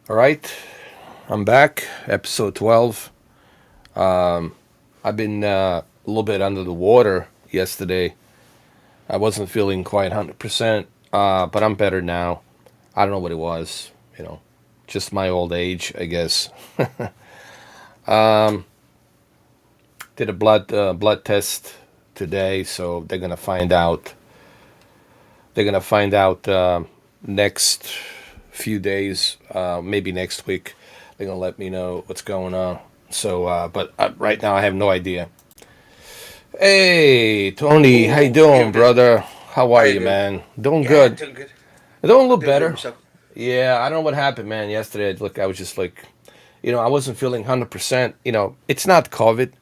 All right, I'm back. Episode 12. I've been a little bit under the water yesterday. I wasn't feeling quite 100%, but I'm better now. I don't know what it was, just my old age, I guess. Did a blood test today, so they're gonna find out. They're gonna find out next few days, maybe next week. They're gonna let me know what's going on. So, but right now I have no idea. Hey, Tony, how you Oh, doing, evening. brother? How How are you you, doing? man? Doing Yeah, good. doing good. Doing a little Doing good better. myself. Yeah, I don't know what happened, man. Yesterday, look, I was just like, I wasn't feeling 100%. It's not COVID.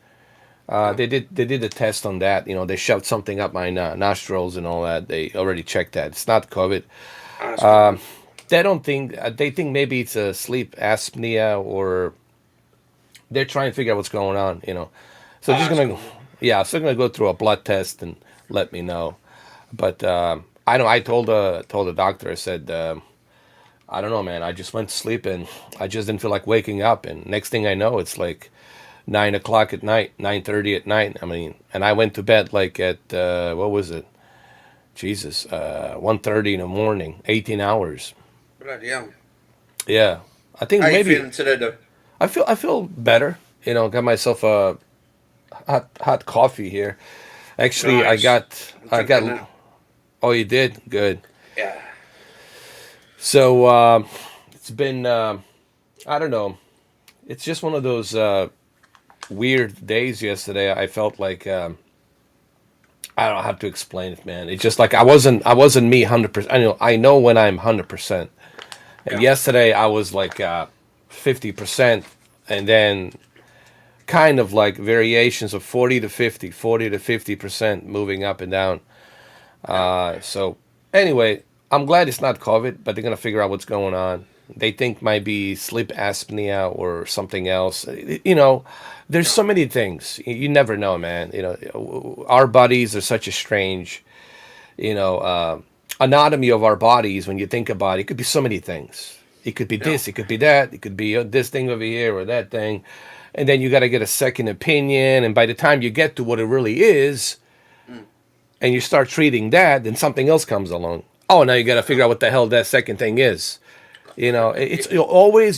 No. They did a test on that. They shoved something up my nostrils and all that. They already checked that. It's not COVID. Oh, that's good, man. They don't think they think maybe it's a sleep apnea or they're trying to figure out what's going on. So Oh, just that's gonna, cool, man. yeah, so gonna go through a blood test and let me know. But I know I told the doctor. I said I don't know, man. I just went to sleep and I just didn't feel like waking up. And next thing I know, it's like 9 o'clock at night, 9:30 at night. I mean, and I went to bed like at what was it? Jesus, 1:30 in the morning, 18 hours. Bloody hell. Yeah, I think How you maybe feeling today, though? I feel better. Got myself a hot coffee here. Actually, I Nice. got I'm I drinking got. that. Oh, you did good. Yeah. So it's been I don't know. It's just one of those weird days yesterday. I felt like I don't know how to explain it, man. It's just like I wasn't me 100%. I know when I'm 100%. And Yeah. yesterday I was like 50%, and then kind of like variations of 40 to 50, 40 to 50% moving up and down. Yeah. So anyway, I'm glad it's not COVID, but they're gonna figure out what's going on. They think might be sleep apnea or something else. There's Yeah. so many things. You never know, man. Our bodies are such a strange, you know, uh, anatomy of our bodies. When you think about it, it could be so many things. It could be Yeah. this, it could be that, it could be this thing over here or that thing, and then you got to get a second opinion. And by the time you get to what it really is, Mm. and you start treating that, then something else comes along. Oh, now you got to Yeah. figure out what the hell that second thing is. It's Yeah.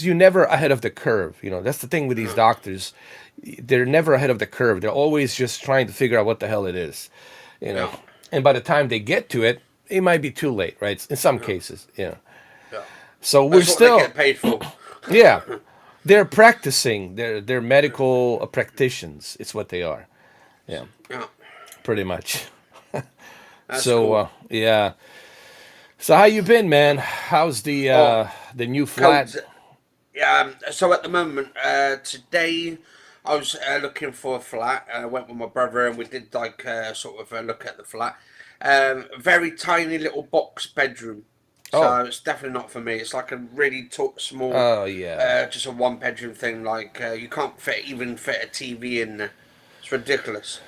you're never ahead of the curve. That's the thing with these No. doctors. They're never ahead of the curve. They're always just trying to figure out what the hell it is. You know, Yeah. and by the time they get to it, it might be too late, right? In some Yeah. cases, Yeah. So we're That's what they still, get paid for. yeah, they're practicing. They're medical practitioners. It's what they are. Yeah, Yeah. pretty much. That's So cool. yeah. So how you been, man? How's Oh, the new flat? codes. Yeah. So at the moment, today, I was looking for a flat. I went with my brother and we did like sort of a look at the flat. Very tiny little box bedroom. Oh, So it's definitely not for me. It's like a really small, oh yeah, just a one bedroom thing. Like you can't even fit a TV in there. It's ridiculous.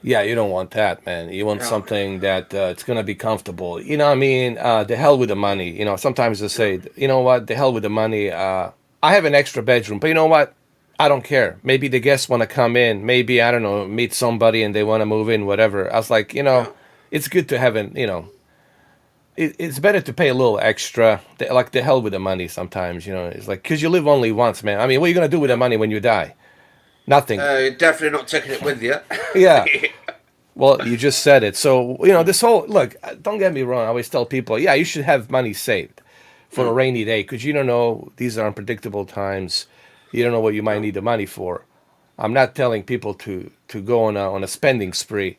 yeah. You don't want that, man. You want Yeah, something that it's gonna be comfortable. You know what I mean? The hell with the money. Sometimes they yeah, say, you know what? The hell with the money. I have an extra bedroom, but you know what? I don't care. Maybe the guests want to come in. Maybe I don't know, meet somebody and they want to move in. Whatever. I was like, yeah, it's good to have an. It's better to pay a little extra. Like the hell with the money. Sometimes it's like because you live only once, man. I mean, what are you gonna do with the yeah. money when you die? Nothing. Definitely not taking it with you. Yeah. Well, you just said it. So, Mm, this whole look, don't get me wrong. I always tell people, yeah, you should have money saved for a mm, rainy day because you don't know, these are unpredictable times. You don't know what you might yeah, need the money for. I'm not telling people to go on a spending spree.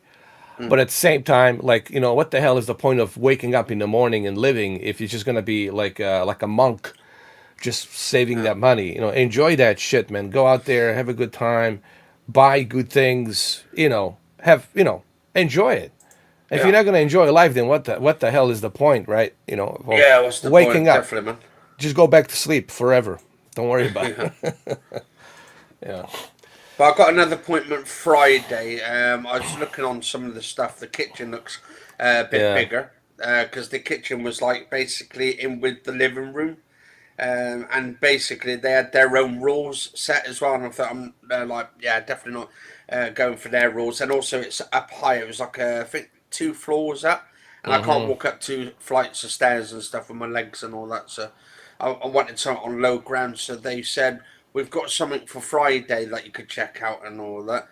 mm, But at the same time, like, what the hell is the point of waking up in the morning and living if you're just going to be like a monk just saving yeah, that money? Enjoy that shit, man. Go out there, have a good time, buy good things, enjoy it. If you're yeah. not going to enjoy life, then what the hell is the point, right? Yeah, Of what's the waking point? up. Definitely, man. Just go back to sleep forever. Don't worry about Yeah. it. Yeah. But I've got another appointment Friday. I was looking on some of the stuff. The kitchen looks a bit Yeah. bigger because the kitchen was like basically in with the living room. And basically they had their own rules set as well. And I thought, like, yeah, definitely not going for their rules. And also, it's up high. It was like I think 2 floors up, and I can't Mm-hmm. walk up 2 flights of stairs and stuff with my legs and all that. So I wanted something on low ground. So they said we've got something for Friday that you could check out and all that.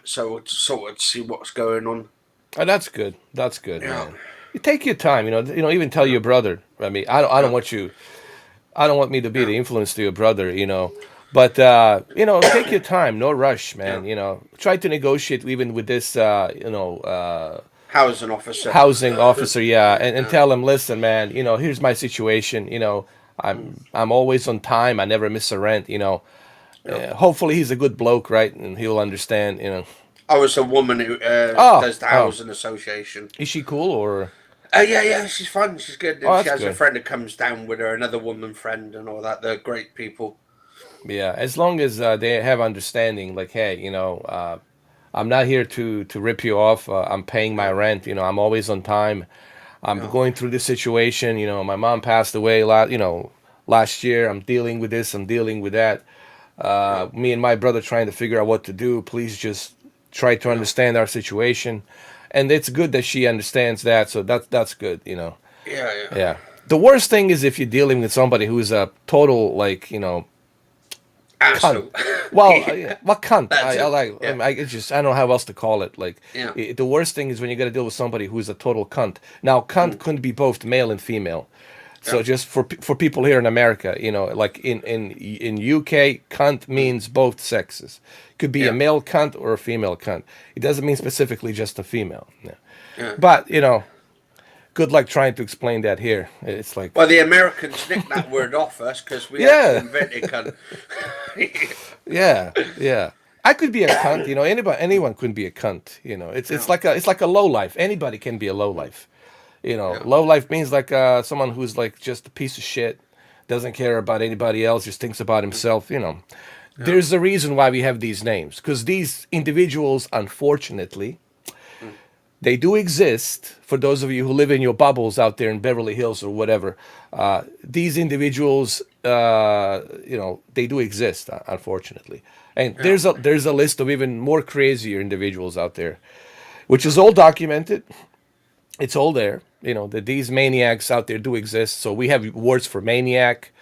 So we'll sort of see what's going on. Oh, that's good. That's good, Yeah, man. You take your time. Even tell yeah, your brother. I mean, I don't yeah, want you. I don't want me to be yeah, the influence to your brother. But take your time. No rush, yeah. man. Try to negotiate even with this. Housing officer. Housing officer, yeah, and Yeah, tell him, listen, man, here's my situation. mm, I'm always on time. I never miss a rent. yeah. Hopefully he's a good bloke, right? And he'll understand. I was a woman who Oh, does the oh, housing association. is she cool or? Yeah, yeah, she's fun. She's good, Oh, and she that's has a good. friend that comes down with her, another woman friend, and all that. They're great people. Yeah, as long as they have understanding, like, hey, I'm not here to rip you off. I'm paying my Yeah, rent. I'm always on time. I'm yeah, going through this situation. My mom passed away last year. I'm dealing with this. I'm dealing with that. yeah, Me and my brother trying to figure out what to do. Please just try to yeah, understand our situation. And it's good that she understands that. So that's good. yeah, yeah. Yeah. The worst thing is if you're dealing with somebody who's a total like cunt. Asshole. Well, Yeah, what cunt? that's I it. like. Yeah, I don't know how else to call it. Like, yeah, the worst thing is when you got to deal with somebody who's a total cunt. Now, cunt mm, couldn't be both male and female. yeah, So just for people here in America, like in UK, cunt mm, means both sexes. Could be a yeah, male cunt or a female cunt. It doesn't mean specifically just a female. Yeah. yeah. But good luck trying to explain that here. It's like, Well, the Americans nicked that word off us because we actually yeah, invented cunt. yeah, yeah. I could be a cunt. Anyone could be a cunt. It's Yeah, it's like a low life. Anybody can be a low mm, life. yeah, Low life means like someone who's like just a piece of shit, doesn't care about anybody else, just thinks about mm, himself. yeah, There's a reason why we have these names because these individuals, unfortunately, mm, they do exist. For those of you who live in your bubbles out there in Beverly Hills or whatever, these individuals, they do exist, unfortunately. And yeah, there's a list of even more crazier individuals out there, which is all documented. It's all there. That these maniacs out there do exist. So we have words for maniac,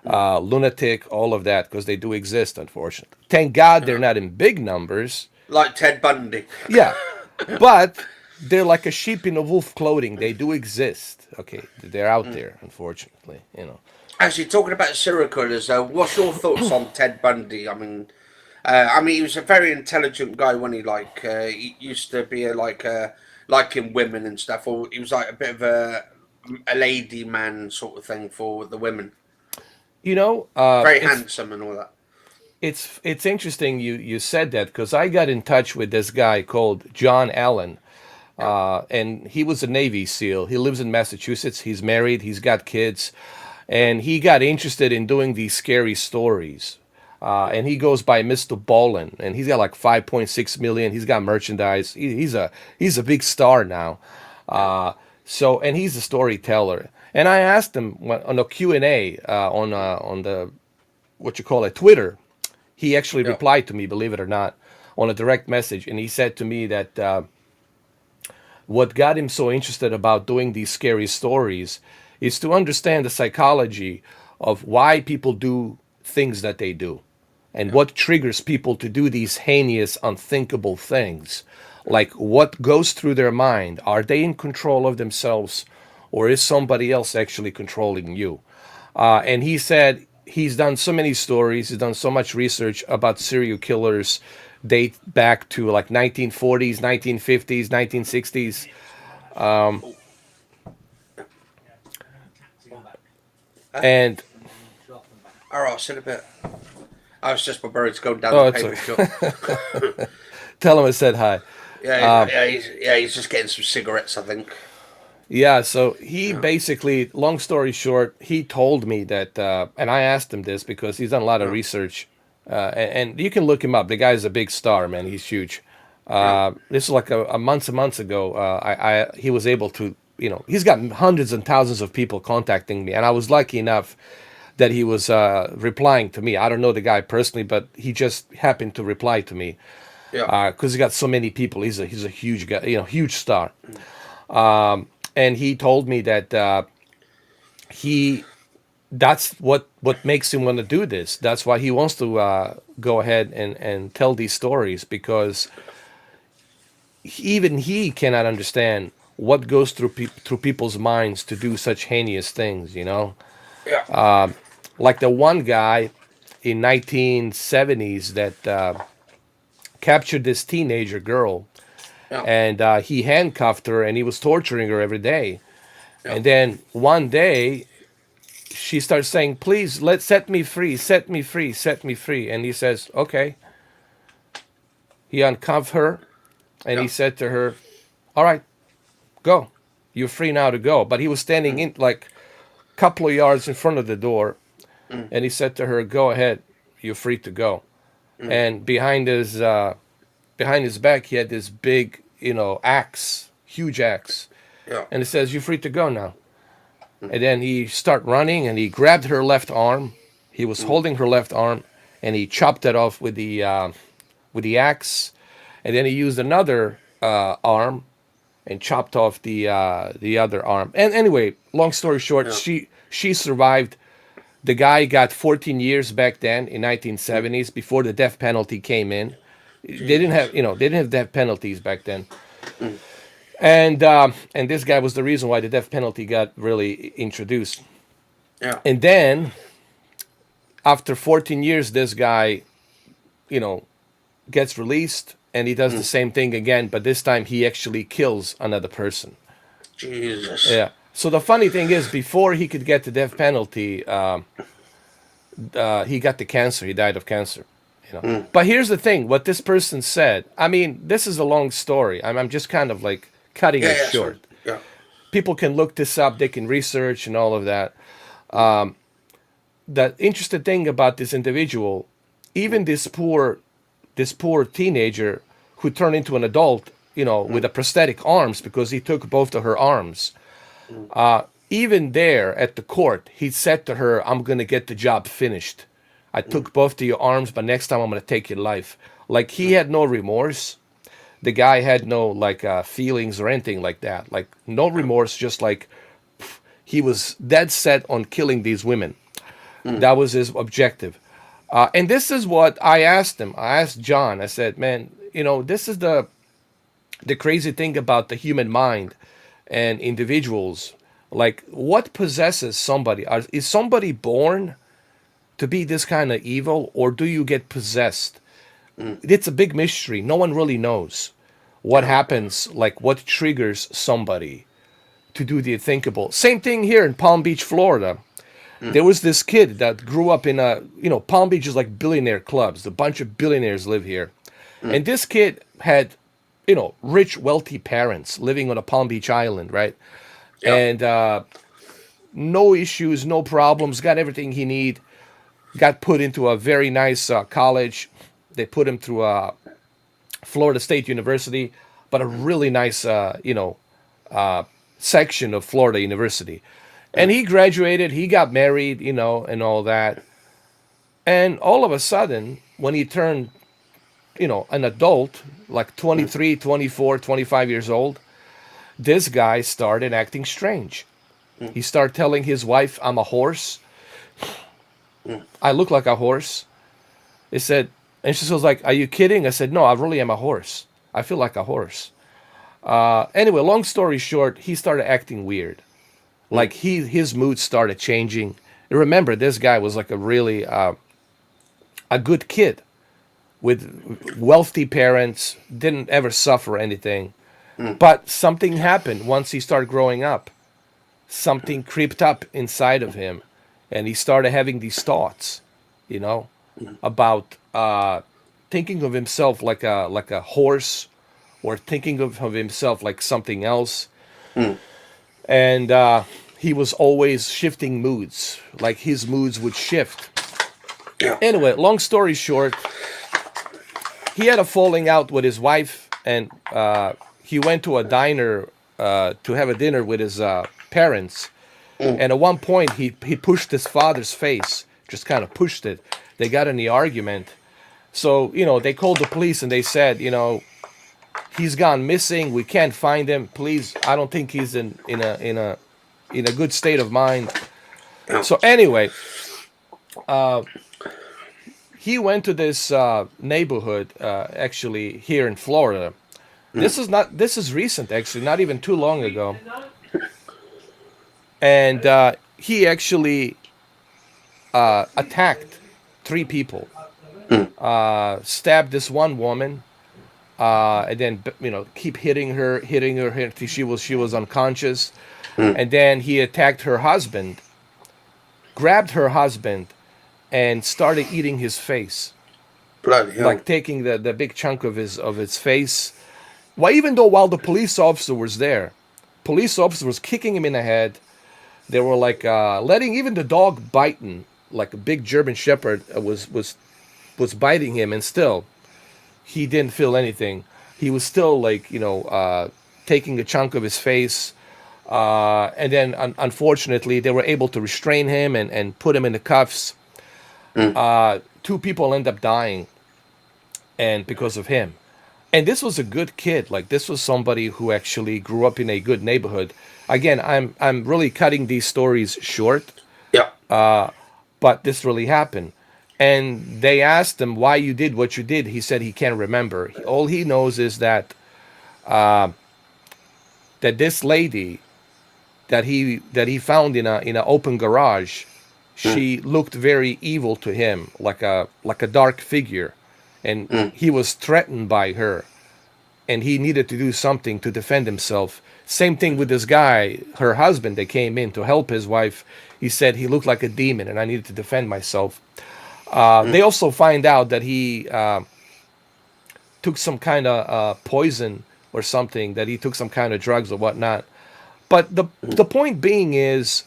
mm, lunatic, all of that because they do exist. Unfortunately, thank God they're yeah. not in big numbers. Like Ted Bundy. Yeah, but they're like a sheep in a wolf clothing. They do exist. Okay, they're out Mm. there. Unfortunately. Actually, talking about serial killers, what's your thoughts on Ted Bundy? I mean, he was a very intelligent guy when he used to be liking women and stuff, or he was like a bit of a lady man sort of thing for the women. Very It's handsome and all that. it's interesting you said that because I got in touch with this guy called John Allen. Yeah, And he was a Navy SEAL. He lives in Massachusetts. He's married. He's got kids, and he got interested in doing these scary stories. yeah, And he goes by Mr. Bolin, and he's got like 5.6 million. He's got merchandise. He's a big star now. yeah, And he's a storyteller. And I asked him on a Q&A on the what you call it Twitter. He actually yeah, replied to me, believe it or not, on a direct message, and he said to me that. What got him so interested about doing these scary stories is to understand the psychology of why people do things that they do and yeah, what triggers people to do these heinous, unthinkable things. Like what goes through their mind. Are they in control of themselves or is somebody else actually controlling you? And he said he's done so many stories, he's done so much research about serial killers date back to like 1940s, 1950s, 1960s. oh, huh? And All right, I'll sit a bit. I was just my birds going down the oh, it's paper shop. like, tell him I said hi. Yeah, he's just getting some cigarettes, I think. Yeah, so he Yeah, basically, long story short, he told me that, and I asked him this because he's done a lot of yeah, research, and you can look him up. The guy's a big star, man. He's huge. yeah, This is like a months ago. He was able to, he's got hundreds and thousands of people contacting me, and I was lucky enough. that he was replying to me. I don't know the guy personally, but he just happened to reply to me Yeah. because he got so many people. He's a huge guy, huge star. And he told me that he that's what makes him want to do this. That's why he wants to go ahead and tell these stories, because even he cannot understand what goes through people's minds to do such heinous things. Yeah. Like the one guy in 1970s that captured this teenager girl, Yeah. and he handcuffed her and he was torturing her every day. Yeah. And then one day she starts saying, "Please, let set me free, set me free, set me free." And he says, "Okay." He uncuffed her and he Yeah. said to her, "All right, go. You're free now to go." But he was standing in like a couple of yards in front of the door, and he said to her, "Go ahead. You're free to go." And behind his back, he had this big, axe, huge axe, Yeah. and it says, "You're free to go now." And then he start running, and he grabbed her left arm. He was holding her left arm, and he chopped it off with the axe. And then he used another arm and chopped off the other arm. And anyway, long story short, Yeah. she survived. The guy got 14 years back then in 1970s before the death penalty came in. Jesus. They didn't have death penalties back then. And this guy was the reason why the death penalty got really introduced. Yeah. And then after 14 years, this guy, you know, gets released and he does the same thing again, but this time he actually kills another person. Jesus. Yeah. So the funny thing is, before he could get the death penalty, he got the cancer. He died of cancer. But here's the thing: what this person said. I mean, this is a long story. I'm just kind of like cutting Yeah. it Yeah. short. Yeah. People can look this up. They can research and all of that. The interesting thing about this individual, even this poor teenager who turned into an adult, with a prosthetic arms because he took both of her arms. Even there at the court, he said to her, "I'm going to get the job finished. I took both of your arms, but next time I'm going to take your life." Like, he had no remorse. The guy had no like feelings or anything like that. Like, no remorse, just like he was dead set on killing these women. That was his objective. And this is what I asked him. I asked John. I said, "Man, this is the crazy thing about the human mind and individuals. Like, what possesses somebody? Is somebody born to be this kind of evil, or do you get possessed?" It's a big mystery. No one really knows what happens, like what triggers somebody to do the unthinkable. Same thing here in Palm Beach, Florida. There was this kid that grew up in Palm Beach is like billionaire clubs. A bunch of billionaires live here. And this kid had, rich, wealthy parents living on a Palm Beach island, right? Yeah. And no issues, no problems, got everything he need. Got put into a very nice college. They put him through Florida State University, but a really nice, section of Florida University. And he graduated, he got married, and all that. And all of a sudden, when he turned, an adult, like 23, 24, 25 years old, this guy started acting strange. He started telling his wife, "I'm a horse. I look like a horse." He said, and she was like, "Are you kidding?" I said, "No, I really am a horse. I feel like a horse." Anyway, long story short, he started acting weird. Like, his mood started changing. And remember, this guy was like a really a good kid with wealthy parents, didn't ever suffer anything. But something happened once he started growing up. Something creeped up inside of him, and he started having these thoughts, about thinking of himself like a horse, or thinking of himself like something else. And he was always shifting moods. Like, his moods would shift. Yeah. Anyway, long story short, he had a falling out with his wife, and he went to a diner to have a dinner with his parents. Mm. And at one point, he pushed his father's face, just kind of pushed it. They got in the argument. So, they called the police and they said, he's gone missing. We can't find him. Please, I don't think he's in a good state of mind. Yeah. So anyway, he went to this neighborhood, actually here in Florida. This is recent, actually, not even too long ago. And he actually attacked three people, stabbed this one woman, and then keep hitting her till she was unconscious. And then he attacked her husband, grabbed her husband, and started eating his face, Bloody hell. like taking the big chunk of his face. Well, even though while the police officer was there, police officer was kicking him in the head. They were like letting even the dog biting, like a big German Shepherd was biting him, and still he didn't feel anything. He was still like taking a chunk of his face. And then unfortunately they were able to restrain him and put him in the cuffs. Two people end up dying, and because of him. And this was a good kid. Like, this was somebody who actually grew up in a good neighborhood. Again, I'm really cutting these stories short, Yeah. but this really happened. And they asked him why you did what you did. He said he can't remember. All he knows is that this lady that he found in a open garage, she looked very evil to him, like a dark figure, and he was threatened by her, and he needed to do something to defend himself. Same thing with this guy, her husband. They came in to help his wife. He said he looked like a demon, and I needed to defend myself. They also find out that he took some kind of poison or something, that he took some kind of drugs or whatnot. But the point being is,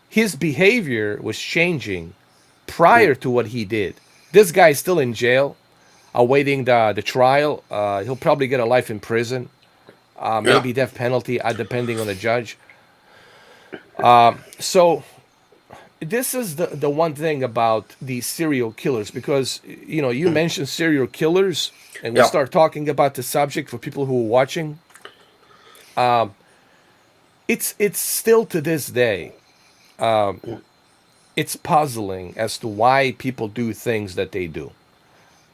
his behavior was changing prior to what he did. This guy's still in jail, awaiting the trial. He'll probably get a life in prison, maybe death penalty, depending on the judge. So this is the one thing about these serial killers, because you mentioned serial killers, and we start talking about the subject for people who are watching. It's still to this day, it's puzzling as to why people do things that they do.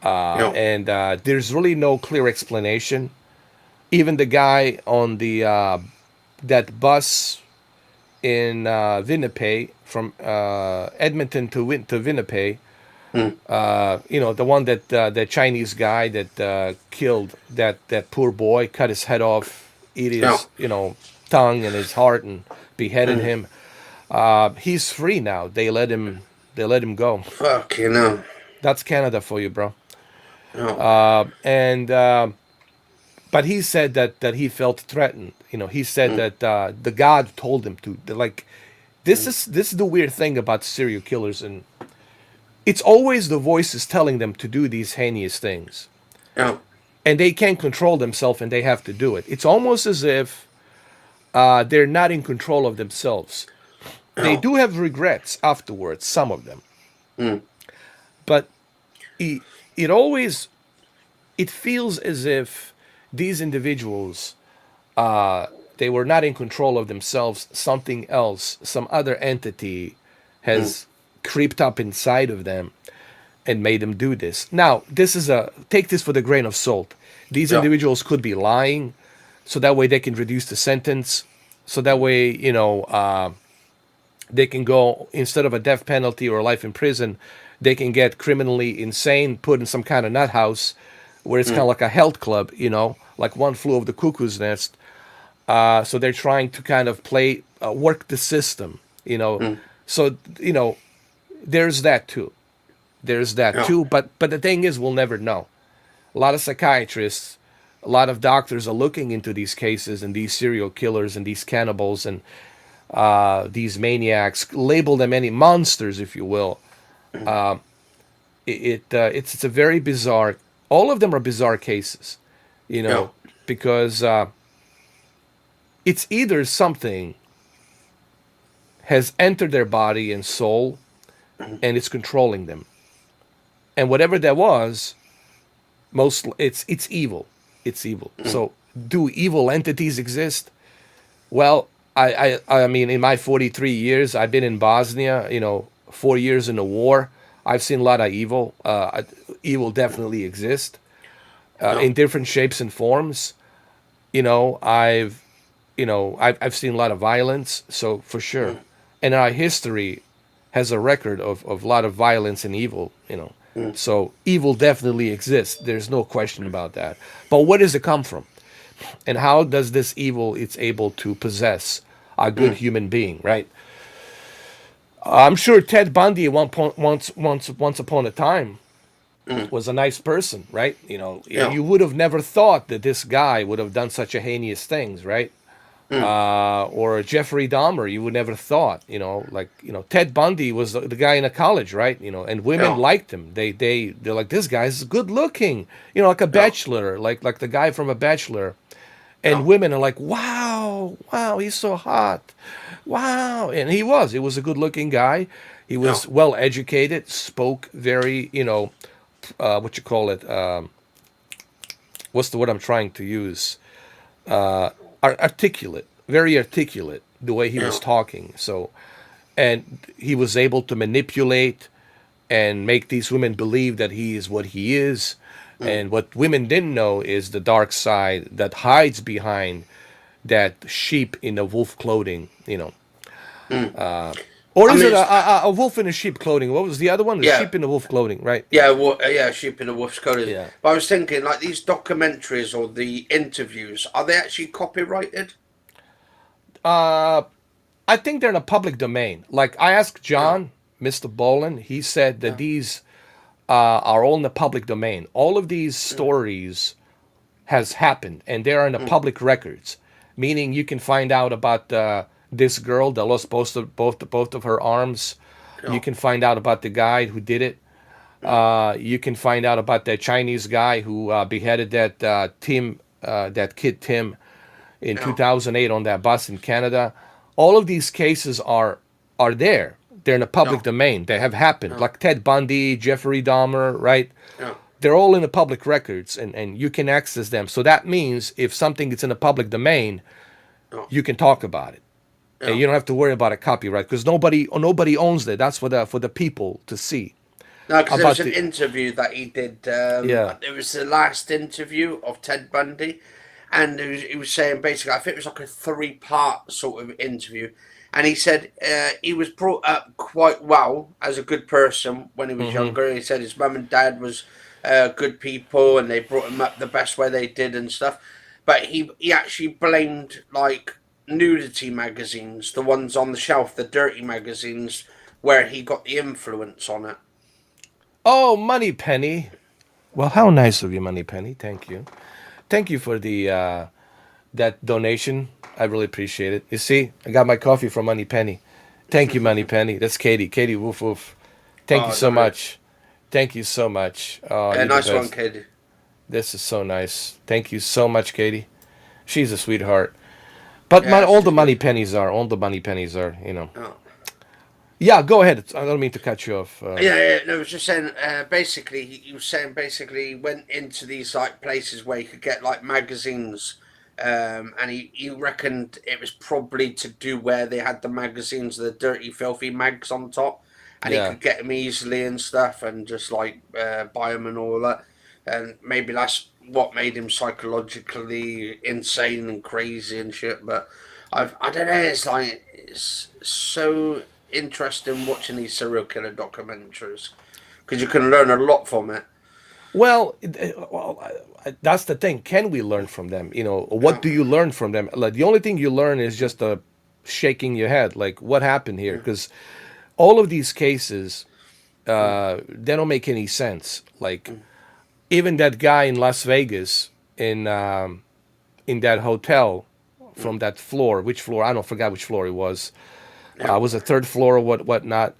And there's really no clear explanation. Even the guy on the that bus in Winnipeg, from Edmonton to Winnipeg, the one that the Chinese guy that killed that poor boy, cut his head off, eat his tongue and his heart, and beheaded him. He's free now. They let him go. Fuck, you know. That's Canada for you, bro. No. But he said that he felt threatened. He said that the God told him to. Like, this is the weird thing about serial killers, and it's always the voices telling them to do these heinous things, No. and they can't control themselves, and they have to do it. It's almost as if they're not in control of themselves. They do have regrets afterwards, some of them, but it feels as if these individuals, they were not in control of themselves. Something else, some other entity has creeped up inside of them and made them do this. Now, take this with a grain of salt. These individuals could be lying, so that way they can reduce the sentence. So that way, they can go, instead of a death penalty or life in prison, they can get criminally insane, put in some kind of nut house, where it's kind of like a health club, like One Flew Over the Cuckoo's Nest. So they're trying to kind of work the system, So, there's that too. But the thing is, we'll never know. A lot of psychiatrists, a lot of doctors are looking into these cases and these serial killers and these cannibals and these maniacs, label them any monsters, if you will. It's a very bizarre. All of them are bizarre cases, because it's either something has entered their body and soul, and it's controlling them. And whatever that was, most it's evil. It's evil. So do evil entities exist? Well, I mean, in my 43 years, I've been in Bosnia. 4 years in the war. I've seen a lot of evil. Evil definitely exists Yeah. in different shapes and forms. You know, I've I've seen a lot of violence. So for sure, and our history has a record of a lot of violence and evil. So evil definitely exists. There's no question about that. But where does it come from? And how does this evil it's able to possess a good human being, right? I'm sure Ted Bundy at one point, once upon a time, was a nice person, right? Yeah. You would have never thought that this guy would have done such a heinous things, right? Or Jeffrey Dahmer, you would never thought, Ted Bundy was the guy in a college, right? And women Yeah. liked him. They're like, this guy's good looking, like a Yeah. bachelor, like the guy from a Bachelor. And Yeah. women are like, wow, wow, he's so hot. Wow. And he was a good looking guy. He Yeah. was well educated, spoke very, what you call it, what's the word I'm trying to use? Articulate, very articulate, the way he was Yeah. talking. So, and he was able to manipulate and make these women believe that he is what he is. And what women didn't know is the dark side that hides behind that sheep in a wolf clothing. Or I is mean, it it's, a wolf in a sheep clothing? What was the other one? The yeah. sheep in the wolf clothing, right? Yeah. Yeah, yeah, sheep in the wolf's colours. Yeah. But I was thinking, like these documentaries or the interviews, are they actually copyrighted? Uh, I think they're in a public domain. Like I asked Yeah, John, Mr. Boland, he said that yeah, these are all in the public domain. All of these stories has happened, and they're in the public records. Meaning, you can find out about this girl that lost both of her arms. You yeah, can find out about the guy who did it. You can find out about that Chinese guy who beheaded that kid Tim in yeah, 2008 on that bus in Canada. All of these cases are there. They're in the public yeah, domain. They have happened. yeah, Like Ted Bundy, Jeffrey Dahmer, right? yeah, They're all in the public records, and you can access them. So that means if something is in the public domain, yeah, you can talk about it. And yeah. you don't have to worry about a copyright because nobody owns it. That's for the people to see. No, because there was About an the interview that he did. Yeah. It was the last interview of Ted Bundy, and he was saying basically, I think it was like a three-part sort of interview, and he said he was brought up quite well as a good person when he was Hmm. younger. He said his mum and dad was good people, and they brought him up the best way they did and stuff. But he actually blamed like nudity magazines, the ones on the shelf, the dirty magazines, where he got the influence on it. Oh, Money Penny. Well, how nice of you, Money Penny. Thank you. Thank you for the that donation. I really appreciate it. You see, I got my coffee from Money Penny. Thank you, Money Penny. That's Katie. Katie, woof woof. Thank you Oh, so no. much. Thank you so much. Oh, Yeah, you're the nice one, best. kid. This is so nice. Thank you so much, Katie. She's a sweetheart. But Yeah, all the she's money good. pennies are. All the money pennies are. Oh. Yeah, go ahead. I don't mean to cut you off. Yeah, no, I was just saying. Basically, he was saying basically he went into these like places where you could get like magazines, and he reckoned it was probably to do where they had the magazines, the dirty, filthy mags on top, and he Yeah. could get them easily and stuff, and just like buy them and all that, and maybe that's what made him psychologically insane and crazy and shit. But I don't know. It's like it's so interesting watching these serial killer documentaries because you can learn a lot from it. Well, that's the thing. Can we learn from them? What Yeah, do you learn from them? Like the only thing you learn is just shaking your head. Like what happened here? yeah, Because all of these cases, they don't make any sense. Like even that guy in Las Vegas in that hotel from that floor. Which floor? I don't forget which floor it was. yeah, Was a third floor or whatnot.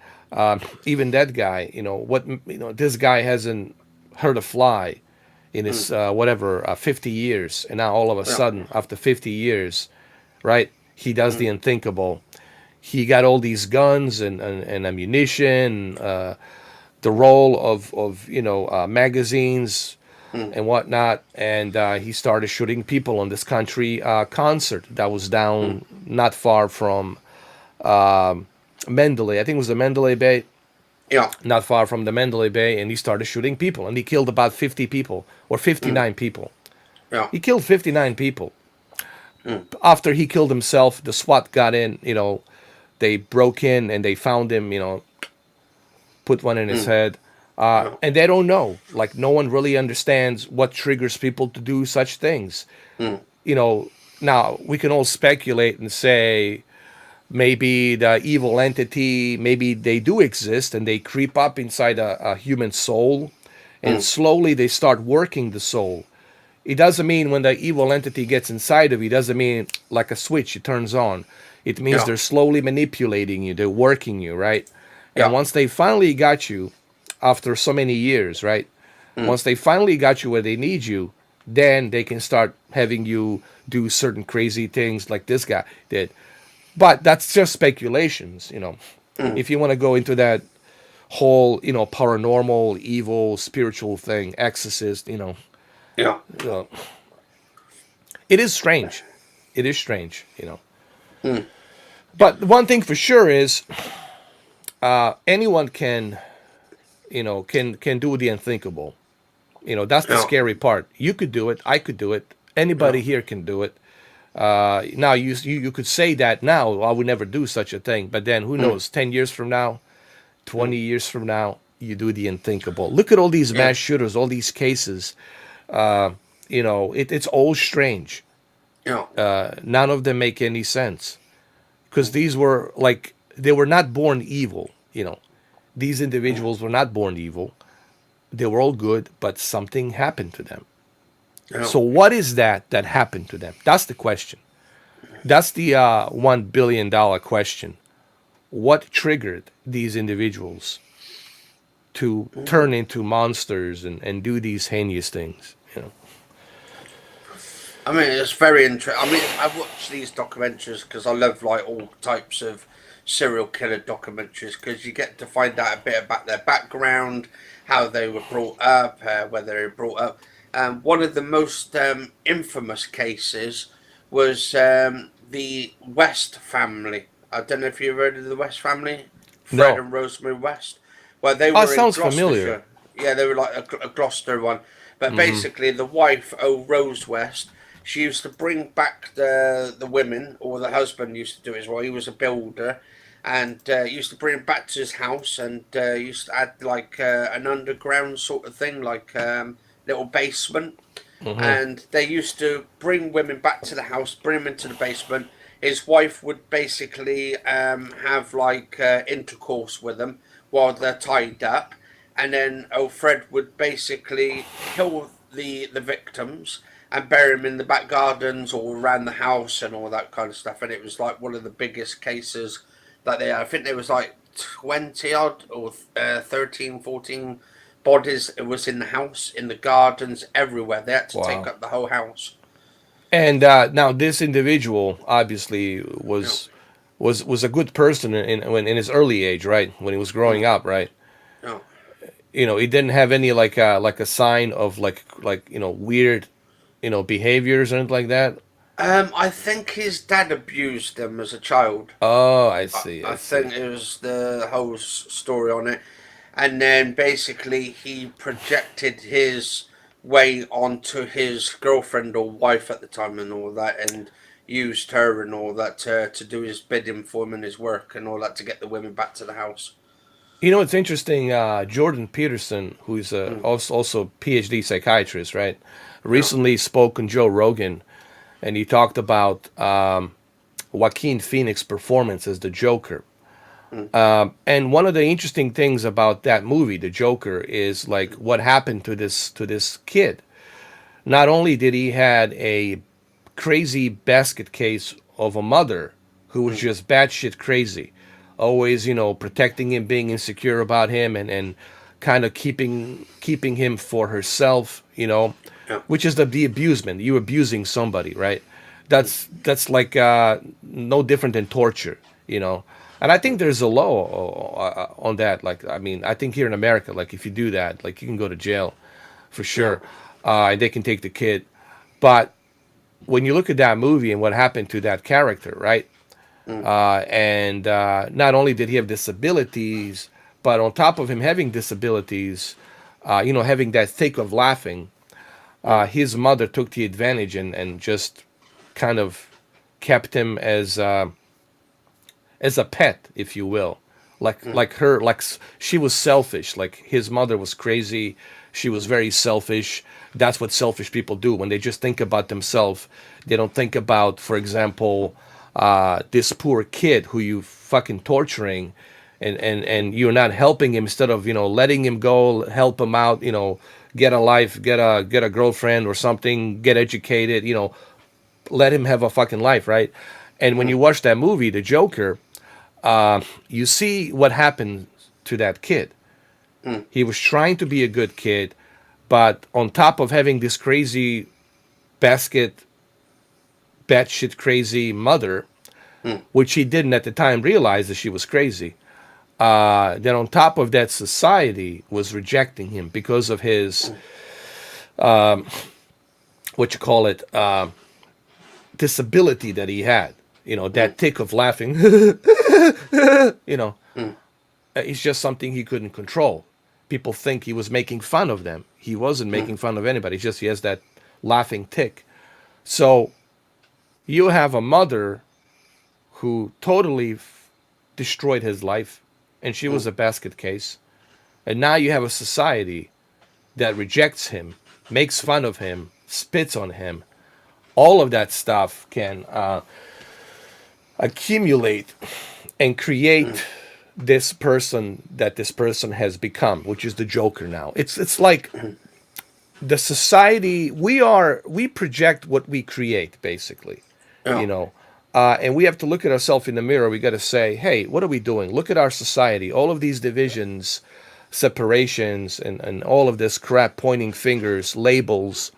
Even that guy, this guy hasn't hurt a fly in his whatever 50 years, and now all of a yeah, sudden, after 50 years, right, he does the unthinkable. he got all these guns and ammunition, the role of magazines mm, and whatnot, and he started shooting people on this country concert that was mm. down not far from Mendeley. I think it was the Mendeley Bay, Yeah, not far from the Mendeley Bay, and he started shooting people, and he killed about 50 people or mm, 59 people. yeah, He killed 59 people. mm, After he killed himself, the SWAT got in. They broke in and they found him. Put one in his mm, head. yeah, And they don't know. Like, no one really understands what triggers people to do such things. mm, You know, now we can all speculate and say maybe the evil entity, maybe they do exist and they creep up inside a human soul and mm, slowly they start working the soul. It doesn't mean when the evil entity gets inside of you, it doesn't mean like a switch, it turns on. It means yeah, they're slowly manipulating you, they're working you, right? And yeah, once they finally got you, after so many years, right? mm, Once they finally got you where they need you, then they can start having you do certain crazy things like this guy did. But that's just speculations. mm, If you want to go into that whole, paranormal, evil, spiritual thing, exorcist. yeah, Uh, it is strange. It is strange. mm, But one thing for sure is anyone can do the unthinkable. That's the yeah, scary part. You could do it. I could do it. yeah, Anybody here can do it. Now you could say that now. "Well, I would never do such a thing. But then who mm, knows? 10 years from now, mm, 20 years from now, you do the unthinkable. Look at all these yeah, mass shooters, all these cases. It's all strange. yeah, None of them make any sense because these were like they were not born evil. These mm, individuals were not born evil. They were all good, but something happened to them. yeah. So what is that happened to them? That's the question. That's the $1 billion question. What triggered these individuals to turn into monsters and do these heinous things? I mean, it's very interesting. I mean, I watch these documentaries because I love like all types of serial killer documentaries because you get to find out a bit about their background, how they were brought up, whether they were brought up. One of the most infamous cases was the West family. I don't know if you've heard of the West family, Fred No. and Rosemary West. Well, they Oh, it were in sounds familiar. Gloucestershire. Yeah, they were like a Gloucester one. But Mm-hmm. basically, the wife, Rose West, she used to bring back the women, or the husband used to do it as well. He was a builder, and used to bring them back to his house, and used to add like an underground sort of thing, like little basement. Mm-hmm. And they used to bring women back to the house, bring them into the basement. His wife would basically have like intercourse with them while they're tied up, and then Fred would basically kill the victims and bury them in the back gardens or around the house and all that kind of stuff. And it was like one of the biggest cases that they had. I think there was like 20 odd or 13, 14 bodies. It was in the house, in the gardens, everywhere. They had to take Wow. up the whole house. And now this individual obviously Yeah. was a good person in his early age, right? When he was Mm, growing up, right? yeah. He didn't have any like a sign of like weird behaviors or anything like that. I think his dad abused him as a child. Oh, I I, see, I I see. think it was the whole story on it. And then basically he projected his way onto his girlfriend or wife at the time and all that, and used her and all that to do his bidding for him and his work and all that to get the women back to the house. It's interesting. Jordan Peterson, who's Mm, also PhD psychiatrist, right? yeah, Recently spoke on Joe Rogan, and he talked about Joaquin Phoenix' performance as the Joker. mm, And one of the interesting things about that movie, The Joker, is like mm, what happened to this kid. Not only did he had a crazy basket case of a mother who was mm, just batshit crazy, always protecting him, being insecure about him, and kind of keeping him for herself, yeah, which is the abusement. You abusing somebody, right? That's like no different than torture. And I think there's a law on that. Like, I mean, I think here in America, like if you do that, like you can go to jail for Yeah. sure, and they can take the kid. But when you look at that movie and what happened to that character, right? And not only did he have disabilities, but on top of him having disabilities, having that thick of laughing, his mother took the advantage and just kind of kept him as a pet, if you will. She was selfish. Like his mother was crazy. She was very selfish. That's what selfish people do when they just think about themselves. They don't think about, for example, this poor kid who you fucking torturing, and you're not helping him. Instead of letting him go, help him out. Get a life, get a girlfriend or something, get educated. Let him have a fucking life, right? And when you watch that movie, The Joker, you see what happened to that kid. He was trying to be a good kid, but on top of having this crazy basket, batshit crazy mother, which he didn't at the time realize that she was crazy. Then on top of that, society was rejecting him because of his, what you call it, disability that he had. That tick of laughing. you know, it's just something he couldn't control. People think he was making fun of them. He wasn't making fun of anybody. It's just he has that laughing tick. So you have a mother who totally destroyed his life, and she was a basket case. And now you have a society that rejects him, makes fun of him, spits on him. All of that stuff can accumulate and create this person that this person has become, which is the Joker now. It's like the society we project what we create, basically. Yeah. you know and we have to look at ourselves in the mirror. We got to say, hey, what are we doing? Look at our society, all of these divisions, separations, and all of this crap, pointing fingers, labels.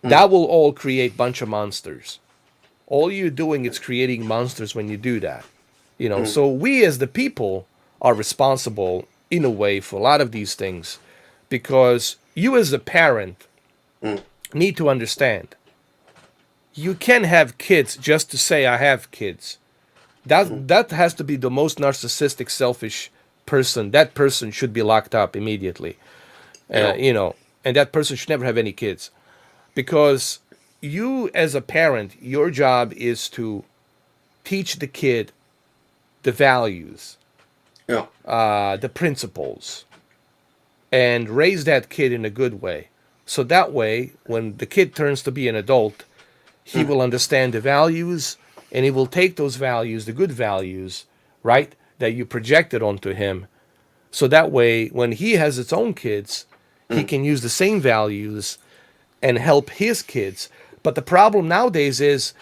That will all create bunch of monsters. All you're doing is creating monsters when you do that. So we as the people are responsible in a way for a lot of these things, because you as a parent need to understand you can have kids just to say I have kids. That has to be the most narcissistic, selfish person. That person should be locked up immediately. Yeah. And that person should never have any kids, because you as a parent, your job is to teach the kid the values, Yeah. the principles, and raise that kid in a good way. So that way, when the kid turns to be an adult, he will understand the values, and he will take those values, the good values, right, that you projected onto him. So that way, when he has his own kids, he can use the same values and help his kids. But the problem nowadays is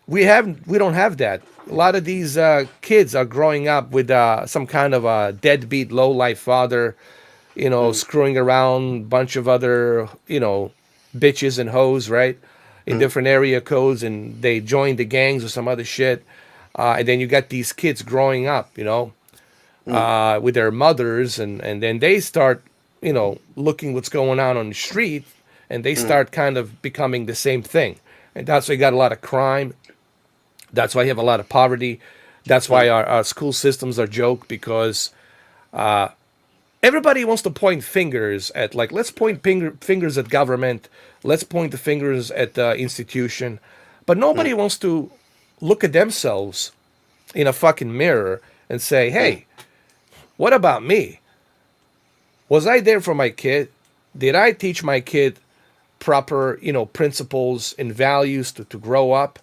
we don't have that. A lot of these kids are growing up with some kind of a deadbeat, low life father, screwing around, bunch of other, bitches and hoes, right? In different area codes, and they join the gangs or some other shit. And then you got these kids growing up, with their mothers, and then they start, looking what's going on the street, and they start kind of becoming the same thing. And that's why you got a lot of crime. That's why you have a lot of poverty. That's why our school systems are joke, because everybody wants to point fingers at, like, let's point fingers at government. Let's point the fingers at the institution. But nobody wants to look at themselves in a fucking mirror and say, hey, what about me? Was I there for my kid? Did I teach my kid proper, principles and values to grow up,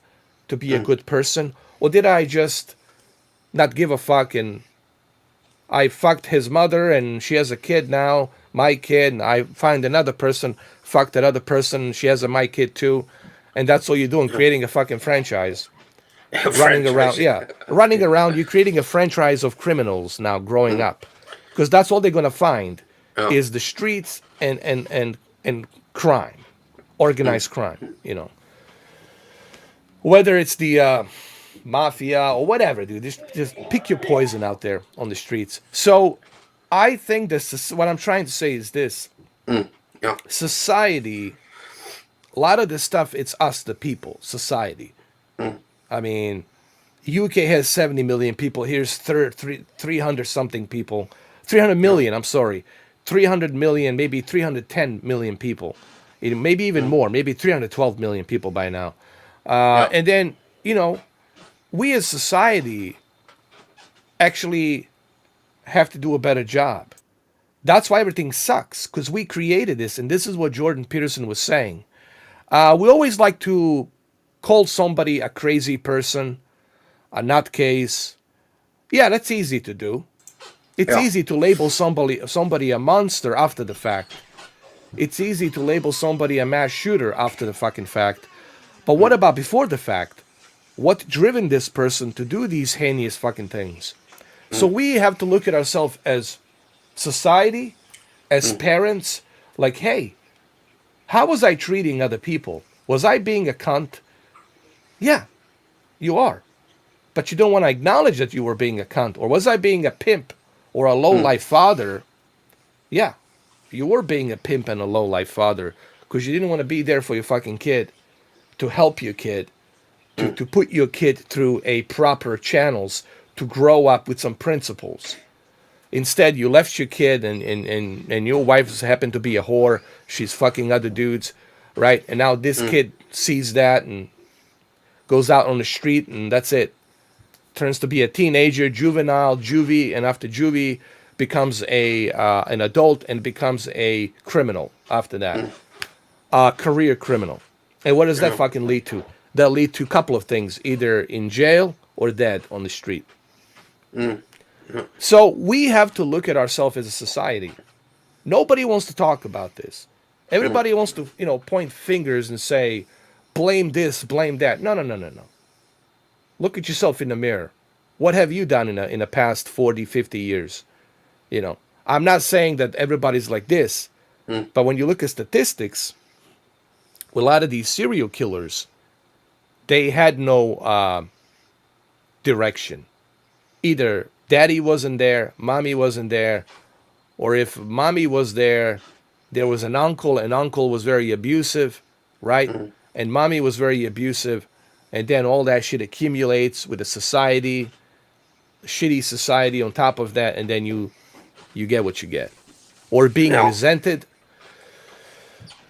to be a good person? Or did I just not give a fuck, and I fucked his mother and she has a kid now, my kid, and I find another person, fuck that other person, she has my kid too, and that's all you're doing, creating a fucking franchise. Running around, Franchise. yeah, running around, you're creating a franchise of criminals now growing up, because that's all they're gonna find Yeah. is the streets and crime, organized crime. Whether it's the mafia or whatever, dude. Just pick your poison out there on the streets. So I think this is what I'm trying to say is this: Yeah. society, a lot of this stuff, it's us, the people, society. I mean, UK has 70 million people. Here's 300 something people. 300 Yeah. million, I'm sorry. 300 million, maybe 310 million people. Maybe even more, maybe 312 million people by now. Yeah. And then, we as society actually have to do a better job. That's why everything sucks, because we created this, and this is what Jordan Peterson was saying. We always like to call somebody a crazy person, a nutcase. Yeah, that's easy to do. It's Yeah. easy to label somebody a monster after the fact. It's easy to label somebody a mass shooter after the fucking fact. But what about before the fact? What driven this person to do these heinous fucking things? So we have to look at ourselves as society, as parents, like, hey, how was I treating other people? Was I being a cunt? Yeah, you are. But you don't want to acknowledge that you were being a cunt. Or was I being a pimp or a low-life father? Yeah, you were being a pimp and a low-life father because you didn't want to be there for your fucking kid, to help your kid, to put your kid through a proper channels to grow up with some principles. Instead, you left your kid and your wife happened to be a whore. She's fucking other dudes, right? And now this kid sees that and goes out on the street and that's it. Turns to be a teenager, juvenile, juvie, and after juvie becomes an adult and becomes a criminal after that. A career criminal. And what does that fucking lead to? That lead to a couple of things, either in jail or dead on the street. So we have to look at ourselves as a society. Nobody wants to talk about this. Everybody wants to, point fingers and say, blame this, blame that. No, no, no, no, no. Look at yourself in the mirror. What have you done in the past 40, 50 years? I'm not saying that everybody's like this, but when you look at statistics, a lot of these serial killers, they had no direction. Either daddy wasn't there, mommy wasn't there, or if mommy was there was an uncle, and uncle was very abusive, right? And mommy was very abusive, and then all that shit accumulates with a society, shitty society on top of that, and then you get what you get. Or Yeah.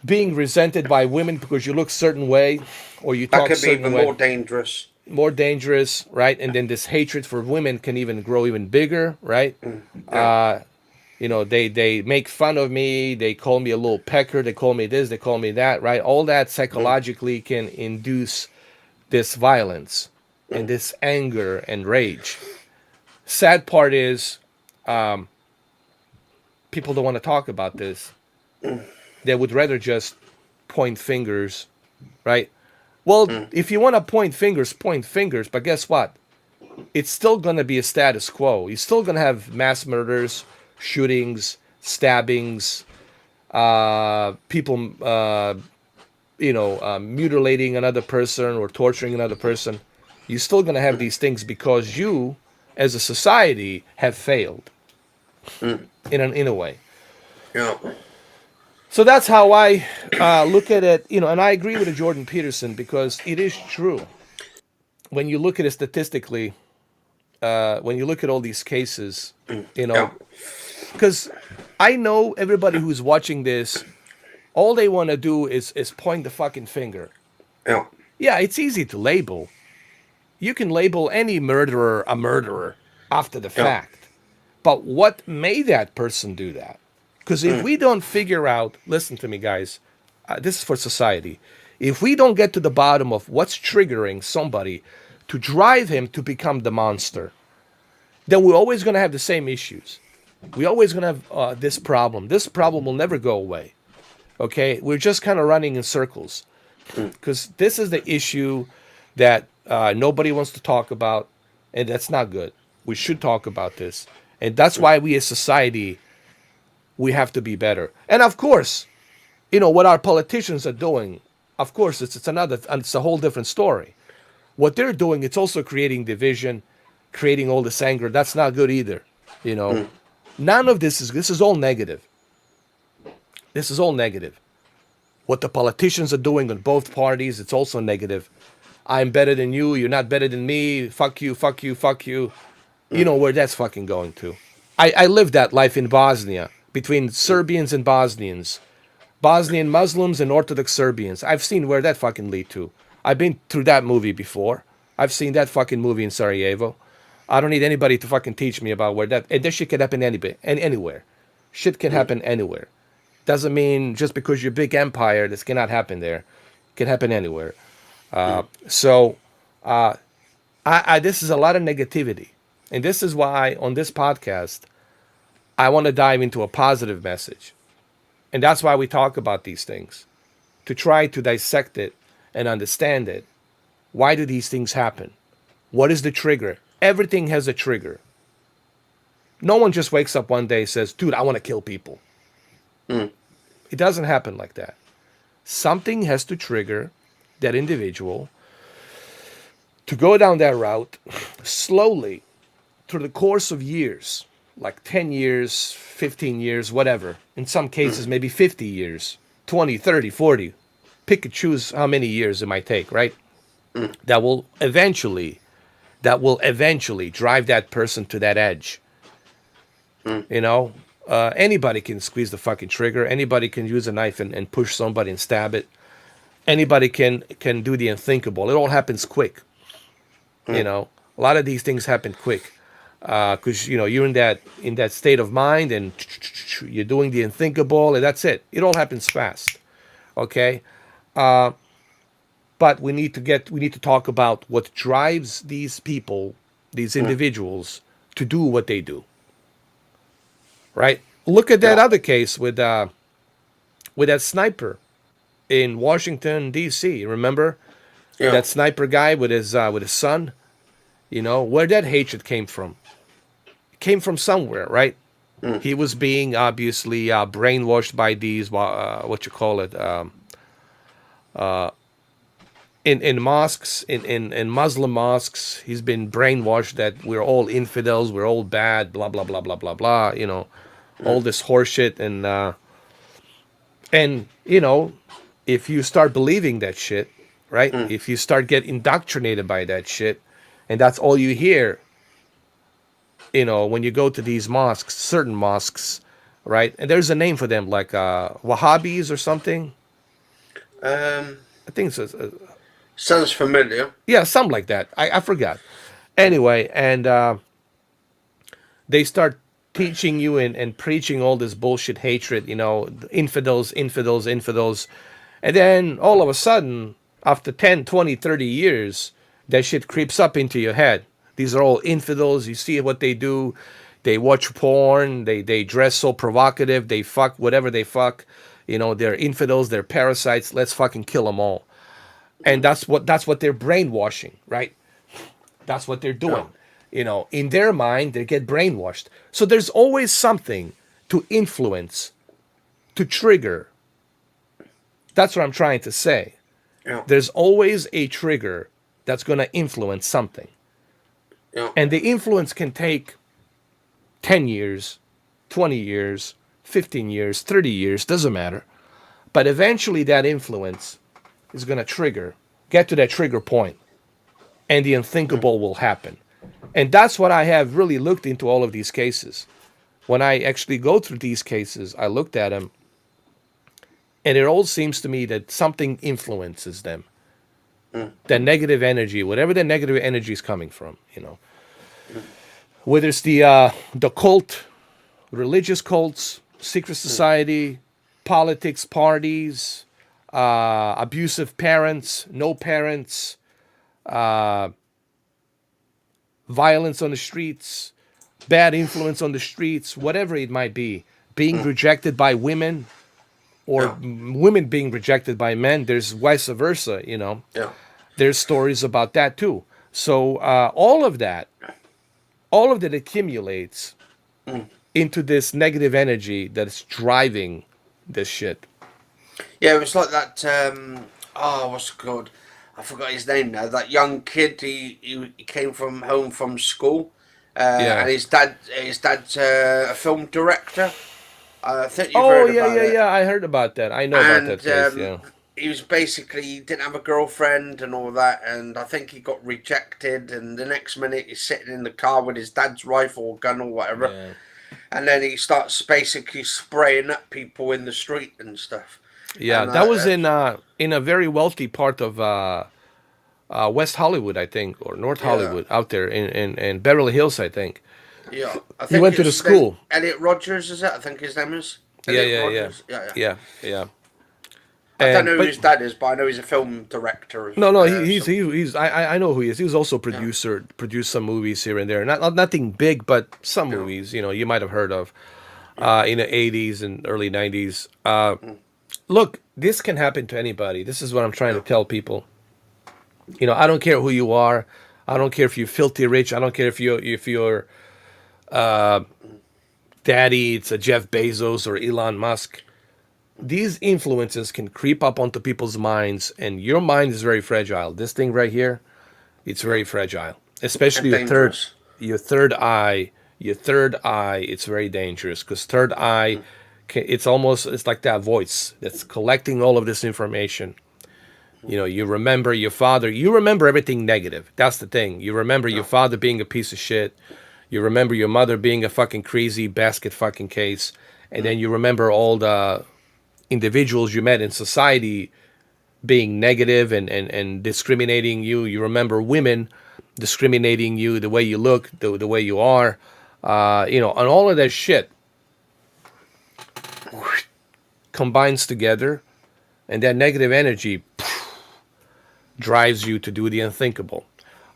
being resented by women because you look certain way or you That talk could be certain even way. more dangerous. More dangerous, right? And then this hatred for women can even grow even bigger, right? Yeah. They make fun of me, they call me a little pecker, they call me this, they call me that, right? All that psychologically can induce this violence and this anger and rage. Sad part is people don't want to talk about this. They would rather just point fingers, right? Well, if you want to point fingers, but guess what? It's still going to be a status quo. You're still going to have mass murders, shootings, stabbings, people, mutilating another person or torturing another person. You're still going to have these things because you, as a society, have failed in a way. Yeah. So that's how I look at it, and I agree with Jordan Peterson because it is true. When you look at it statistically, when you look at all these cases, Yeah. because I know everybody who's watching this, all they want to do is point the fucking finger. Yeah. Yeah, it's easy to label. You can label any murderer a murderer after the Yeah. fact. But what made that person do that? Because if we don't figure out, listen to me, guys, this is for society. If we don't get to the bottom of what's triggering somebody to drive him to become the monster, then we're always going to have the same issues. We're always going to have this problem. This problem will never go away. Okay? We're just kind of running in circles. Because this is the issue that nobody wants to talk about, and that's not good. We should talk about this. And that's why we as society, we have to be better. And of course, what our politicians are doing, of course, it's a whole different story. what they're doing, it's also creating division, creating all this anger. That's not good either. You know, none of this is all negative. This is all negative. What the politicians are doing on both parties, it's also negative. I'm better than you. You're not better than me. Fuck you, fuck you, fuck you. You know where that's fucking going to. I lived that life in Bosnia between Serbians and Bosnians, Bosnian Muslims and Orthodox Serbians. I've seen where that fucking lead to. I've been through that movie before. I've seen that fucking movie in Sarajevo. I don't need anybody to fucking teach me about where that. And this shit can happen anywhere. Shit can happen anywhere. Doesn't mean just because you're a big empire, this cannot happen there. It can happen anywhere. So, this is a lot of negativity. And this is why on this podcast, I want to dive into a positive message. And that's why we talk about these things, to try to dissect it and understand it. Why do these things happen? What is the trigger? Everything has a trigger. No one just wakes up one day and says, dude, I want to kill people. It doesn't happen like that. Something has to trigger that individual to go down that route slowly through the course of years, like 10 years, 15 years, whatever. In some cases, maybe 50 years, 20, 30, 40. Pick and choose how many years it might take, right? That will eventually drive that person to that edge. You know, anybody can squeeze the fucking trigger. Anybody can use a knife and push somebody and stab it. Anybody can do the unthinkable. It all happens quick. You know, a lot of these things happen quick because you know you're in that state of mind and you're doing the unthinkable and that's it. It all happens fast. Okay, but we need to talk about what drives these people, these individuals, to do what they do. Right? Look at that other case with that sniper in Washington D.C. Remember that sniper guy with his son? You know where that hatred came from. It came from somewhere, right? He was being obviously brainwashed by these what you call it in mosques, in Muslim mosques. He's been brainwashed that we're all infidels, we're all bad, blah blah blah blah blah blah. You know, all this horseshit and you know, if you start believing that shit, right? If you start get indoctrinated by that shit, and that's all you hear, you know, when you go to these mosques, certain mosques, right? And there's a name for them, like Wahhabis or something. I think it's Sounds familiar. yeah, something like that. I forgot. Anyway, and they start teaching you and preaching all this bullshit hatred, you know, infidels, infidels, infidels. And then all of a sudden, after 10, 20, 30 years, that shit creeps up into your head. These are all infidels. You see what they do. They watch porn. They dress so provocative. They fuck whatever they fuck. You know, they're infidels. They're parasites. Let's fucking kill them all. And that's what they're brainwashing, right? That's what they're doing. You know, in their mind, they get brainwashed. So there's always something to influence, to trigger. That's what I'm trying to say. Yeah. There's always a trigger that's going to influence something. Yeah. And the influence can take 10 years, 20 years, 15 years, 30 years, doesn't matter. But eventually that influence is going to get to that trigger point, and the unthinkable will happen. And that's what I have really looked into all of these cases. When I actually go through these cases, I looked at them, and it all seems to me that something influences them. That negative energy, whatever the negative energy is coming from, you know. Whether it's the cult, religious cults, secret society, politics, parties, abusive parents, no parents, violence on the streets, bad influence on the streets, whatever it might be, being rejected by women or women being rejected by men. There's vice versa, you know. Yeah. There's stories about that too. So all of that accumulates into this negative energy that's driving this shit. Yeah, it was like that. What's it called? I forgot his name now. That young kid, he came from home from school, Yeah. and his dad's a film director. I think you've Oh heard yeah, about yeah, it. yeah. I heard about that. I know about that And case. Yeah. he was basically, he didn't have a girlfriend and all that, and I think he got rejected. And the next minute he's sitting in the car with his dad's rifle or gun or whatever, Yeah. and then he starts basically spraying up people in the street and stuff. Yeah. And That was in a very wealthy part of West Hollywood, I think, or North yeah, Hollywood, out there in Beverly Hills, I think. yeah, I He think went to the it's there's school. Elliot Rogers, is it? I think his name is Yeah, Elliot yeah, yeah, Rogers. Yeah, yeah. yeah, yeah. I don't And know who but his dad is, but I know he's a film director of no, no, some. he's I know who he is. He was also a Yeah, producer, produced some movies here and there. Nothing big, but some yeah, movies. You know, you might have heard of yeah, in the '80s and early '90s. mm, Look, this can happen to anybody. This is what I'm trying to yeah, tell people. You know, I don't care who you are. I don't care if you're filthy rich. I don't care if your mm, daddy it's a Jeff Bezos or Elon Musk. These influences can creep up onto people's minds, and your mind is very fragile. This thing right here, it's yeah. very fragile, especially And dangerous. your third eye. Your third eye, it's very dangerous because third eye, Mm, it's like that voice that's collecting all of this information. You know, you remember your father. You remember everything negative. That's the thing. You remember your yeah, father being a piece of shit. You remember your mother being a fucking crazy basket fucking case, and mm, then you remember all the individuals you met in society being negative and discriminating you. You remember women discriminating you, the way you look, the way you are, you know, and all of that shit combines together, and that negative energy drives you to do the unthinkable.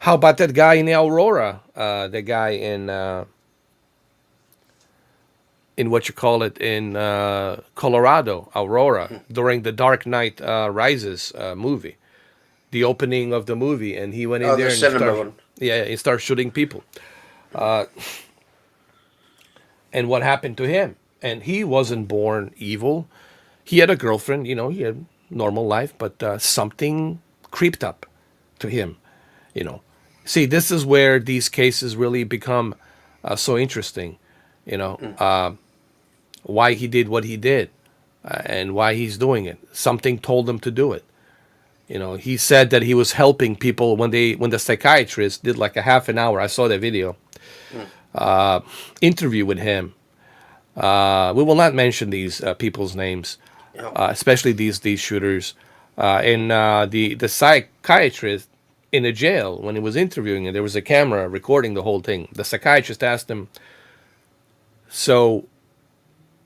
How about that guy in Aurora? The guy in what you call it in Colorado, Aurora, mm. during the Dark Knight Rises movie, the opening of the movie, and he went in Oh, the there and cinema started, one. yeah, he started shooting people. And what happened to him? And he wasn't born evil. He had a girlfriend, you know, he had normal life, but something creeped up to him, you know. See, this is where these cases really become so interesting, you know. Mm, Why he did what he did and why he's doing it. Something told him to do it. You know, he said that he was helping people when the psychiatrist did like a half an hour. I saw that video mm, interview with him. We will not mention these people's names, yeah, especially these shooters. And the psychiatrist in the jail when he was interviewing him, there was a camera recording the whole thing. The psychiatrist asked him, "So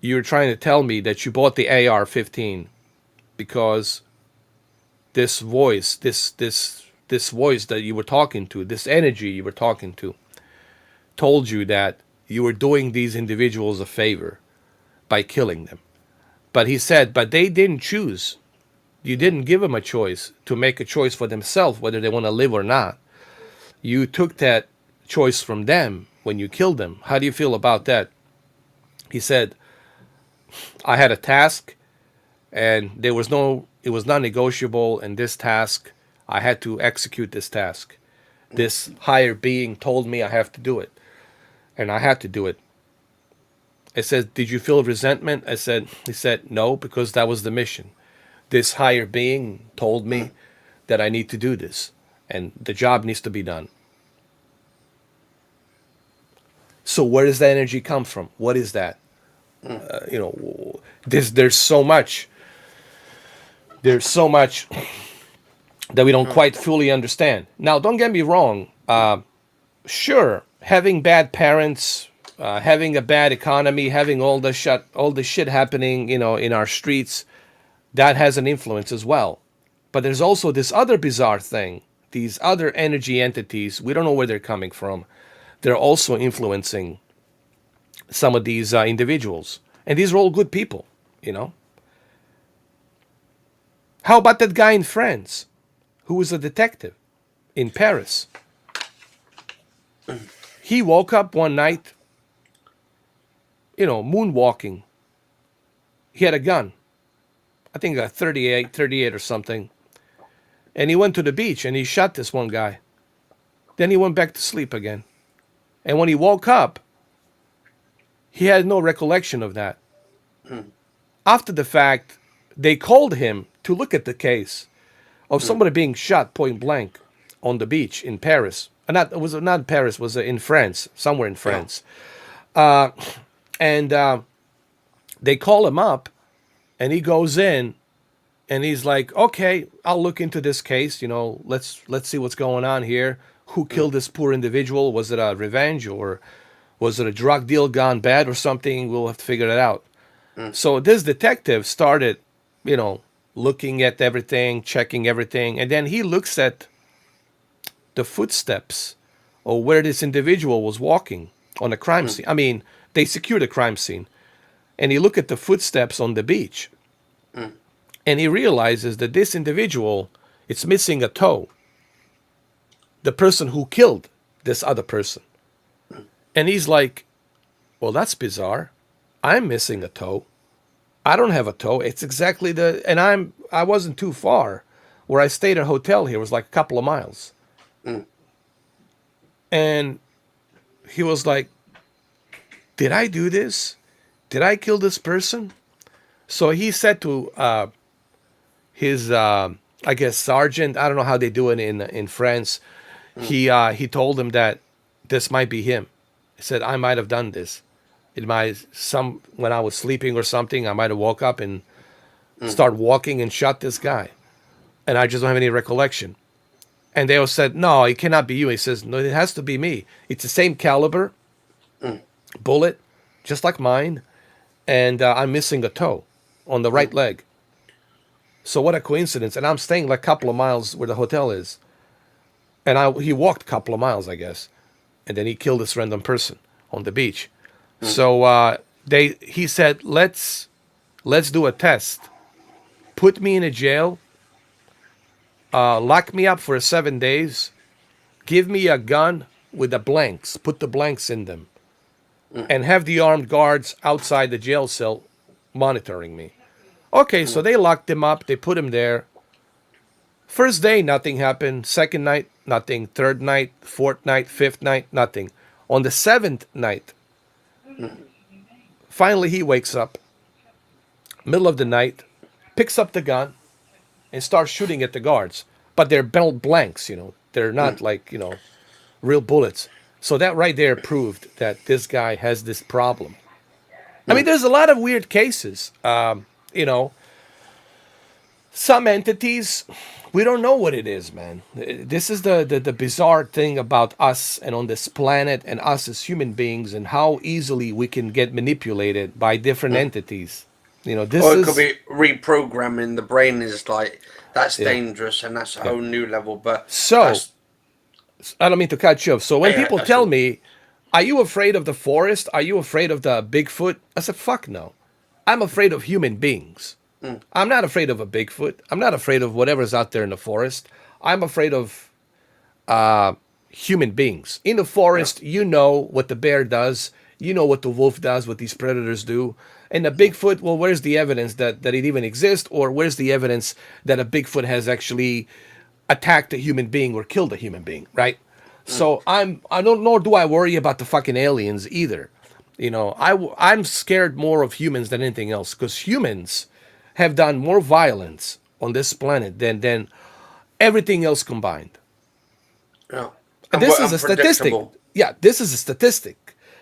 you're trying to tell me that you bought the AR-15 because this voice, this voice that you were talking to, this energy you were talking to, told you that you were doing these individuals a favor by killing them." But he said, but they didn't choose. You mm, didn't give them a choice to make a choice for themselves whether they want to live or not. You took that choice from them when you killed them. How do you feel about that? He said, I had a task and it was non-negotiable, and this task, I had to execute this task. mm, This higher being told me I have to do it, and I had to do it. I said, did you feel resentment? He said, no, because that was the mission. This higher being told mm, me that I need to do this, and the job needs to be done. So where does that energy come from? What is that? mm, You know, there's so much that we don't mm, quite fully understand. Now, don't get me wrong. Sure, having bad parents, having a bad economy, having all the shit happening, you know, in our streets, that has an influence as well. But there's also this other bizarre thing. These other energy entities, we don't know where they're coming from. They're also influencing some of these individuals, and these are all good people, you know. How about that guy in France, who was a detective in Paris? He woke up one night, you know, moonwalking. He had a gun. I think a 38 or something. and he went to the beach and he shot this one guy. Then he went back to sleep again. And when he woke up, he had no recollection of that. After the fact, they called him to look at the case of somebody being shot point blank on the beach in Paris. It was not Paris, it was in France, somewhere in Yeah. France. And they call him up, and he goes in, and he's like, "Okay, I'll look into this case. Let's see what's going on here. Who killed this poor individual? Was it a revenge, or was it a drug deal gone bad, or something? We'll have to figure it out." So this detective started, looking at everything, checking everything, and then he looks at the footsteps or where this individual was walking on a crime scene. I mean, they secured a crime scene, and he looked at the footsteps on the beach, and he realizes that this individual is missing a toe. The person who killed this other person, and he's like, "Well, that's bizarre. I'm missing a toe. I don't have a toe. It's exactly and I wasn't too far. Where I stayed at a hotel here was like a couple of miles." And he was like, "Did I do this? Did I kill this person?" So he said to his, I guess, sergeant. I don't know how they do it in France. He told him that this might be him. He said, "I might have done this. It might when I was sleeping or something. I might have woke up and start walking and shot this guy, and I just don't have any recollection." And they all said, "No, it cannot be you." He says, "No, it has to be me. It's the same caliber bullet, just like mine, and I'm missing a toe on the right leg. So what a coincidence!" And I'm staying like a couple of miles where the hotel is, and he walked a couple of miles, I guess, and then he killed this random person on the beach. So he said, let's do a test. Put me in a jail. Lock me up for 7 days. Give me a gun with the blanks. Put the blanks in them, and have the armed guards outside the jail cell monitoring me. Okay, so they locked him up. They put him there. First day, nothing happened. Second night, nothing. Third night, fourth night, fifth night, nothing. On the seventh night, finally he wakes up, middle of the night, picks up the gun, and starts shooting at the guards. But they're blanks, They're not like, real bullets. So that right there proved that this guy has this problem. I mean, there's a lot of weird cases. Some entities, we don't know what it is, man. This is the bizarre thing about us and on this planet and us as human beings, and how easily we can get manipulated by different entities. This Or it could is, be reprogramming. The brain is like, that's yeah. dangerous and that's a whole new level. But So, that's, I don't mean to cut you off. So when yeah, people that's tell all. me, "Are you afraid of the forest? Are you afraid of the Bigfoot?" I said, "Fuck no. I'm afraid of human beings. I'm not afraid of a Bigfoot. I'm not afraid of whatever's out there in the forest. I'm afraid of human beings. In the forest, you know what the bear does. You know what the wolf does, what these predators do. And the Bigfoot, well, where's the evidence that it even exists? Or where's the evidence that a Bigfoot has actually attacked a human being or killed a human being, right?" So I don't, nor do I worry about the fucking aliens either. I'm scared more of humans than anything else, because humans have done more violence on this planet than everything else combined. Yeah. And And this we're is a statistic. unpredictable. Yeah, this is a statistic.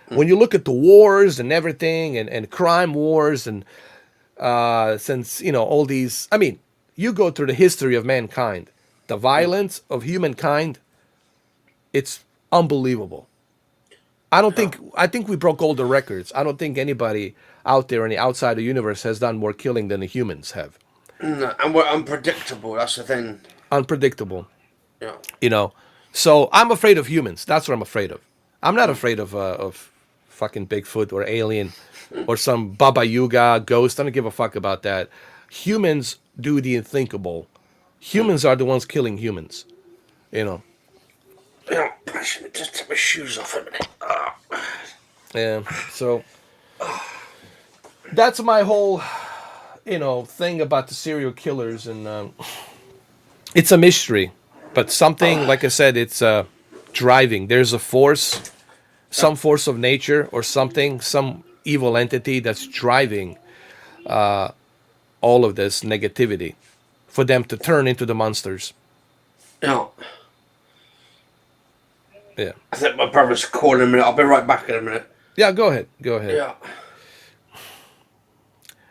When you look at the wars and everything, and crime wars, and since, all these, I mean, you go through the history of mankind, the violence of humankind, it's unbelievable. I think we broke all the records. I don't think anybody out there in the outside of the universe has done more killing than the humans have. No, and we're unpredictable. That's the thing. Unpredictable, Yeah. you know. So I'm afraid of humans. That's what I'm afraid of. I'm not afraid of fucking Bigfoot or alien or some Baba Yaga ghost. I don't give a fuck about that. Humans do the unthinkable. Humans are the ones killing humans. You know. Yeah. Let me just take my shoes off a minute. Yeah. So that's my whole thing about the serial killers, and It's a mystery, but something like I said, it's driving. There's a force, some force of nature or something, some evil entity that's driving all of this negativity for them to turn into the monsters. Yeah. Yeah. I think my brother's calling a minute. I'll be right back in a minute. Yeah, go ahead. Go ahead. Yeah.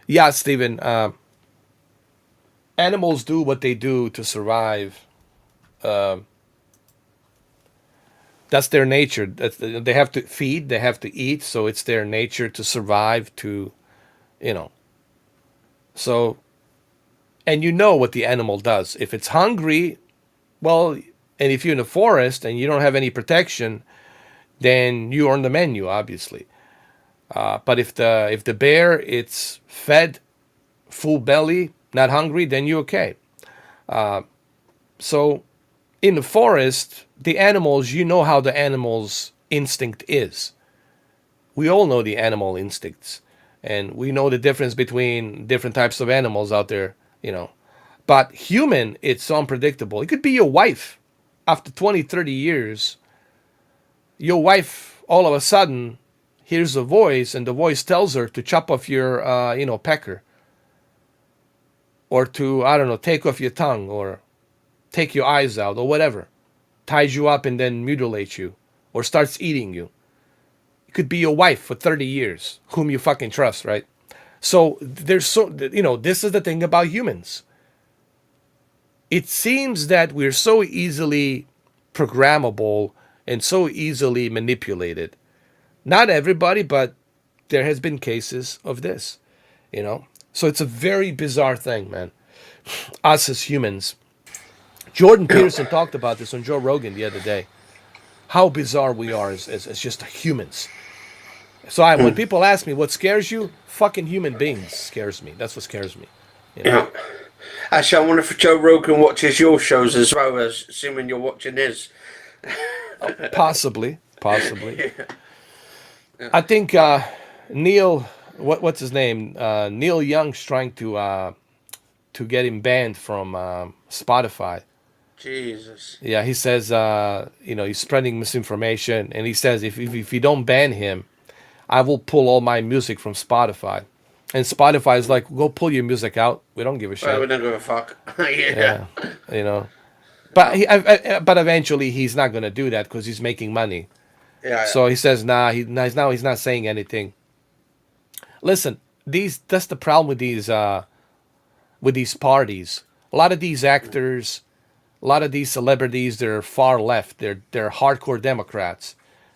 Yeah, Stephen. Animals do what they do to survive. That's their nature. They have to feed, they have to eat, so it's their nature to survive, to, you know. So, and you know what the animal does. If it's hungry, well, and if you're in the forest and you don't have any protection, then you're on the menu, obviously. But if the bear it's fed, full belly, not hungry, then you're okay. So in the forest, the animals, you know how the animal's instinct is. We all know the animal instincts, and we know the difference between different types of animals out there, you know. But human, it's unpredictable. It could be your wife. After 20, 30 years, your wife all of a sudden hears a voice, and the voice tells her to chop off your, pecker, or to, I don't know, take off your tongue, or take your eyes out, or whatever. Ties you up and then mutilates you, or starts eating you. It could be your wife for 30 years, whom you fucking trust, right? So this is the thing about humans. It seems that we're so easily programmable and so easily manipulated. Not everybody, but there has been cases of this, you know. So it's a very bizarre thing, man. Us as humans. Jordan Peterson talked about this on Joe Rogan the other day. How bizarre we are as just humans. So when people ask me what scares you, fucking human beings scares me. That's what scares me. You know. Yeah. Actually, I wonder if Joe Rogan watches your shows as well, as assuming you're watching his. Possibly, possibly. I think Neil, what's his name? Neil Young's trying to get him banned from Spotify. Jesus. Yeah, he says he's spreading misinformation, and he says if you don't ban him, I will pull all my music from Spotify. And Spotify is like, go pull your music out. We don't give a Well, shit. we don't give a fuck. Yeah, Yeah. you know. But but eventually he's not gonna do that because he's making money. Yeah. So he says, nah. He's not saying anything. Listen, that's the problem with these parties. A lot of these actors, a lot of these celebrities, they're far left. They're hardcore Democrats,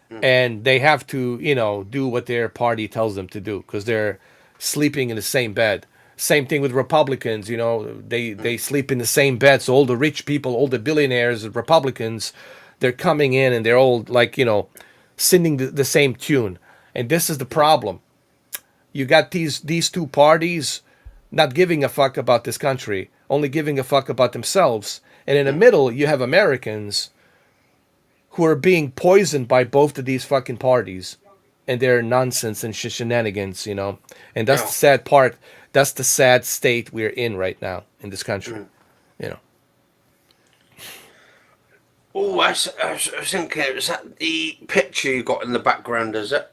and they have to do what their party tells them to do because they're sleeping in the same bed. Same thing with Republicans. They sleep in the same bed. So all the rich people, all the billionaires, Republicans, they're coming in and they're all like singing the same tune. And this is the problem. You got these two parties not giving a fuck about this country, only giving a fuck about themselves. And in the middle, you have Americans who are being poisoned by both of these fucking parties and their nonsense and shenanigans. And that's Yeah. the sad part. That's the sad state we're in right now in this country. You know. Oh, I was thinking, is that the picture you got in the background, is it?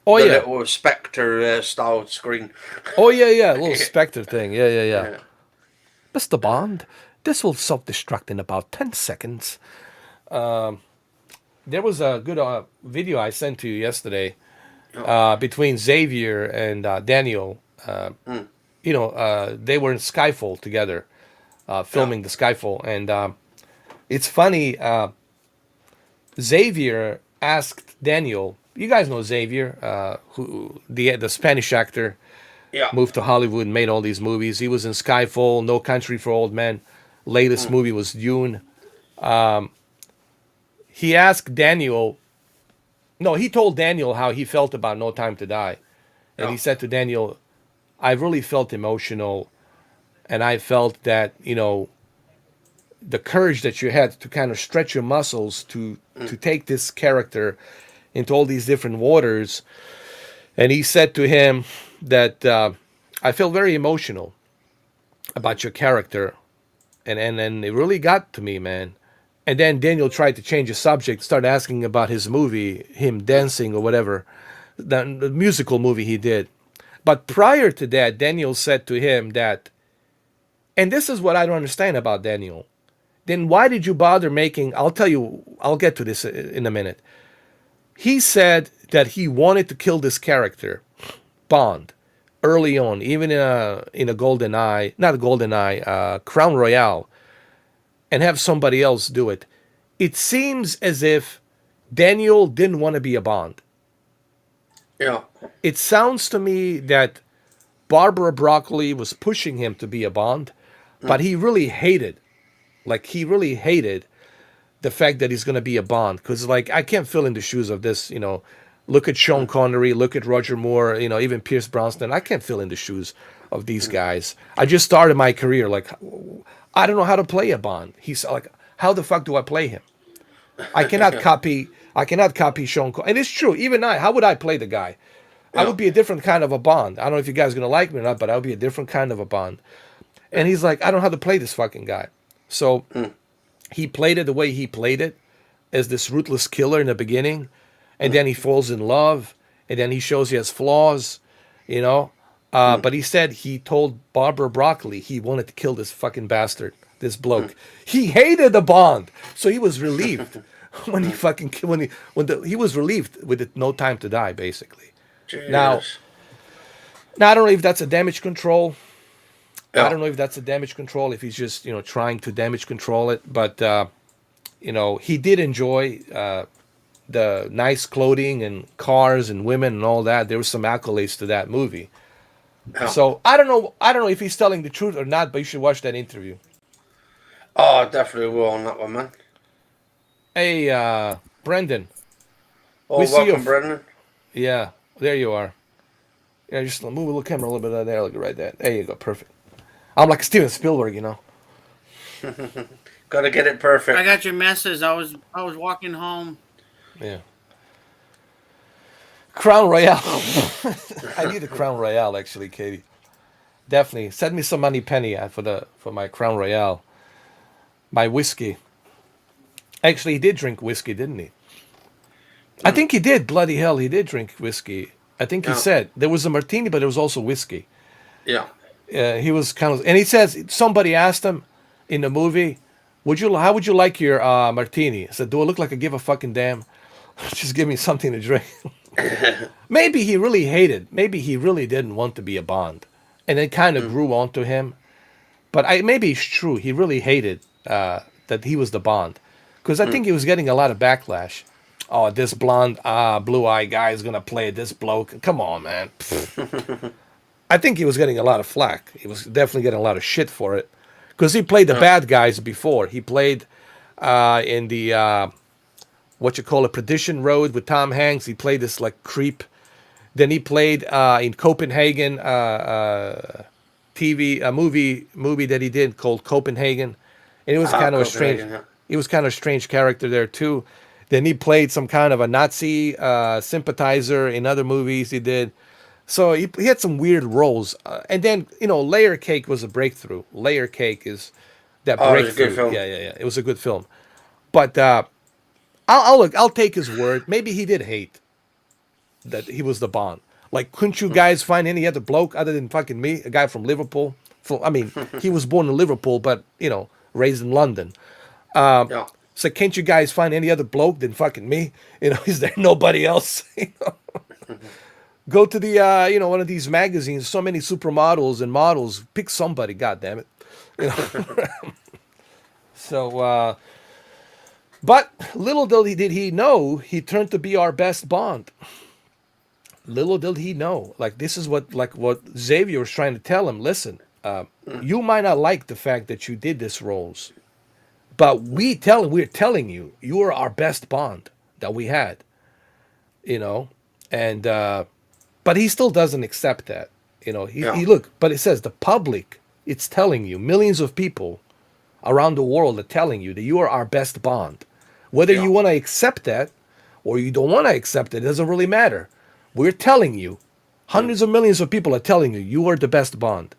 Oh The yeah. little Spectre style screen. Oh yeah. A little Spectre thing. Yeah. Yeah. Mr. Bond, this will self-destruct in about 10 seconds. There was a good video I sent to you yesterday between Xavier and Daniel. They were in Skyfall together, Yeah. filming the Skyfall. And it's funny, Xavier asked Daniel, you guys know Xavier, who the Spanish actor, Yeah. moved to Hollywood and made all these movies. He was in Skyfall, No Country for Old Men. Latest movie was Dune. He asked Daniel, no, he told Daniel how he felt about No Time to Die. And Yeah. he said to Daniel, I really felt emotional, and I felt that, the courage that you had to kind of stretch your muscles to take this character into all these different waters. And he said to him that I feel very emotional about your character, and it really got to me, man. And then Daniel tried to change the subject, start asking about his movie, him dancing or whatever, the musical movie he did. But prior to that, Daniel said to him that, and this is what I don't understand about Daniel. Then why did you bother making? I'll tell you. I'll get to this in a minute. He said that he wanted to kill this character, Bond, early on, even in a Golden Eye, not a Golden Eye, Crown Royale, and have somebody else do it. It seems as if Daniel didn't want to be a Bond. Yeah. It sounds to me that Barbara Broccoli was pushing him to be a Bond, but he really hated, like he really hated the fact that he's going to be a Bond, because like I can't fill in the shoes of this. Look at Sean Connery, look at Roger Moore, even Pierce Brosnan. I can't fill in the shoes of these guys. I just started my career, like I don't know how to play a Bond. He's like, how the fuck do I play him? I cannot copy. I cannot copy Sean Connery. And it's true. Even how would I play the guy? I would be a different kind of a Bond. I don't know if you guys are gonna like me or not, but I would be a different kind of a Bond. And he's like, I don't know how to play this fucking guy. So he played it the way he played it, as this ruthless killer in the beginning, and then he falls in love, and then he shows he has flaws, But he said he told Barbara Broccoli he wanted to kill this fucking bastard, this bloke. He hated the Bond, so he was relieved when he fucking he was relieved with it, No Time to Die, basically. Now, Jesus. now I don't know if that's a damage control. I Yeah. don't know if that's a damage control, if he's just, trying to damage control it. But, he did enjoy the nice clothing and cars and women and all that. There was some accolades to that movie. Yeah. So I don't know. I don't know if he's telling the truth or not, but you should watch that interview. Oh, I definitely will on that one, man. Hey, Brendan. Oh, We see you. welcome, Brendan. Yeah, there you are. Yeah, just move a little camera a little bit there. Look right there. There you go. Perfect. I'm like Steven Spielberg. Got to get it perfect. I got your message. I was walking home. Yeah. Crown Royale. I need a Crown Royale, actually, Katie. Definitely. Send me some money penny for my Crown Royale. My whiskey. Actually, he did drink whiskey, didn't he? I think he did. Bloody hell, he did drink whiskey. I think he Yeah. said there was a martini, but there was also whiskey. Yeah. He was kind of, and he says somebody asked him in the movie, how would you like your martini? I said, do I look like I give a fucking damn? Just give me something to drink. Maybe he really hated. Maybe he really didn't want to be a Bond, and it kind of grew onto him. But maybe it's true. He really hated that he was the Bond, because I think he was getting a lot of backlash. Oh, this blonde, blue-eyed guy is gonna play this bloke. Come on, man. I think he was getting a lot of flack. He was definitely getting a lot of shit for it, because he played the bad guys before. He played in the what you call a Perdition Road with Tom Hanks. He played this like creep. Then he played in Copenhagen movie that he did called Copenhagen, and it was kind of a strange. Copenhagen, yeah. He was kind of a strange character there too. Then he played some kind of a Nazi sympathizer in other movies he did. So he had some weird roles. And then, Layer Cake was a breakthrough. Layer Cake is that Oh, it was a breakthrough. good film. Yeah. It was a good film. But I'll take his word. Maybe he did hate that he was the Bond. Like, couldn't you guys find any other bloke other than fucking me? A guy from Liverpool? He was born in Liverpool, but, raised in London. Yeah. So can't you guys find any other bloke than fucking me? Is there nobody else? Go to the one of these magazines. So many supermodels and models. Pick somebody. God damn it. So, but little did he know, he turned to be our best Bond. Little did he know. Like, this is what Xavier was trying to tell him. Listen, you might not like the fact that you did this roles, but we're telling you, you are our best Bond that we had. And but he still doesn't accept that. He look, but it says the public, it's telling you, millions of people around the world are telling you that you are our best Bond. Whether you want to accept that or you don't want to accept it, doesn't really matter. We're telling you, hundreds of millions of people are telling you, you are the best Bond.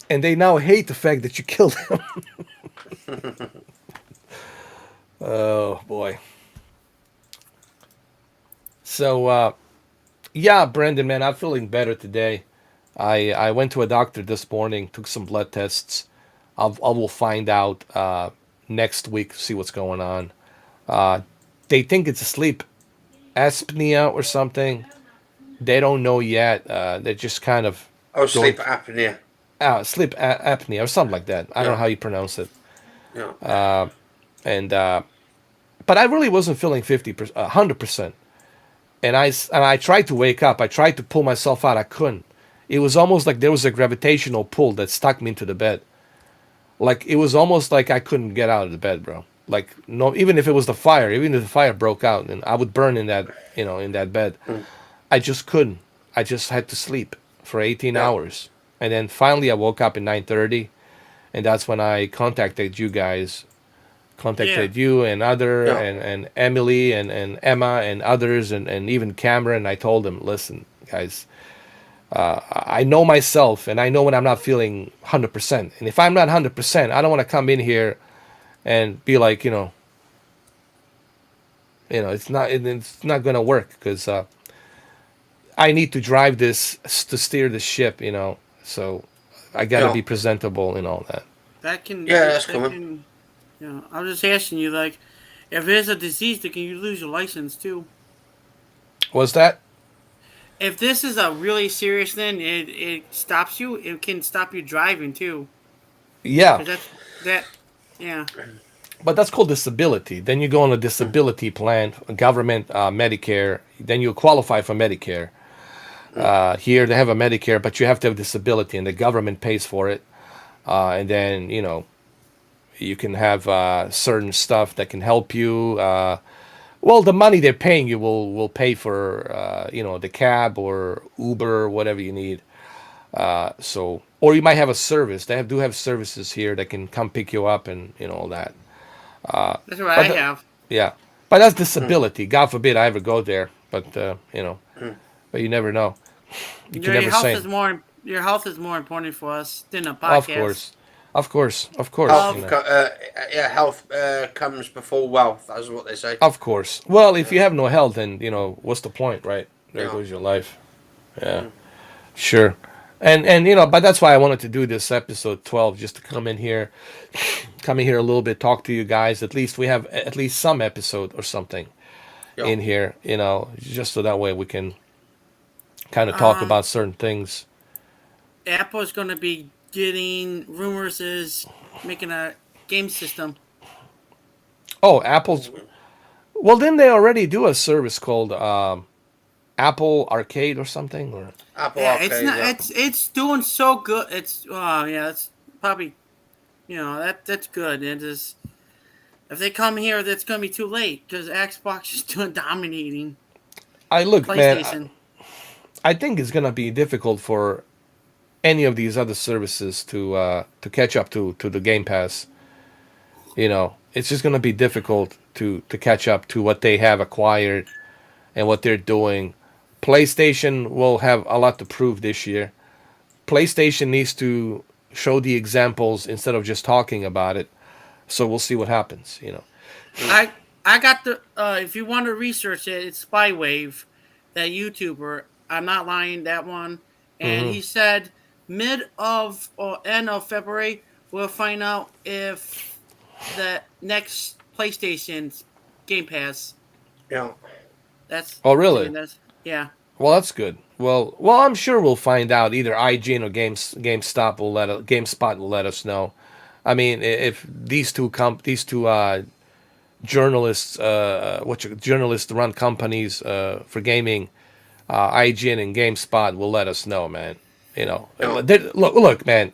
and they now hate the fact that you killed him. Oh boy. So yeah, Brendan, man, I'm feeling better today. I went to a doctor this morning, took some blood tests. I will find out next week, see what's going on. Uh, they think it's a sleep apnea or something. They don't know yet. They're just kind of Oh, going sleep apnea. sleep apnea or something like that. I don't know Yeah, how you pronounce it. yeah, And but I really wasn't feeling 50%, 100%. And I tried to wake up. I tried to pull myself out. I couldn't. It was almost like there was a gravitational pull that stuck me into the bed. Like it was almost like I couldn't get out of the bed, bro. Like no, even if it was the fire, even if the fire broke out and I would burn in that, in that bed, I just couldn't. I just had to sleep for 18 yeah, hours, and then finally I woke up at 9:30, and that's when I contacted you guys, Yeah. contacted you and other yeah, and Emily and Emma and others and even Cameron. I told them, listen, guys, I know myself and I know when I'm not feeling 100%. And if I'm not 100%, I don't want to come in here and be like, it's not gonna work because I need to drive this to steer the ship, So I gotta yeah. be presentable and all that. That can Yeah, that's that common. can. I was just asking you, like, if there's a disease, that can you lose your license too? Was that? If this is a really serious thing, it stops you. It can stop you driving too, Yeah, because that. Yeah. but that's called disability. Then you go on a disability plan, government, Medicare. Then you qualify for Medicare. Here they have a Medicare, but you have to have disability, and the government pays for it. And then you can have certain stuff that can help you. Well, the money they're paying you will pay for the cab or Uber or whatever you need. Or you might have a service. Do have services here that can come pick you up and all that. That's what I But have. yeah, but that's disability. God forbid I ever go there. But but you never know. You can never say. Your health is more important for us than a Of podcast. course, of course, of course. Health, Of yeah, health comes before wealth. That's what they say. Of course. Well, if Yeah, you have no health, then what's the point, right? There yeah, goes your life. Yeah, sure. And but that's why I wanted to do this episode 12, just to come in here a little bit, talk to you guys. At least we have at least some episode or something yeah. in here, just so that way we can kind of talk um, about certain things. Apple's going to be getting rumors is making a game system. Oh, Apple's. Well, didn't they already do a service called Apple Arcade or something? Or Apple Yeah, it's Arcade. not. Yeah, It's doing so good. Yeah, it's probably that's good. It is. If they come here, that's gonna be too late because Xbox is doing dominating I look, man. PlayStation. I think it's gonna be difficult for any of these other services to catch up to the Game Pass. It's just gonna be difficult to catch up to what they have acquired and what they're doing. PlayStation will have a lot to prove this year. PlayStation needs to show the examples instead of just talking about it. So we'll see what happens. I I got the. If you want to research it, it's Spywave, that YouTuber. I'm not lying. That one, and Hmm. he said mid of or end of February we'll find out if the next PlayStation's Game Pass. yeah, That's Oh, I really? mean that's yeah. Well, that's good. Well, I'm sure we'll find out. Either IGN or GameStop will GameSpot will let us know. I mean, if these two journalists, journalist run companies for gaming, IGN and GameSpot will let us know, man. yeah, Look, man.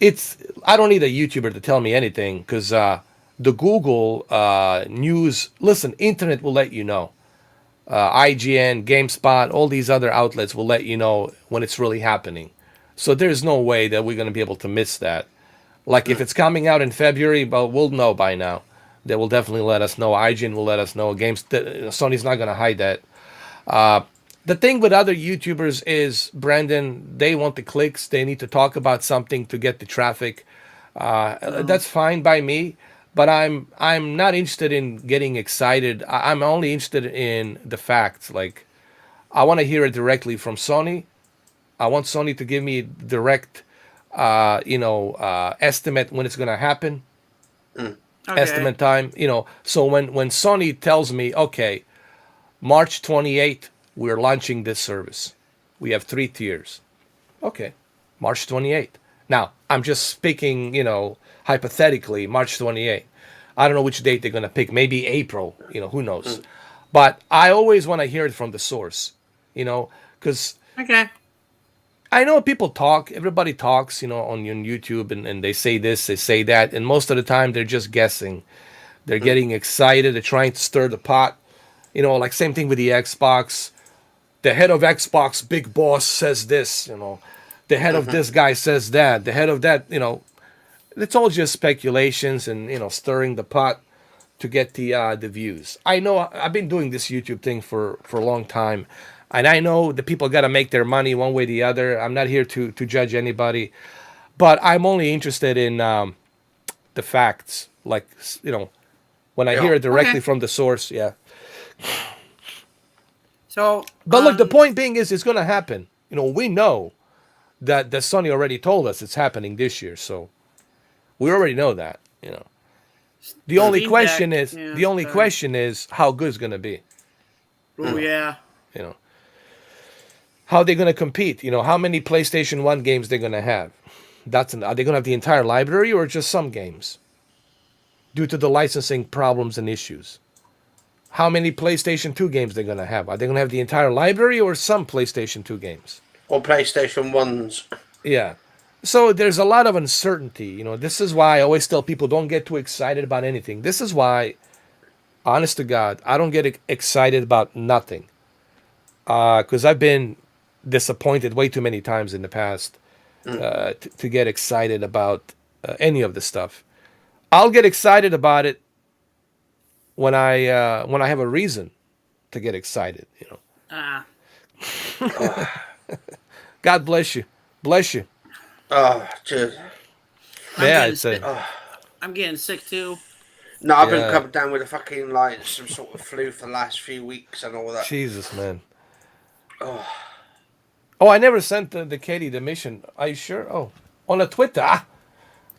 It's I don't need a YouTuber to tell me anything because the Google news. Listen, internet will let you know. IGN, GameSpot, all these other outlets will let you know when it's really happening. So there's no way that we're going to be able to miss that. Like if it's coming out in February, well, we'll know by now. They will definitely let us know. IGN will let us know. Sony's not going to hide that. The thing with other YouTubers is, Brandon, they want the clicks. They need to talk about something to get the traffic. That's fine by me, but I'm not interested in getting excited. I'm only interested in the facts. Like, I want to hear it directly from Sony. I want Sony to give me direct, estimate when it's gonna happen, Okay. estimate time. So when Sony tells me, okay, March 28th, we're launching this service. We have 3 tiers. Okay, March 28th. Now, I'm just speaking, hypothetically, March 28th. I don't know which date they're going to pick. Maybe April, who knows. But I always want to hear it from the source, because Okay. I know people talk, everybody talks, on YouTube, and they say this, they say that. And most of the time, they're just guessing. They're getting excited. They're trying to stir the pot. Like same thing with the Xbox. The head of Xbox, big boss, says this. The head of this guy says that. The head of that. It's all just speculations and stirring the pot to get the views. I know I've been doing this YouTube thing for a long time, and I know the people got to make their money one way or the other. I'm not here to judge anybody, but I'm only interested in the facts. Like when I hear Yeah. it directly Okay. from the source. Yeah. So, But look, the point being is it's going to happen. We know that Sony already told us it's happening this year, so we already know that. The only Steam Deck. question is Yeah. the only Sorry. question is how good it's going to be. Oh yeah. You know how they're going to compete. How many PlayStation 1 games they're going to have. Are they going to have the entire library or just some games? Due to the licensing problems and issues. How many PlayStation 2 games they're going to have? Are they going to have the entire library or some PlayStation 2 games? Or PlayStation 1s. Yeah. So there's a lot of uncertainty. This is why I always tell people don't get too excited about anything. This is why, honest to God, I don't get excited about nothing. Because I've been disappointed way too many times in the past to get excited about any of the stuff. I'll get excited about it when I have a reason to get excited. Ah. God bless you. Bless you. Oh, cheers. I'm Yeah, getting it's sick. a I'm getting sick too. No, I've been yeah. coming down with a fucking like some sort of flu for the last few weeks and all that. Jesus, man. Oh, Oh, I never sent the Katie the mission. Are you sure? Oh, on the Twitter. I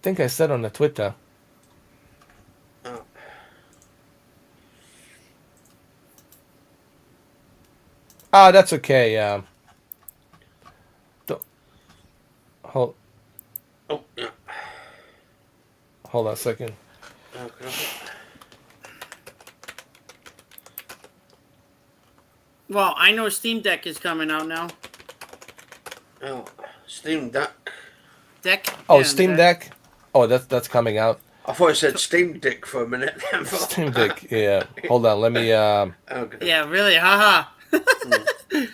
think I said on the Twitter. oh. That's okay. Don't- hold Oh, yeah. hold on a second. Okay. Well, I know Steam Deck is coming out now. Oh, Steam Deck. Deck. Oh, Yeah, Steam Deck. Oh, that's coming out. I thought it said Steam Dick for a minute. Steam Deck. Yeah. Hold on. Let me. Okay. Yeah, really. Haha.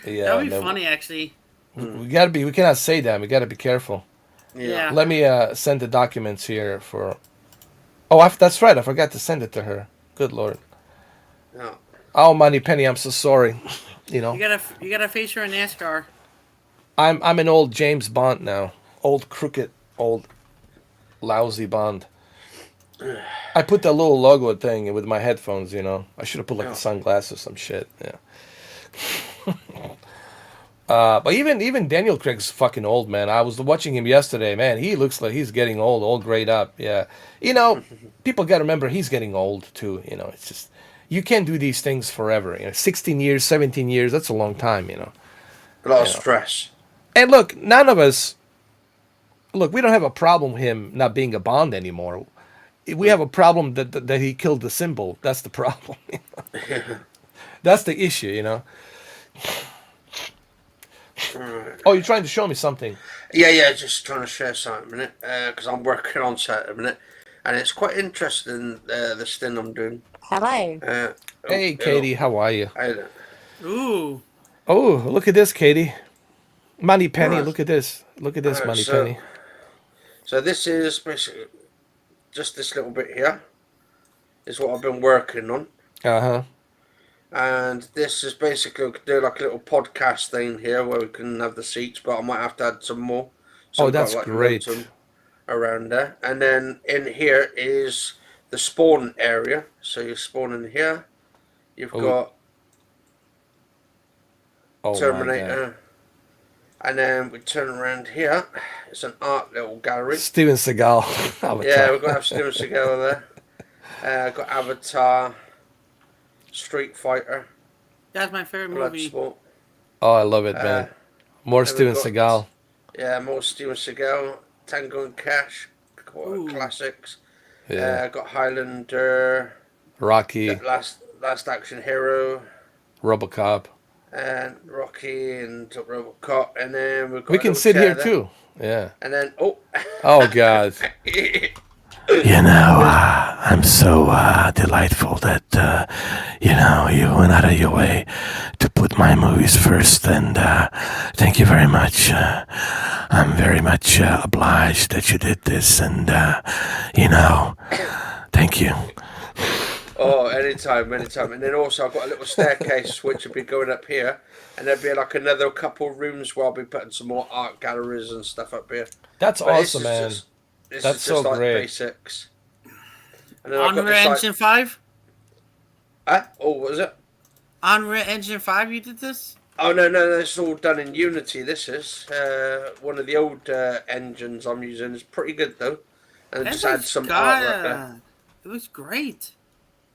Yeah. That'd be man, funny, actually. we gotta be. We cannot say that. We gotta be careful. Yeah. Let me send the documents here for. Oh, that's right. I forgot to send it to her. Good Lord. Yeah. Oh, Money Penny, I'm so sorry. You gotta face her in NASCAR. I'm an old James Bond now. Old crooked, old lousy Bond. I put that little logo thing with my headphones, I should have put like Yeah. the sunglasses or some shit. Yeah. But even Daniel Craig's fucking old, man. I was watching him yesterday, man. He looks like he's getting old, all grayed up. Yeah. People got to remember he's getting old too. It's just you can't do these things forever. 16 years, 17 years, that's a long time. A lot of Yeah. stress. And look, none of us. Look, we don't have a problem with him not being a Bond anymore. We have a problem that he killed the symbol. That's the problem. That's the issue. Alright. Oh, you're trying to show me something. Yeah, just trying to share something a minute, because I'm working on something at a minute, and it's quite interesting, this thing I'm doing. Hello. Hey, Katie, how are you? Ooh. Oh, look at this, Katie. Money Penny, Right. look at this. Look at this, Money so- Penny. So this is basically just this little bit here is what I've been working on. Uh-huh. And this is basically we could do like a little podcast thing here where we can have the seats, but I might have to add some more. So Oh, we've got that's like loads great. of them around there. And then in here is the spawn area. So you spawn in here. You've Oh, got oh my God. Terminator. And then we turn around here. It's an art little gallery. Steven Seagal Yeah, avatar. we've got to have Steven Seagal there. Got Avatar, Street Fighter, That's my favorite movie. Bloodsport. Oh, I love it, Uh, man. More then we've Steven got Seagal. more Steven Seagal, Tango and Cash, Ooh. classics. Yeah. Got Highlander, Rocky, Last Action Hero, RoboCop. and Rocky and RoboCop, and then we've We got a can little sit here chair there, too. Yeah. and then Oh God. You know, I'm so delightful that, you went out of your way to put my movies first, and thank you very much. I'm very much obliged that you did this, and, thank you. Oh, anytime. And then also I've got a little staircase which will be going up here, and there'll be like another couple rooms where I'll be putting some more art galleries and stuff up here. That's But awesome, man. this That's is so just like great. basics. And then I've got Unreal this Engine 5? oh, what was it? Unreal Engine 5, you did this? Oh no, it's all done in Unity. This is one of the old engines I'm using. It's pretty good though, and That just add looks some artwork there. It looks great.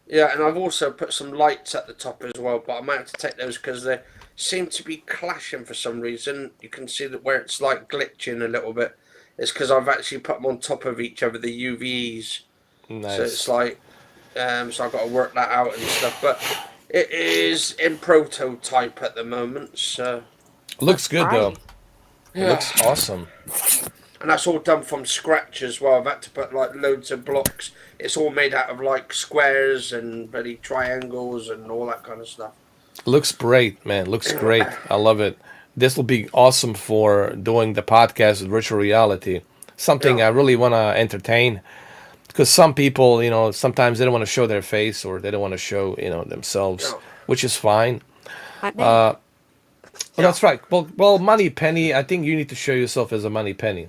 Yeah, and I've also put some lights at the top as well, but I might have to take those because they seem to be clashing for some reason. You can see that where it's like glitching a little bit. It's because I've actually put them on top of each other, the UVs. Nice. So it's like, so I've got to work that out and stuff. But it is in prototype at the moment, so Looks good though. Right. It looks awesome. and that's all done from scratch as well. I've had to put like loads of blocks. It's all made out of like squares and bloody triangles and all that kind of stuff. Looks great, man. Looks great. I love it. This will be awesome for doing the podcast with virtual reality. Something Yeah. I really want to entertain. Because some people, sometimes they don't want to show their face or they don't want to show, themselves, Yeah. which is fine. Like me. Well, that's right. Well, Money Penny, I think you need to show yourself as a Money Penny.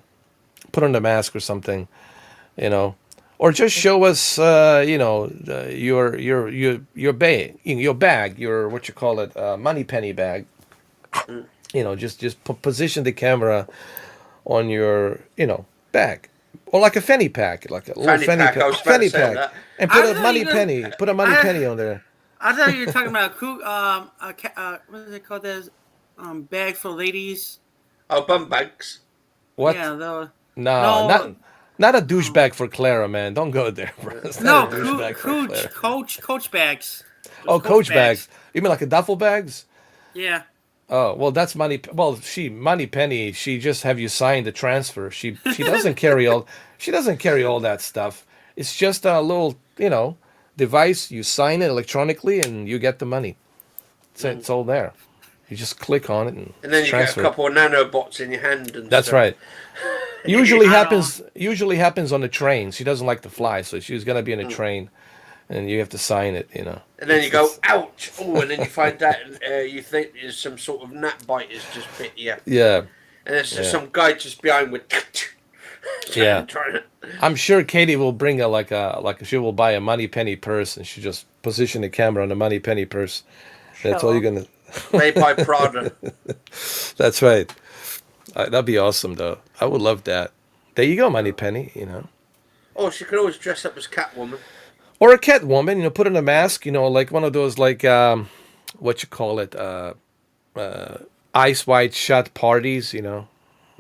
Put on the mask or something, or just show us, your bag, your what you call it, Money Penny bag. Just position the camera on your, bag. Or like a fanny pack, like a little Fanny pack, I was about to fanny say pack, that. and I put a thought money you guys- penny, put a money I- penny on there. I thought you were talking about what is it called? This bag for ladies. Oh, bum bags. What? Yeah, the No, No. not a douchebag for Clara, man. Don't go there, bro. It's no not a douchebag for Clara. coach bags. Oh, coach bags. You mean like a duffel bags? Yeah. Oh, well, that's money. Well, Money Penny. She just have you sign the transfer. She doesn't carry all. She doesn't carry all that stuff. It's just a little, device. You sign it electronically, and you get the money. It's all there. You just click on it and And then you transfer. get a couple of nanobots in your hand and That's stuff. right. Usually I Usually happens on the train. She doesn't like to fly, so she's gonna be in a train, and you have to sign it. And then you go, ouch! Oh, and then you find out you think there's some sort of gnat bite has just bit you. Yeah, And there's just Yeah. some guy just behind with... Yeah. trying to... I'm sure Katie will bring she will buy a Money Penny purse, and she just position the camera on the Money Penny purse. That's all Sure. you're gonna. Made by Prada. That's right. That'd be awesome, though. I would love that. There you go, Money Penny. Oh, she could always dress up as Catwoman. Or a Catwoman. Put on a mask. Like one of those what you call it, ice white shut parties.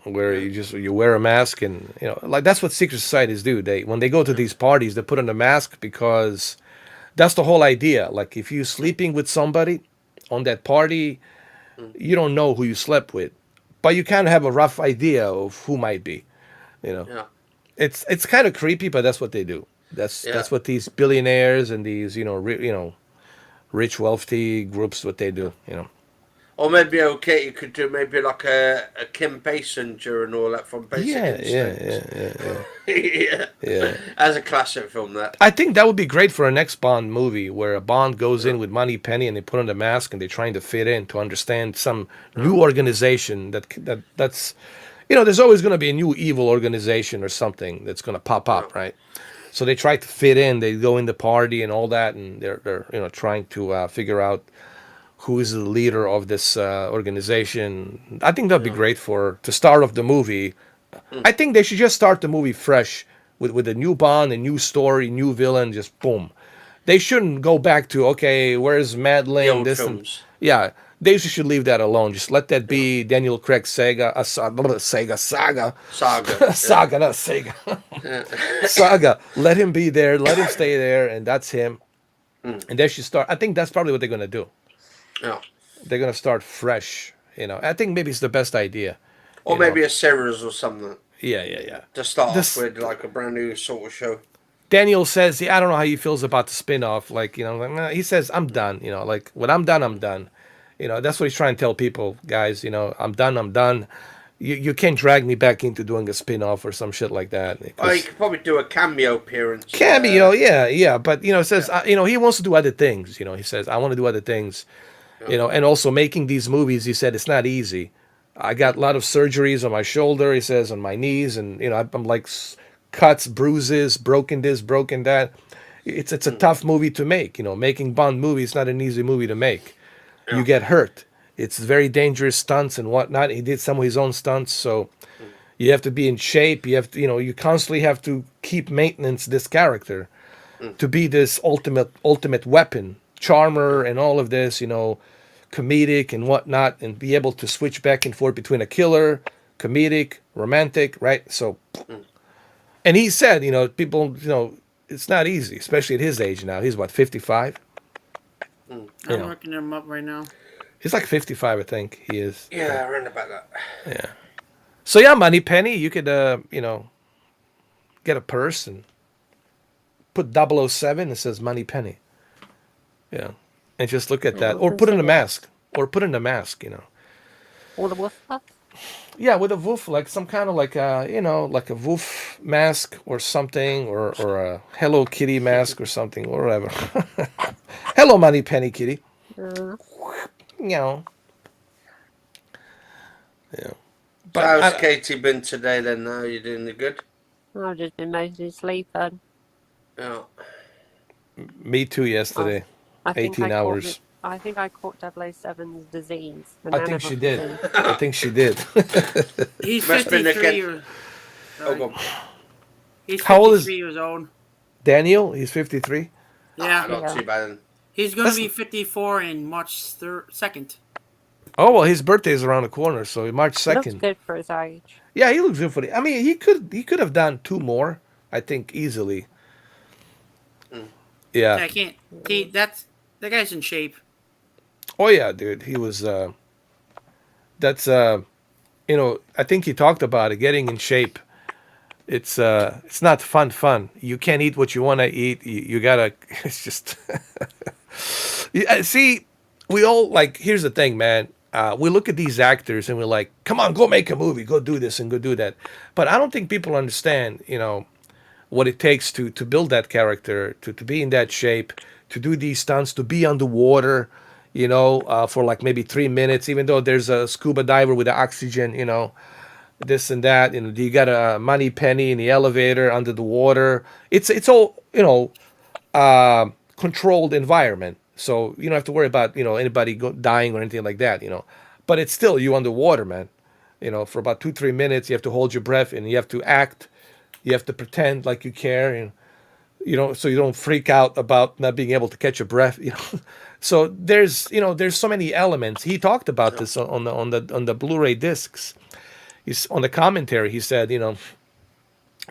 Where you wear a mask and like that's what secret societies do. When they go to these parties, they put on a mask because that's the whole idea. Like if you're sleeping with somebody on that party, you don't know who you slept with, but you kind of have a rough idea of who might be. Yeah. It's kind of creepy, but that's what they do. That's what these billionaires and these rich wealthy groups what they do. Or maybe okay, you could do maybe like a Kim Basinger and all that from Basic Yeah, yeah, Instinct. yeah, yeah, yeah. Yeah, Yeah. as a classic film. That. I think that would be great for a next Bond movie where a Bond goes Yeah. in with Money Penny and they put on the mask and they're trying to fit in to understand some Yeah. new organization that's there's always going to be a new evil organization or something that's going to pop Yeah. up, right? So they try to fit in, they go in the party and all that, and they're trying to figure out who is the leader of this organization. I think that'd be Yeah. great for to start off the movie. Mm. I think they should just start the movie fresh with a new Bond, a new story, new villain, just boom. They shouldn't go back to okay, where's The Madeline? old This and films. yeah, they should leave that alone. Just let that Yeah. be Daniel Craig saga, saga, Saga. Yeah. saga, not Sega, Yeah. saga. Let him be there. Let him stay there, and that's him. Mm. And they should start. I think that's probably what they're gonna do. Yeah. They're gonna start fresh. I think maybe it's the best idea. Or You know. maybe a series or something Yeah, yeah, yeah. to start off This with, like a brand new sort of show. Daniel says, I don't know how he feels about the spin-off. Like, like, nah, he says, I'm done. Like when I'm done, I'm done. That's what he's trying to tell people, guys. I'm done. I'm done. You can't drag me back into doing a spin-off or some shit like that. Oh, you 'Cause could probably do a cameo appearance. cameo, yeah, yeah. But it says, Yeah. he wants to do other things. He says, I want to do other things. Yeah. And also making these movies. He said it's not easy. I got a lot of surgeries on my shoulder. He says on my knees, and I'm like cuts, bruises, broken this, broken that. It's a tough movie to make. Making Bond movies is not an easy movie to make. Yeah. You get hurt. It's very dangerous stunts and whatnot. He did some of his own stunts, so you have to be in shape. You have to, you constantly have to keep maintenance this character to be this ultimate weapon, charmer, and all of this. Comedic and whatnot, and be able to switch back and forth between a killer, comedic, romantic, right? So, and he said, people, it's not easy, especially at his age now. He's what, 55? Mm. I'm Yeah. looking him up right now. He's like 55, I think he is. Yeah, around about that. Yeah. So yeah, Money Penny, you could, get a purse and put 007 and says Money Penny. Yeah. And just look at that. Or put in a mask. Or put in a mask, All the wolf stuff? Yeah, with a woof, like some kind of like like a woof mask or something, or a Hello Kitty mask or something, or whatever. Hello, Money Penny Kitty. Uh, Yeah. So But how's I- Katie been today then? Now you doing good? I've just been mostly sleeping. Yeah. me too yesterday. I think 18 hours. I think I caught 007's disease. I think she did. I think she did. He's Must been 53 again- years. Oh, Sorry. go on. He's 53 How old is- years old. Daniel, he's 53. Yeah, Not Yeah. too bad. he's gonna That's- be 54 in March 2nd. Oh well, his birthday is around the corner, so March Looks 2nd. good for his age. Yeah, he looks good for it. I mean, he could have done two more, I think, easily. Yeah. I can't. That guy's in shape. Oh yeah, dude. He was that's I think he talked about it, getting in shape. It's not fun. You can't eat what you want to eat. You gotta it's just see, we all like here's the thing, man. We look at these actors and we're like, come on, go make a movie, go do this and go do that. But I don't think people understand, what it takes to build that character, to be in that shape, to do these stunts, to be underwater, for like maybe 3 minutes, even though there's a scuba diver with the oxygen, this and that. You got a Money Penny in the elevator under the water. It's all, controlled environment. So you don't have to worry about, anybody dying or anything like that, But it's still you underwater, man. For about 2-3 minutes, you have to hold your breath and you have to act. You have to pretend like you care, and so you don't freak out about not being able to catch your breath. So there's so many elements. He talked about this on the Blu-ray discs. He's on the commentary. He said,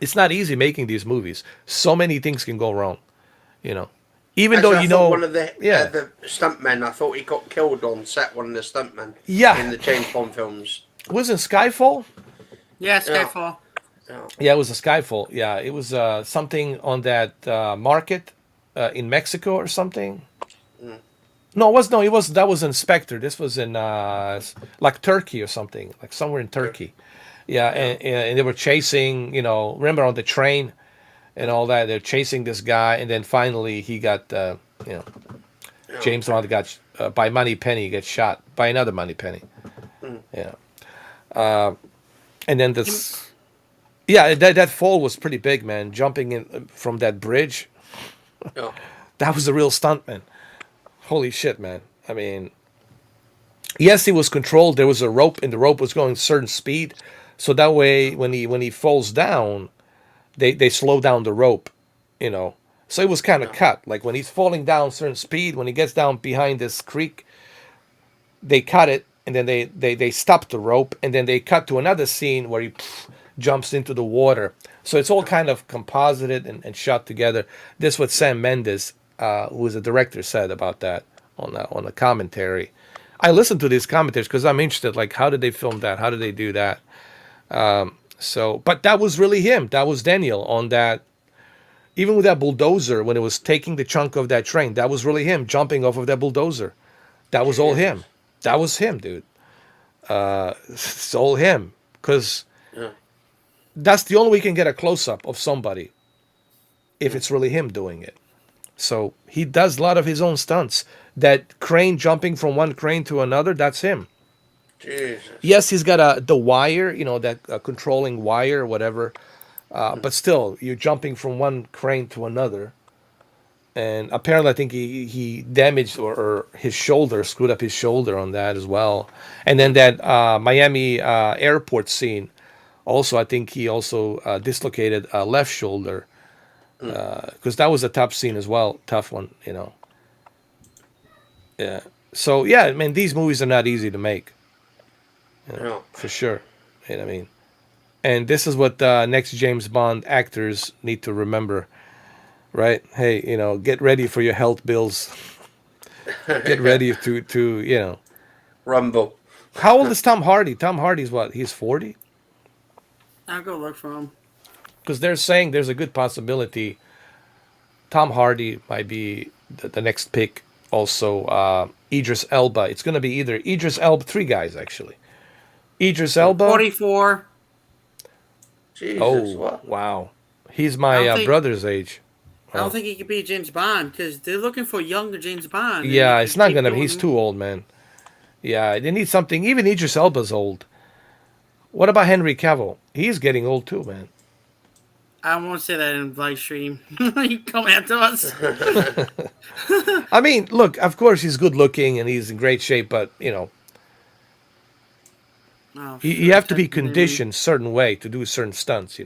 it's not easy making these movies. So many things can go wrong. Even though Actually, I thought one of yeah. the stuntmen, I thought he got killed on set. One of the stuntmen. Yeah. In the James Bond films. Wasn't Skyfall? Yeah, Skyfall. Yeah. Yeah, it was a Skyfall. Yeah, it was something on that market in Mexico or something. No, it was no, it was that was Inspector. This was in like Turkey or something, like somewhere in Turkey. Yeah, Yeah. and they were chasing, remember on the train and all that. They're chasing this guy, and then finally he got, you know, Yeah. James Bond got by Money Penny gets shot by another Money Penny. Yeah, and then Him- this, yeah, that fall was pretty big, man. Jumping in from that bridge, Yeah. that was a real stunt, man. Holy shit, man. I mean, yes, he was controlled. There was a rope, and the rope was going a certain speed, so that way when he falls down, they slow down the rope, you know. So it was kind of Yeah. cut. Like when he's falling down certain speed, when he gets down behind this creek, they cut it, and then they stop the rope, and then they cut to another scene where he jumps into the water. So it's all kind of composited and shot together. This is what Sam Mendes, who was the director, said about that on the commentary. I listened to these commentaries because I'm interested. Like, how did they film that? How did they do that? So, but that was really him. That was Daniel on that. Even with that bulldozer, when it was taking the chunk of that train, that was really him jumping off of that bulldozer. That was all him. That was him, dude. It's all him. Because Yeah. that's the only way you can get a close up of somebody if it's really him doing it. So he does a lot of his own stunts. That crane jumping from one crane to another, that's him. Jesus. Yes, he's got the wire, that controlling wire or whatever. But still, you're jumping from one crane to another. And apparently, I think he damaged or his shoulder, screwed up his shoulder on that as well. And then that Miami airport scene, also, I think he also dislocated left shoulder because that was a tough scene as well, tough one. Yeah. So yeah, I mean, these movies are not easy to make, Yeah. for sure. You know what I mean? And this is what next James Bond actors need to remember, right? Hey, get ready for your health bills. Get ready to. Rumble. How old is Tom Hardy? Tom Hardy's what? He's 40? I'll go look for him. Because they're saying there's a good possibility Tom Hardy might be the next pick. Also, Idris Elba. It's going to be either Idris Elba, three guys actually. Idris Elba. 44. Jesus. Oh, What? wow. He's I my don't think- brother's age. I don't think he could be James Bond because they're looking for younger James Bond. Yeah, And it's not keep going to be. doing- He's too old, man. Yeah, they need something. Even Idris Elba's old. What about Henry Cavill? He's getting old too, man. I won't say that in live stream. You come after us. I mean, look, of course he's good looking and he's in great shape, but, Oh, you have to be technically, conditioned certain way to do certain stunts,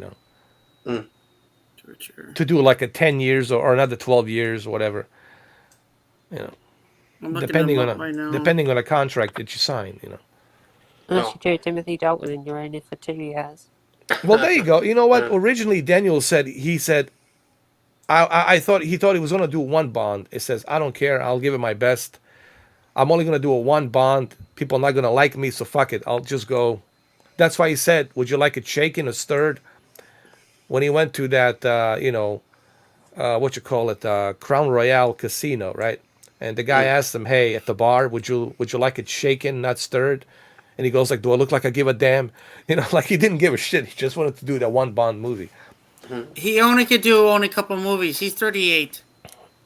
torture. to do like a 10 years or another 12 years or whatever, I'm looking depending him on up right now. depending on a contract that you sign. Unless you do Timothy Dalton and you're in it for 2 years. Well, there you go. You know what? Originally, Daniel said I thought he was going to do one Bond. It says, I don't care. I'll give it my best. I'm only going to do a one Bond. People are not going to like me, so fuck it. I'll just go. That's why he said, would you like it shaken or stirred? When he went to that, Crown Royale Casino, right? And the guy asked him, hey, at the bar, would you like it shaken, not stirred? And he goes like, do I look like I give a damn? Like he didn't give a shit. He just wanted to do that one Bond movie. He only could do a couple movies. He's 38.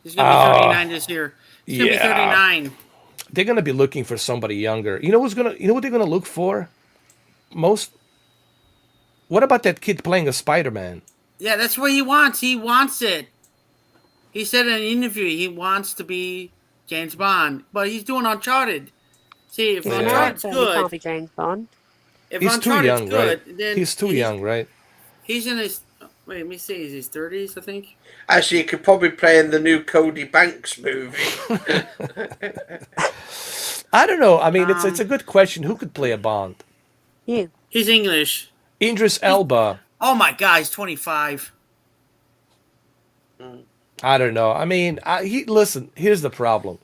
He's gonna be 39 this year. He's gonna be Yeah. 39. They're gonna be looking for somebody younger. You know what they're gonna look for? What about that kid playing a Spider-Man? Yeah, that's what he wants. He wants it. He said in an interview he wants to be James Bond, but he's doing Uncharted. See, if Yeah. Uncharted's So he can't good, be James Bond. if He's too Uncharted's young, good, right? then He's too young, right? He's in his. Wait, let me see. He's his 30s, I think. Actually, you could probably play in the new Cody Banks movie. I don't know. I mean, it's a good question. Who could play a Bond? You. He's English. Idris Elba. Oh my God, he's 25. I don't know. I mean, listen. Here's the problem.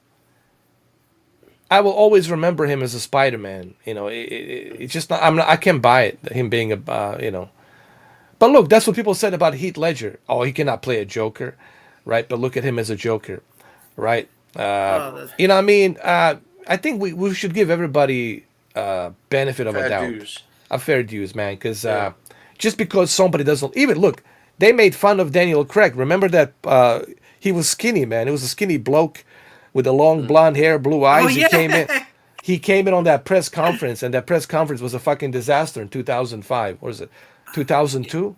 I will always remember him as a Spider-Man. It's just not. I can't buy it. Him being a. But look, that's what people said about Heath Ledger. Oh, he cannot play a Joker, right? But look at him as a Joker, right? Oh, You know what I mean? I think we should give everybody benefit of a Fair doubt, dues. a fair dues, man. Because Yeah. just because somebody doesn't even look, they made fun of Daniel Craig. Remember that he was skinny, man. It was a skinny bloke with the long blonde hair, blue oh eyes. He came in. yeah. He came in on that press conference, and that press conference was a fucking disaster in 2005. What is it? 2002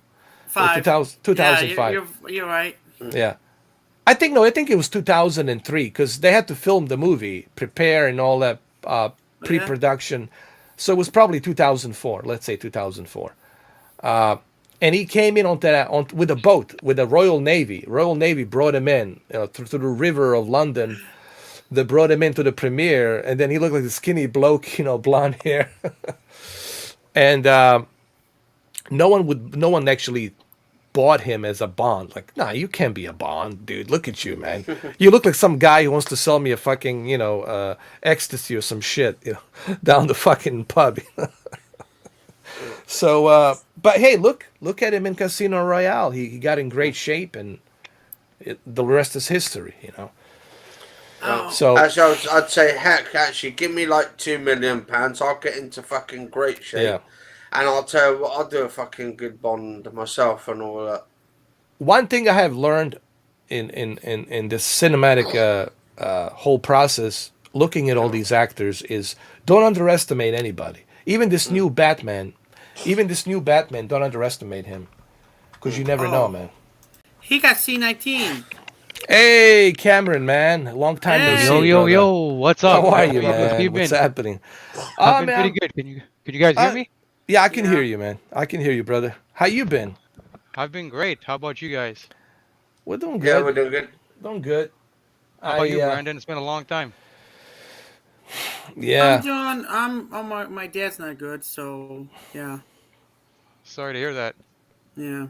or 5. 2000, Yeah, 2005? you're right. Yeah. I think no, I think it was 2003 because they had to film the movie, prepare, and all that Yeah. pre-production. So it was probably 2004. Let's say 2004. And he came in with a boat with the Royal Navy. Royal Navy brought him in through the river of London. They brought him into the premiere, and then he looked like a skinny bloke, blonde hair, and no one actually bought him as a Bond. Like, nah, you can't be a Bond, dude. Look at you, man. You look like some guy who wants to sell me a fucking, ecstasy or some shit, down the fucking pub. So, but hey, look at him in Casino Royale. He got in great shape, and the rest is history. Oh, So, Actually, I'd say, heck, actually, give me like £2 million. I'll get into fucking great shape. yeah. And I'll tell you what, I'll do a fucking good Bond myself and all that. One thing I have learned in this cinematic whole process, looking at all these actors, is don't underestimate anybody. Even this new Batman, don't underestimate him, because you never know, oh, man. he got C19. Hey, Cameron, man, long time no Hey. Yo, see, yo, brother. yo, what's up? How are How you, have you man? What's been? happening? I've Oh, been pretty man. good. Can you guys hear me? Yeah, I can hear Yeah. you, man. I can hear you, brother. How you been? I've been great. How about you guys? We're doing Yeah, we're good. doing good. Doing good. How about you, I Brandon? It's been a long time. I'm yeah. doing. I'm. Oh, my dad's not good, so yeah, Sorry to hear that. yeah.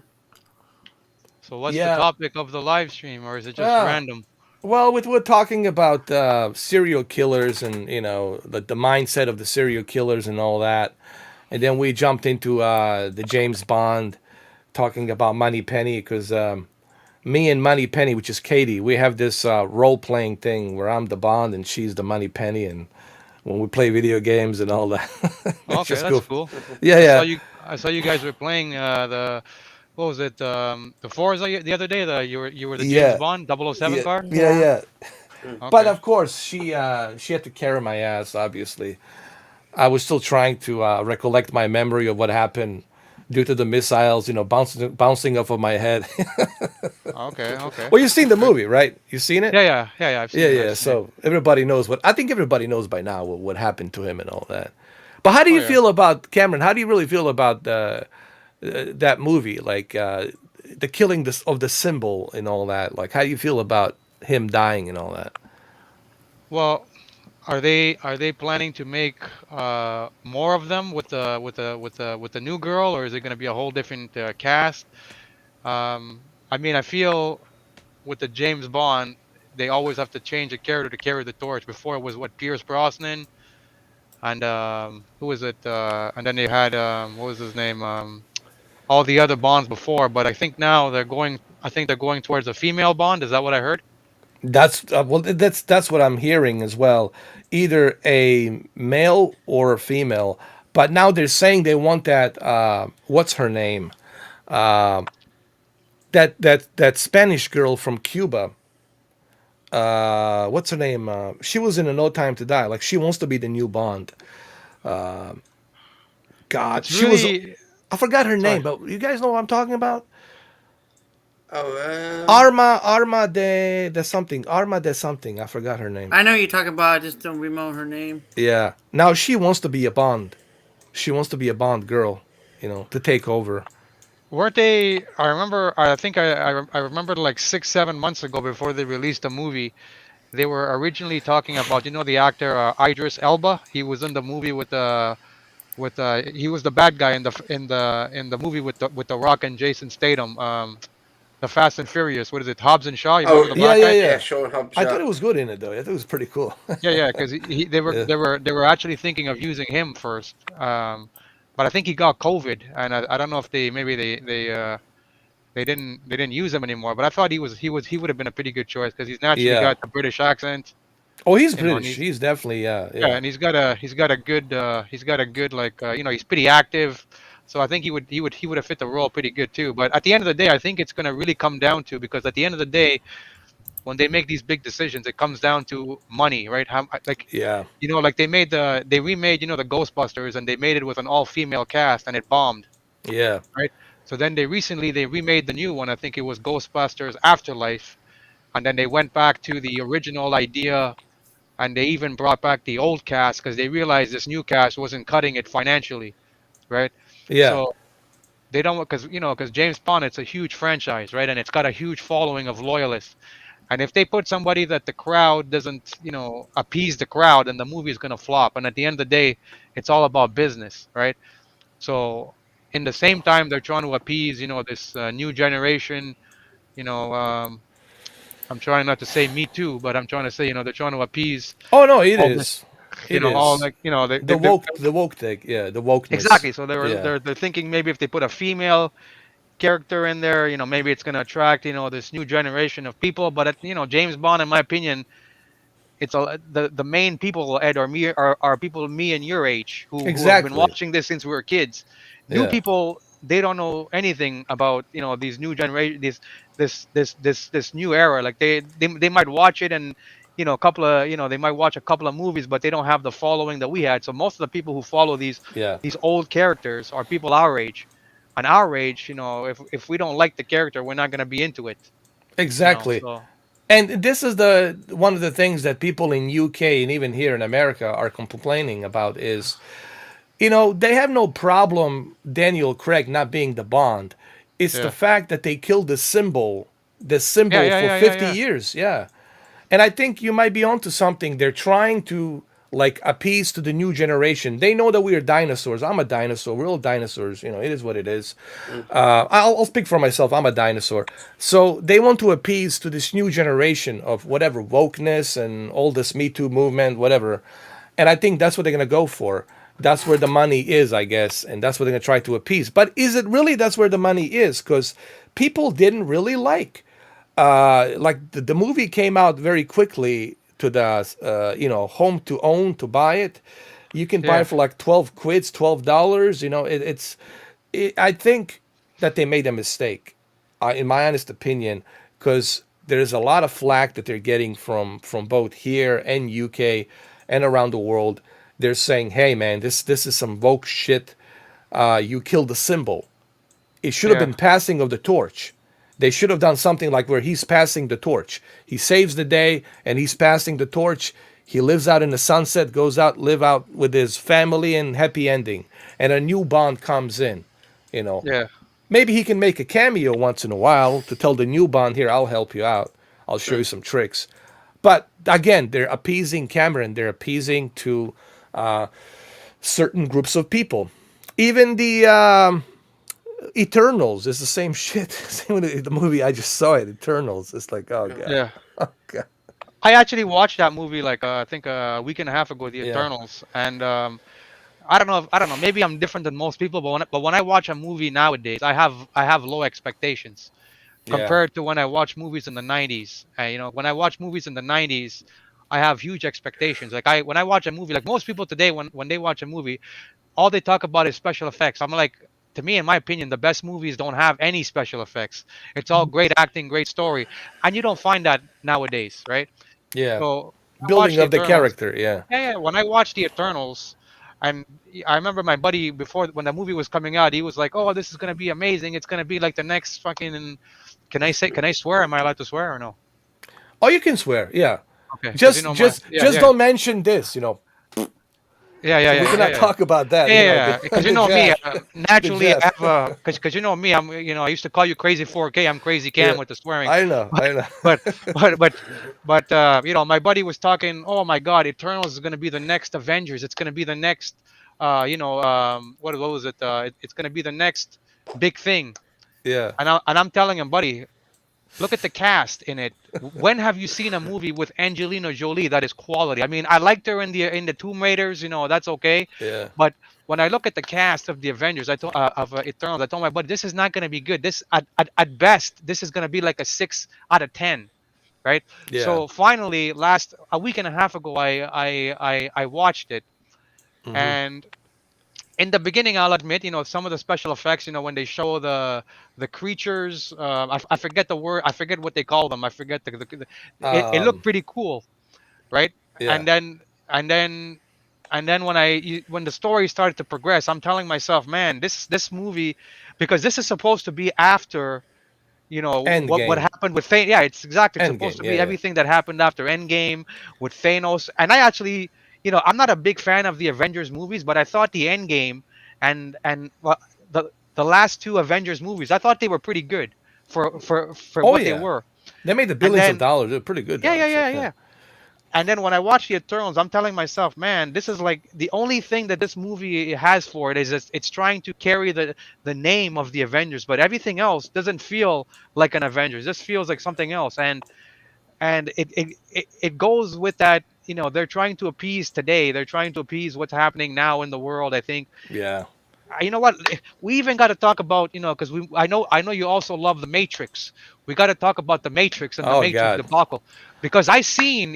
So what's the Yeah. topic of the live stream, or is it just Ah. random? Well, we're talking about serial killers and the mindset of the serial killers and all that, and then we jumped into the James Bond, talking about Money Penny because me and Money Penny, which is Katie, we have this role playing thing where I'm the Bond and she's the Money Penny, and when we play video games and all that, it's Okay, just that's cool. cool. Yeah, I saw yeah, you. I saw you guys were playing the what was it? The Forza the other day. You were the James yeah, Bond 007 yeah, car. yeah, Yeah. yeah. But Okay. of course, she had to carry my ass. Obviously, I was still trying to recollect my memory of what happened due to the missiles, bouncing off of my head. Okay. Okay. Well, you've seen That's the good. movie, right? You've seen it? Yeah. I've Yeah, seen it. I've yeah. seen it. So everybody knows I think everybody knows by now what happened to him and all that. But how do Oh you yeah. feel about Cameron? How do you really feel about that movie? Like the killing of the symbol and all that. Like, how do you feel about him dying and all that? Well, are they planning to make more of them with the new girl, or is it going to be a whole different cast? I mean, I feel with the James Bond, they always have to change a character to carry the torch. Before it was what Pierce Brosnan and who was it? And then they had what was his name? All the other Bonds before. But I think now they're going. I think they're going towards a female Bond. Is that what I heard? That's what I'm hearing as well. Either a male or a female. But now they're saying they want that. What's her name? That Spanish girl from Cuba. What's her name? She was in a No Time to Die. Like, she wants to be the new Bond. God, It's she was. really I forgot her name, sorry. but you guys know what I'm talking about. Oh, Arma de something. I forgot her name. I know you're talking about. I just don't remember her name. Yeah. Now she wants to be a Bond. She wants to be a Bond girl. To take over. Weren't they? I remember. I think I remember like 6 7 months ago before they released the movie. They were originally talking about the actor Idris Elba. He was in the movie with he was the bad guy in the movie with the Rock and Jason Statham. The Fast and Furious. What is it? Hobbs and Shaw. You remember oh the Yeah, black yeah, guy? yeah, yeah. Sean Hobbs. I thought it was good in it though. I thought it was pretty cool. Yeah. Because they were Yeah. they were they were actually thinking of using him first. But I think he got COVID, and I don't know if they maybe they didn't use him anymore. But I thought he would have been a pretty good choice because he's naturally Yeah. got the British accent, Oh, he's and British. he's He's definitely yeah, yeah. and he's got a good like he's pretty active. So I think he would have fit the role pretty good too. But at the end of the day, I think it's gonna really come down to, because at the end of the day, when they make these big decisions, it comes down to money, right? How like Yeah. like they remade the Ghostbusters, and they made it with an all female cast, and it bombed, Yeah. right? So then they remade the new one. I think it was Ghostbusters Afterlife, and then they went back to the original idea, and they even brought back the old cast because they realized this new cast wasn't cutting it financially, right? Yeah. So they don't, because James Bond, it's a huge franchise, right? And it's got a huge following of loyalists. And if they put somebody that the crowd doesn't, appease the crowd, then the movie is gonna flop. And at the end of the day, it's all about business, right? So in the same time, they're trying to appease, this new generation. You know, I'm trying not to say me too, but I'm trying to say, they're trying to appease Oh no, it all this, is. It all is. like, they The woke thing. Yeah, the wokeness. exactly. So they're Yeah. they're they're thinking maybe if they put a female character in there, maybe it's gonna attract, this new generation of people. But James Bond, in my opinion, it's the main people, Ed, are people me and your age who have been Exactly. watching this since we were kids. New Yeah. people, they don't know anything about these new generation, this new era. Like they might watch it, and a couple of they might watch a couple of movies, but they don't have the following that we had. So most of the people who follow these Yeah. these old characters are people our age. And our age, if we don't like the character, we're not gonna be into it. Exactly. So And this is the one of the things that people in UK and even here in America are complaining about is, they have no problem Daniel Craig not being the Bond. It's the yeah, fact that they killed the yeah, symbol yeah, for yeah, yeah, 50 yeah, years. Yeah. And I think you might be onto something. They're trying to like appease to the new generation. They know that we are dinosaurs. I'm a dinosaur. We're all dinosaurs. It is what it is. I'll speak for myself. I'm a dinosaur. So they want to appease to this new generation of whatever wokeness and all this Me Too movement, whatever. And I think that's what they're gonna go for. That's where the money is, I guess, and that's what they're gonna try to appease. But is it really that's where the money is? Because people didn't really like the movie came out very quickly to the home to own to buy it. You can buy yeah. it for like 12 quids, $12. I think that they made a mistake, in my honest opinion, because there's a lot of flack that they're getting from both here and UK and around the world. They're saying, "Hey, man, this is some woke shit. You killed the symbol. It should have Yeah. been passing of the torch. They should have done something like where he's passing the torch. He saves the day and he's passing the torch. He lives out in the sunset, goes out, live out with his family and happy ending. And a new Bond comes in, you know. Yeah. Maybe he can make a cameo once in a while to tell the new Bond, here, I'll help you out. I'll show you some tricks. But again, they're appeasing Cameron. They're appeasing to certain groups of people. Even the Eternals is the same shit. Same with the movie I just saw it, Eternals. It's like, oh god, Yeah. oh god, I actually watched that movie like I think a week and a half ago, The yeah, Eternals, and I don't know. Maybe I'm different than most people, but when I watch a movie nowadays, I have low expectations yeah, compared to when I watch movies in the 90s. When I watch movies in the 90s, I have huge expectations. Like when I watch a movie, like most people today, when they watch a movie, all they talk about is special effects. I'm like, to me, in my opinion, the best movies don't have any special effects. It's all great acting, great story, and you don't find that nowadays, right? yeah. So I watched Building the of the Eternals. character, yeah, Yeah, yeah. When I watched the Eternals, and I remember my buddy before when the movie was coming out, he was like, "Oh, this is gonna be amazing. It's gonna be like the next fucking." Can I swear? Am I allowed to swear or no? Oh, you can swear, yeah. Okay, because Just, my just, yeah, just yeah, don't mention this, yeah, yeah, so we yeah, yeah, cannot yeah. talk about that, Yeah, yeah, because the you know me, jab, the naturally I jab. have because you know me, I used to call you crazy 4K. I'm crazy Yeah, Cam with the swearing, I know, I know. but but but my buddy was talking. Oh my God, Eternals is gonna be the next Avengers. It's gonna be the next, what was it? It's gonna be the next big thing. Yeah, And I'm telling him, buddy, look at the cast in it. When have you seen a movie with Angelina Jolie that is quality? I mean, I liked her in the Tomb Raiders. That's okay, yeah, but when I look at the cast of the Avengers, I told of Eternals, I told my buddy, this is not going to be good. This at best, this is going to be like a 6 out of 10, right? Yeah. So finally, last a week and a half ago, I watched it, Hmm. and in the beginning, I'll admit, some of the special effects, when they show the creatures, I forget the word, I forget what they call them, I forget it looked Um, pretty cool, right? yeah. And then and then and then when the story started to progress, I'm telling myself, man, this movie, because this is supposed to be after, End what game. happened with Thanos. Yeah, it's exactly, it's End supposed game. to Yeah. be Yeah. everything that happened after Endgame with Thanos. And I actually, I'm not a big fan of the Avengers movies, but I thought the Endgame and well, the last two Avengers movies, I thought they were pretty good for Oh what they yeah. were. They made the And billions of then dollars. They're pretty good yeah, job. yeah, So yeah, yeah. yeah. And then when I watch the Eternals, I'm telling myself, man, this is like the only thing that this movie has for it is it's trying to carry the name of the Avengers, but everything else doesn't feel like an Avengers. This feels like something else, and it goes with that. They're trying to appease today. They're trying to appease what's happening now in the world. I think Yeah. you know what, we even got to talk about, because I know you also love the Matrix. We got to talk about the Matrix and the Oh Matrix God. debacle, because I seen,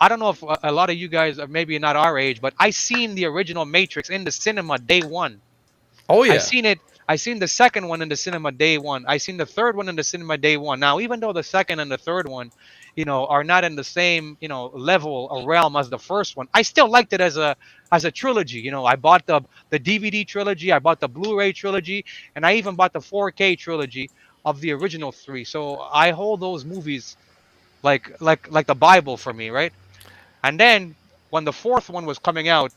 I don't know if a lot of you guys are maybe not our age, but I seen the original Matrix in the cinema day one. Oh I yeah. seen it. I seen the second one in the cinema day one. I seen the third one in the cinema day one. Now, even though the second and the third one, are not in the same, level or realm as the first one, I still liked it as a trilogy. I bought the DVD trilogy, I bought the Blu-ray trilogy, and I even bought the 4K trilogy of the original three. So I hold those movies like the Bible for me, right? And then when the fourth one was coming out,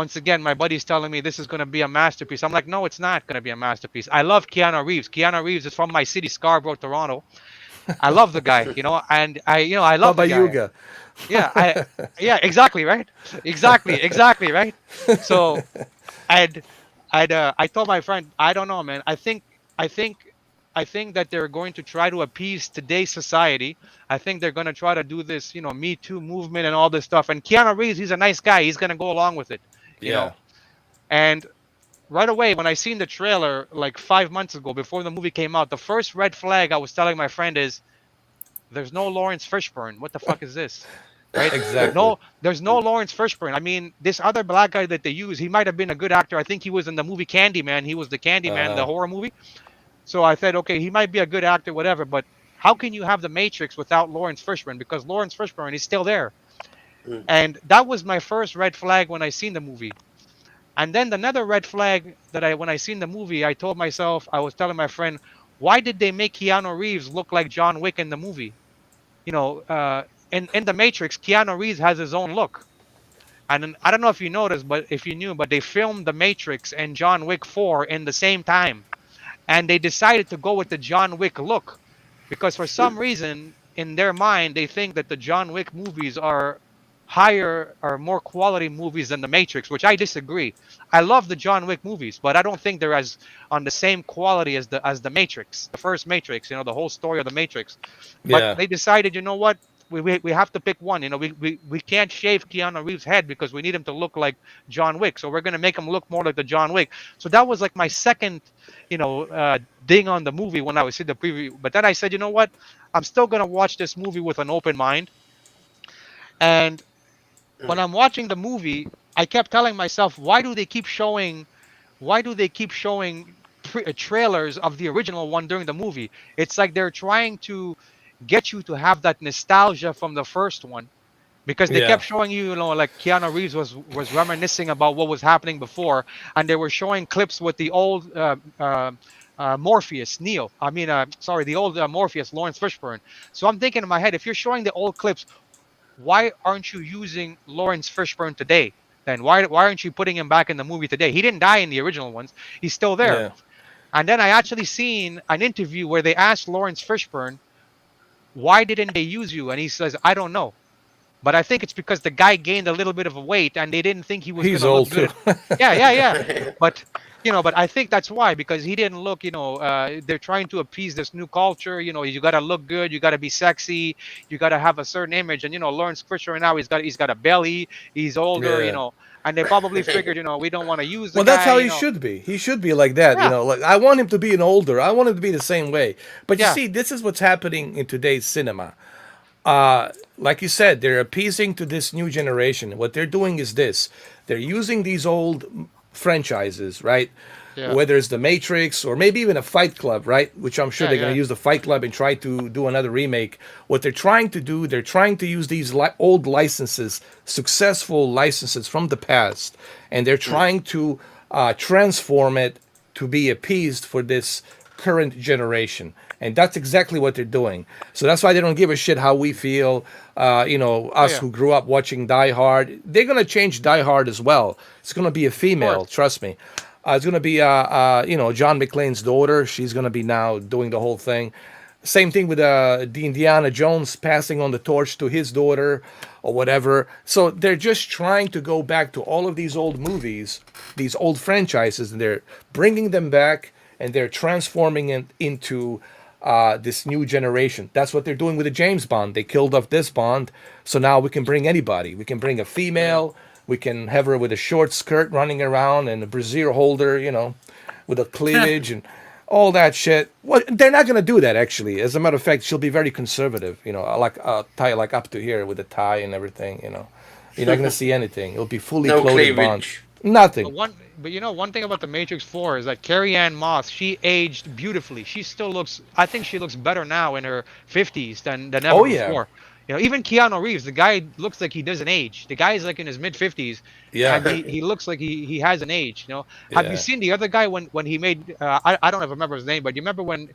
once again, my buddy's telling me this is going to be a masterpiece. I'm like, no, it's not going to be a masterpiece. I love Keanu Reeves. Keanu Reeves is from my city, Scarborough, Toronto. I love the guy, and I love the Baba guy. Yuga. Yeah, yeah, exactly, right? Exactly, right? So, and I told my friend, I don't know, man. I think, I think that they're going to try to appease today's society. I think they're going to try to do this, Me Too movement and all this stuff. And Keanu Reeves, he's a nice guy. He's going to go along with it, you Yeah. know. And right away, when I seen the trailer like 5 months ago, before the movie came out, the first red flag I was telling my friend is, there's no Lawrence Fishburne. What the fuck is this? Right? Exactly. No, there's no Lawrence Fishburne. I mean, this other black guy that they use, he might have been a good actor. I think he was in the movie Candyman. He was the Candyman, the Uh. horror movie. So I said, okay, he might be a good actor, whatever. But how can you have the Matrix without Lawrence Fishburne? Because Lawrence Fishburne is still there. Mm. And that was my first red flag when I seen the movie. And then another red flag that when I seen the movie, I told myself, I was telling my friend, why did they make Keanu Reeves look like John Wick in the movie? You know, in the Matrix, Keanu Reeves has his own look. And I don't know if you noticed, but if you knew, but they filmed the Matrix and John Wick 4 in the same time, and they decided to go with the John Wick look because for some reason in their mind they think that the John Wick movies are higher or more quality movies than the Matrix, which I disagree. I love the John Wick movies, but I don't think they're as on the same quality as the Matrix, the first Matrix, the whole story of the Matrix. But Yeah. they decided, you know what? We have to pick one. We can't shave Keanu Reeves' head because we need him to look like John Wick. So we're gonna make him look more like the John Wick. So that was like my second, ding on the movie when I was in the preview. But then I said, you know what? I'm still gonna watch this movie with an open mind. And when Mm. I'm watching the movie, I kept telling myself, why do they keep showing trailers of the original one during the movie? It's like they're trying to get you to have that nostalgia from the first one because they Yeah. kept showing you, like Keanu Reeves was reminiscing about what was happening before, and they were showing clips with the old Morpheus, Neo. I mean, sorry, the old Morpheus, Lawrence Fishburne. So I'm thinking in my head, if you're showing the old clips, why aren't you using Lawrence Fishburne today? Then why aren't you putting him back in the movie today? He didn't die in the original ones. He's still there. Yeah. And then I actually seen an interview where they asked Lawrence Fishburne, why didn't they use you? And he says, I don't know. But I think it's because the guy gained a little bit of a weight and they didn't think he was He's gonna look old too. good. Yeah, yeah, yeah. But but I think that's why, because he didn't look, they're trying to appease this new culture. You gotta look good, you gotta be sexy, you gotta have a certain image. And Lawrence Fisher now he's got a belly, he's older, Yeah. and they probably figured, we don't want to use the Well, that's guy, how he should be. He should be like that, Yeah, Like I want him to be an older. I want him to be the same way. But you yeah, see, this is what's happening in today's cinema. Like you said, they're appeasing to this new generation. What they're doing is this: they're using these old franchises, right? yeah, Whether it's the Matrix or maybe even a Fight Club, right? Which I'm sure yeah, they're going yeah, to use the Fight Club and try to do another remake. What they're trying to do, they're trying to use these old licenses, successful licenses from the past, and they're trying to transform it to be appeased for this current generation. And that's exactly what they're doing. So that's why they don't give a shit how we feel. oh Us yeah, who grew up watching Die Hard, they're gonna change Die Hard as well. It's gonna be a of female, course, trust me. It's gonna be John McClane's daughter. She's gonna be now doing the whole thing. Same thing with the Indiana Jones passing on the torch to his daughter or whatever. So they're just trying to go back to all of these old movies, these old franchises, and they're bringing them back and they're transforming it into this new generation. That's what they're doing with the James Bond. They killed off this Bond, so now we can bring anybody. We can bring a yeah, female. We can have her with a short skirt running around and a brassiere holder, with a cleavage and all that shit. Well, they're not gonna do that actually. As a matter of fact, she'll be very conservative. Like a tie like up to here with a tie and everything. You're not gonna see anything. It'll be fully No clothed Bond. cleavage. Nothing. but one thing about the Matrix 4 is that Carrie Ann Moss, she aged beautifully. She still looks, I think she looks better now in her 50s than ever Oh yeah, before. Even Keanu Reeves, the guy looks like he doesn't age. The guy's like in his mid 50s, yeah, and he looks like he hasn't aged. Have you yeah. seen the other guy when he made? I don't even remember his name, but you remember when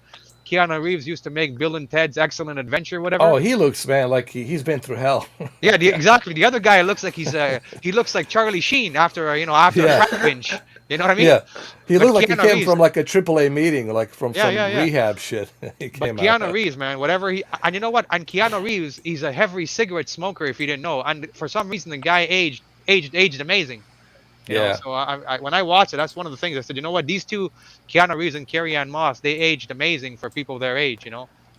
Keanu Reeves used to make Bill and Ted's Excellent Adventure, Oh, whatever? he looks, man, like he's been through hell. Yeah, exactly. The other guy looks like he looks like Charlie Sheen after a Yeah, crack binge. You know what I mean? yeah. He But looked like he Keanu came Reeves, from like a AAA meeting, like from yeah, some yeah, yeah. rehab shit. He But came out. Keanu Reeves, man, whatever and you know what? And Keanu Reeves, he's a heavy cigarette smoker. If you didn't know, and for some reason, the guy aged amazing. Yeah. So when I watched it, that's one of the things I said. You know what? These two, Keanu Reeves and Carrie Ann Moss, they aged amazing for people their age.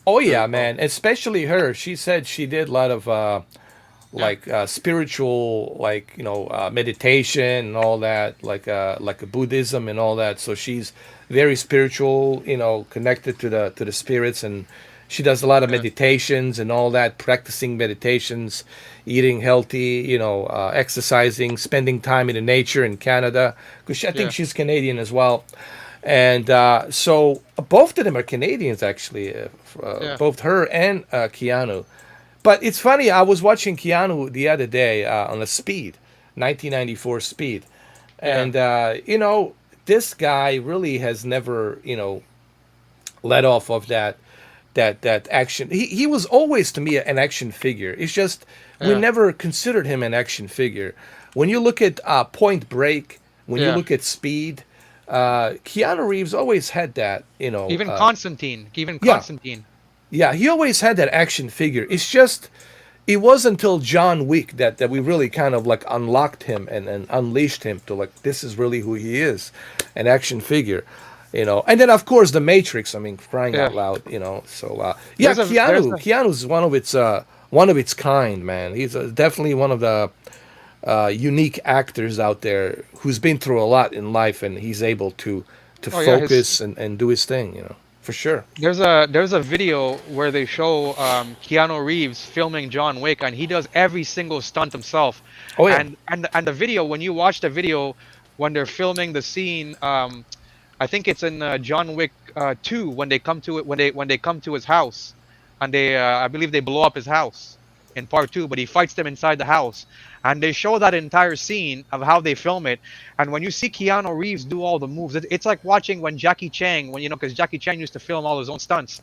Oh So yeah, man. Especially her. She said she did a lot of yeah, like spiritual, like meditation and all that, like a Buddhism and all that. So she's very spiritual, connected to the spirits, and she does a lot of yeah, meditations and all that, practicing meditations, eating healthy, exercising, spending time in the nature in Canada, because I think yeah, she's Canadian as well. And so both of them are Canadians, actually, yeah, both her and Keanu. But it's funny, I was watching Keanu the other day on a Speed, 1994 Speed. yeah, And, this guy really has never, let off of that action. He was always to me an action figure. It's just we yeah, never considered him an action figure. When you look at Point Break, when you yeah. look at Speed, Keanu Reeves always had that. Even Yeah, Constantine. yeah, he always had that action figure. It's just it was until John Wick that we really kind of like unlocked him and unleashed him to like this is really who he is, an action figure. And then of course the Matrix. I mean, crying Yeah, out loud. So yeah, there's a Keanu's one of its kind, man. He's definitely one of the unique actors out there who's been through a lot in life, and he's able to oh yeah, his focus and do his thing. For sure. there's a video where they show Keanu Reeves filming John Wick, and he does every single stunt himself. Oh yeah, And the video, when you watch the video, when they're filming the scene, I think it's in John Wick 2 when they come to it when they come to his house, and I believe they blow up his house in part 2, but he fights them inside the house, and they show that entire scene of how they film it. And when you see Keanu Reeves do all the moves, it's like watching when Jackie Chan, because Jackie Chan used to film all his own stunts,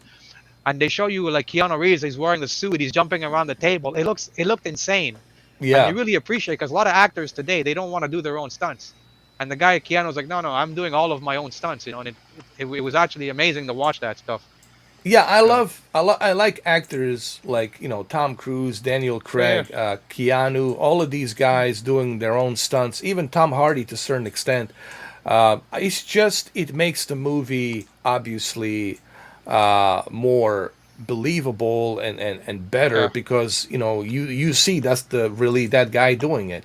and they show you like Keanu Reeves, he's wearing the suit, he's jumping around the table. It looked insane, and yeah. you really appreciate because a lot of actors today they don't want to do their own stunts. And the guy Keanu's like, no, I'm doing all of my own stunts, and it was actually amazing to watch that stuff. Yeah, So, I like actors like Tom Cruise, Daniel yeah, yeah, Craig, Keanu, all of these guys doing their own stunts. Even Tom Hardy to a certain extent. It makes the movie obviously more believable and better yeah, because you see that's the really that guy doing it.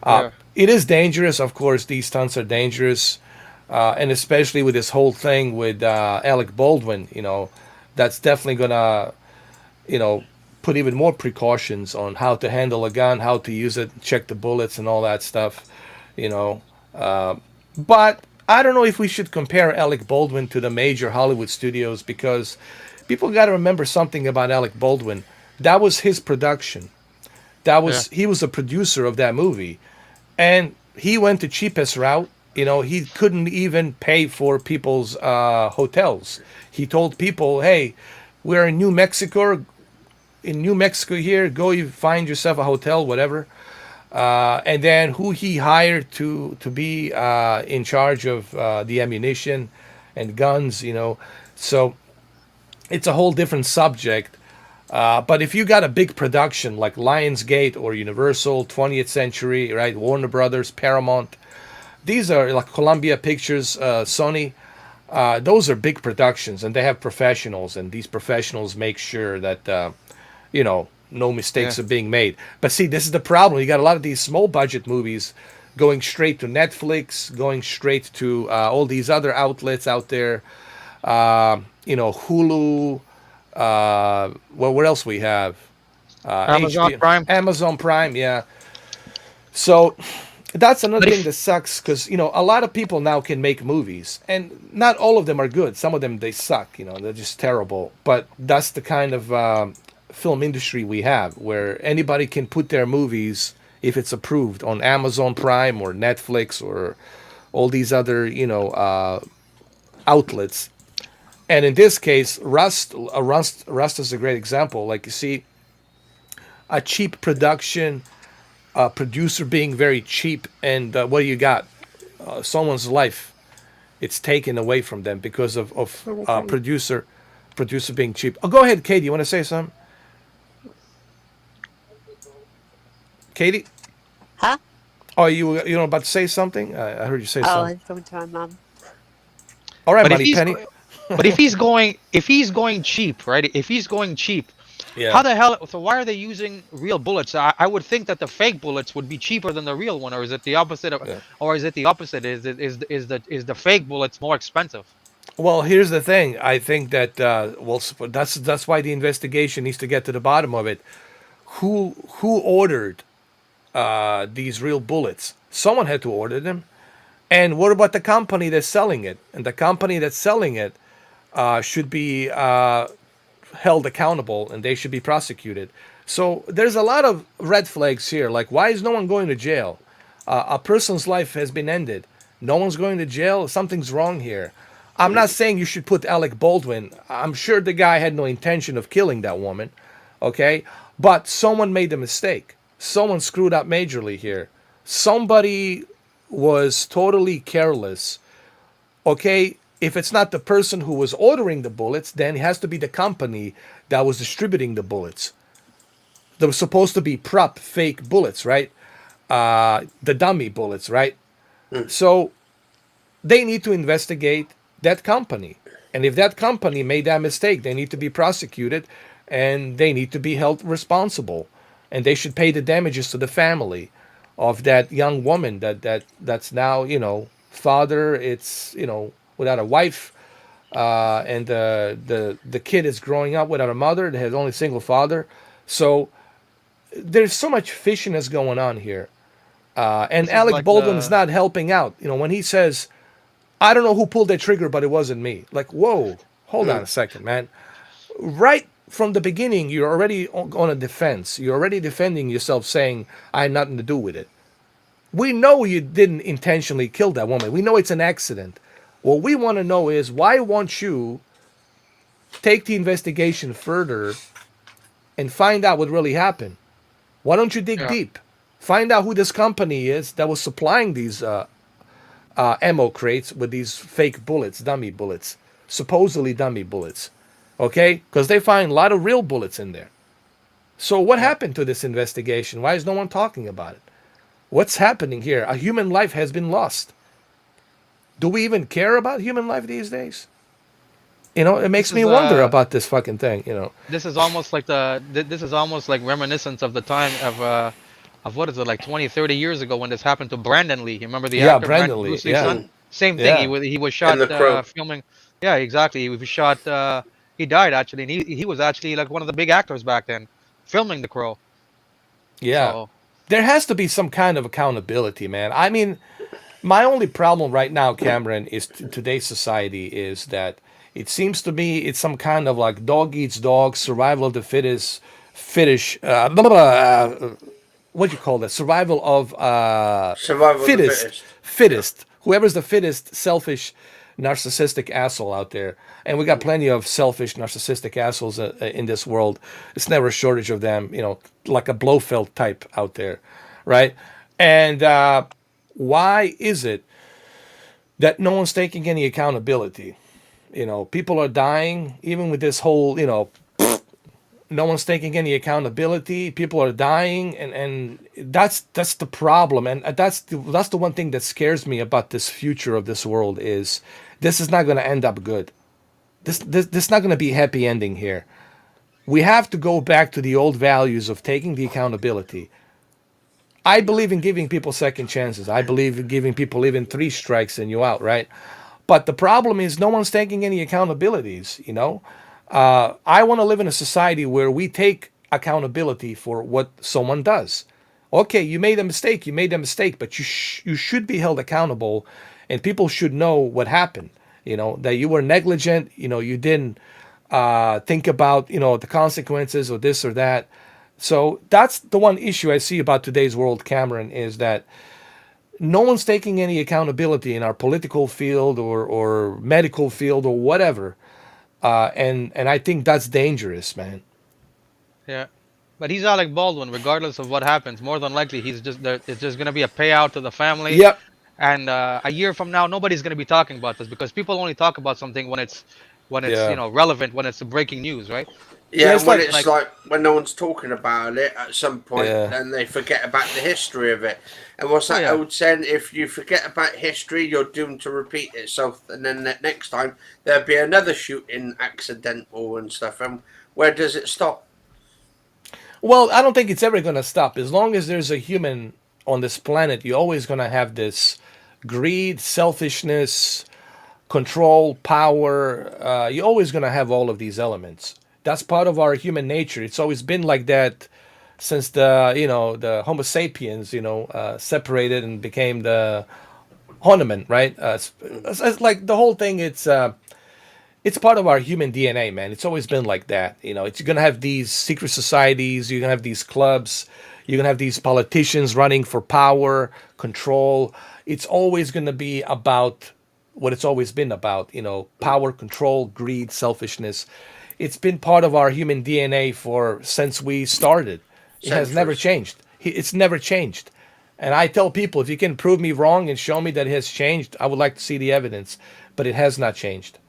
yeah, it is dangerous. Of course, these stunts are dangerous, and especially with this whole thing with Alec Baldwin. That's definitely gonna you know put even more precautions on how to handle a gun, how to use it, check the bullets, and all that stuff. You know, but I don't know if we should compare Alec Baldwin to the major Hollywood studios because people got to remember something about Alec Baldwin. That was his production. Yeah. He was a producer of that movie, and he went the cheapest route. He couldn't even pay for people's hotels. He told people, "Hey, we're in New Mexico. In New Mexico here, go you find yourself a hotel, whatever." And then who he hired to be in charge of the ammunition and guns. So it's a whole different subject. But if you got a big production like Lionsgate or Universal, 20th Century, right, Warner Brothers, Paramount, these are like Columbia Pictures, Sony. Those are big productions, and they have professionals, and these professionals make sure that no mistakes Yeah. are being made. But see, this is the problem. You got a lot of these small budget movies going straight to Netflix, going straight to all these other outlets out there. Hulu. Well, what else we have? Amazon HBO, Prime. Amazon Prime, yeah. So that's another But thing if that sucks because a lot of people now can make movies, and not all of them are good. Some of them they suck. They're just terrible. But that's the kind of film industry we have, where anybody can put their movies if it's approved on Amazon Prime or Netflix or all these other outlets. And in this case, Rust is a great example. Like you see, a cheap production, a producer being very cheap, and what do you got? Someone's life. It's taken away from them because of producer being cheap. Oh, go ahead, Katie. You want to say something? Katie? Huh? Oh, you know about to say something? I heard you say Oh, something. I'm talking to my mum. All right, but if Money he's Penny. but if he's going cheap, right? If he's going cheap, how Yeah. the hell? So why are they using real bullets? I would think that the fake bullets would be cheaper than the real one, or is it the opposite? Yeah. Or is it the opposite? Is the fake bullets more expensive? Well, here's the thing. I think that that's why the investigation needs to get to the bottom of it. Who ordered these real bullets? Someone had to order them. And what about the company that's selling it? And the company that's selling it should be held accountable, and they should be prosecuted. So there's a lot of red flags here. Like, why is no one going to jail? A person's life has been ended. No one's going to jail. Something's wrong here. I'm not saying you should put Alec Baldwin. I'm sure the guy had no intention of killing that woman. Okay? But someone made a mistake. Someone screwed up majorly here. Somebody was totally careless. Okay, if it's not the person who was ordering the bullets, then it has to be the company that was distributing the bullets. There was supposed to be prop fake bullets, right? The dummy bullets, right? So they need to investigate that company. And if that company made that mistake, they need to be prosecuted, and they need to be held responsible. And they should pay the damages to the family of that young woman that's now, father. It's, without a wife, and the kid is growing up without a mother. They has only a single father. So there's so much fishiness going on here. And This is Alec like Baldwin is the not helping out. When he says, I don't know who pulled that trigger, but it wasn't me. Like, whoa, hold on a second, man. Right from the beginning, you're already on a defense. You're already defending yourself, saying, I had nothing to do with it. We know you didn't intentionally kill that woman. We know it's an accident. What we want to know is, why won't you take the investigation further and find out what really happened? Why don't you dig yeah. deep? Find out who this company is that was supplying these ammo crates with these fake bullets, dummy bullets, supposedly dummy bullets. Okay? Because they find a lot of real bullets in there. So what Yeah. happened to this investigation? Why is no one talking about it? What's happening here? A human life has been lost. Do we even care about human life these days? It This makes me is wonder about this fucking thing. this is almost like reminiscence of the time of what is it, like 20, 30 years ago when this happened to Brandon Lee. You remember the Yeah, actor, Brandon Lee. Bruce Lee's Yeah, son? Same thing. yeah, He was In shot The Crow. filming. Yeah, exactly. He was shot. He died actually, and he was actually like one of the big actors back then, filming The Crow. yeah. So There has to be some kind of accountability, man. I mean, my only problem right now, Cameron, is today's society is that it seems to me it's some kind of like dog eats dog, survival of the fittest, fetish, blah, blah, blah, what do you call that? Survival of Survival of the fittest, fittest. Yeah. fittest. Whoever's the fittest, selfish, narcissistic asshole out there, and we got plenty of selfish, narcissistic assholes in this world. It's never a shortage of them, you know, like a Blofeld type out there, right? And why is it that no one's taking any accountability? You know, people are dying, even with this whole, you know, no one's taking any accountability. People are dying, and that's the problem, and that's the one thing that scares me about this future of this world is this is not going to end up good. This is not going to be a happy ending here. We have to go back to the old values of taking the accountability. I believe in giving people second chances. I believe in giving people even three strikes and you out, right? But the problem is no one's taking any accountabilities, you know? I want to live in a society where we take accountability for what someone does. Okay, you made a mistake, but you should be held accountable and people should know what happened, you know, that you were negligent, you know, you didn't think about, you know, the consequences or this or that. So that's the one issue I see about today's world, Cameron, is that no one's taking any accountability in our political field or medical field or whatever. And I think that's dangerous, man. yeah, but he's Alec Baldwin. Regardless of what happens, more than likely he's just there. It's just gonna be a payout to the family. Yep. And a year from now, nobody's gonna be talking about this because people only talk about something when it's Yeah. relevant, when it's breaking news, right? Yeah, Yeah, it's and when like it's like when no one's talking about it at some point, yeah. then they forget about the history of it. And what's Oh that yeah, old saying? If you forget about history, you're doomed to repeat itself. And then the next time there'll be another shooting, accidental and stuff. And where does it stop? Well, I don't think it's ever going to stop. As long as there's a human on this planet, you're always going to have this greed, selfishness, control, power. You're always going to have all of these elements. That's part of our human nature. It's always been like that since the Homo sapiens separated and became the Honeman, right? It's like the whole thing. It's part of our human DNA, man. It's always been like that. You know, it's gonna have these secret societies. You're gonna have these clubs. You're gonna have these politicians running for power, control. It's always gonna be about what it's always been about. You know, power, control, greed, selfishness. It's been part of our human DNA for since we started. It has never Centuries. changed. It's never changed. And I tell people, if you can prove me wrong and show me that it has changed, I would like to see the evidence. But it has not changed.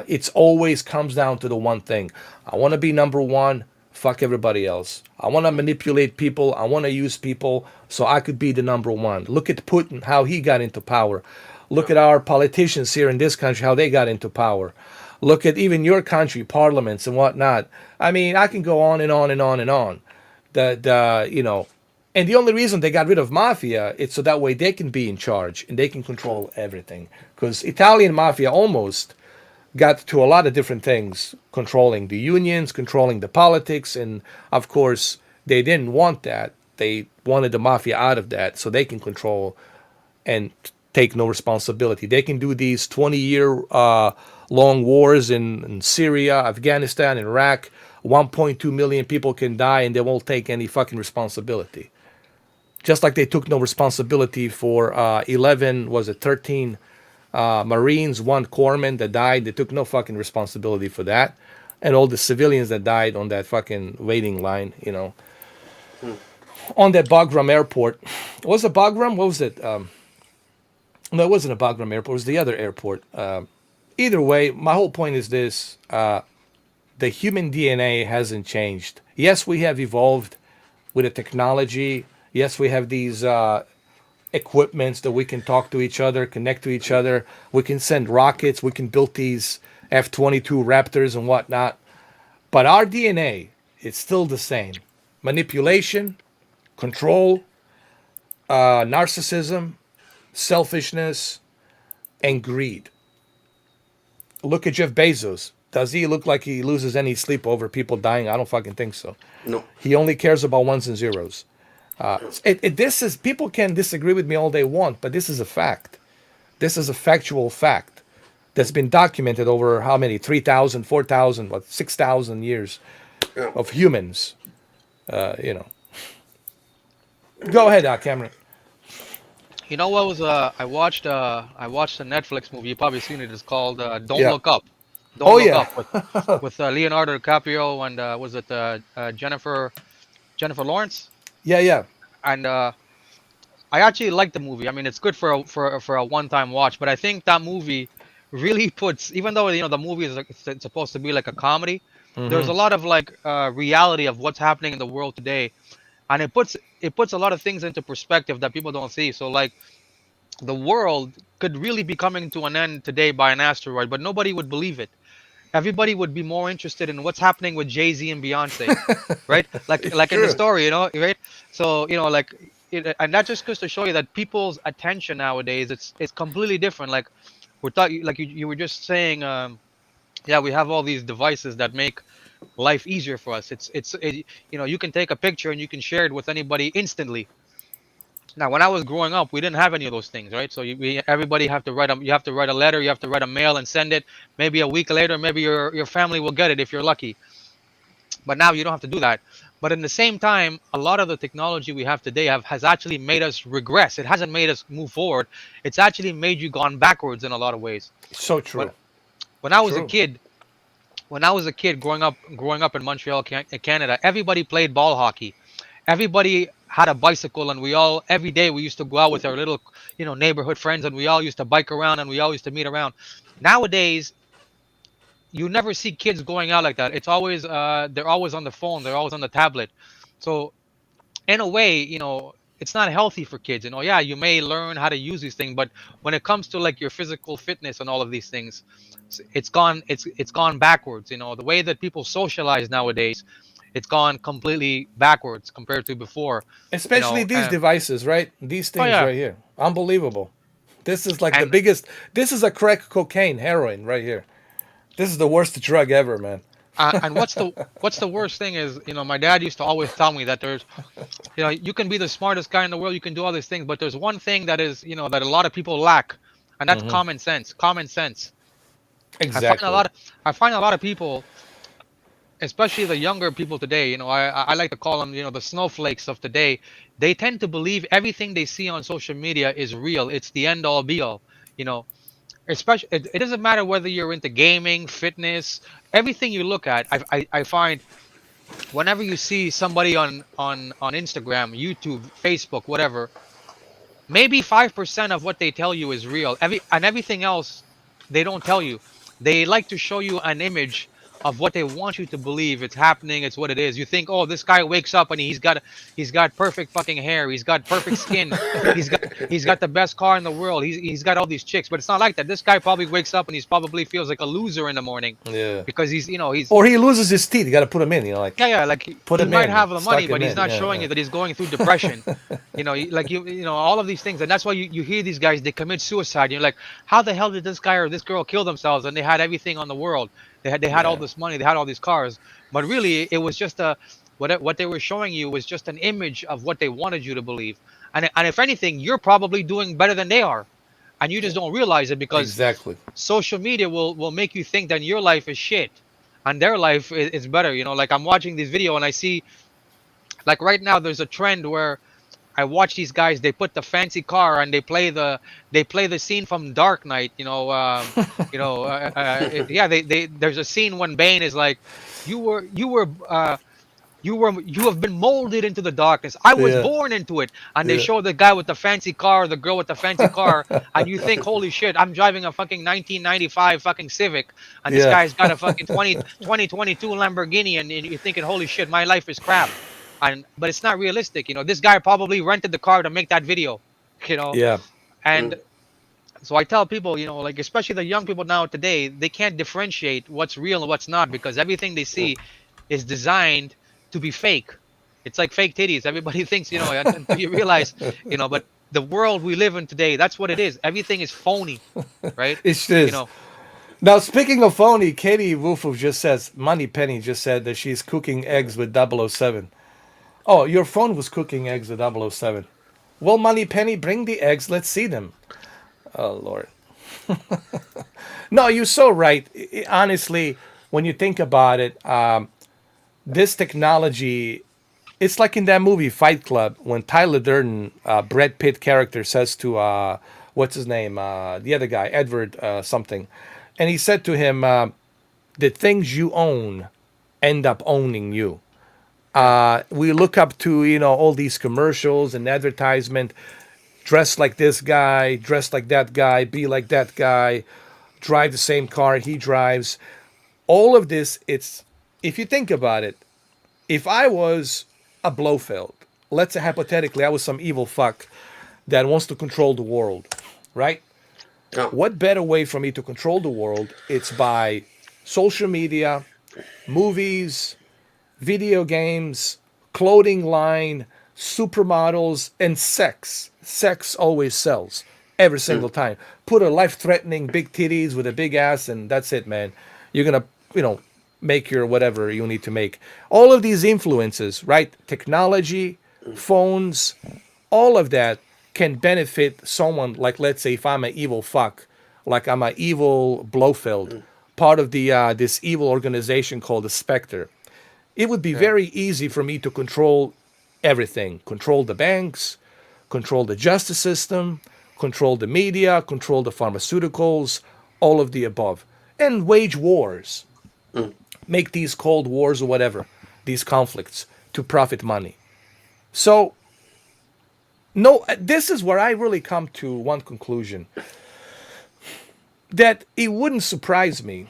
It's always comes down to the one thing. I want to be number one. Fuck everybody else. I want to manipulate people. I want to use people so I could be the number one. Look at Putin, how he got into power. Look at our politicians here in this country, how they got into power. Look at even your country, parliaments and whatnot. I mean, I can go on and on and on and on. And the only reason they got rid of mafia is so that way they can be in charge and they can control everything. Because Italian mafia almost got to a lot of different things, controlling the unions, controlling the politics, and of course they didn't want that. They wanted the mafia out of that so they can control and take no responsibility. They can do these 20-year long wars in Syria, Afghanistan, Iraq. 1.2 million people can die and they won't take any fucking responsibility. Just like they took no responsibility for 13 Marines, one corpsman that died. They took no fucking responsibility for that. And all the civilians that died on that fucking waiting line, on that Bagram airport. Was it Bagram? What was it? No, it wasn't a Bagram airport. It was the other airport. Either way, my whole point is this. The human DNA hasn't changed. Yes, we have evolved with the technology. Yes, we have these equipments that we can talk to each other, connect to each other. We can send rockets. We can build these F-22 Raptors and whatnot. But our DNA is still the same. Manipulation, control, narcissism, selfishness, and greed. Look at Jeff Bezos. Does he look like he loses any sleep over people dying? I don't fucking think so. No. He only cares about ones and zeros. This is, people can disagree with me all they want, but this is a fact. This is a factual fact that's been documented over how many? 3,000, 4,000, 6,000 years Yeah. of humans. You know. Go ahead, Cameron. You know what was I watched a Netflix movie. You've probably seen it. It's called Don't Yeah. Look Up. Don't Oh Look yeah. Up with Leonardo DiCaprio and was it Jennifer Lawrence? Yeah. And I actually like the movie. I mean, it's good for a one-time watch, but I think that movie really puts, even though the movie is like, it's supposed to be like a comedy, there's a lot of like reality of what's happening in the world today, and it puts a lot of things into perspective that people don't see. So like the world could really be coming to an end today by an asteroid, but nobody would believe it. Everybody would be more interested in what's happening with Jay-Z and Beyonce, right? Like in the True. story, right? So, like and that just goes to show you that people's attention nowadays, it's completely different. Like we thought like you were just saying, yeah, we have all these devices that make life easier for us. You can take a picture and you can share it with anybody instantly. Now, when I was growing up, we didn't have any of those things, right? So everybody have to you have to write a letter, you have to write a mail and send it. Maybe a week later, maybe your family will get it if you're lucky. But now you don't have to do that. But in the same time, a lot of the technology we have today has actually made us regress. It hasn't made us move forward. It's actually made you gone backwards in a lot of ways. So When true. when I was a True. kid, growing up in Montreal, Canada, everybody played ball hockey. Everybody had a bicycle, and we all every day we used to go out with our little neighborhood friends, and we all used to bike around, and we all used to meet around. Nowadays, you never see kids going out like that. It's always they're always on the phone, they're always on the tablet. So in a way, it's not healthy for kids. Yeah, you may learn how to use these things, but when it comes to like your physical fitness and all of these things, it's gone backwards. The way that people socialize nowadays, it's gone completely backwards compared to before. Especially these And devices, right? These oh things yeah, right here. Unbelievable. This is like the and biggest. This is a crack cocaine, heroin right here. This is the worst drug ever, man. and what's the worst thing is, my dad used to always tell me that there's, you can be the smartest guy in the world, you can do all these things, but there's one thing that is, that a lot of people lack, and that's common sense. Common sense. I find a Exactly. lot of I find a lot of people, especially the younger people today, I like to call them, the snowflakes of today. They tend to believe everything they see on social media is real. It's the end all be all. You know, especially it doesn't matter whether you're into gaming, fitness, everything you look at. I find whenever you see somebody on Instagram, YouTube, Facebook, whatever, maybe 5% of what they tell you is real. Everything else they don't tell you. They like to show you an image of what they want you to believe it's happening, it's what it is. You think, oh, this guy wakes up and he's got perfect fucking hair, he's got perfect skin, he's got the best car in the world, he's got all these chicks, but it's not like that. This guy probably wakes up and he's probably feels like a loser in the morning Yeah. because he's Or he loses his teeth. You got to put him in. Like yeah, like put he him might in, have the stuck money, him but he's in. not Yeah, showing yeah. you that he's going through depression. All of these things, and that's why you hear these guys, they commit suicide. You're like, how the hell did this guy or this girl kill themselves? And they had everything on the world. They had all Yeah. this money, they had all these cars, but really it was just what they were showing you was just an image of what they wanted you to believe. And if anything, you're probably doing better than they are, and you just don't realize it because Exactly. social media will make you think that your life is shit and their life is better. Like I'm watching this video and I see, like right now there's a trend where I watch these guys, they put the fancy car and they play the scene from Dark Knight. Yeah, they there's a scene when Bane is like, you have been molded into the darkness. I was Yeah. born into it. And they Yeah. show the guy with the fancy car, the girl with the fancy car, and you think, holy shit, I'm driving a fucking 1995 fucking Civic, and this Yeah. guy's got a fucking 2022 Lamborghini, and you're thinking, holy shit, my life is crap. But it's not realistic. This guy probably rented the car to make that video. You know, Yeah. and so I tell people, like especially the young people now today, they can't differentiate what's real and what's not because everything they see is designed to be fake. It's like fake titties. Everybody thinks, until you realize, but the world we live in today, that's what it is. Everything is phony, right? It You is. know, Now, speaking of phony, Katie Wolfov just says, Money Penny just said that she's cooking eggs with 007. Oh, your phone was cooking eggs with 007. Well, Money Penny, bring the eggs. Let's see them. Oh, Lord. No, you're so right. Honestly, when you think about it, this technology, it's like in that movie Fight Club when Tyler Durden, Brad Pitt character, says to, what's his name? The other guy, Edward something. And he said to him, the things you own end up owning you. Yeah. We look up to, all these commercials and advertisement, dress like this guy, dress like that guy, be like that guy, drive the same car he drives. All of this, it's, if you think about it, if I was a Blofeld, let's say hypothetically I was some evil fuck that wants to control the world, right? Yeah. What better way for me to control the world? It's by social media, movies, video games, clothing line, supermodels, and sex. Sex always sells every single time. Put a life-threatening big titties with a big ass, and that's it, man. You're gonna, make your whatever you need to make. All of these influences, right? Technology, phones, all of that can benefit someone. Like, let's say, if I'm an evil fuck, like I'm an evil Blofeld, part of the this evil organization called the Spectre. It would be Yeah. very easy for me to control everything, control the banks, control the justice system, control the media, control the pharmaceuticals, all of the above, and wage wars, make these cold wars or whatever, these conflicts to profit money. So, no, this is where I really come to one conclusion, that it wouldn't surprise me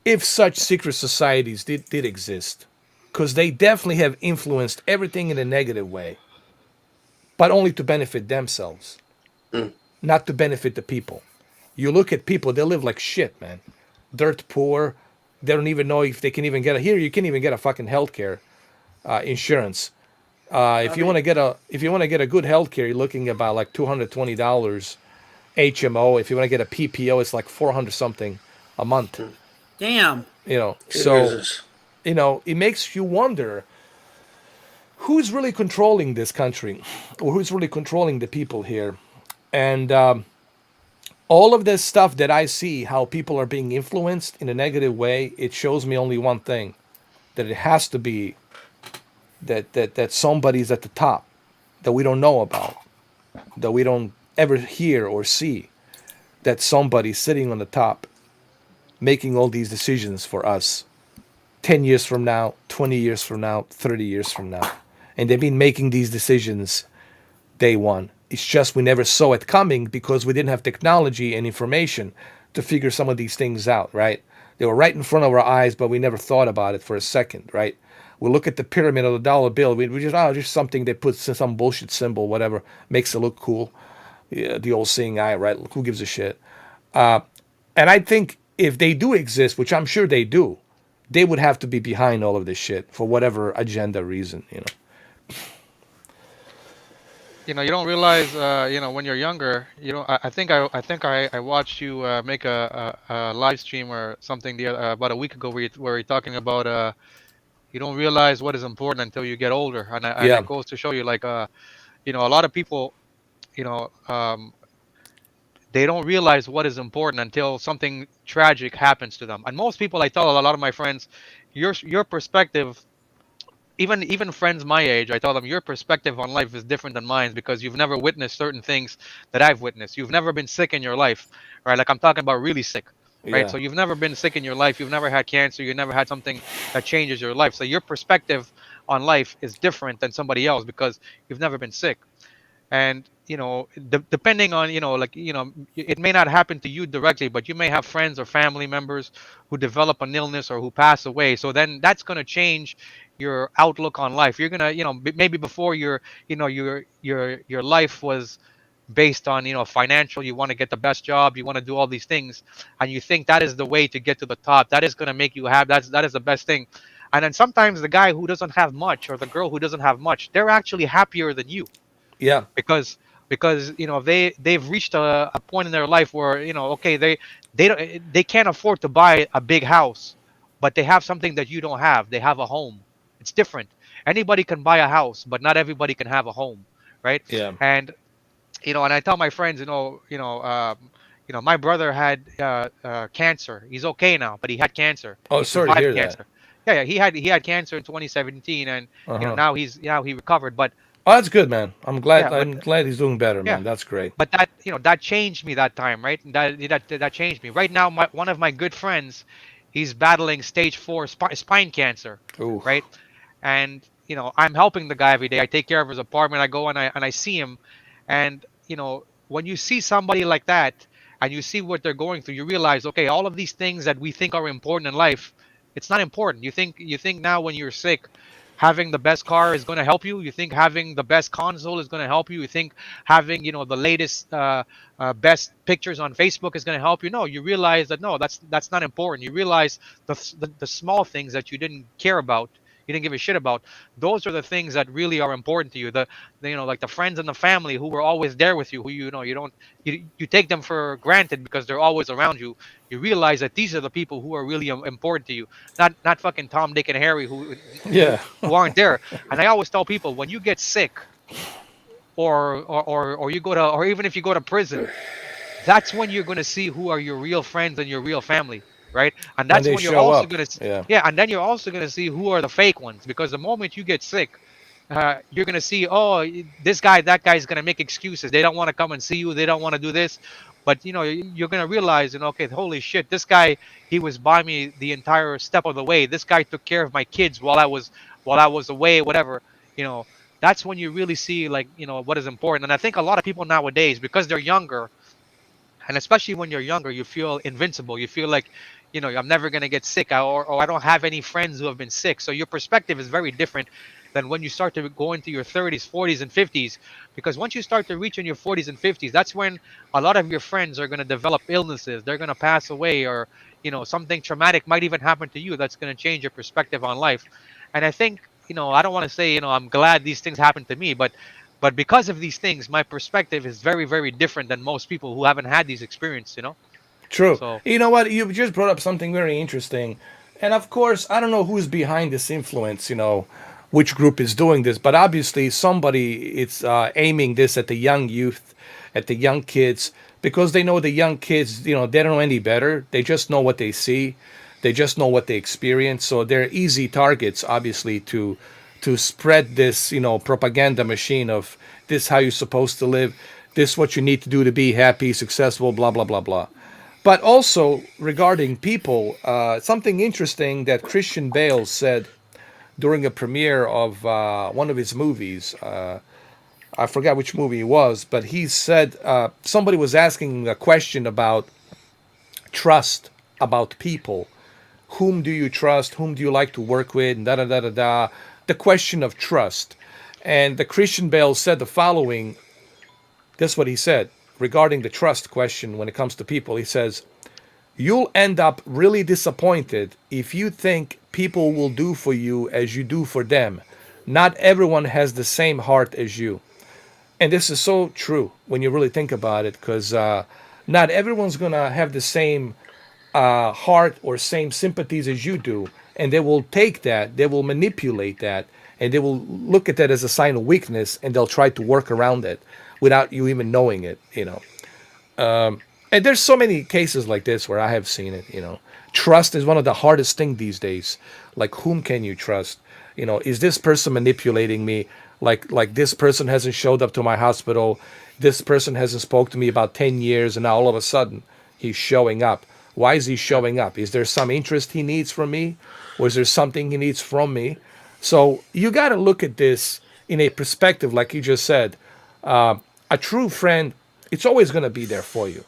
if such secret societies did exist, because they definitely have influenced everything in a negative way, but only to benefit themselves, not to benefit the people. You look at people, they live like shit, man. Dirt poor. They don't even know if they can even get a, here you can even get a fucking healthcare insurance. If you want to get a good healthcare, you're looking about like $220 HMO. If you want to get a PPO, it's like 400 something a month. Damn. So Jesus. it makes you wonder who's really controlling this country, or who's really controlling the people here. And all of this stuff that I see, how people are being influenced in a negative way, it shows me only one thing: that it has to be that somebody's at the top that we don't know about, that we don't ever hear or see. That somebody's sitting on the top, making all these decisions for us. 10 years from now, 20 years from now, 30 years from now. And they've been making these decisions day one. It's just we never saw it coming because we didn't have technology and information to figure some of these things out, right? They were right in front of our eyes, but we never thought about it for a second, right? We look at the pyramid of the dollar bill. We just something they put some bullshit symbol, whatever, makes it look cool. Yeah, the old seeing eye, right? Who gives a shit? And I think if they do exist, which I'm sure they do, they would have to be behind all of this shit for whatever agenda reason. you don't realize, when you're younger, I watched you make a live stream or something about a week ago where you're talking about you don't realize what is important until you get older, and Yeah, it goes to show you, like, a lot of people, you know um they don't realize what is important until something tragic happens to them. And most people, I tell a lot of my friends, your perspective, even friends my age, I tell them your perspective on life is different than mine because you've never witnessed certain things that I've witnessed. You've never been sick in your life, right? Like, I'm talking about really sick, right? yeah, So you've never been sick in your life. You've never had cancer. You never had something that changes your life. So your perspective on life is different than somebody else because you've never been sick. And depending on, like, it may not happen to you directly, but you may have friends or family members who develop an illness or who pass away. So then that's going to change your outlook on life. You're going to, maybe before your life was based on, financial. You want to get the best job, you want to do all these things, and you think that is the way to get to the top, that is going to make you have, that is the best thing. And then sometimes the guy who doesn't have much or the girl who doesn't have much, they're actually happier than you, Yeah. because they've reached a point in their life where, okay, they can't afford to buy a big house, but they have something that you don't have. They have a home. It's different. Anybody can buy a house, but not everybody can have a home, right? Yeah. And and I tell my friends, my brother had cancer. He's okay now, but he had cancer. Oh, He sorry to survived hear that. cancer. Yeah, he had cancer in 2017, and Uh-huh. now he recovered. But Oh, that's good, man. I'm glad. yeah, I'm glad he's doing better, yeah, man. That's great. but that changed me that time, right? That changed me. Right now, one of my good friends, he's battling stage 4 spine cancer, Ooh. right? And I'm helping the guy every day. I take care of his apartment. I go and I see him, and when you see somebody like that and you see what they're going through, you realize, okay, all of these things that we think are important in life, it's not important. You think now when you're sick, having the best car is going to help you. You think having the best console is going to help you. You think having the latest best pictures on Facebook is going to help you. No, you realize that no, that's not important. You realize the small things that you didn't care about, you didn't give a shit about. Those are the things that really are important to you. Like the friends and the family who were always there with you, who you take them for granted because they're always around you. You realize that these are the people who are really important to you, not fucking Tom, Dick, and Harry Yeah. who aren't there. And I always tell people, when you get sick, or you go to, or even if you go to prison, that's when you're going to see who are your real friends and your real family, right? And When that's they when you're show also up. going to, Yeah. yeah, and then you're also going to see who are the fake ones, because the moment you get sick, you're going to see, oh, this guy, that guy's going to make excuses. They don't want to come and see you. They don't want to do this. But you're going to realize, okay, holy shit, this guy, he was by me the entire step of the way. This guy took care of my kids while I was away, whatever. you know that's when you really see, like, what is important. And I think a lot of people nowadays, because they're younger, and especially when you're younger, you feel invincible. You feel like, I'm never going to get sick, or I don't have any friends who have been sick. So your perspective is very different than when you start to go into your 30s, 40s, and 50s. Because once you start to reach in your 40s and 50s, that's when a lot of your friends are going to develop illnesses. They're going to pass away, or something traumatic might even happen to you that's going to change your perspective on life. And I think, I don't want to say, I'm glad these things happened to me, but because of these things, my perspective is very, very different than most people who haven't had these experiences. True. So You know what? You just brought up something very interesting. And of course, I don't know who's behind this influence, which group is doing this, but obviously somebody is aiming this at the young youth, at the young kids, because they know the young kids, they don't know any better. They just know what they see. They just know what they experience. So they're easy targets, obviously, to spread this, propaganda machine of this how you're supposed to live, this what you need to do to be happy, successful, blah, blah, blah, blah. But also regarding people, something interesting that Christian Bale said during a premiere of one of his movies. I forgot which movie it was, but he said somebody was asking a question about trust, about people. Whom do you trust? Whom do you like to work with? Da da da da da. The question of trust. And the Christian Bale said the following. This is what he said regarding the trust question when it comes to people. He says, you'll end up really disappointed if you think people will do for you as you do for them. Not everyone has the same heart as you. And this is so true when you really think about it, because not everyone's going to have the same heart or same sympathies as you do. And they will take that, they will manipulate that, and they will look at that as a sign of weakness, and they'll try to work around it without you even knowing it. And there's so many cases like this where I have seen it. Trust is one of the hardest things these days. Like, whom can you trust? Is this person manipulating me? Like this person hasn't showed up to my hospital. This person hasn't spoke to me about 10 years, and now all of a sudden he's showing up. Why is he showing up? Is there some interest he needs from me? Or is there something he needs from me? So you got to look at this in a perspective, like you just said. A true friend, it's always going to be there for you,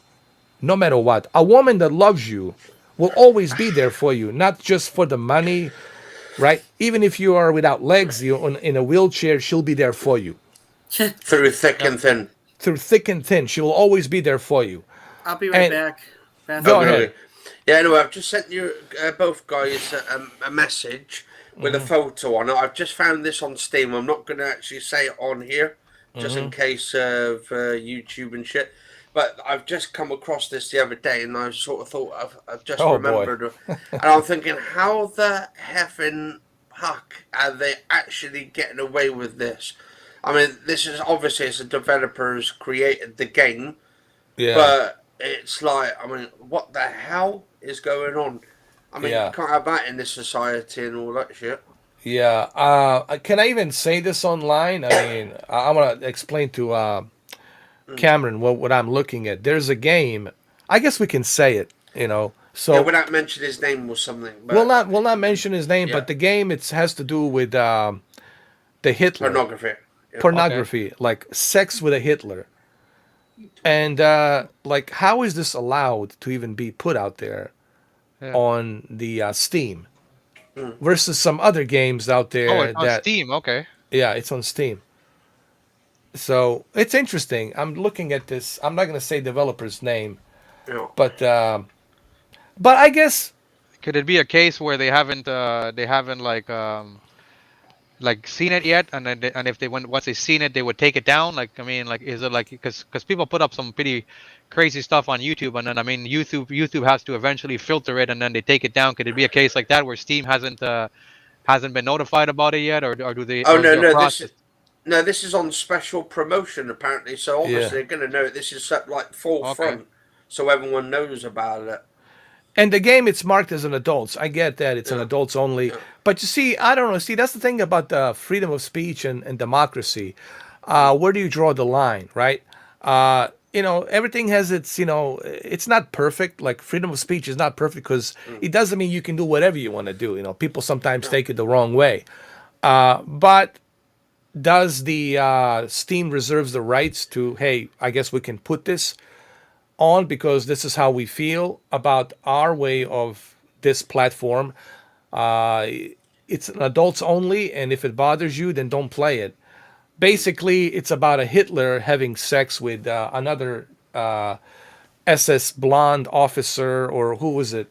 no matter what. A woman that loves you will always be there for you, not just for the money, right? Even if you are without legs, you're in a wheelchair, she'll be there for you. Through thick and thin. Through thick and thin, she will always be there for you. I'll be right And- back. Beth, Go Oh, ahead. really? Yeah, anyway, I've just sent you both guys a message. with a photo on it. I've just found this on Steam. I'm not going to actually say it on here, just in case of YouTube and shit. But I've just come across this the other day, and I sort of thought I've just Oh, boy. remembered, and I'm thinking, how the heffing fuck are they actually getting away with this? I mean, this is obviously it's the developers created the game, Yeah. but it's like, I mean, what the hell is going on? I mean, Yeah. you can't have that in this society and all that shit. Yeah. Can I even say this online? I mean, I want to explain to Cameron what I'm looking at. There's a game. I guess we can say it. So Yeah, without mentioning his name or something. But we'll not mention his name, Yeah. but the game has to do with the Hitler pornography. Yeah. pornography, like sex with a Hitler. And like, how is this allowed to even be put out there Yeah. on the Steam versus some other games out there Oh, it's on that Steam. Okay. yeah, it's on Steam. So it's interesting. I'm looking at this. I'm not gonna say developer's name, Yeah. but I guess Could it be a case where they haven't like seen it yet, and then and if they once they seen it, they would take it down? Like, I mean, like, is it like, because people put up some pretty crazy stuff on YouTube, and then I mean YouTube has to eventually filter it, and then they take it down. Could it be a case like that where Steam hasn't been notified about it yet, or do they? Oh or is no, there a no, process? this is on special promotion apparently. So obviously Yeah. they're gonna know it. This is set like forefront, Okay. so everyone knows about it. and the game, it's marked as an adults. I get that it's an Yeah. adults only, Yeah. but you see, I don't know. See, that's the thing about freedom of speech and democracy. Where do you draw the line, right? Everything has its, it's not perfect. Like, freedom of speech is not perfect because it doesn't mean you can do whatever you want to do. People sometimes take it the wrong way. But does the Steam reserves the rights to, hey, I guess we can put this on because this is how we feel about our way of this platform. It's an adults only, and if it bothers you, then don't play it. Basically, it's about a Hitler having sex with another SS blonde officer, or who was it?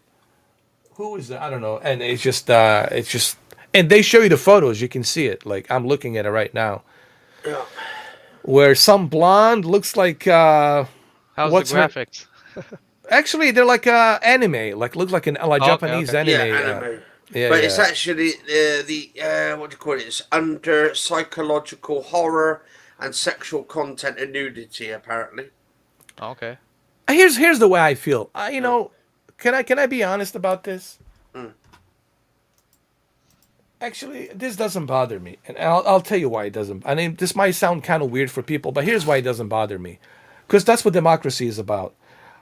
Who is it? I don't know. And it's just, and they show you the photos. You can see it. Like, I'm looking at it right now, Yeah. where some blonde looks like. How's What's the her- graphics? Actually, they're like anime. Like, look like an okay, Japanese okay. anime. Yeah, anime. Yeah, But yeah. it's actually the what do you call it? It's under psychological horror and sexual content and nudity apparently. Okay. Here's the way I feel. Can I be honest about this? Actually, this doesn't bother me, and I'll tell you why it doesn't. I mean, this might sound kind of weird for people, but here's why it doesn't bother me, because that's what democracy is about.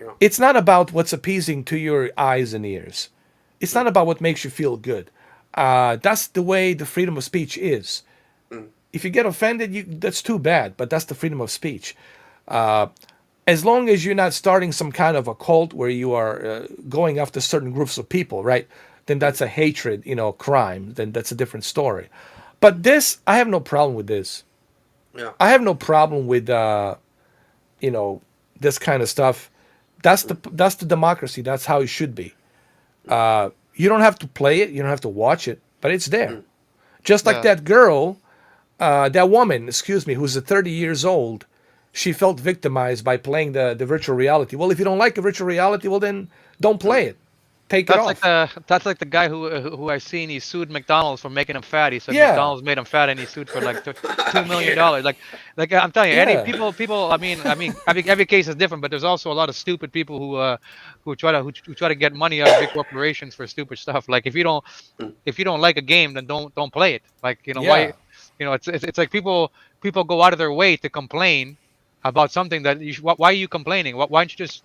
Yeah. It's not about what's appeasing to your eyes and ears. It's not about what makes you feel good. That's the way the freedom of speech is. If you get offended, that's too bad, but that's the freedom of speech. As long as you're not starting some kind of a cult where you are going after certain groups of people, right? Then that's a hatred, crime. Then that's a different story. But this, I have no problem with this. Yeah. I have no problem with, this kind of stuff. That's the democracy. That's how it should be. You don't have to play it. You don't have to watch it, but it's there. Just like Yeah. that girl, that woman, excuse me, who's 30 years old. She felt victimized by playing the virtual reality. Well, if you don't like a virtual reality, well, then don't play it. Take it off. That's like the guy who I seen, he sued McDonald's for making him fat. He said Yeah. McDonald's made him fat, and he sued for like $2 million. Like I'm telling you, Yeah. Eddie, people. I mean, every case is different, but there's also a lot of stupid people who try to get money out of big corporations for stupid stuff. Like, if you don't like a game, then don't play it. Like, why, Yeah. it's like people go out of their way to complain about something that why are you complaining? Why don't you just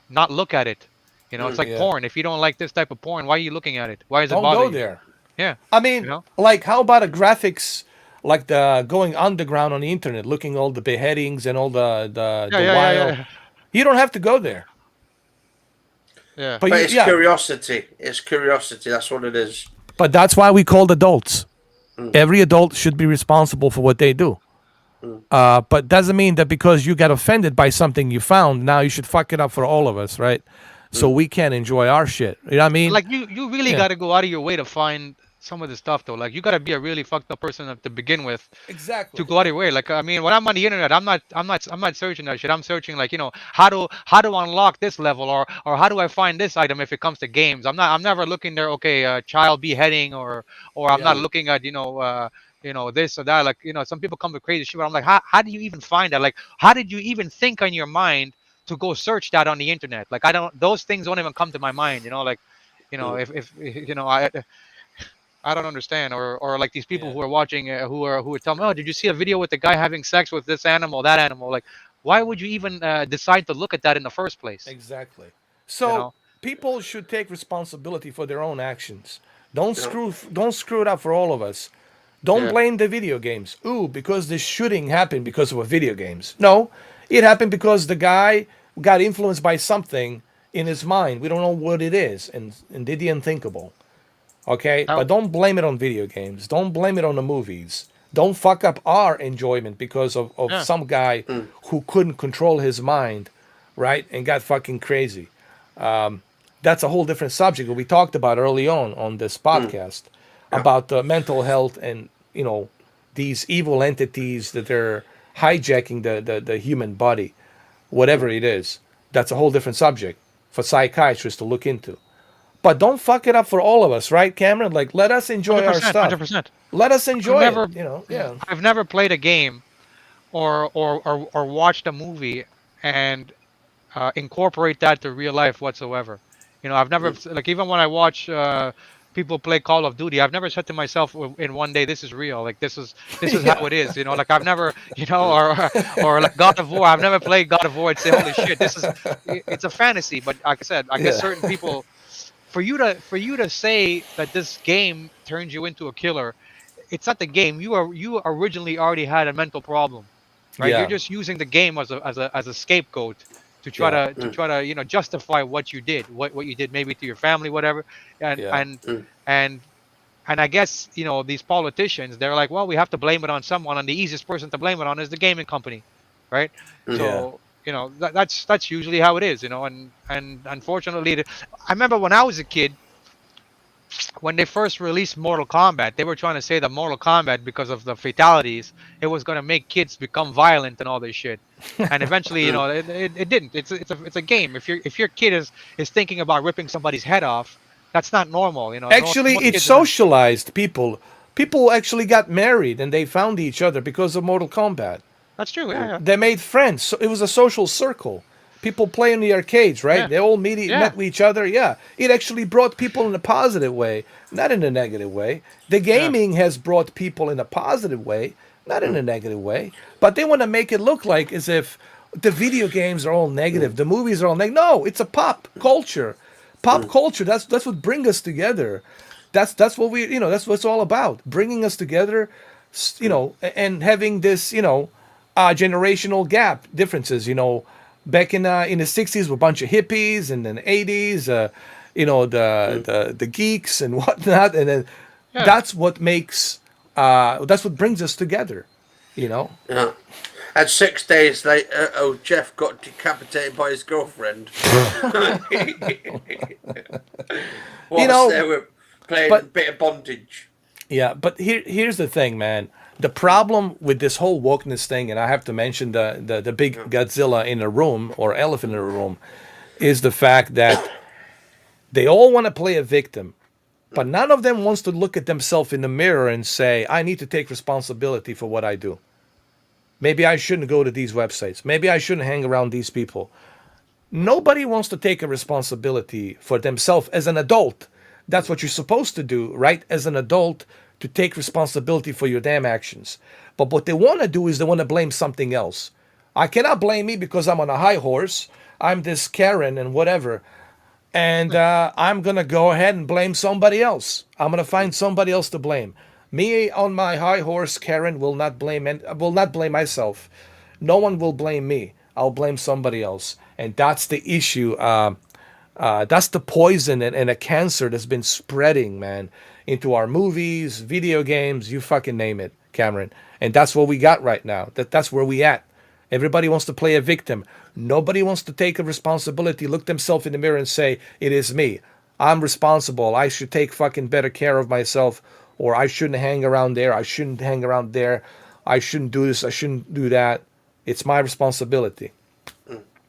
not look at it? It's like Yeah. porn. If you don't like this type of porn, why are you looking at it? Why is it Don't bothering go you? there. Yeah. I mean, You know? like, how about a graphics like the going underground on the internet, looking all the beheadings and all the wild. Yeah. You don't have to go there. Yeah. But, But you, it's yeah, curiosity. It's curiosity. That's what it is. but that's why we called adults. Every adult should be responsible for what they do. But doesn't mean that because you got offended by something you found, now you should fuck it up for all of us, right? So we can enjoy our shit. You know what I mean? Like, you really Yeah. got to go out of your way to find some of the stuff though. Like you got to be a really fucked up person to begin with to Exactly. go out of your way. Like I mean, when I'm on the internet, I'm not searching that shit. I'm searching like how to unlock this level or how do I find this item if it comes to games. I'm never looking there. Okay, child beheading or I'm Yeah. not looking at this or that. Like some people come with crazy shit. But I'm like, how do you even find that? Like how did you even think on your mind to go search that on the internet? Like I don't those things don't even come to my mind. Like if I don't understand, or like these people Yeah. who are watching, who are telling me, oh, did you see a video with the guy having sex with this animal, that animal? Like, why would you even decide to look at that in the first place? Exactly. You So know? people should take responsibility for their own actions. Don't screw it up for all of us. Don't Yeah. blame the video games. Ooh, because this shooting happened because of a video games. No, it happened because the guy got influenced by something in his mind. We don't know what it is, and did the unthinkable. Okay, How, but don't blame it on video games. Don't blame it on the movies. Don't fuck up our enjoyment because of yeah, some guy who couldn't control his mind, right, and got fucking crazy. That's a whole different subject that we talked about early on this podcast Yeah. about mental health and these evil entities that are hijacking the human body, whatever it is. That's a whole different subject for psychiatrists to look into. But don't fuck it up for all of us, right, Cameron? Like, let us enjoy hundred our percent, hundred stuff. percent. Let us I've enjoy it. never, Yeah. I've never played a game or watched a movie and incorporate that to real life whatsoever. I've never like even when I watch people play Call of Duty, I've never said to myself in one day, this is real. Like this is how Yeah. it is. Like I've never, or like God of War. I've never played God of War and say, holy shit, it's a fantasy. But like I said, I guess Yeah. certain people, for you to say that this game turns you into a killer, it's not the game. You originally already had a mental problem, right? You're Yeah. just using the game as a scapegoat to try Yeah. to to try to justify what you did, what you did maybe to your family, whatever, and Yeah. and and and I guess these politicians, they're like, well, we have to blame it on someone, and the easiest person to blame it on is the gaming company, right? Yeah. So that's usually how it is, and unfortunately, I remember when I was a kid when they first released Mortal Kombat, they were trying to say that Mortal Kombat, because of the fatalities, it was going to make kids become violent and all this shit. And eventually, it didn't. It's a game. If your kid is thinking about ripping somebody's head off, that's not normal. Actually, Most it kids are not. socialized people. People actually got married and they found each other because of Mortal Kombat. That's true. Yeah, They made friends. So it was a social circle. People play in the arcades, right? yeah, They all yeah, met with each other. Yeah, it actually brought people in a positive way, not in a negative way. The yeah, gaming has brought people in a positive way, not in a negative way. But they want to make it look like as if the video games are all negative, the movies are all negative. No, it's a pop culture. Pop culture. That's what brings us together. That's what that's what it's all about. Bringing us together, and having this generational gap differences. Back in the '60s, were a bunch of hippies, and then '80s, the geeks and whatnot, and then yeah. that's what brings us together. You know, Yeah. And 6 days later, Jeff got decapitated by his girlfriend. you Whilst know, they were playing a but bit of bondage. yeah, but here's the thing, man. The problem with this whole wokeness thing, and I have to mention the big Godzilla in a room or elephant in a room, is the fact that they all want to play a victim, but none of them wants to look at themselves in the mirror and say, I need to take responsibility for what I do. Maybe I shouldn't go to these websites. Maybe I shouldn't hang around these people. Nobody wants to take a responsibility for themselves as an adult. That's what you're supposed to do, right? As an adult, to take responsibility for your damn actions. But what they want to do is they want to blame something else. I cannot blame me because I'm on a high horse. I'm this Karen and whatever. And I'm going to go ahead and blame somebody else. I'm going to find somebody else to blame. Me on my high horse, Karen, will not blame myself. No one will blame me. I'll blame somebody else. And that's the issue. That's the poison and a cancer that's been spreading, man, into our movies, video games, you fucking name it, Cameron. And that's what we got right now. That's where we at. Everybody wants to play a victim. Nobody wants to take a responsibility, look themselves in the mirror and say, it is me. I'm responsible. I should take fucking better care of myself, or I shouldn't hang around there. I shouldn't hang around there. I shouldn't do this. I shouldn't do that. It's my responsibility.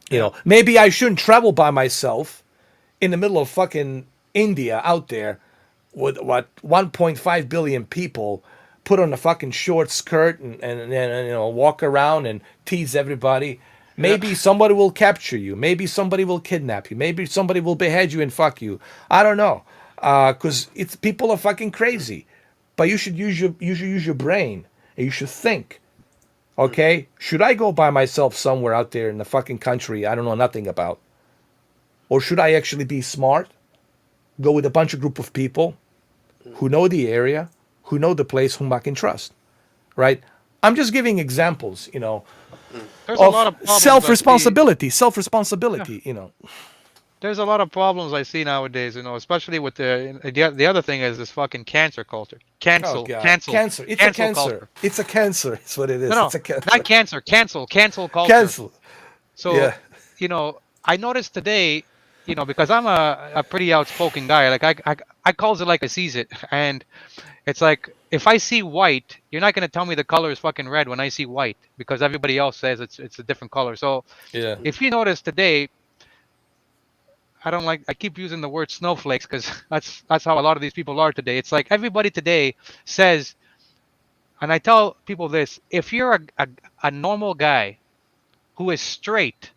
You know, maybe I shouldn't travel by myself in the middle of fucking India out there with what 1.5 billion people, put on a fucking short skirt and you know, walk around and tease everybody. Maybe somebody will capture you. Maybe somebody will kidnap you. Maybe somebody will behead you and fuck you. I don't know, because it's people are fucking crazy. But you should use your brain and you should think. Okay, should I go by myself somewhere out there in the fucking country I don't know nothing about, or should I actually be smart? Go with a bunch of group of people who know the area, who know the place, whom I can trust, right? I'm just giving examples, you know, There's a lot of of problems self-responsibility, you know. there's a lot of problems I see nowadays, especially with the other thing is this fucking cancer culture. Oh God, cancer! It's a Cancel cancer. culture. It's a cancer. It's what it is. No, no, It's a cancer. not cancer. Cancel culture. Cancel. So, Yeah. I noticed today, because I'm a pretty outspoken guy. Like I calls it like I sees it, and it's like if I see white, you're not gonna tell me the color is fucking red when I see white because everybody else says it's a different color. So Yeah. if you notice today, I keep using the word snowflakes because that's how a lot of these people are today. It's like everybody today says, and I tell people this: if you're a normal guy who is straight,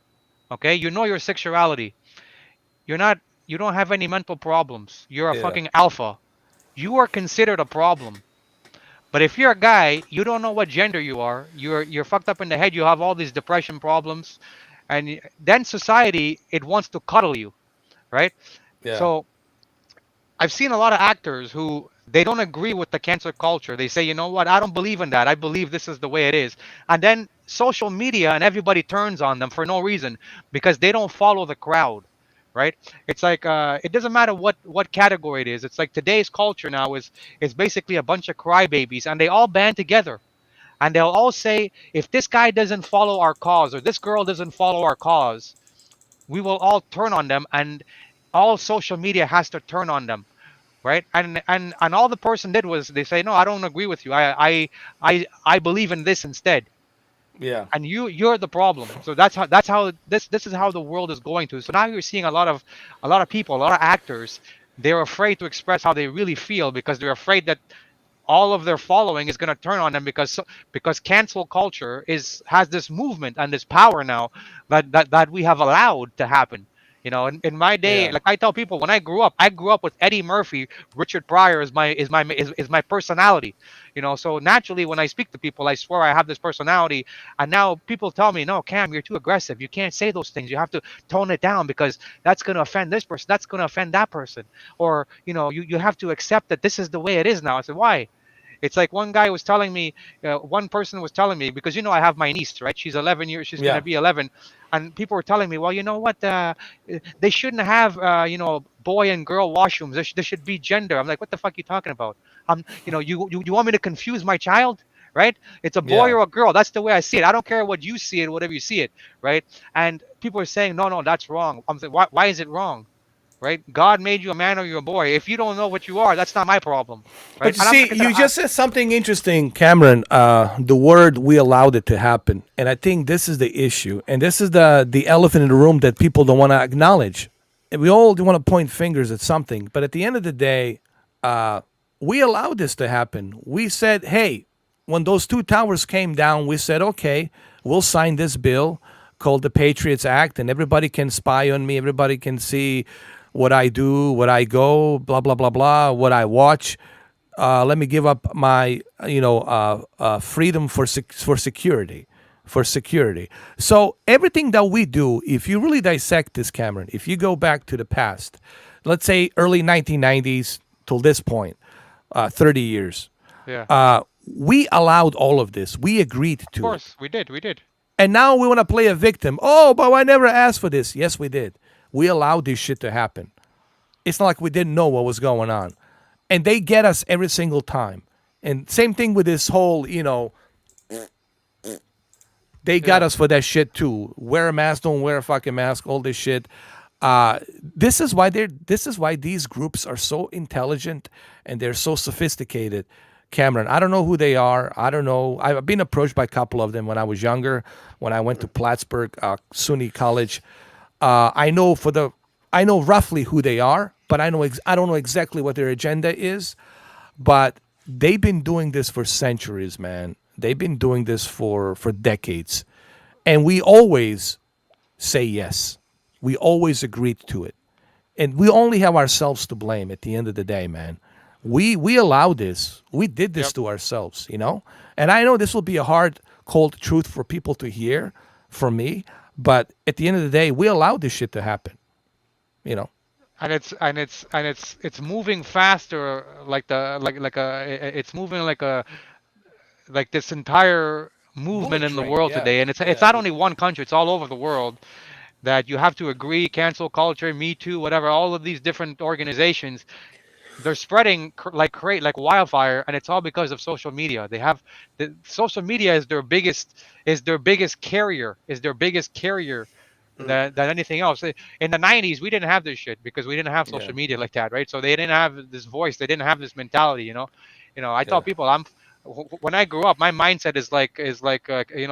okay, you know your sexuality, you don't have any mental problems, you're a Yeah. fucking alpha, you are considered a problem. But if you're a guy, you don't know what gender you are, you're fucked up in the head, you have all these depression problems, and then society it wants to cuddle you, right? Yeah. So I've seen a lot of actors who they don't agree with the cancer culture. They say, you know what, I don't believe in that. I believe this is the way it is. And then social media and everybody turns on them for no reason because they don't follow the crowd, right? It's like it doesn't matter what category it is. It's like today's culture now is basically a bunch of crybabies, and they all band together. And they'll all say, if this guy doesn't follow our cause or this girl doesn't follow our cause, we will all turn on them, and all social media has to turn on them, right? And all the person did was they say, no, I don't agree with you. I believe in this instead. Yeah. And you're the problem. So that's how this is how the world is going to. So now you're seeing a lot of people, a lot of actors, they're afraid to express how they really feel because they're afraid that all of their following is going to turn on them because cancel culture has this movement and this power now that we have allowed to happen. In my day, Yeah. like I tell people, when I grew up with Eddie Murphy, Richard Pryor is my personality. So naturally, when I speak to people, I swear I have this personality. And now people tell me, no, Cam, you're too aggressive. You can't say those things. You have to tone it down because that's going to offend this person. That's going to offend that person. Or you have to accept that this is the way it is now. I said, why? It's like one guy was telling me, one person was telling me, because I have my niece, right? She's 11 years, she's Yeah. gonna be 11, and people were telling me, well, you know what? They shouldn't have, boy and girl washrooms. There should be gender. I'm like, what the fuck are you talking about? You want me to confuse my child, right? It's a boy Yeah. or a girl. That's the way I see it. I don't care what you see it, whatever you see it, right? And people are saying, no, that's wrong. I'm saying, why is it wrong? Right? God made you a man or you're a boy. If you don't know what you are, that's not my problem. Right? But you see, you just said something interesting, Cameron. The word "we allowed it to happen," and I think this is the issue, and this is the elephant in the room that people don't want to acknowledge. And we all want to point fingers at something, but at the end of the day, we allowed this to happen. We said, "Hey, when those two towers came down, we said, okay, we'll sign this bill called the Patriots Act, and everybody can spy on me. Everybody can see what I do, what I go, blah blah blah blah, what I watch. Let me give up my freedom for security, for security. So everything that we do, if you really dissect this, Cameron, if you go back to the past, let's say early 1990s till this point, 30 years, Yeah. we allowed all of this. We agreed to Of it. course, we did. And now we want to play a victim. Oh, but I never asked for this. Yes, we did. We allowed this shit to happen. It's not like we didn't know what was going on. And they get us every single time. And same thing with this whole, they got us for that shit too. Wear a mask, don't wear a fucking mask, all this shit. uh, this is why these groups are so intelligent and they're so sophisticated. Cameron, I don't know who they are. I don't know. I've been approached by a couple of them when I was younger, when I went to Plattsburgh SUNY College. I know I know roughly who they are, but I don't know exactly what their agenda is. But they've been doing this for centuries, man. They've been doing this for decades, and we always say yes. We always agreed to it. And we only have ourselves to blame at the end of the day, man. We allowed this. We did this Yep. to ourselves, you know? And I know this will be a hard, cold truth for people to hear from me, but at the end of the day, we allowed this shit to happen, you know? And it's moving faster, like it's moving like this entire movement Bullet in the train, world yeah, today, and it's yeah, not only one country, it's all over the world, that you have to agree, cancel culture, Me Too, whatever, all of these different organizations, they're spreading like wildfire, and it's all because of social media. They have the social media is their biggest carrier, Mm, than anything else. In the 90s, we didn't have this shit because we didn't have yeah, social media like that, right? So they didn't have this voice, they didn't have this mentality, I tell yeah. people, when I grew up, my mindset is like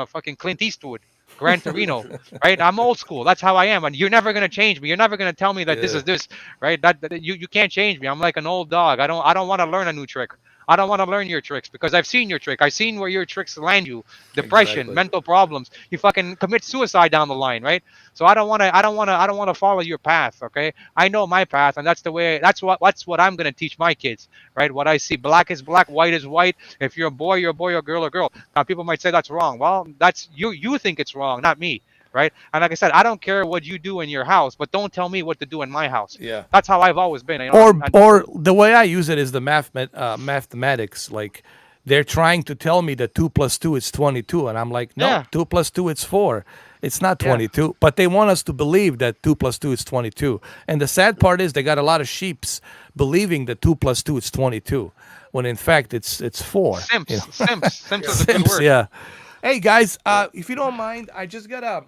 fucking Clint Eastwood, Gran Torino, right? I'm old school. That's how I am, and you're never gonna change me. You're never gonna tell me that this Yeah, is this, right? You can't change me. I'm like an old dog. I don't want to learn a new trick. I don't want to learn your tricks because I've seen your trick. I've seen where your tricks land you. Depression, exactly. mental problems. You fucking commit suicide down the line, right? So I don't want to follow your path, okay? I know my path, and that's what I'm gonna teach my kids, right? What I see, black is black, white is white. If you're a boy, you're a boy, or girl, or girl. Now people might say that's wrong. Well, that's you. You think it's wrong, not me, right? And like I said, I don't care what you do in your house, but don't tell me what to do in my house. Yeah, That's how I've always been. And Or the way I use it is the mathematics. Like they're trying to tell me that 2 plus 2 is 22, and I'm like, no, yeah, 2 plus 2 is 4. It's not yeah. 22. But they want us to believe that 2 plus 2 is 22. And the sad part is they got a lot of sheeps believing that 2 plus 2 is 22, when in fact it's 4. You Simps, know, simps, simps is a good Simps. word. Yeah. Hey guys, yeah. if you don't mind, I just gotta.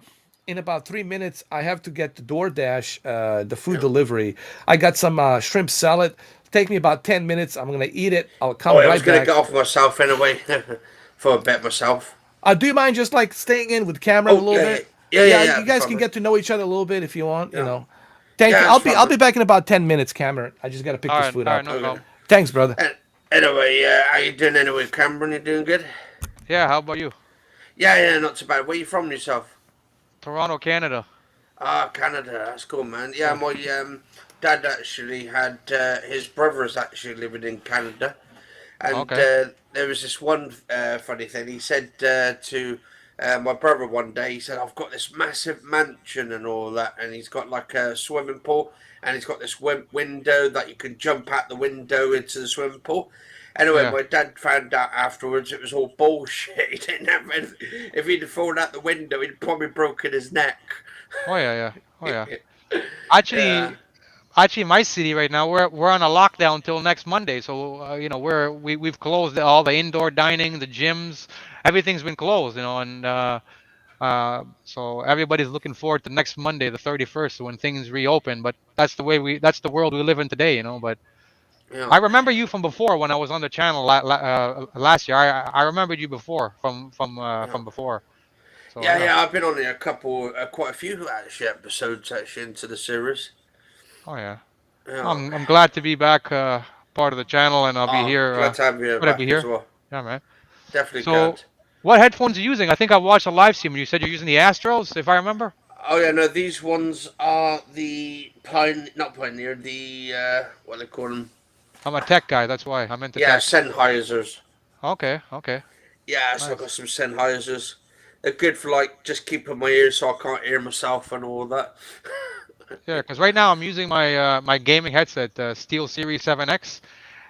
In about 3 minutes, I have to get the DoorDash, the food Yeah. delivery. I got some shrimp salad. Take me about 10 minutes. I'm gonna eat it. I'll Oh, come I was right going to back. get off myself anyway for a bit myself. Do you mind just like staying in with Cameron a Oh, little yeah, yeah, bit? yeah, yeah, Yeah, yeah. you That'd be guys fun, can mate. get to know each other a little bit if you want. You Yeah, know. Thank you. yeah, that's I'll fun, be mate. back in about 10 minutes, Cameron. I just gotta pick All this right, food all right, up. no Okay. problem. Thanks, brother. Anyway, how you doing anyway, Cameron? You doing good? Yeah, how about you? Yeah, yeah, not too bad. Where you from yourself? Toronto, Canada. Ah, Canada. That's cool, man. Yeah, Yeah. my dad actually had his brothers actually living in Canada, and Okay. there was this one funny thing. He said to my brother one day, he said, "I've got this massive mansion and all that, and he's got like a swimming pool, and he's got this window that you can jump out the window into the swimming pool." Anyway, Yeah. my dad found out afterwards it was all bullshit. He didn't have any, if he'd have fallen out the window, he'd probably broken his neck. Oh yeah, yeah. Oh yeah. Yeah. Actually, actually, my city right now, we're on a lockdown until next Monday. So we've closed all the indoor dining, the gyms, everything's been closed. So everybody's looking forward to next Monday, the 31st, when things reopen. But that's the world we live in today. But Yeah. I remember you from before when I was on the channel last year. I remembered you before Yeah. from before. So Yeah, yeah. yeah, I've been on a couple, quite a few actually episodes actually into the series. Oh yeah. Yeah. I'm glad to be back, part of the channel, and I'll be Oh, here. glad to have you Would I be back as here? well. Yeah, man. Definitely So, good. what headphones are you using? I think I watched a live stream and you said you're using the Astros, if I remember. Oh yeah, no, these ones are the not pioneer, the what they call them? I'm a tech guy, that's why I'm into Yeah, tech. Sennheisers. Okay, okay, Yeah, so I've got nice. some Sennheisers. They're good for like just keeping my ears so I can't hear myself and all that. Yeah, because right now I'm using my gaming headset, Steel Series 7X,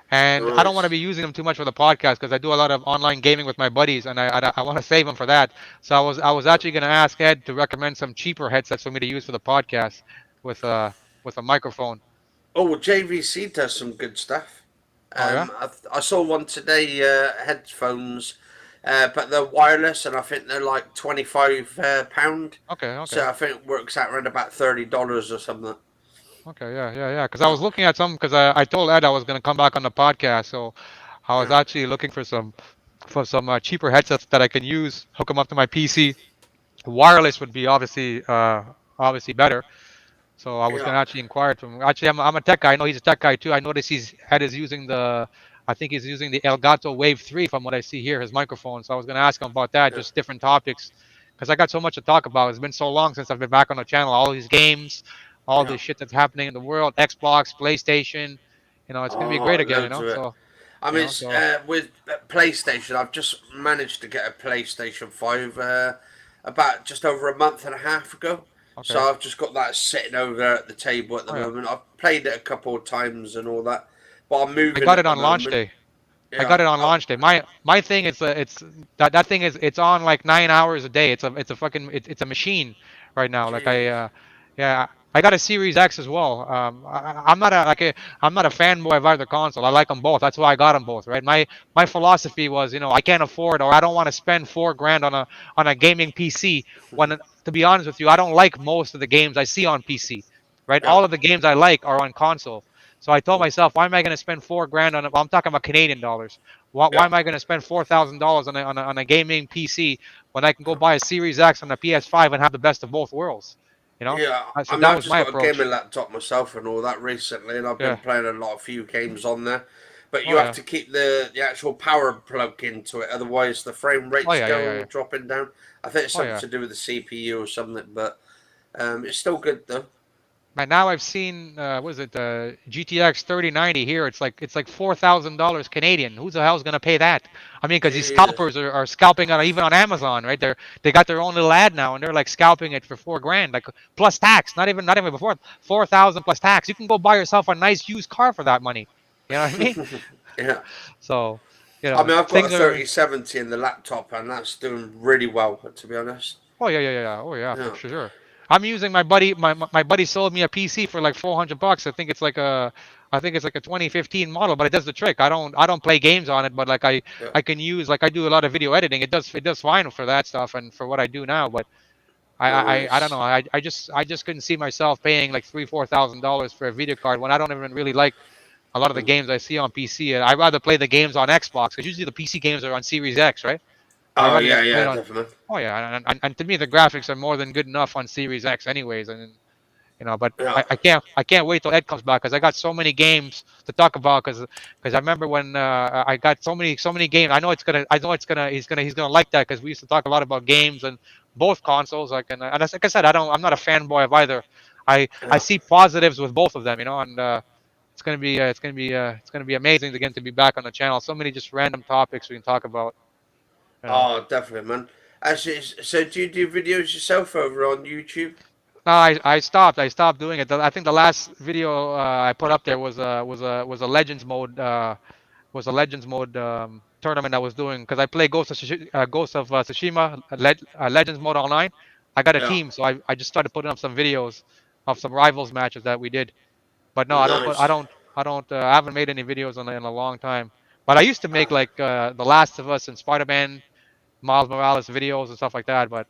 and I don't want to Nice. be using them too much for the podcast because I do a lot of online gaming with my buddies, and I want to save them for that. So I was actually going to ask Ed to recommend some cheaper headsets for me to use for the podcast with a microphone. Oh, well, JVC does some good stuff. Oh yeah. I saw one today. Headphones. but they're wireless, and I think they're like £25. Okay, okay. So I think it works out around about $30 or something. Okay, yeah, yeah, yeah. Because I was Oh, looking at some, because I told Ed I was gonna come back on the podcast, so I was yeah, actually looking for some cheaper headsets that I can use, hook them up to my PC. Wireless would be obviously better. So I was yeah, gonna actually inquire to him. Actually, I'm a tech guy. I know he's a tech guy too. I noticed Ed is using I think he's using the Elgato Wave 3 from what I see here, his microphone. So I was gonna ask him about that, yeah. just different topics, because I got so much to talk about. It's been so long since I've been back on the channel. All these games, all Yeah. this shit that's happening in the world, Xbox, PlayStation. It's gonna be great Oh, again. loads of it. So I mean, it's, so with PlayStation, I've just managed to get a PlayStation 5 about just over a month and a half ago. So okay. I've just got that sitting over at the table at the Oh yeah, moment. I've played it a couple of times and all that, but I'm I moving got at it the on launch moment. day. I Yeah. got it on Oh, launch day. My thing is it's that thing is it's on like 9 hours a day. It's a fucking it's a machine right now. Like jeez. yeah, I got a Series X as well. I'm not I'm not a fanboy of either console. I like them both. That's why I got them both. Right. My philosophy was I can't afford or I don't want to spend 4 grand on a gaming PC when to be honest with you I don't like most of the games I see on PC. Right. Yeah. All of the games I like are on console. So I told myself, why am I going to spend 4 grand on it? Well, I'm talking about Canadian dollars. Why Yeah. am I going to spend $4,000 on a gaming PC when I can go buy a Series X on a PS5 and have the best of both worlds? You know. Yeah, I So mean, that I've was just my got a gaming approach. laptop myself and all that recently, and I've been Yeah. playing a few games on there. But Oh you have yeah. to keep the actual power plug into it, otherwise the frame Oh rates yeah. Yeah. Yeah. go Yeah. dropping down. I think it's Oh something yeah. to do with the CPU or something, but it's still good though. Right now I've seen what is it GTX 3090 here. It's like $4,000 Canadian. Who the hell's gonna pay that? I mean, because these Jesus. scalpers are scalping on even on Amazon, right? They got their own little ad now, and they're like scalping it for 4 grand, like plus tax. Not even before 4,000 plus tax. You can go buy yourself a nice used car for that money. You know what I mean? Yeah. So I mean, I've got a things are. 3070 in the laptop, and that's doing really well, to be honest. Oh yeah, yeah, yeah, yeah. Oh yeah, for Yeah. sure. I'm using my buddy sold me a PC for like $400. I think it's like a 2015 model, but it does the trick. I don't play games on it, but like Yeah. I can use like I do a lot of video editing. It does fine for that stuff and for what I do now. But I don't Nice. know. I just couldn't see myself paying like $3,000-$4,000 for a video card when I don't even really like a lot of the Mm. games I see on PC. And I'd rather play the games on Xbox because usually the PC games are on Series X, right? I'd Oh rather yeah, just play yeah, it on. definitely. Oh yeah, and to me the graphics are more than good enough on Series X, anyways. And but Yeah. I can't wait till Ed comes back because I got so many games to talk about. Because I remember when I got so many games. I know he's gonna like that because we used to talk a lot about games and both consoles. Like I said, I'm not a fanboy of either. I Yeah. see positives with both of them, and it's gonna be amazing again to be back on the channel. So many just random topics we can talk about. You know. Oh, definitely, man. Actually, so do you do videos yourself over on YouTube? No, I stopped. I stopped doing it. I think the last video I put up there was a Legends mode tournament I was doing because I play Ghost of Tsushima Legends mode online. I got a Yeah. team, so I just started putting up some videos of some rivals matches that we did. But no, I don't put Nice. I haven't made any videos on it in a long time. But I used to make Ah, like The Last of Us and Spider-Man, Miles Morales videos and stuff like that. But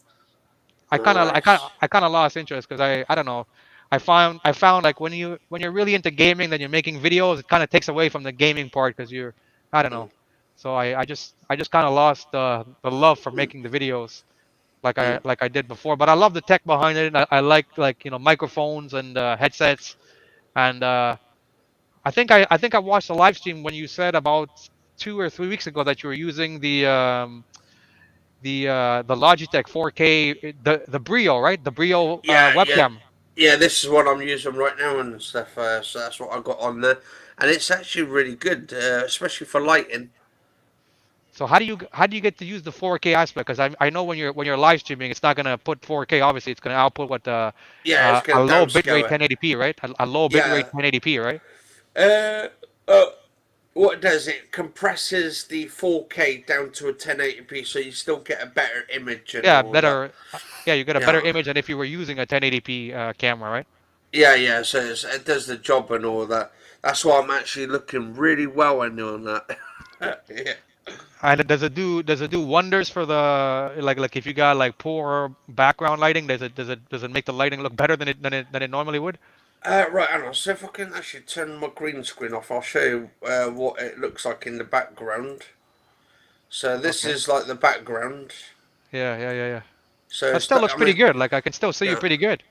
nice. I kind of lost interest because I don't know. I found like when you're really into gaming, then you're making videos. It kind of takes away from the gaming part because you're I don't Mm, know. So I just kind of lost the love for making the videos mm. like I did before. But I love the tech behind it. I like microphones and headsets. And I think I watched a live stream when you said about 2 or 3 weeks ago that you were using the Logitech 4K, the Brio, right? The Brio Yeah, yeah, webcam. yeah. This is what I'm using right now and stuff. So that's what I got on there, and it's actually really good, especially for lighting. So how do you get to use the 4K aspect? Because I know when you're live streaming, it's not gonna put 4K. Obviously, it's gonna output what Yeah, it's a gonna low bitrate downscale it. 1080p, right? A low bitrate Yeah. 1080p, right? Uh, uh, what it does it compresses the 4K down to a 1080p, so you still get a better image and Yeah, all that. better. Yeah, you get a better Yeah. image than if you were using a 1080p camera, right? Yeah, yeah. So it does the job and all that. That's why I'm actually looking really well on that. Yeah. And does it do wonders for the like if you got like poor background lighting? Does it make the lighting look better than it normally would? Right, hang on. So if I can actually turn my green screen off, I'll show you what it looks like in the background. So this Okay. is like the background. Yeah. So That it's, still looks I pretty mean, good. Like I can still see you yeah, pretty good.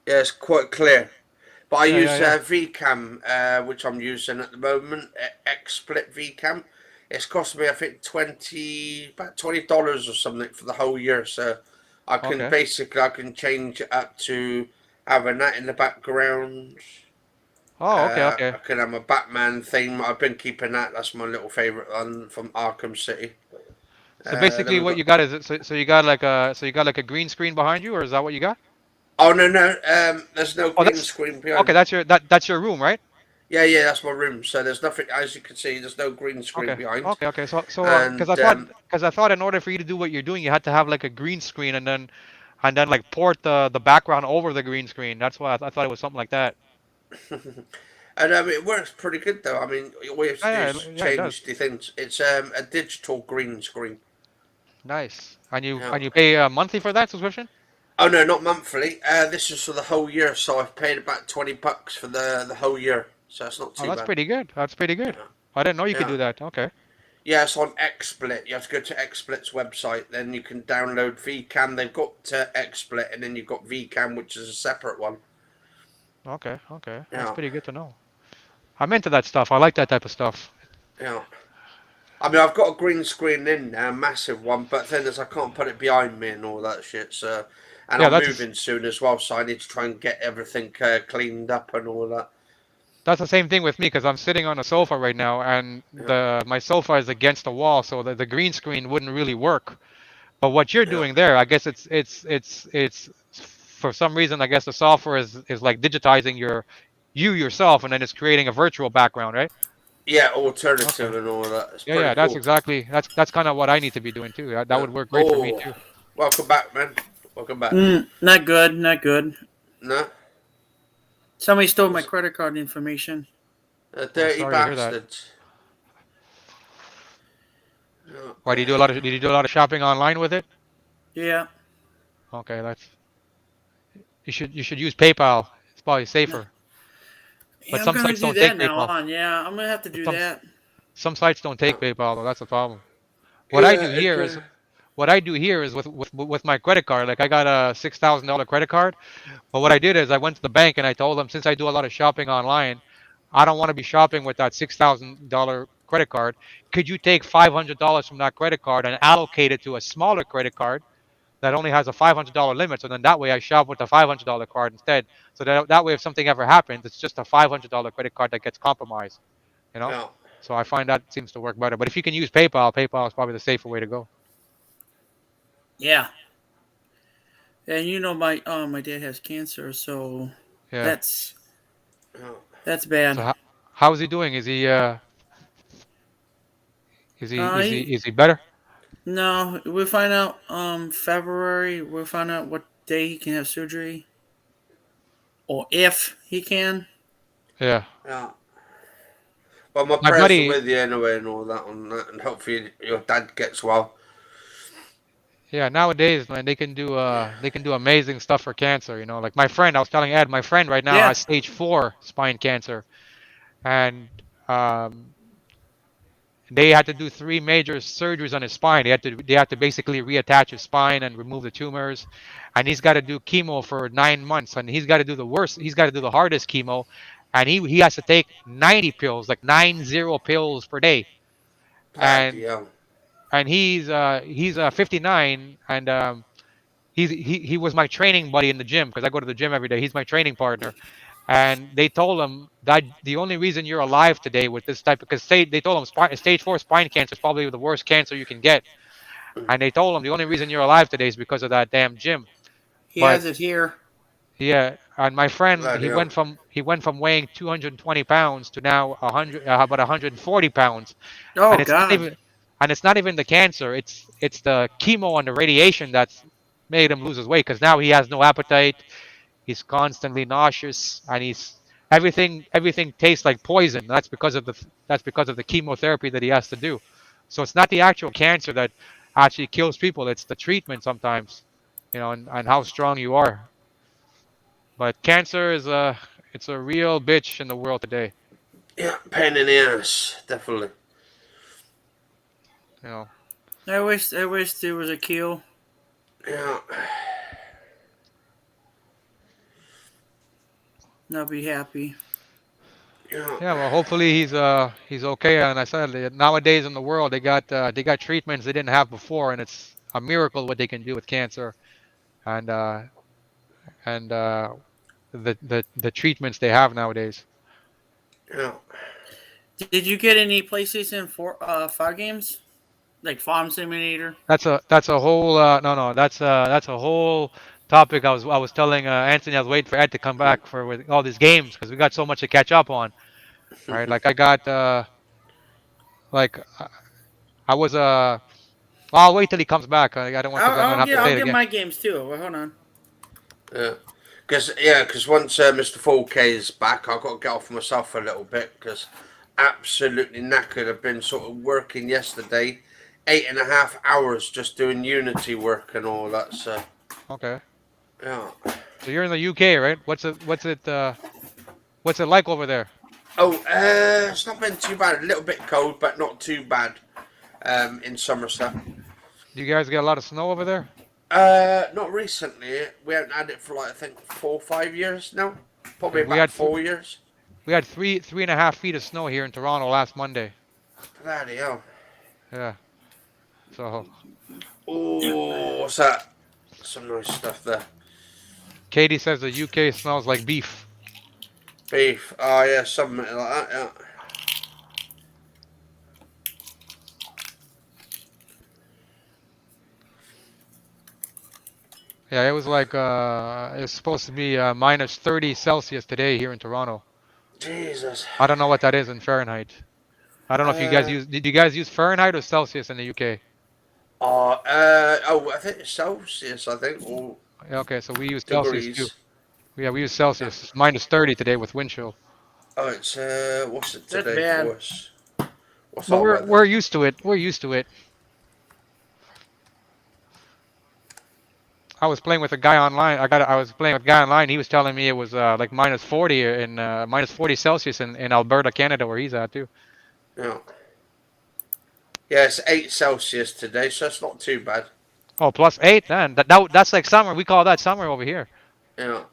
yeah, it's quite clear. But I use Yeah. VCam, which I'm using at the moment, XSplit VCam. It's cost me, I think, about $20 or something for the whole year. So Okay. I can change it up to having that in the background. Oh, okay. I can have my Batman theme. I've been keeping that. That's my little favorite one from Arkham City. So Then basically, we've what got. you got is so you got like a green screen behind you, or is that what you got? Oh no. There's no Oh, green that's screen okay. behind. That's your room, right? Yeah. That's my room. So there's nothing, as you can see. There's no green screen Okay. behind. Okay. So because I And thought because I thought in order for you to do what you're doing, you had to have like a green screen and then like port the background over the green screen. That's why I thought it was something like that. and it works pretty good though. I mean, all you have to do is Yeah, it does. change the things. It's a digital green screen. Nice. And you Yeah. and you pay monthly for that subscription? Oh no, not monthly. This is for the whole year, so I've paid about $20 for the whole year. So it's not Oh, too that's bad. pretty good. That's pretty good. Yeah. I didn't know you could Yeah. do that. Okay. Yeah, it's on XSplit. You have to go to XSplit's website, then you can download VCam. They've got XSplit, and then you've got VCam, which is a separate one. Okay. That's Yeah, pretty good to know. I'm into that stuff. I like that type of stuff. yeah. I mean, I've got a green screen in now, massive one, but then as I can't put it behind me and all that shit. So, and Yeah, I'm that's moving soon as well, so I need to try and get everything cleaned up and all that. that's the same thing with me because I'm sitting on a sofa right now, and Yeah, my sofa is against the wall, so the green screen wouldn't really work. But what you're yeah, doing there, I guess it's for some reason, I guess the software is like digitizing you yourself, and then it's creating a virtual background, right? yeah. Okay. Alternative and all that. It's Yeah. pretty That's cool. exactly that's kind of what I need to be doing too. That Yeah. would work great for me Oh, too. welcome back, man. Welcome back. Not good. Not good. No, Somebody stole my was credit card information. Oh, dirty sorry to hear that. bastards. No. Why did you do a lot of shopping online with it? Yeah. Okay, you should use PayPal. It's probably No. safer. But Yeah, I'm some gonna sites do don't take that now PayPal. on. Yeah, I'm gonna have to But do some that. some sites don't take PayPal though. That's the problem. What I Yeah, do here is what I do here is with my credit card. Like I got a $6,000 credit card. But what I did is I went to the bank and I told them since I do a lot of shopping online, I don't want to be shopping with that $6,000 credit card. Could you take $500 from that credit card and allocate it to a smaller credit card that only has a $500 limit? So then that way I shop with the $500 card instead. So that way if something ever happens, it's just a $500 credit card that gets compromised. You know. yeah. So I find that seems to work better. But if you can use PayPal, PayPal is probably the safer way to go. Yeah. And you know my dad has cancer, so Yeah. that's Yeah. that's So bad. how is he doing? Is he better? No, we'll find out February. We'll find out what day he can have surgery, or if he can. Yeah. Yeah. Well, my My prayers are buddy. with you anyway and all that on that, and hopefully your dad gets well. Yeah, nowadays, man, they can do amazing stuff for cancer. Like my friend, I was telling Ed, my friend right now Yeah. has stage 4 spine cancer, and um, they had to do 3 major surgeries on his spine. They had to basically reattach his spine and remove the tumors, and he's got to do chemo for 9 months, and he's got to do the worst. He's got to do the hardest chemo, and he has to take 90 pills, like 90 pills per day, Bloody and hell. he's 59, and he was my training buddy in the gym because I go to the gym every day. He's my training partner, and they told him that the only reason you're alive today with this type, because they told him stage 4 spine cancer is probably the worst cancer you can get, and they told him the only reason you're alive today is because of that damn gym. He But has it here. yeah, and my friend, Bloody he hell. went from weighing 220 pounds to now 100, about 140 pounds, Oh and it's not God. even and it's not even the cancer. It's the chemo and the radiation that's made him lose his weight because now he has no appetite. He's constantly nauseous, and everything tastes like poison. That's because of the chemotherapy that he has to do. So it's not the actual cancer that actually kills people. It's the treatment sometimes, and how strong you are. But cancer is it's a real bitch in the world today. Yeah, pain in the ass, definitely. You know. I wish there was a kill. Yeah, And I'll be happy. yeah, Yeah, well, hopefully he's okay. And I said nowadays in the world they got treatments they didn't have before, and it's a miracle what they can do with cancer, and uh, and the treatments they have nowadays. yeah. Did you get any PlayStation 4 5 games like Farm Simulator? That's a whole no, that's a whole topic. I was telling Anthony I was waiting for Ed to come back for with all these games because we got so much to catch up on. Right, like I got like I was I'll wait till he comes back. I don't want because I'm I'll, gonna I'll have get to say I'll it get again. my games too. Well, hold on. Because once Mr. 4K is back, I've got to get off myself a little bit because absolutely knackered. I've been sort of working yesterday, 8.5 hours just doing Unity work and all that. So Okay. yeah. So you're in the UK, right? What's it like over there? Oh, it's not been too bad. A little bit cold, but not too bad. In Somerset. Do you guys get a lot of snow over there? Not recently. We haven't had it for like I think 4 or 5 years now. Probably Okay, we about had 4 years. we had 3.5 feet of snow here in Toronto last Monday. Bloody hell. Yeah. So Oh, what's that? Some nice stuff there. Katie says the UK smells like beef. Beef. Oh yeah, something like that. Yeah. Yeah, it was like it's supposed to be minus 30 Celsius today here in Toronto. Jesus. I don't know what that is in Fahrenheit. I don't know if you guys Uh. use. Did you guys use Fahrenheit or Celsius in the UK? Oh. I think it's Celsius. I think or Yeah, okay, so we use Celsius too. degrees. Yeah, we use Yeah. Celsius. It's minus 30 today with wind chill. Oh, it's what's it That's today bad. for us? What's But our we're weather? we're used to it. We're used to it. I was playing with a guy online. I was playing with a guy online. He was telling me it was like minus 40 in minus 40 Celsius in Alberta, Canada, where he's at too. Yeah. Yeah, it's 8 Celsius today, so it's not too bad. Oh, +8. Man, that's like summer. We call that summer over here. Yeah.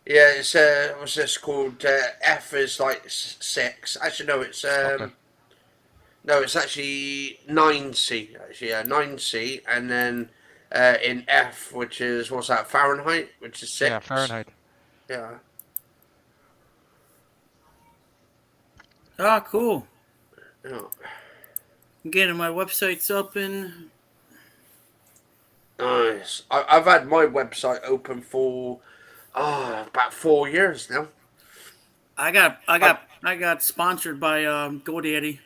Yeah, it's what's this called? F is like 6. Actually, no, it's Okay. no, it's actually 9C. Actually, yeah, 9C, and then in F, which is what's that? Fahrenheit, which is Yeah, 6. Fahrenheit. Yeah. Ah, cool. Yeah. I'm getting my websites open. Nice. I've had my website open for about 4 years now. I got I I, got I got sponsored by GoDaddy.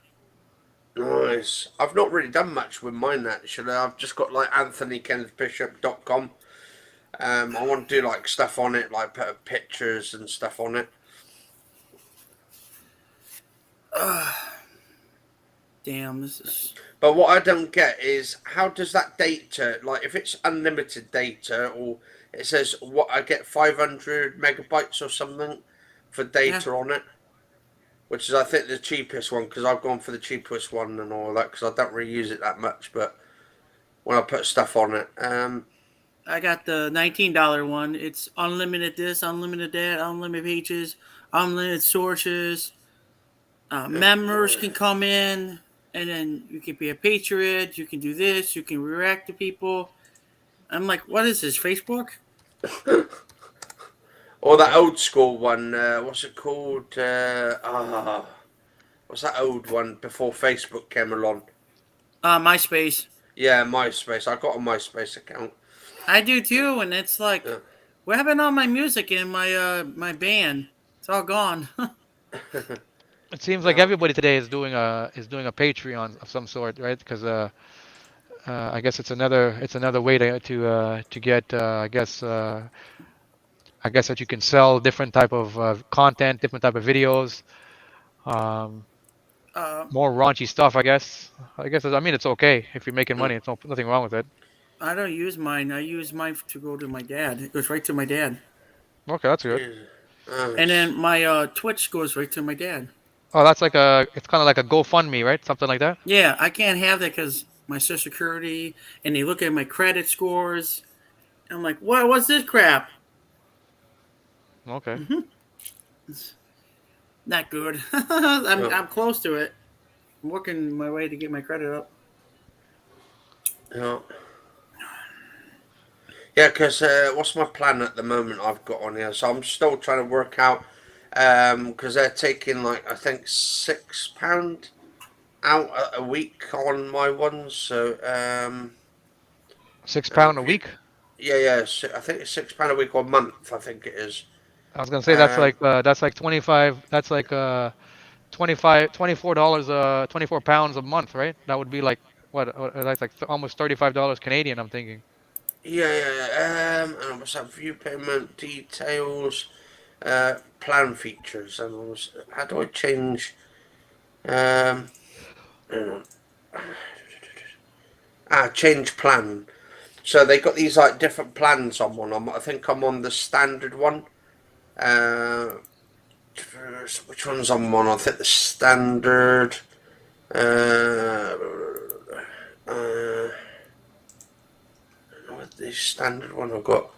nice. I've not really done much with mine actually. I've just got like anthonykennethbishop.com. I want to do like stuff on it, like put pictures and stuff on it. Damn, this is. But what I don't get is how does that data, like if it's unlimited data, or it says what I get 500 megabytes or something for Yeah, data on it, which is I think the cheapest one because I've gone for the cheapest one and all that because I don't really use it that much. But when I put stuff on it, I got the $19 one. It's unlimited this, unlimited that, unlimited pages, unlimited sources. Members can come in, and then you can be a patriot. You can do this. You can react to people. I'm like, what is this? Facebook? or that Okay. old school one, what's it called? What's that old one before Facebook came along? MySpace. Yeah, MySpace. I got a MySpace account. I do too, and it's like, Yeah. what happened to all my music and my band? It's all gone. It seems like Yeah. everybody today is doing a Patreon of some sort, right? Because I guess it's another way to get I guess that you can sell different type of content, different type of videos. Um, more raunchy stuff, I guess. I mean, it's okay if you're making money. It's nothing wrong with it. I don't use mine. I use mine to go to my dad. It goes right to my dad. Okay, that's good. Yeah. And then my Twitch goes right to my dad. Oh, that's like it's kind of like a GoFundMe, right? Something like that. Yeah, I can't have that because my social security, and they look at my credit scores. I'm like, what? What's this crap? Okay. Not good. Yeah. I'm close to it. I'm working my way to get my credit up. Yeah. Yeah, because what's my plan at the moment I've got on here? So I'm still trying to work out, because they're taking like I think £6 out a week on my ones. So £6 a week. yeah, I think it's £6 a week or a month. I think it is. I was gonna say Um, that's like 25. That's like 25 $24 £24 a month, right? That would be like that's like almost $35 Canadian. I'm thinking. and what's that? View payment details, plan features, and how do I change? Um, change plan. So they got these like different plans on one. I think I'm on the standard one. Uh, which one's on one? I think the standard. Uh, what the standard one I've got?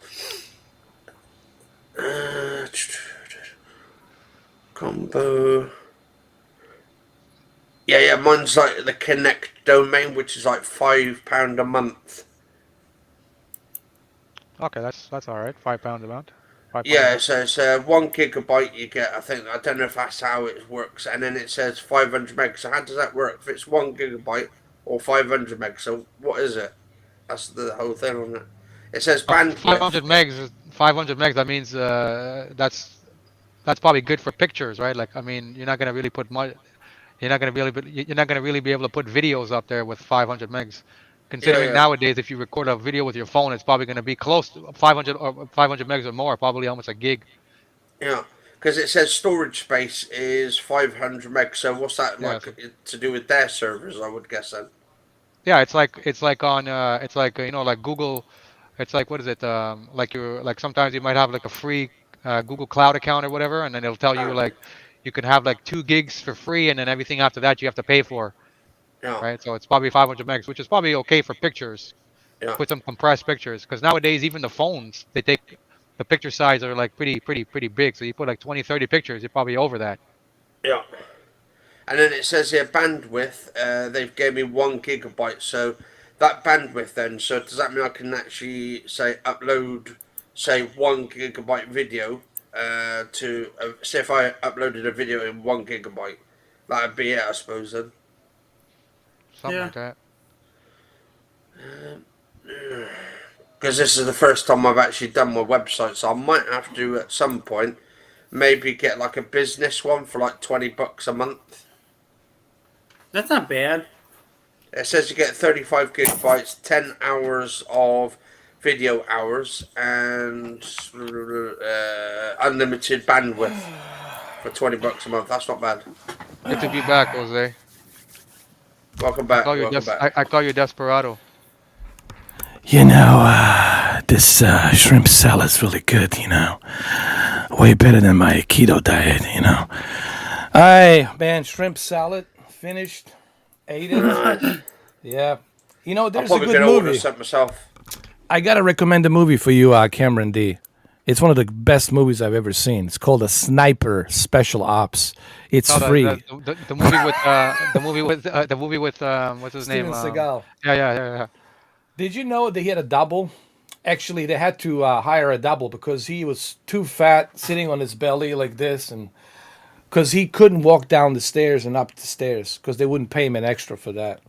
Combo. Yeah, mine's like the Connect domain, which is like £5 a month. Okay, that's all right. £5 amount. £5 a Yeah, month. so it's 1 gigabyte you get. I don't know if that's how it works, and then it says 500 meg. So how does that work? If it's 1 gigabyte or 500 meg, so what is it? That's the whole thing on it. It says bandwidth. 500 megs. 500 megs. That means that's probably good for pictures, right? Like, I mean, you're not gonna really put much. You're not gonna really be able to put videos up there with 500 megs. Yeah, Considering yeah, nowadays, if you record a video with your phone, it's probably gonna be close to 500 or 500 megs or more, probably almost a gig. yeah. Because it says storage space is 500 meg. So what's that Yeah. like to do with their servers? I would guess then. Yeah, it's like on it's like like Google. It's like, what is it? Like sometimes you might have like a free Google Cloud account or whatever, and then it'll tell you Ah, like you can have like 2 gigs for free, and then everything after that you have to pay for, yeah, right? So it's probably 500 megs, which is probably okay for pictures. yeah, Put some compressed pictures, because nowadays even the phones, they take the picture size are like pretty big. So you put like 20, 30 pictures, you're probably over that. yeah. And then it says here bandwidth. They've gave me 1 gigabyte. So that bandwidth then. So does that mean I can actually say upload, say 1 gigabyte video to say if I uploaded a video in 1 gigabyte, that'd be it, I suppose then. Something Yeah. like that. Because this is the first time I've actually done my website, so I might have to at some point maybe get like a business one for like £20 a month. That's not bad. It says you get 35 gigabytes, 10 hours of video hours, and unlimited bandwidth for £20 a month. That's not bad. Good to be back, Jose. Welcome back. Welcome back. I call you Desperado. You know, this shrimp salad's really good, you know. Way better than my keto diet, you know. Hey, man, shrimp salad finished. Ate it. Yeah. You know, I'm there's a probably good going to order movie. some myself. I gotta recommend a movie for you, Cameron D. It's one of the best movies I've ever seen. It's called A Sniper Special Ops. It's Oh, free. the movie with the movie with what's his Steven name? Seagal. Yeah. Did you know that he had a double? Actually, they had to hire a double because he was too fat, sitting on his belly like this, and because he couldn't walk down the stairs and up the stairs because they wouldn't pay him an extra for that.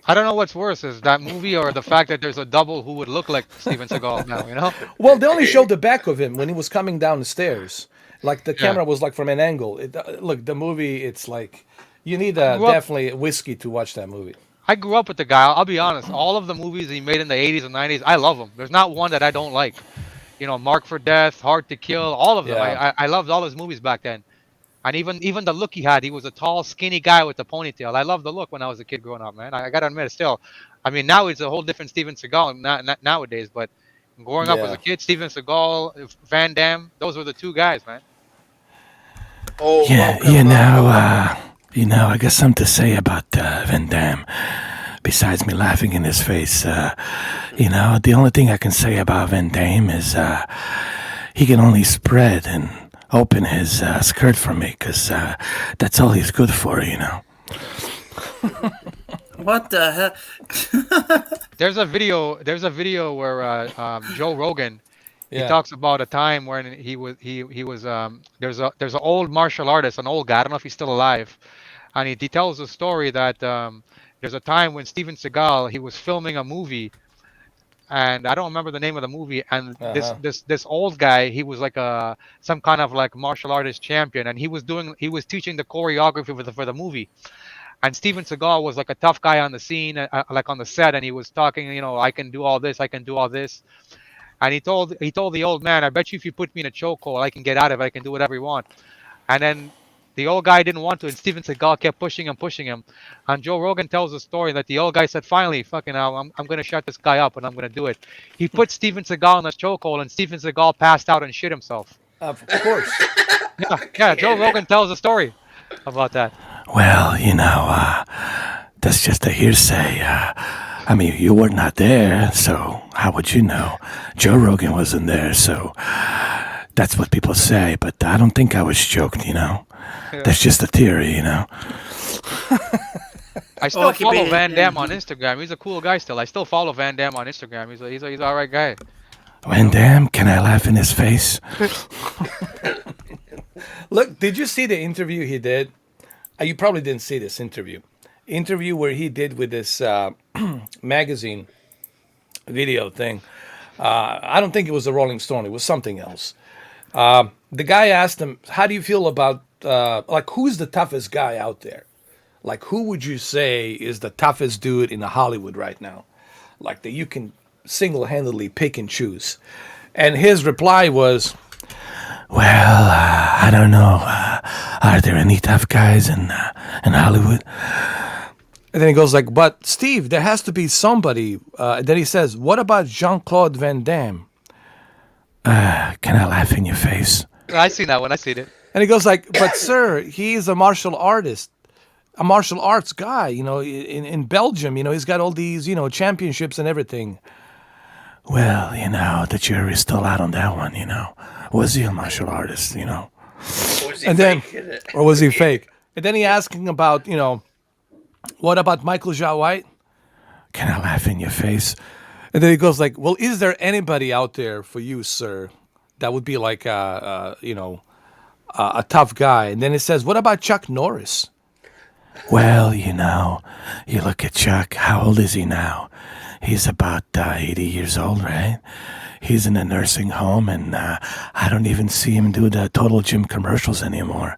I don't know what's worse, is that movie or the fact that there's a double who would look like Steven Seagal now, you know? Well, they only showed the back of him when he was coming down the stairs. Like the Yeah. camera was like from an angle. Look, the movie, it's like you need grew up- definitely whiskey to watch that movie. I grew up with the guy. I'll be honest. All of the movies he made in the 80s and 90s, I love them. There's not one that I don't like. You know, Mark for Death, Hard to Kill, all of them. Yeah. I loved all his movies back then. And even the look he had, he was a tall, skinny guy with a ponytail. I loved the look when I was a kid growing up, man. I gotta admit, it still. I mean, now it's a whole different Steven Seagal nowadays. But growing up as Yeah. a kid, Steven Seagal, Van Damme, those were the two guys, man. Oh, Yeah, welcome, welcome. I got something to say about Van Damme. Besides me laughing in his face, the only thing I can say about Van Damme is he can only spread and open his skirt for me, because that's all he's good for, What the hell? There's a video where Joe Rogan, he Yeah. talks about a time when he was there's an old martial artist, an old guy. I don't know if he's still alive, and he tells a story that there's a time when Steven Seagal, he was filming a movie, and I don't remember the name of the movie. And this Uh-huh. this this old guy, he was like some kind of like martial artist champion, and he was teaching the choreography for the movie. And Steven Seagal was like a tough guy on the scene, like on the set, and he was talking, I can do all this, I can do all this. And he told the old man, I bet you if you put me in a chokehold, I can get out of it, I can do whatever you want. And then the old guy didn't want to, and Steven Seagal kept pushing him. And Joe Rogan tells a story that the old guy said, finally, fucking hell, I'm gonna shut this guy up and I'm gonna do it. He put Steven Seagal in a chokehold, and Steven Seagal passed out and shit himself. Of course. Yeah, Joe Rogan tells a story about that. Well, that's just a hearsay. I mean, you were not there, so how would you know? Joe Rogan wasn't there, so that's what people say, but I don't think I was choked, That's just a theory, I still Okay, follow but- Van Damme on Instagram. He's a cool guy still. I still follow Van Damme on Instagram. He's an all right guy. Van Damme, can I laugh in his face? Look, did you see the interview he did? You probably didn't see this interview where he did with this magazine video thing. I don't think it was the Rolling Stone. It was something else. The guy asked him, how do you feel about, who's the toughest guy out there? Like, who would you say is the toughest dude in Hollywood right now? Like, that you can single-handedly pick and choose. And his reply was, Well, I don't know. Are there any tough guys in Hollywood? and then he goes like, but Steve, there has to be somebody. And then he says, what about Jean-Claude Van Damme? Can I laugh in your face? I seen that one. I seen it. And he goes like, but sir, he's a martial artist, a martial arts guy, in Belgium, he's got all these, championships and everything. Well, the jury's still out on that one, Was he a martial artist, Or was he And then, faking it? or was he fake? And then he asking about, what about Michael Jai White? Can I laugh in your face? And then he goes like, well, is there anybody out there for you, sir, that would be like, a tough guy? And then it says, what about Chuck Norris? Well, you look at Chuck. How old is he now? He's about 80 years old, right? He's in a nursing home, and I don't even see him do the Total Gym commercials anymore.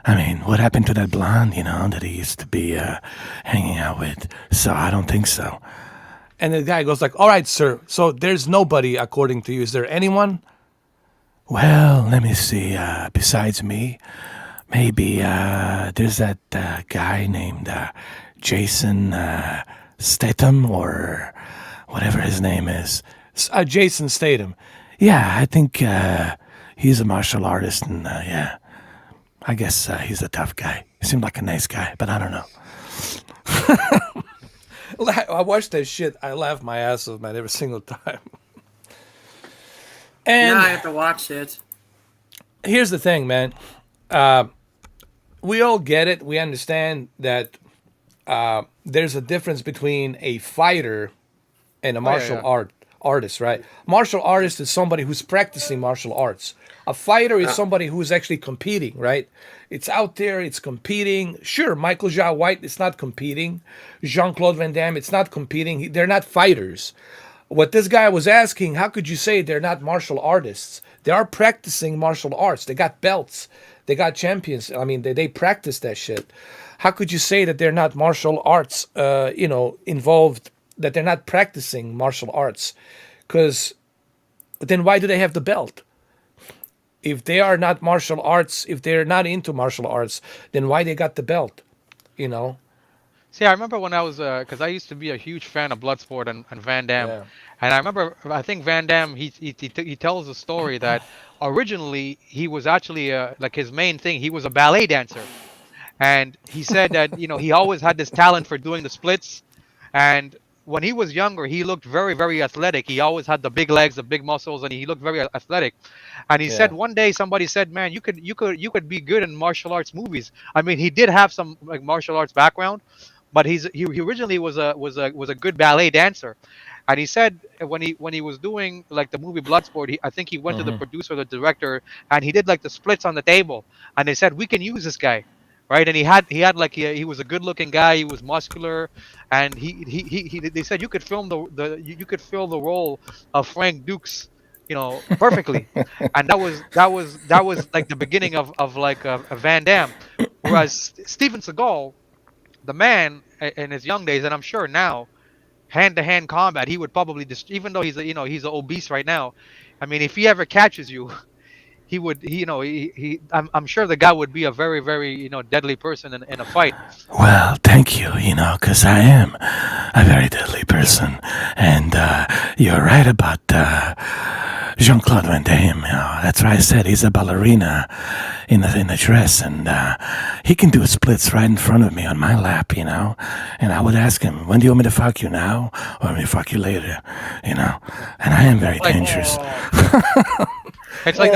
I mean, what happened to that blonde, that he used to be hanging out with? So I don't think so. And the guy goes like, all right, sir, so there's nobody according to you. Is there anyone? Well, let me see. Besides me, maybe there's that guy named Jason Statham, or whatever his name is. Jason Statham. Yeah, I think he's a martial artist, and yeah, I guess he's a tough guy. He seemed like a nice guy, but I don't know. I watched that shit. I laughed my ass off, man, every single time. And Now I have to watch it. here's the thing, man. We all get it. We understand that there's a difference between a fighter and a martial artist, right? Martial artist is somebody who's practicing martial arts. A fighter is somebody who's actually competing, right? It's out there, it's competing. Sure, Michael Jai White is not competing. Jean-Claude Van Damme, it's not competing. They're not fighters. What this guy was asking, how could you say they're not martial artists? They are practicing martial arts. They got belts. They got champions. I mean, they practice that shit. How could you say that they're not martial arts, involved, that they're not practicing martial arts? Because then why do they have the belt? if they are not martial arts, if they're not into martial arts, then why they got the belt? You know? See, I remember when I was, because I used to be a huge fan of Bloodsport and Van Damme, Yeah. and I remember, I think Van Damme, he tells a story that originally he was actually like his main thing, he was a ballet dancer, and he said that he always had this talent for doing the splits, and when he was younger, he looked very, very athletic. He always had the big legs, the big muscles, and he looked very athletic. And he Yeah. said one day somebody said, "Man, you could be good in martial arts movies." I mean, he did have some like martial arts background, but he originally was a good ballet dancer. And he said when he was doing like the movie Bloodsport, I think he went to the Hmm. producer, the director, and he did like the splits on the table, and they said we can use this guy, right? And he had like he was a good looking guy, he was muscular, and they said you could film you could fill the role of Frank Dukes, perfectly, and that was like the beginning of like a Van Damme, whereas Steven Seagal, the man in his young days, and I'm sure now, hand-to-hand combat, he would probably just, even though he's obese right now. I mean, if he ever catches you, he would, I'm sure the guy would be a very, very, deadly person in a fight. Well, thank you, 'cause I am a very deadly person. And you're right about Jean-Claude Van Damme. That's what I said. He's a ballerina in a dress, and he can do splits right in front of me on my lap, And I would ask him, when do you want me to fuck you, now or want me to fuck you later, And I am very Like, dangerous. it's like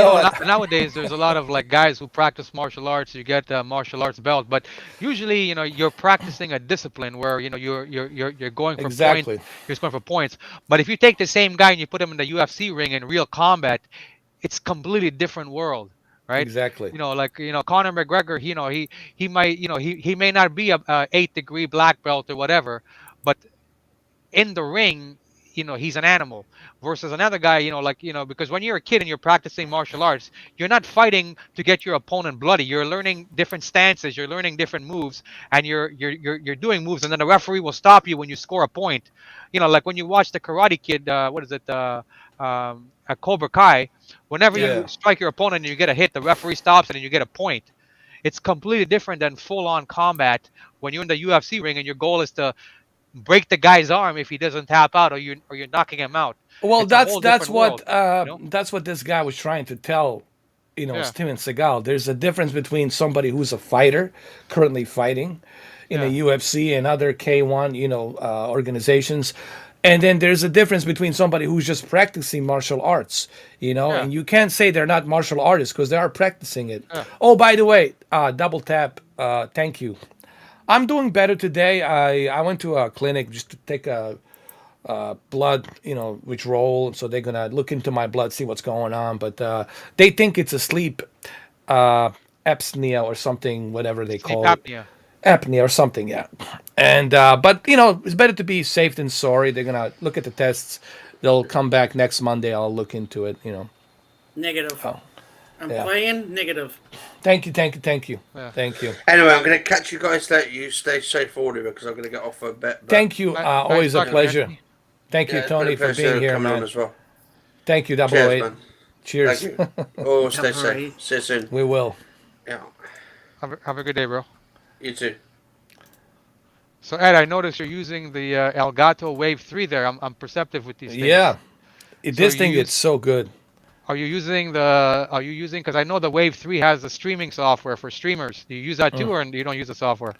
nowadays there's a lot of like guys who practice martial arts. You get a martial arts belt, but usually you're practicing a discipline where you're going for points. Exactly. You're going for points. But if you take the same guy and you put him in the UFC ring in real combat, it's completely different world, right? Exactly. Like Conor McGregor, he might he may not be a 8th degree black belt or whatever, but in the ring, he's an animal. Versus another guy, like because when you're a kid and you're practicing martial arts, you're not fighting to get your opponent bloody. You're learning different stances, you're learning different moves, and you're doing moves, and then the referee will stop you when you score a point. Like when you watch the Karate Kid, what is it, Cobra Kai, whenever you Yeah. strike your opponent and you get a hit, the referee stops it and you get a point. It's completely different than full-on combat when you're in the UFC ring and your goal is to break the guy's arm if he doesn't tap out, or you're knocking him out. Well, It's a that's whole different world, you know? that's what this guy was trying to tell, Yeah, Steven Seagal. There's a difference between somebody who's a fighter, currently fighting in the yeah, UFC and other K1, organizations, and then there's a difference between somebody who's just practicing martial arts, yeah, and you can't say they're not martial artists because they are practicing it. yeah. Oh, by the way, double tap. Thank you. I'm doing better today. I went to a clinic just to take a blood, withdrawal. So they're gonna look into my blood, see what's going on. But they think it's a sleep apnea or something, whatever they Sleep call it, apnea. apnea or something. Yeah. And but it's better to be safe than sorry. They're gonna look at the tests. They'll come back next Monday. I'll look into it. Negative. Oh, I'm yeah. playing negative. Thank you. Thank you. Thank you. Yeah. Thank you. Anyway, I'm going to catch you guys later. You stay safe order because I'm going to get off a bit. But Thank you. Nice Always a talking, pleasure. Anthony. Thank yeah, you, it's been Tony, a for pleasure being here, coming on man. as well. Thank you, Double Cheers, Eight. man. Cheers. Thank you. Oh, stay Double safe. eight. See you soon. We will. Yeah. Have a good day, bro. You too. So Ed, I noticed you're using the Elgato Wave 3 there. I'm perceptive with these things. Yeah. So This you thing use is so good. Are you using because I know the Wave 3 has the streaming software for streamers. Do you use that too, or you don't use the software?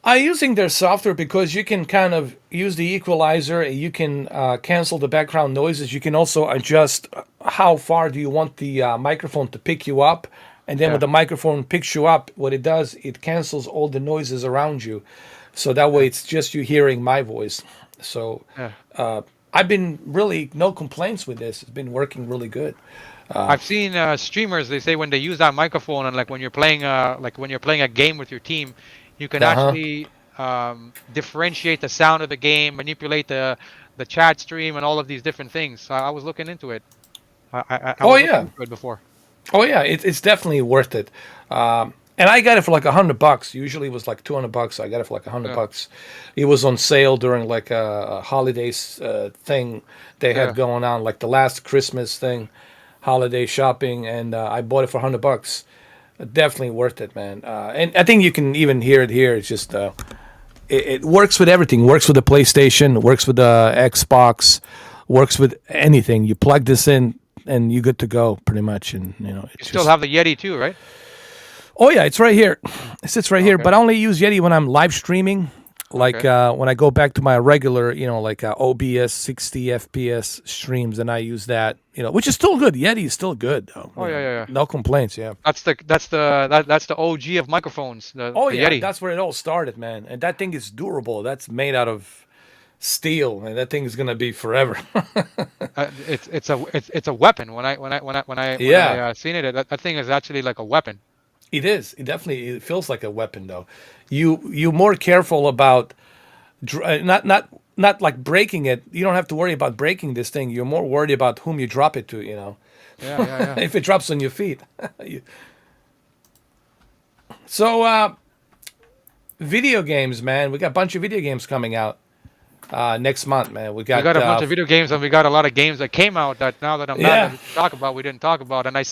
I'm using their software because you can kind of use the equalizer. You can cancel the background noises. You can also adjust how far do you want the microphone to pick you up. And then Yeah. when the microphone picks you up, what it does, it cancels all the noises around you. So that way it's just you hearing my voice. So Yeah. I've been really no complaints with this. It's been working really good. I've seen streamers. They say when they use that microphone, and like when you're playing a game with your team, you can Uh-huh. actually differentiate the sound of the game, manipulate the chat stream, and all of these different things. So I was looking into it. I Oh, was looking yeah. into it before. Oh yeah, it's definitely worth it. And I got it for like $100. Usually it was like $200. I got it for like $100. Yeah. It was on sale during like a holidays thing they Yeah. had going on, like the last Christmas thing. holiday shopping, and I bought it for $100. Definitely worth it, man. And I think you can even hear it here. It's just it works with everything. Works with the PlayStation. Works with the Xbox. Works with anything. You plug this in, and you're good to go, pretty much. And You it's still just. have the Yeti too, right? Oh yeah, it's right here. It sits right here. Okay. But I only use Yeti when I'm live streaming. Like Okay. when I go back to my regular, like OBS 60 FPS streams, and I use that, which is still good. Yeti is still good, though. Oh yeah, yeah, yeah. No complaints. Yeah. That's the OG of microphones. Oh The yeah, Yeti. that's where it all started, man. And that thing is durable. That's made out of steel, and that thing is gonna be forever. It's a weapon. When I Yeah, seen it, that thing is actually like a weapon. it is. It feels like a weapon, though. You're more careful about not like breaking it. You don't have to worry about breaking this thing. You're more worried about whom you drop it to. Yeah, yeah, yeah. If it drops on your feet. You- so video games, man. We got a bunch of video games coming out next month, man. We We got got a bunch of video games, and we got a lot of games that came out that now that I'm back yeah. that we can talk about, we didn't talk about. And I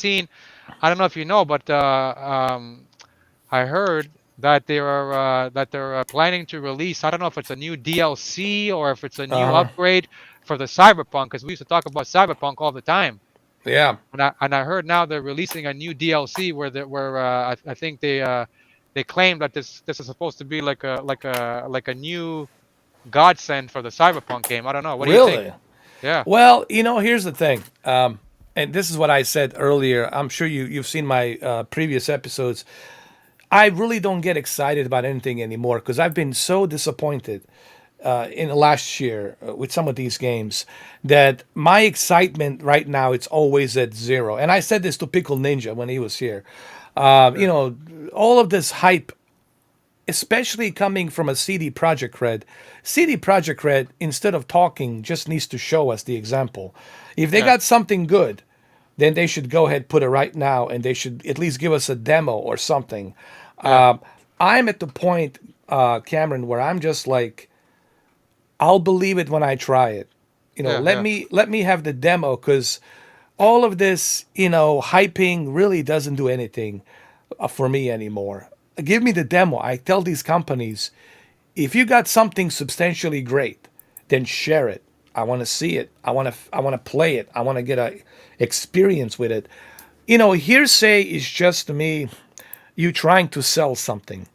don't know if you know, but I heard that they're planning to release. I don't know if it's a new DLC or if it's a new Uh-huh. upgrade for the Cyberpunk, because we used to talk about Cyberpunk all the time. Yeah. And I heard now they're releasing a new DLC where I think they claim that this is supposed to be like a new godsend for the Cyberpunk game. I don't know. What do you think? Really? Yeah. Well, here's the thing. And this is what I said earlier. I'm sure you've seen my previous episodes. I really don't get excited about anything anymore because I've been so disappointed in the last year with some of these games that my excitement right now it's always at zero. And I said this to Pickle Ninja when he was here. All of this hype, especially coming from a CD Project Red. CD Project Red, instead of talking, just needs to show us the example. If they Yeah. got something good, then they should go ahead put it right now, and they should at least give us a demo or something. Yeah. I'm at the point, Cameron, where I'm just like, I'll believe it when I try it. Yeah. Let Yeah. me have the demo because all of this, hyping really doesn't do anything for me anymore. Give me the demo. I tell these companies, if you got something substantially great, then share it. I want to see it. I want to play it. I want to get a experience with it. Hearsay is just me you trying to sell something.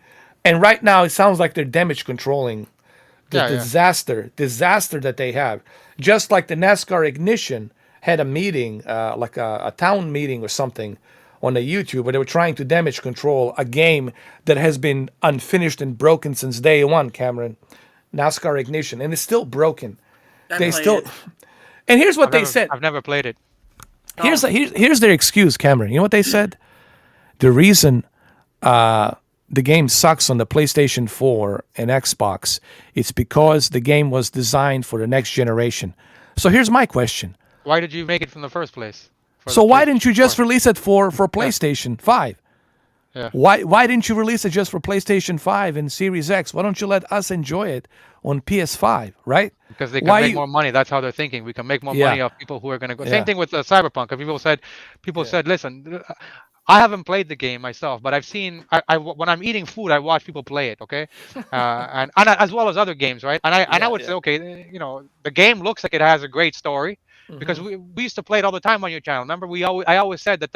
And right now it sounds like they're damage controlling the Yeah. Yeah. disaster that they have. Just like the NASCAR Ignition had a meeting, like a town meeting or something on the YouTube where they were trying to damage control a game that has been unfinished and broken since day one, Cameron. NASCAR Ignition. And it's still broken. I They played still it. and here's what I've they never said. I've never played it. Here's their excuse, Cameron. You know what they said? The reason the game sucks on the PlayStation 4 and Xbox is because the game was designed for the next generation. So here's my question. Why did you make it from the first place? For So the why didn't you PlayStation just 4? release it for PlayStation 5? Yeah. Why didn't you release it just for PlayStation 5 and Series X? Why don't you let us enjoy it on PS5, right? Because they can Why make you- more money. That's how they're thinking. We can make more Yeah. money off people who are going to go. Yeah. Same thing with Cyberpunk. And people said, listen, I haven't played the game myself, but I've seen. When I'm eating food, I watch people play it. Okay, and as well as other games, right? And I would say, okay, the game looks like it has a great story. Because we used to play it all the time on your channel. Remember, I always said that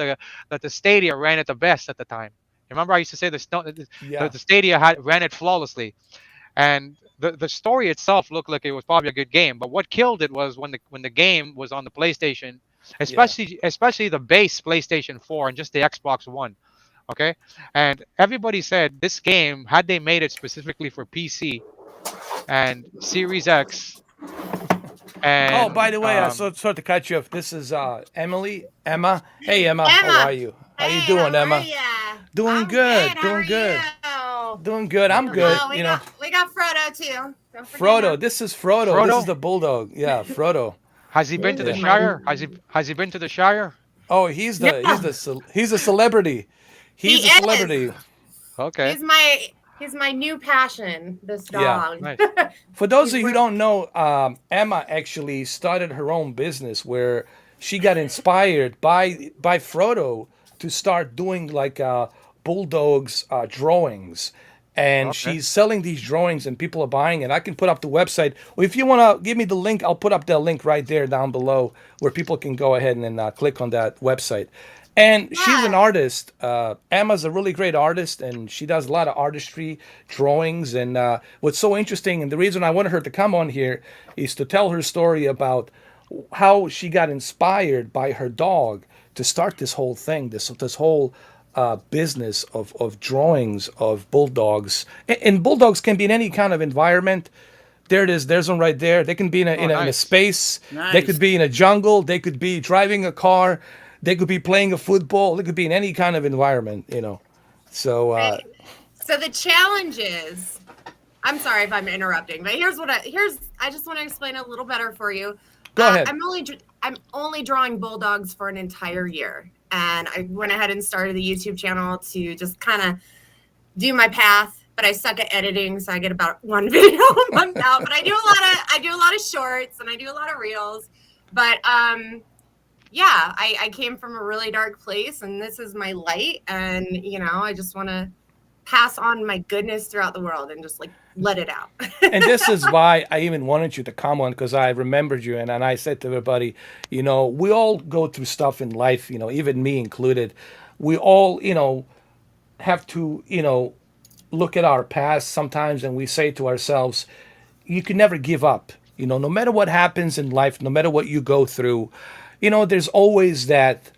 the Stadia ran it the best at the time. Remember, I used to say Yeah. the Stadia ran it flawlessly, and the story itself looked like it was probably a good game. But what killed it was when the game was on the PlayStation, especially the base PlayStation 4 and just the Xbox One. Okay, and everybody said this game, had they made it specifically for PC and Series X. And Oh, by the way, sorry to cut you off. This is Emma. Hey, Emma. How are you? How you doing, how Emma? are ya? Doing I'm good. How Doing are good. you? Doing good. I'm good. Oh, we got Frodo too. Don't forget Frodo. him. This is Frodo. This Frodo? is the bulldog. Yeah, Frodo. has he been to the Yeah. Shire? Has he been to the Shire? Oh, he's a celebrity. He's He a is. celebrity. Okay. He's my new passion. This Yeah. dog. Nice. For those of you who don't know, Emma actually started her own business where she got inspired by Frodo to start doing like bulldogs drawings, and Okay. she's selling these drawings and people are buying it. I can put up the website. Well, if you want to give me the link, I'll put up that link right there down below where people can go ahead and then click on that website. And she's an Yeah. artist. Emma's a really great artist, and she does a lot of artistry drawings. And what's so interesting, and the reason I wanted her to come on here, is to tell her story about how she got inspired by her dog to start this whole thing, this whole business of drawings of bulldogs. And bulldogs can be in any kind of environment. There it is. There's one right there. They can be in Oh, a nice. space. They Nice. could be in a jungle. They could be driving a car. They could be playing a football. They could be in any kind of environment, you know. So Right. So the challenge is, I'm sorry if I'm interrupting, but I just want to explain a little better for you. go ahead. I'm only drawing bulldogs for an entire year, and I went ahead and started the YouTube channel to just kind of do my path. But I suck at editing, so I get about one video a month out. But I do a lot of shorts and I do a lot of reels. But yeah, I came from a really dark place, and this is my light. And I just want to pass on my goodness throughout the world and just like let it out. And this is why I even wanted you to come on, because I remembered you, and I said to everybody, we all go through stuff in life, even me included. We all, have to, look at our past sometimes, and we say to ourselves, you can never give up. No matter what happens in life, no matter what you go through, there's always that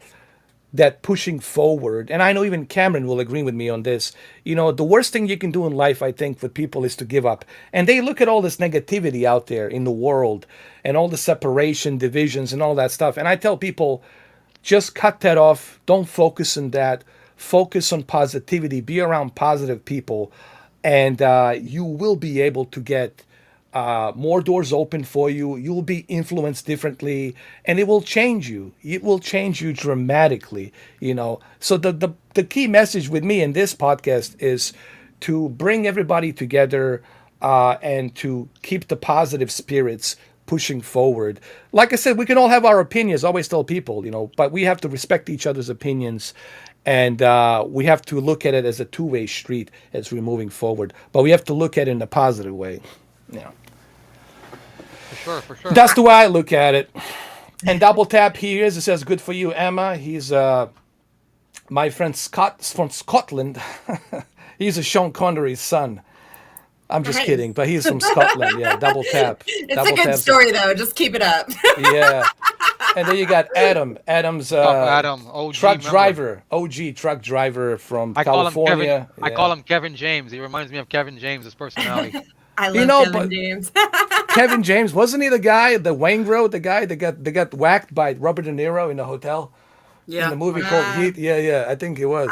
pushing forward. And I know even Cameron will agree with me on this. The worst thing you can do in life, I think, for people is to give up. And they look at all this negativity out there in the world and all the separation, divisions, and all that stuff. And I tell people, just cut that off. Don't focus on that. Focus on positivity. Be around positive people. And you will be able to get more doors open for you. You will be influenced differently, and it will change you. It will change you dramatically. So the key message with me in this podcast is to bring everybody together and to keep the positive spirits pushing forward. Like I said, we can all have our opinions. I always tell people, but we have to respect each other's opinions. And we have to look at it as a two-way street as we're moving forward. But we have to look at it in a positive way. Yeah. For sure, for sure. That's the way I look at it. And Double Tap here is, it says, good for you, Emma. He's my friend Scott from Scotland. He's a Sean Connery's son. I'm just Nice. kidding, but he's from Scotland. Yeah, Double Tap. It's Double a good Tap's- story though. Just keep it up. Yeah. And then you got Adam. Adam's Adam, OG truck member. driver, OG truck driver from I call him California. Kevin. I call him Kevin James. He reminds me of Kevin James' his personality. I love Kevin but- James. Kevin James, wasn't he the guy, the Wayne Road, the guy that got whacked by Robert De Niro in the hotel Yeah. in the movie called Heat? Yeah, I think it was.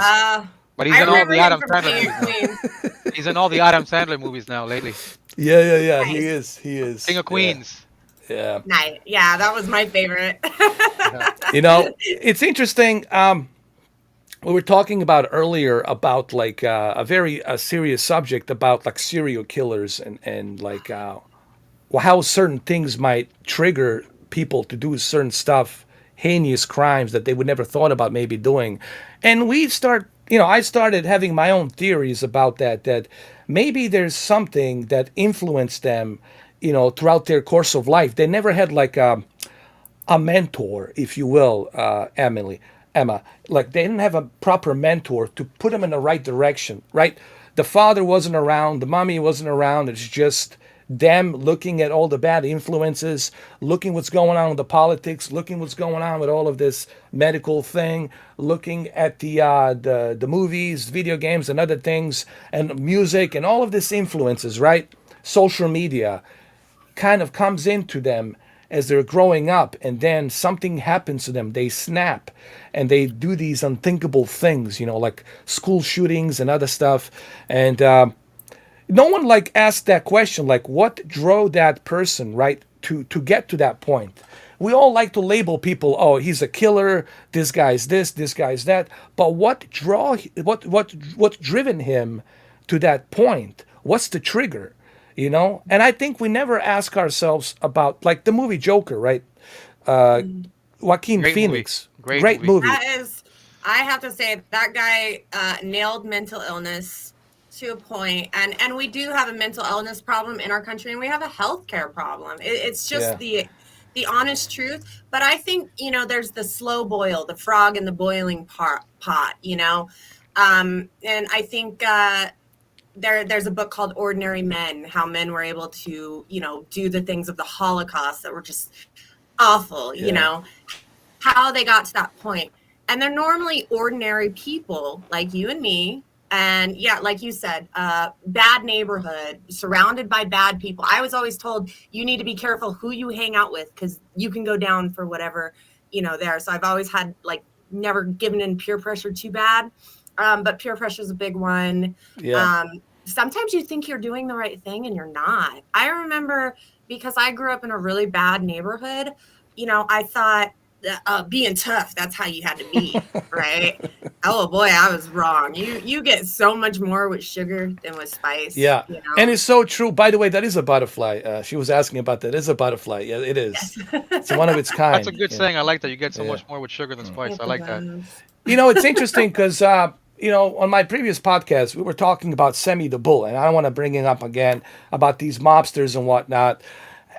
But he's I in all remember the him Adam from Sandler King of movies. Queens. Now. He's in all the Adam Sandler movies now lately. Yeah. Nice. He is. King of Queens. Yeah. Nice. Yeah, that was my favorite. It's interesting. We were talking about earlier about like a very serious subject about like serial killers and like how certain things might trigger people to do certain stuff, heinous crimes that they would never thought about maybe doing. And I started having my own theories about that maybe there's something that influenced them, throughout their course of life. They never had like a mentor, if you will, Emma. Like they didn't have a proper mentor to put them in the right direction, right? The father wasn't around, the mommy wasn't around. It's just them looking at all the bad influences, looking what's going on with the politics, looking what's going on with all of this medical thing, looking at the movies, video games, and other things, and music, and all of this influences, right? Social media kind of comes into them as they're growing up, and then something happens to them. They snap and they do these unthinkable things, like school shootings and other stuff. And no one like asked that question, like what drove that person, right, to get to that point. We all like to label people, oh, he's a killer, this guy's this guy's that. But what driven him to that point? What's the trigger? And I think we never ask ourselves about, like the movie Joker, right? Joaquin Great movie. Phoenix. Great Great movie. movie. That is, I have to say that guy nailed mental illness to a point, and we do have a mental illness problem in our country, and we have a healthcare problem. It's just Yeah. the honest truth. But I think there's the slow boil, the frog in the boiling pot. And I think there's a book called Ordinary Men, how men were able to do the things of the Holocaust that were just awful. Yeah. How they got to that point. And they're normally ordinary people like you and me. And yeah, like you said, bad neighborhood, surrounded by bad people. I was always told you need to be careful who you hang out with because you can go down for whatever, there. So I've always had never given in peer pressure too bad. But peer pressure is a big one. Yeah. Sometimes you think you're doing the right thing and you're not. I remember because I grew up in a really bad neighborhood, I thought being tough, that's how you had to be, right? Oh boy, I was wrong. You get so much more with sugar than with spice. Yeah. And it's so true. By the way, that is a butterfly. She was asking about that. It's a butterfly. Yeah, it is. Yes. It's one of its kind. That's a good Yeah. saying. I like that. You get so Yeah. much more with sugar than spice. I like that. It's interesting because, on my previous podcast, we were talking about Semi the Bull, and I don't want to bring it up again about these mobsters and whatnot.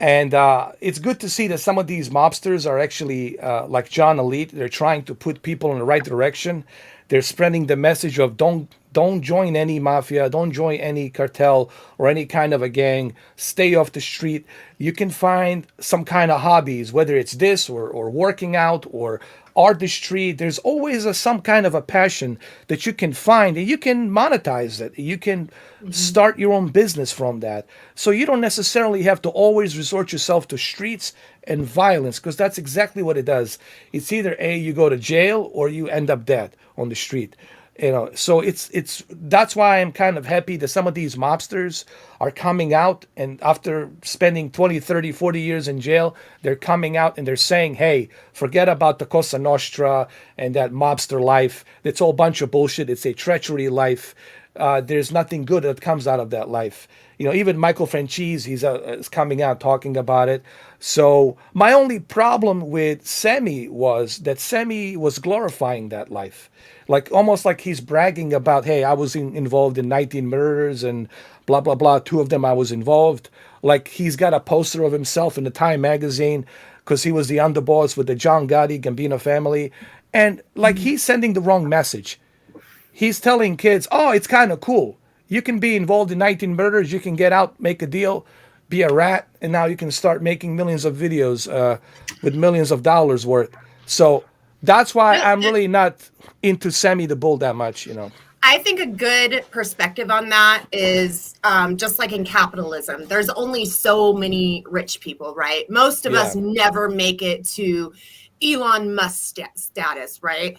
And it's good to see that some of these mobsters are actually like John Elite. They're trying to put people in the right direction. They're spreading the message of don't join any mafia, don't join any cartel or any kind of a gang. Stay off the street. You can find some kind of hobbies, whether it's this or working out or artistry. There's always some kind of a passion that you can find and you can monetize it. You can start your own business from that. So you don't necessarily have to always resort yourself to streets and violence because that's exactly what it does. It's either you go to jail or you end up dead on the street. So it's that's why I'm kind of happy that some of these mobsters are coming out, and after spending 20, 30, 40 years in jail, they're coming out and they're saying, hey, forget about the Cosa Nostra and that mobster life. It's all a bunch of bullshit. It's a treachery life. There's nothing good that comes out of that life. Even Michael Franchise, is coming out talking about it. So my only problem with Semi was that Semi was glorifying that life. Almost like he's bragging about, hey, I was involved in 19 murders and blah, blah, blah. 2 of them I was involved. Like he's got a poster of himself in the Time magazine because he was the underboss with the John Gotti Gambino family. And he's sending the wrong message. He's telling kids, oh, it's kind of cool. You can be involved in 19 murders. You can get out, make a deal, be a rat. And now you can start making millions of videos with millions of dollars worth. So that's why I'm really not into Semi the Bull that much, I think a good perspective on that is just like in capitalism, there's only so many rich people, right? Most of us never make it to Elon Musk status, right?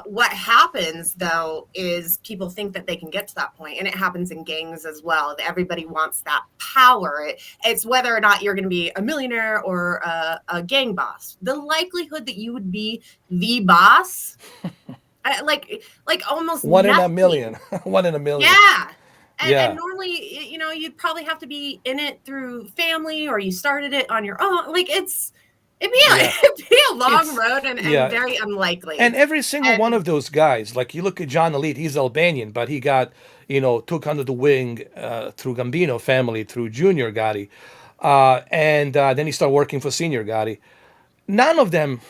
What happens though is people think that they can get to that point, and it happens in gangs as well. Everybody wants that power. It's whether or not you're going to be a millionaire or a gang boss. The likelihood that you would be the boss, like almost one nothing. in a million. 1 in a million. Yeah. Yeah. And normally, you'd probably have to be in it through family or you started it on your own. It'd be a long road and very unlikely. And every single one of those guys, like you look at John Elite, he's Albanian, but he got, took under the wing through Gambino family, through Junior Gotti. And then he started working for Senior Gotti. None of them,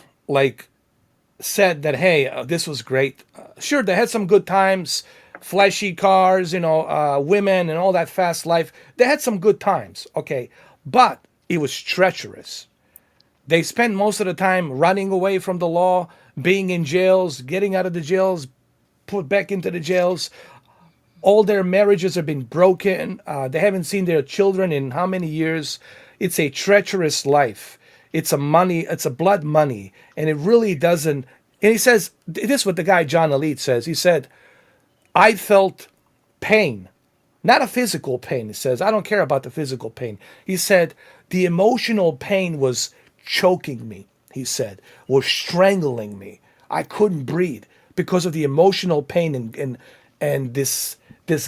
said that, hey, this was great. Sure, they had some good times, flashy cars, women and all that fast life. They had some good times, okay? But it was treacherous. They spend most of the time running away from the law, being in jails, getting out of the jails, put back into the jails. All their marriages have been broken. They haven't seen their children in how many years. It's a treacherous life. It's a blood money. And it really doesn't. And he says, this is what the guy John Elite says. He said, I felt pain, not a physical pain. He says, I don't care about the physical pain. He said, the emotional pain was choking me, he said, was strangling me. I couldn't breathe because of the emotional pain and this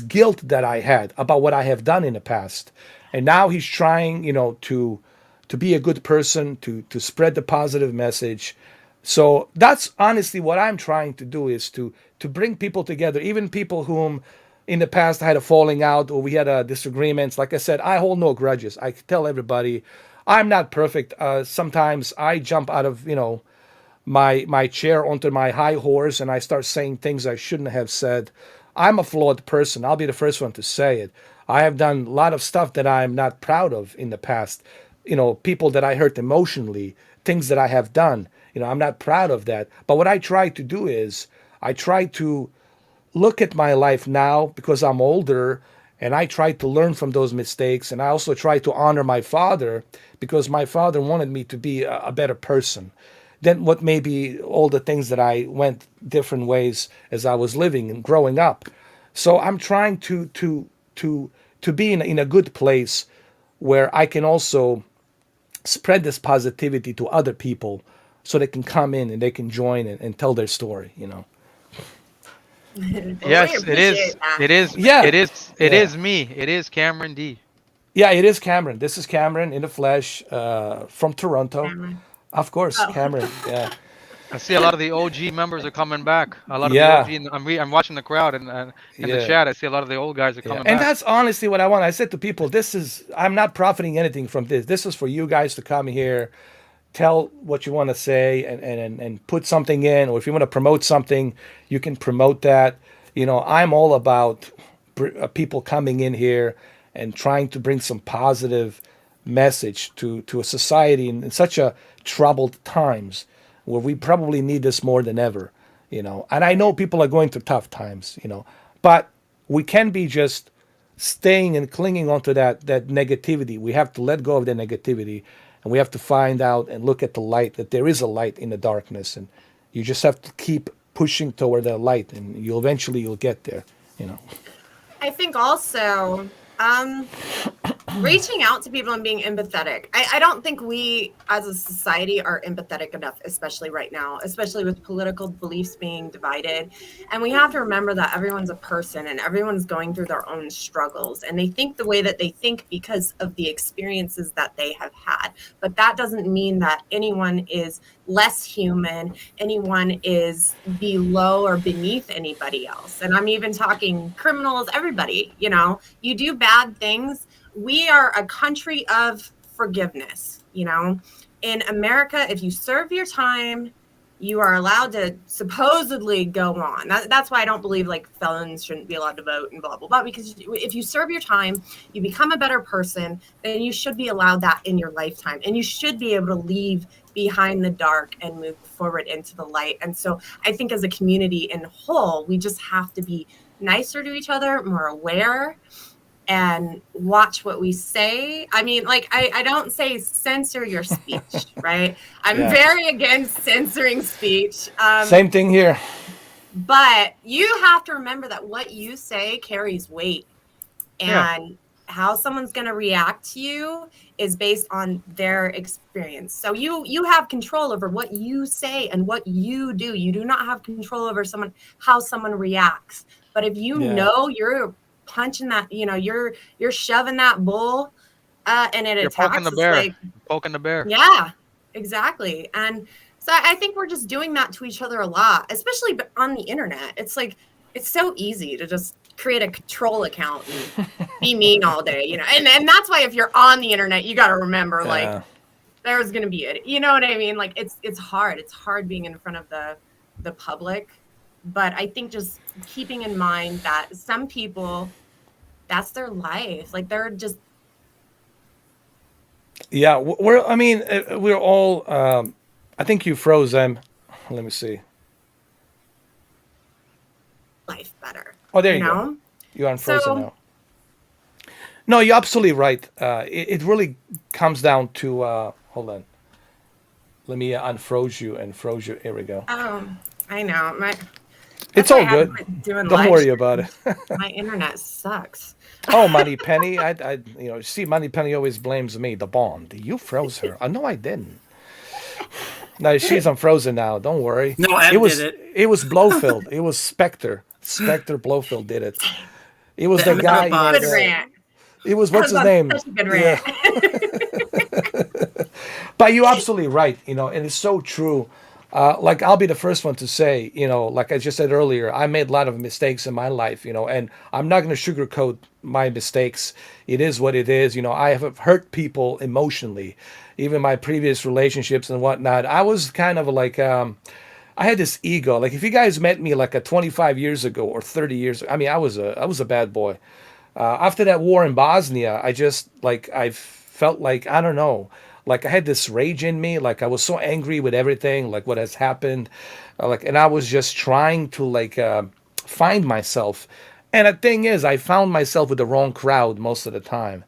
guilt that I had about what I have done in the past. And now he's trying, to be a good person, to spread the positive message. So that's honestly what I'm trying to do, is to bring people together, even people whom in the past had a falling out or we had a disagreements. Like I said, I hold no grudges. I tell everybody I'm not perfect. Sometimes I jump out of, my chair onto my high horse and I start saying things I shouldn't have said. I'm a flawed person. I'll be the first one to say it. I have done a lot of stuff that I'm not proud of in the past. People that I hurt emotionally, things that I have done. I'm not proud of that. But what I try to do is I try to look at my life now because I'm older, and I try to learn from those mistakes. And I also try to honor my father because my father wanted me to be a better person than what maybe all the things that I went different ways as I was living and growing up. So I'm trying to be in a good place where I can also spread this positivity to other people so they can come in and they can join and tell their story. Well, Yes, we it is. appreciate that. It is. Yeah. It is. It Yeah. is me. It is Cameron D. Yeah, it is Cameron. This is Cameron in the flesh, from Toronto. Cameron. Of course, Oh. Cameron. Yeah. I see a lot of the OG members are coming back. A lot of the Yeah. OG. And I'm watching the crowd and in the Yeah. chat. I see a lot of the old guys are Yeah. coming And back. that's honestly what I want. I said to people, I'm not profiting anything from this. This is for you guys to come here, tell what you want to say, and put something in. Or if you want to promote something, you can promote that. I'm all about people coming in here and trying to bring some positive message to a society in such a troubled times where we probably need this more than ever. And I know people are going through tough times, but we can be just staying and clinging onto that negativity. We have to let go of the negativity, and we have to find out and look at the light, that there is a light in the darkness, and you just have to keep pushing toward that light, and you'll get there. I think also reaching out to people and being empathetic. I don't think we as a society are empathetic enough, especially right now, especially with political beliefs being divided. And we have to remember that everyone's a person and everyone's going through their own struggles, and they think the way that they think because of the experiences that they have had. But that doesn't mean that anyone is less human, anyone is below or beneath anybody else. And I'm even talking criminals, everybody. You do bad things. We are a country of forgiveness. In America, if you serve your time, you are allowed to supposedly go on. That's why I don't believe like felons shouldn't be allowed to vote and blah, blah, blah. Because if you serve your time, you become a better person, then you should be allowed that in your lifetime. And you should be able to leave behind the dark and move forward into the light. And so I think as a community in whole, we just have to be nicer to each other, more aware, and watch what we say. I mean, like, I don't say censor your speech, right? I'm very against censoring speech. Same thing here. But you have to remember that what you say carries weight. And how someone's going to react to you is based on their experience. So you have control over what you say and what you do. You do not have control over how someone reacts. But if you know you're punching that, you're shoving that bull and it attacks, poking the bear. Poking the bear. Yeah, exactly. And so I think we're just doing that to each other a lot, especially on the internet. It's like, it's so easy to just create a troll account and be mean all day, and that's why if you're on the internet, you got to remember, like, there's going to be it. You know what I mean? Like, it's hard. It's hard being in front of the public. But I think just keeping in mind that some people, that's their life. Like, they're just. Yeah, we're all, I think you froze them. Let me see. Life better. Oh, there you go. You're unfrozen now. No, you're absolutely right. It really comes down to, hold on. Let me unfroze you and froze you. Here we go. Oh, I know. It's all good. Don't worry about it. My internet sucks. Oh, Money Penny. See, Money Penny always blames me, the Bond. You froze her. No, I didn't. No, she's unfrozen now. Don't worry. No, I did it. It was Blowfield. It was Spectre. Spectre Blowfield did it. It was the guy. Good rant. It was, what's his name? Such a good rant. But you're absolutely right, and it's so true. Like I'll be the first one to say, like I just said earlier, I made a lot of mistakes in my life, and I'm not going to sugarcoat my mistakes. It is what it is. I have hurt people emotionally, even my previous relationships and whatnot. I was kind of like, I had this ego. Like if you guys met me like 25 years ago or 30 years, I mean, I was a bad boy. After that war in Bosnia, I felt like, I don't know, like I had this rage in me, like I was so angry with everything, like what has happened, and I was just trying to find myself. And the thing is, I found myself with the wrong crowd most of the time,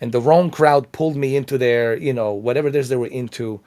and the wrong crowd pulled me into their, whatever it is they were into.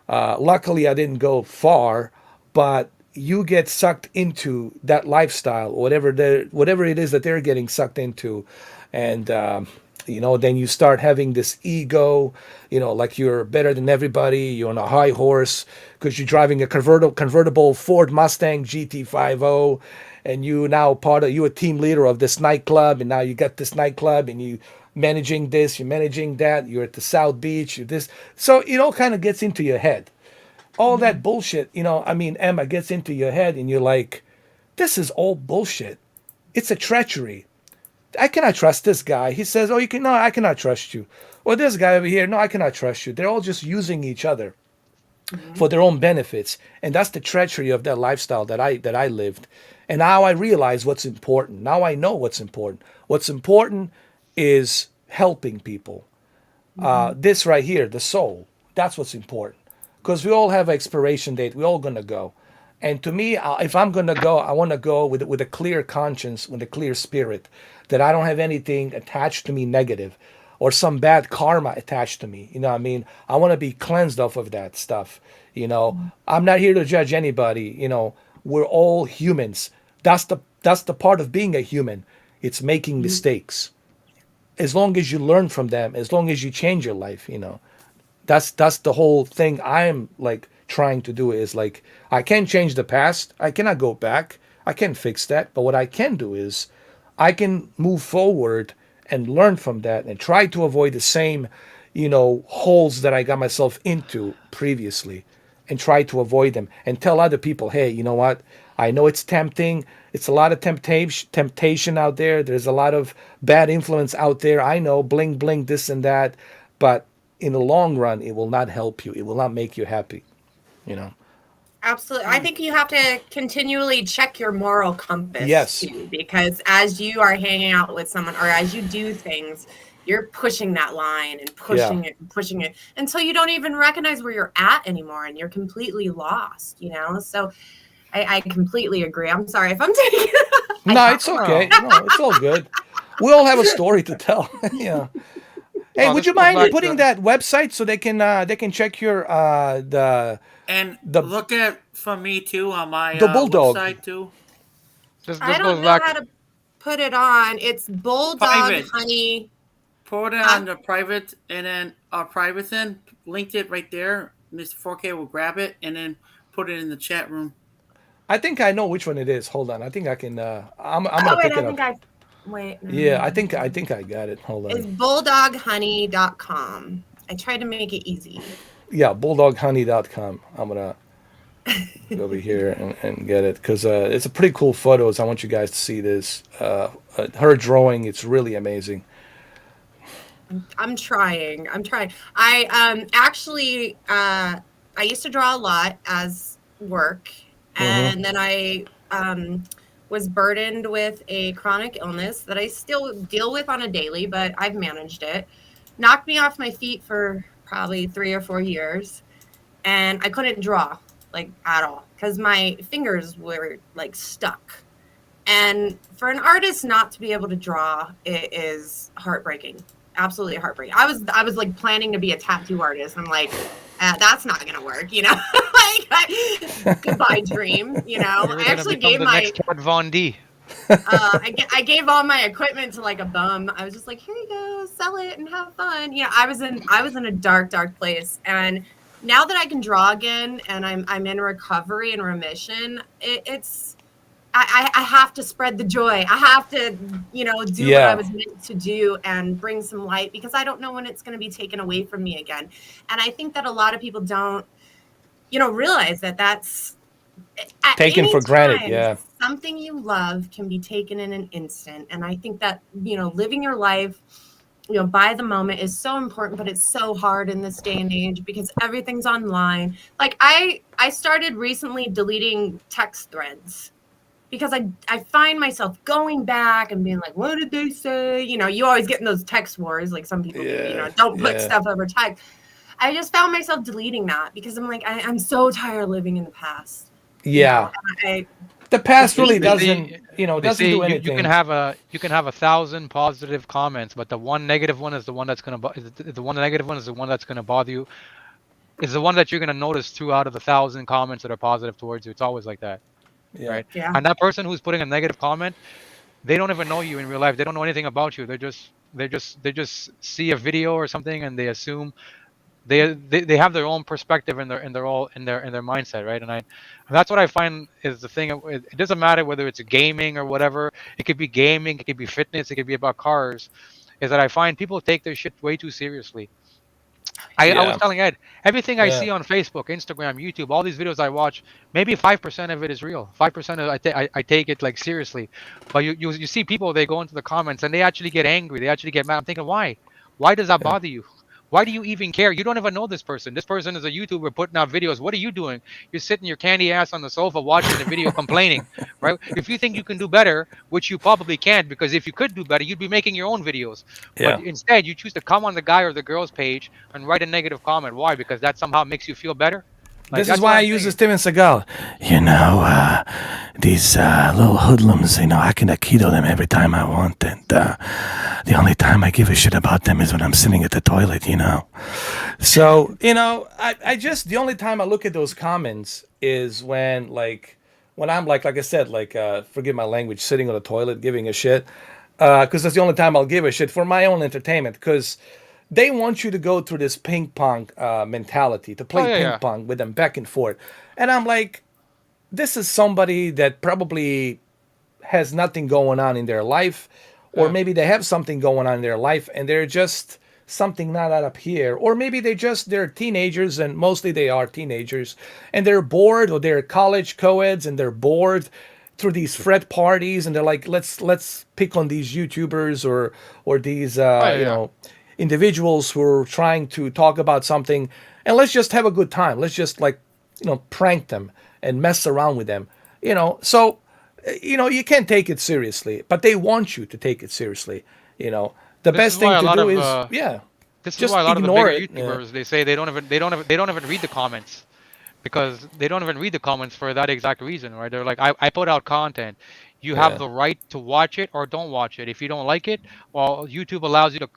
Luckily, I didn't go far, but you get sucked into that lifestyle, whatever it is that they're getting sucked into, and then you start having this ego, like you're better than everybody. You're on a high horse because you're driving a convertible Ford Mustang GT50, and you're a team leader of this nightclub, and now you got this nightclub, and managing this, you're managing that, you're at the South Beach, you're this. So it all kind of gets into your head. All that bullshit, Emma, gets into your head, and you're like, this is all bullshit. It's a treachery. I cannot trust this guy. He says, oh, no, I cannot trust you. Or this guy over here, no, I cannot trust you. They're all just using each other for their own benefits. And that's the treachery of that lifestyle that I lived. And now I realize what's important. Now I know what's important. What's important is helping people. This right here, the soul, that's what's important. Because we all have an expiration date. We're all going to go. And to me, if I'm going to go, I want to go with a clear conscience, with a clear spirit, that I don't have anything attached to me negative or some bad karma attached to me. You know what I mean? I want to be cleansed off of that stuff. I'm not here to judge anybody. We're all humans. That's the part of being a human. It's making mistakes. As long as you learn from them, as long as you change your life, that's the whole thing I'm like trying to do is like, I can't change the past. I cannot go back. I can't fix that. But what I can do is I can move forward and learn from that and try to avoid the same, holes that I got myself into previously, and try to avoid them and tell other people, hey, you know what? I know it's tempting. It's a lot of temptation out there. There's a lot of bad influence out there. I know, bling, bling, this and that. But in the long run, it will not help you. It will not make you happy, Absolutely. I think you have to continually check your moral compass. Yes. Too, because as you are hanging out with someone or as you do things, you're pushing that line and pushing it and pushing it until you don't even recognize where you're at anymore and you're completely lost, So I completely agree. I'm sorry if I'm taking No, it's okay. No, it's all good. We all have a story to tell. Yeah. Hey, would you mind putting that website so they can check your look at from me too on my the Bulldog website too. I don't know how to put it on. It's Bulldog Private. Honey. Put it on the private, and then our private thing, linked it right there. Mr. 4K will grab it and then put it in the chat room. I think I know which one it is. Hold on. I think I can. I'm gonna pick it up. Wait. Yeah, I think I got it. Hold on. It's bulldoghoney.com. I tried to make it easy. Yeah, bulldoghoney.com. I'm gonna go over here and get it because it's a pretty cool photos. I want you guys to see this. Her drawing, it's really amazing. I'm trying. I actually I used to draw a lot as work, and then I was burdened with a chronic illness that I still deal with on a daily, but I've managed it. Knocked me off my feet for probably 3 or 4 years, and I couldn't draw like at all because my fingers were like stuck. And for an artist not to be able to draw, it is heartbreaking. Absolutely heartbreaking. I was like planning to be a tattoo artist. I'm like, that's not gonna work, like goodbye dream, I actually gave the my next Von D. I gave all my equipment to like a bum. I was just like, here you go, sell it and have fun. I was in a dark place, and now that I can draw again and I'm in recovery and remission, it's I have to spread the joy. I have to, you know, do what I was meant to do and bring some light, because I don't know when it's going to be taken away from me again. And I think that a lot of people don't, you know, realize that that's at Taken any for granted. time, Yeah. something you love can be taken in an instant. And I think that, you know, living your life, you know, by the moment is so important, but it's so hard in this day and age because everything's online. Like I started recently deleting text threads because I find myself going back and being like, what did they say? You know, you always get in those text wars. Like some people, you know, don't put stuff over text. I just found myself deleting that because I'm like, I'm so tired of living in the past. Yeah. You know, the past really They doesn't, say, doesn't do you anything. can have a 1,000 positive comments, but the one negative one is the one that's gonna the one negative one is the one that's gonna bother you. Is the one that you're gonna notice 2 out of the 1,000 comments that are positive towards you. It's always like that, right? Yeah. And that person who's putting a negative comment, they don't even know you in real life. They don't know anything about you. They just see a video or something and they assume they have their own perspective and they're all in their mindset, right? And that's what I find is the thing. It doesn't matter whether it's gaming or whatever. It could be gaming, it could be fitness, it could be about cars. Is that I find people take their shit way too seriously. I was telling Ed, everything I see on Facebook, Instagram, YouTube, all these videos I watch, maybe 5% of it is real. 5% of I take it like seriously. But you see people, they go into the comments and they actually get angry. They actually get mad. I'm thinking, why? Why does that bother you? Why do you even care? You don't even know this person. This person is a YouTuber putting out videos. What are you doing? You're sitting your candy ass on the sofa watching the video complaining, right? If you think you can do better, which you probably can't, because if you could do better, you'd be making your own videos. But instead, you choose to come on the guy or the girl's page and write a negative comment. Why? Because that somehow makes you feel better? This is why I use Steven Seagal. These little hoodlums, I can Aikido them every time I want. And the only time I give a shit about them is when I'm sitting at the toilet, So, I just, the only time I look at those comments is when I'm like I said, forgive my language, sitting on the toilet giving a shit. Because that's the only time I'll give a shit for my own entertainment. Because they want you to go through this ping pong mentality, to play ping pong with them back and forth. And I'm like, this is somebody that probably has nothing going on in their life, or maybe they have something going on in their life and they're just something not up here, or maybe they're teenagers, and mostly they are teenagers, and they're bored, or they're college co-eds and they're bored through these frat parties, and they're like, let's pick on these YouTubers or these individuals who are trying to talk about something, and let's just have a good time. Let's just prank them and mess around with them. So you can't take it seriously, but they want you to take it seriously. The best thing to do is This is just why a lot of the ignore bigger YouTubers, they say they don't even read the comments, because they don't even read the comments for that exact reason, right? They're like, I put out content. You have the right to watch it or don't watch it. If you don't like it, well, YouTube allows you to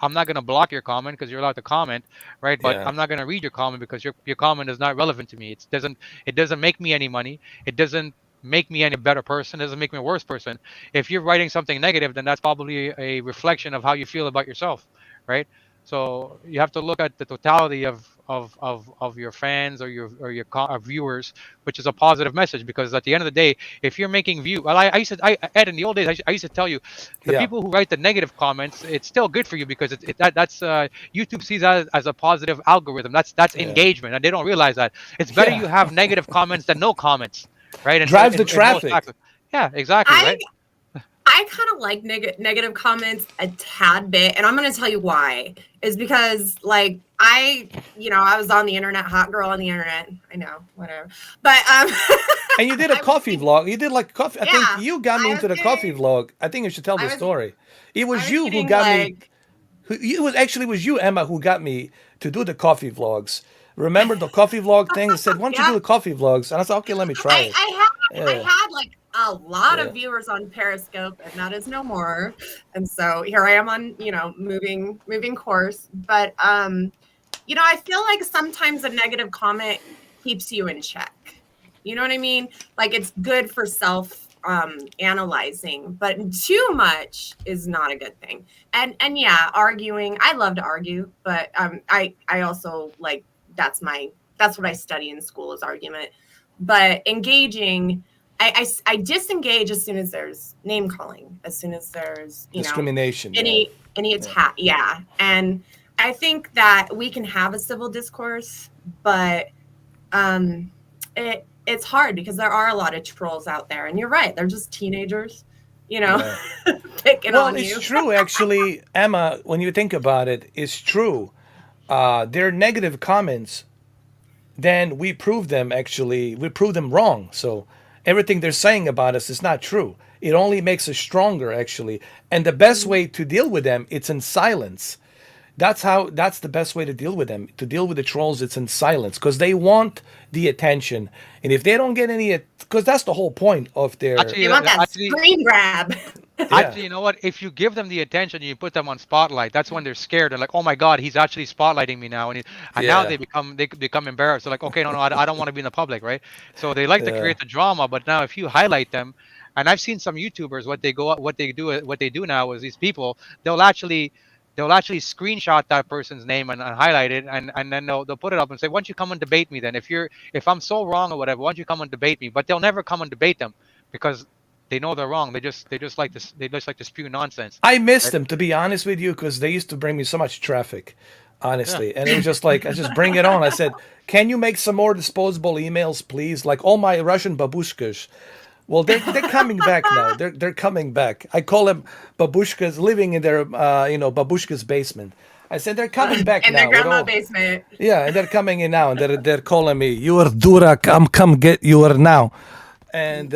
I'm not going to block your comment because you're allowed to comment, right? But I'm not going to read your comment because your comment is not relevant to me. It doesn't make me any money. It doesn't make me any better person. It doesn't make me a worse person. If you're writing something negative, then that's probably a reflection of how you feel about yourself, right? So you have to look at the totality of your fans or your viewers, which is a positive message. Because at the end of the day, if you're making well, Ed, in the old days, I used to tell you, the people who write the negative comments, it's still good for you because that's YouTube sees that as a positive algorithm. That's engagement, and they don't realize that it's better you have negative comments than no comments, right? And drives the traffic. Yeah, exactly, right. I kind of like negative comments a tad bit, and I'm going to tell you why. Is because I was on the internet, hot girl on the internet. I know, whatever. But and you did a coffee vlog. You did coffee. I think you got me into the coffee vlog. I think you should tell the story. It was you who got me. It was you, Emma, who got me to do the coffee vlogs. Remember the coffee vlog thing? I said, why don't you do the coffee vlogs? And I said, okay, let me try it. I had a lot of viewers on Periscope, and that is no more. And so here I am on, moving course. But I feel like sometimes a negative comment keeps you in check. You know what I mean? It's good for self analyzing, but too much is not a good thing. And arguing, I love to argue, but I also that's what I study in school is argument. But engaging I disengage as soon as there's name calling, as soon as there's discrimination, any attack. Yeah, and I think that we can have a civil discourse, but it's hard because there are a lot of trolls out there, and you're right, they're just teenagers, picking on you. Well, it's true actually, Emma. When you think about it, it's true. Their negative comments, then we prove them wrong. So everything they're saying about us is not true. It only makes us stronger actually. And the best way to deal with them, it's in silence. That's the best way to deal with them. To deal with the trolls, it's in silence because they want the attention. And if they don't get any, because that's the whole point of their. You want that screen grab. Actually, you know what? If you give them the attention, you put them on spotlight. That's when they're scared. They're like, "Oh my God, he's actually spotlighting me now," and now they become embarrassed. They're like, "Okay, no, I don't want to be in the public, right?" So they like to create the drama. But now, if you highlight them, and I've seen some YouTubers, what they do now is these people they'll actually screenshot that person's name and highlight it, and then they'll put it up and say, "Why don't you come and debate me then? If I'm so wrong or whatever, why don't you come and debate me?" But they'll never come and debate them because they know they're wrong. They just like to spew nonsense. I miss them, to be honest with you, because they used to bring me so much traffic, honestly. And it was just like, I just bring it on. I said, "Can you make some more disposable emails, please? Like all my Russian babushkas." Well, they're coming back now. They're coming back. I call them babushkas living in their babushka's basement. I said they're coming back in now. In their grandma basement. Yeah, and they're coming in now, and they're calling me, "You are Dura, come get you are now," and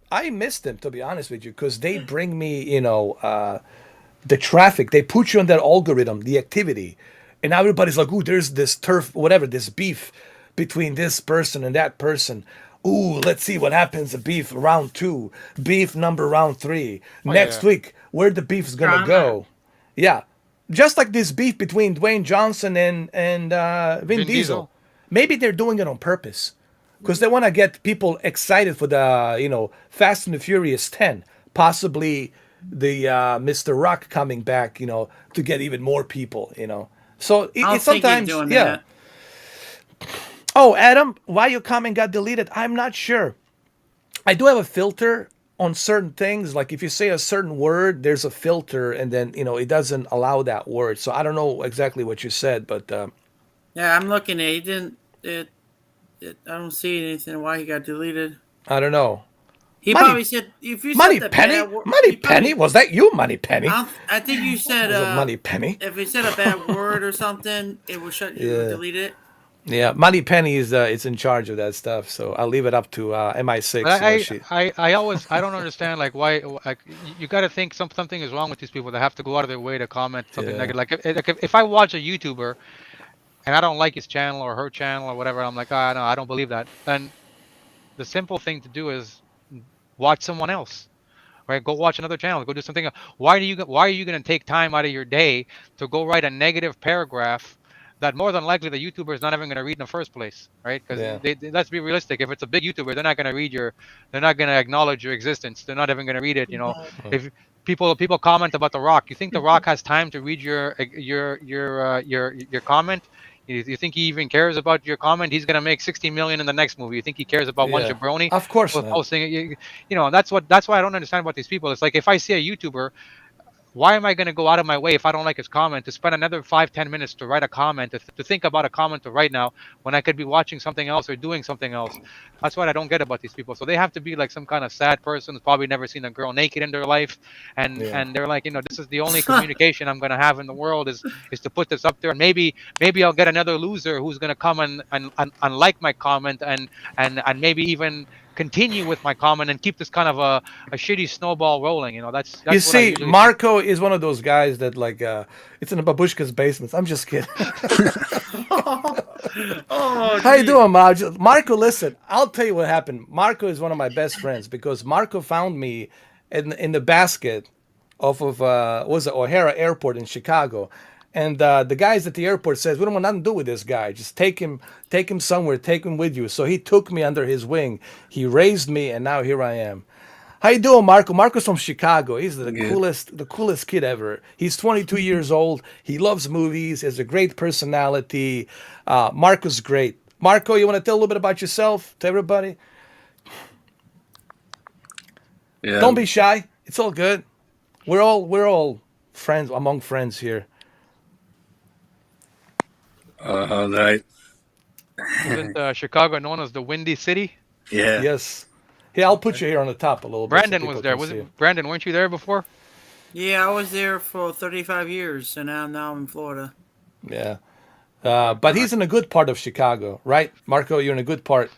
I miss them, to be honest with you, because they bring me the traffic. They put you on that algorithm, the activity, and now everybody's like, "Ooh, there's this turf, whatever, this beef between this person and that person." Ooh, let's see what happens. The beef round 2, beef number round 3. Next week, where the beef is gonna go? Yeah, just like this beef between Dwayne Johnson and Vin Diesel. Maybe they're doing it on purpose because they want to get people excited for the Fast and the Furious 10, possibly the Mr. Rock coming back, to get even more people, So it's sometimes that. Oh, Adam, why your comment got deleted? I'm not sure. I do have a filter on certain things. Like if you say a certain word, there's a filter, and then it doesn't allow that word. So I don't know exactly what you said, but yeah, I'm looking at it. I don't see anything why he got deleted. I don't know. He probably said if you Money said Penny, Money Penny, was that you, Money Penny? I think you said Money Penny. If he said a bad word or something, it will delete it. Yeah, Money Penny is in charge of that stuff, so I'll leave it up to MI6. I don't understand why you got to think something is wrong with these people that have to go out of their way to comment something negative. Like if I watch a YouTuber and I don't like his channel or her channel or whatever, I'm like, no, I don't believe that. Then the simple thing to do is watch someone else. Right, go watch another channel. Go do something else. Why are you going to take time out of your day to go write a negative paragraph that more than likely the YouTuber is not even going to read in the first place, right? Because let's be realistic. If it's a big YouTuber, they're not going to read they're not going to acknowledge your existence. They're not even going to read it. If people comment about The Rock, you think The Rock has time to read your comment? You think he even cares about your comment? He's going to make 60 million in the next movie. You think he cares about one jabroni? Of course not. Posting, that's why I don't understand about these people. It's like if I see a YouTuber, why am I going to go out of my way if I don't like his comment to spend another 5-10 minutes to write a comment, to think about a comment to write now when I could be watching something else or doing something else? That's what I don't get about these people. So they have to be like some kind of sad person who's probably never seen a girl naked in their life. And they're like, this is the only communication I'm going to have in the world is to put this up there. And maybe I'll get another loser who's going to come and like my comment and maybe even continue with my comment and keep this kind of a shitty snowball rolling. That's you see, Marco is one of those guys that it's in a babushka's basement. I'm just kidding. How you doing, Marco? Listen, I'll tell you what happened. Marco is one of my best friends because Marco found me in the basket off of O'Hara Airport in Chicago. And the guys at the airport says, "We don't want nothing to do with this guy. Just take him somewhere, take him with you." So he took me under his wing. He raised me, and now here I am. How you doing, Marco? Marco's from Chicago. He's the coolest kid ever. He's 22 years old. He loves movies. Has a great personality. Marco's great. Marco, you want to tell a little bit about yourself to everybody? Yeah. Don't be shy. It's all good. We're all friends among friends here. Right. Isn't Chicago known as the Windy City? Yeah. Yes. Hey, I'll put you here on the top a little bit so Brandon people was there. can Was see you. it Brandon? Weren't you there before? Yeah, I was there for 35 years, and now I'm in Florida. Yeah. But he's in a good part of Chicago, right? Marco, you're in a good part.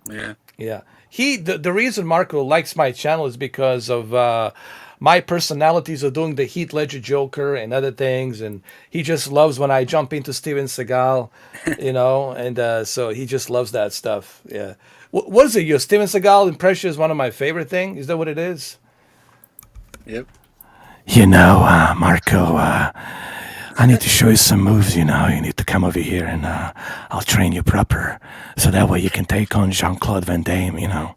Yeah. Yeah. The reason Marco likes my channel is because of my personalities of doing the Heath Ledger Joker and other things, and he just loves when I jump into Steven Seagal, and so he just loves that stuff. Yeah. What is it? Your Steven Seagal impression is one of my favorite things. Is that what it is? Yep. Marco, I need to show you some moves, you need to come over here and I'll train you proper. So that way you can take on Jean-Claude Van Damme.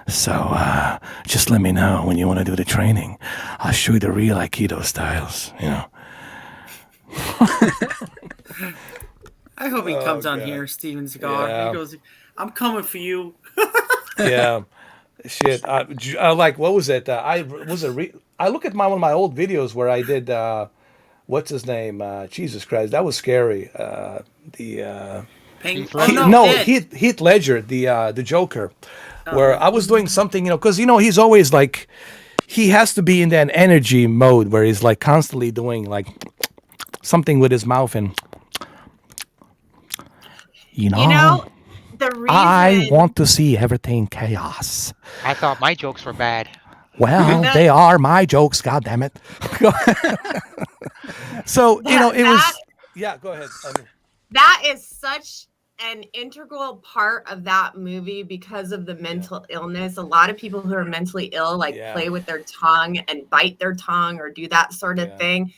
So just let me know when you want to do the training. I'll show you the real Aikido styles. I hope he comes on here, Steven Seagal. Yeah. He goes, "I'm coming for you." Yeah. Shit. I like, what was it? I look at one of my old videos where I did what's his name? Jesus Christ, that was scary. Pain. Heath Oh Ledger? no, No, Ed. Heath Ledger, the Joker, where I was doing something, because he's always like, he has to be in that energy mode where he's like constantly doing like something with his mouth and The reason I want to see everything chaos. I thought my jokes were bad. Well, they are my jokes, God damn it. so it was. that Yeah, go ahead. that is such an integral part of that movie because of the mental illness. A lot of people who are mentally ill play with their tongue and bite their tongue or do that sort of thing.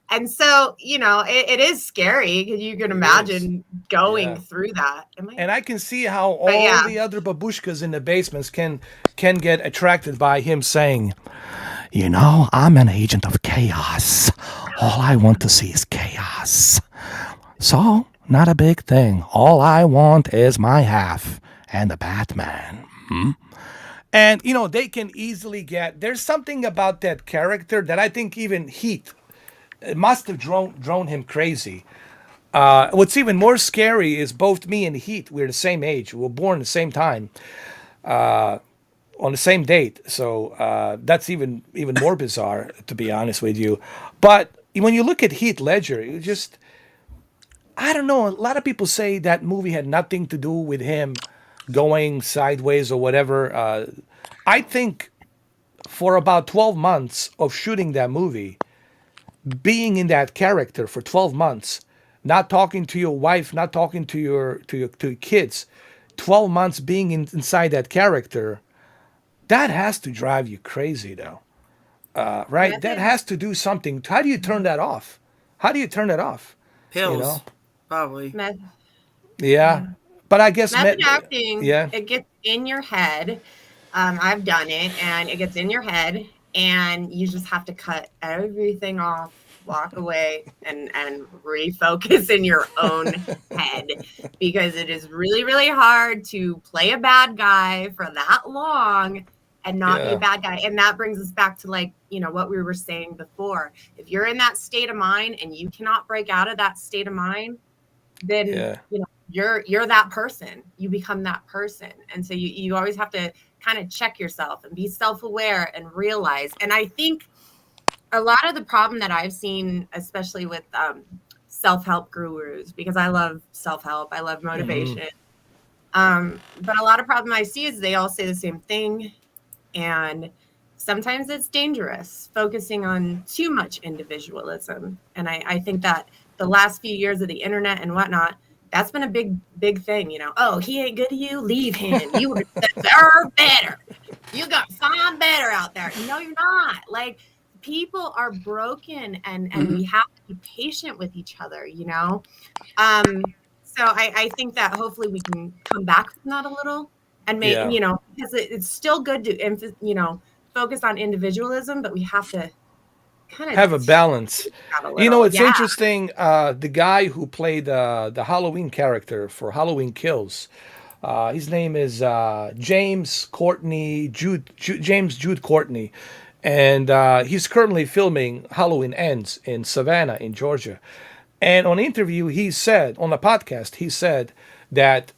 And so, it is scary because you can imagine going through that. And I can see how all the other babushkas in the basements can get attracted by him saying, I'm an agent of chaos. All I want to see is chaos. So, not a big thing. All I want is my half and the Batman. And, they can easily there's something about that character that I think even Heath, it must have drone him crazy. What's even more scary is both me and Heath, we're the same age. We were born at the same time, on the same date. So that's even more bizarre, to be honest with you. But when you look at Heath Ledger, it just, I don't know. A lot of people say that movie had nothing to do with him going sideways or whatever. I think for about 12 months of shooting that movie, being in that character for 12 months, not talking to your wife, not talking to your kids, 12 months being inside that character, that has to drive you crazy, though. Right? That has to do something. How do you turn that off? Pills, probably. Meth, Yeah. But I guess method acting, yeah. it gets in your head. I've done it, and it gets in your head, and you just have to cut everything off, walk away, and refocus in your own head, because it is really, really hard to play a bad guy for that long and not be a bad guy. And that brings us back to what we were saying before. If you're in that state of mind and you cannot break out of that state of mind, then you're that person. You become that person. And so you always have to kind of check yourself and be self-aware and realize. And I think a lot of the problem that I've seen, especially with self-help gurus, because I love self-help, I love motivation. But a lot of problem I see is they all say the same thing. And sometimes it's dangerous focusing on too much individualism. And I think that the last few years of the internet and whatnot, that's been a big thing. Oh, he ain't good to you, leave him. You deserve better. You got to find better out there. No, you're not. People are broken, and we have to be patient with each other, So I think that hopefully we can come back from that a little and make, because it's still good to, focus on individualism, but we have to kind of have a balance. It's Yeah. interesting. The guy who played the Halloween character for Halloween Kills, His name is James Courtney James Jude Courtney, and he's currently filming Halloween Ends in Savannah, in Georgia. And on an interview, he said on a podcast, he said that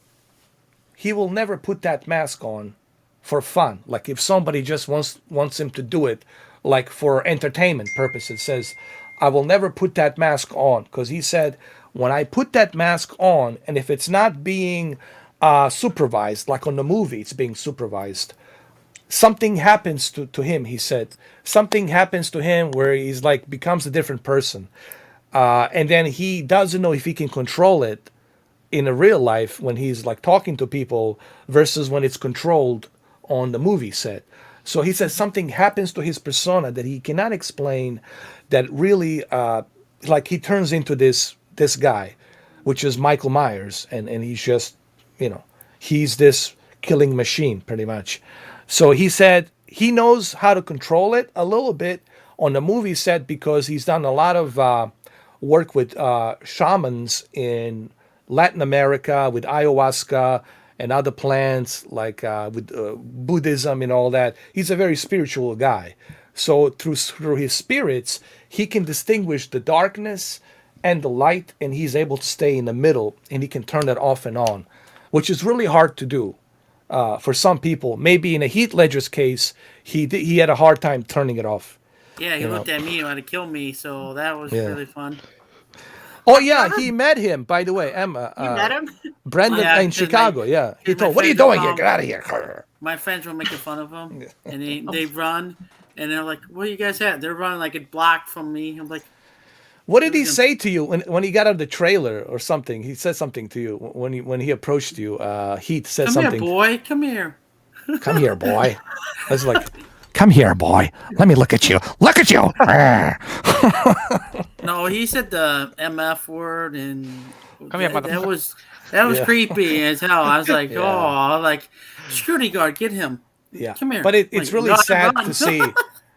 he will never put that mask on for fun. Like if somebody just wants him to do it, like for entertainment purposes, says, I will never put that mask on, because he said, when I put that mask on, and if it's not being supervised, like on the movie, it's being supervised, something happens to him. He said something happens to him where he's like becomes a different person, and then he doesn't know if he can control it in a real life when he's like talking to people versus when it's controlled on the movie set. So he says something happens to his persona that he cannot explain, that really like he turns into this guy, which is Michael Myers, and he's just, he's this killing machine pretty much. So he said he knows how to control it a little bit on the movie set because he's done a lot of work with shamans in Latin America, with ayahuasca and other plants, like with Buddhism and all that. He's a very spiritual guy. So through his spirits, he can distinguish the darkness and the light, and he's able to stay in the middle, and he can turn it off and on, which is really hard to do for some people. Maybe in a Heath Ledger's case, he had a hard time turning it off. Yeah, he looked at me and wanted to kill me, so that was really fun. Oh yeah, he met him, by the way, Emma. You met him? Brendan in Chicago. He told, "What are you doing here? Get out of here!" My friends were making fun of him, and they run, and they're like, "What are you guys at?" They're running like a block from me. I'm like, "What did he say to you when he got out of the trailer or something?" He said something to you when he approached you. Heath said something. "Come here, boy. Come here. Come here, boy." I was like, "Come here, boy. Let me look at you. Look at you." No, he said the MF word, and Come here, that was creepy as hell. I was like, like security guard, get him. Yeah, come here. But it's like, really sad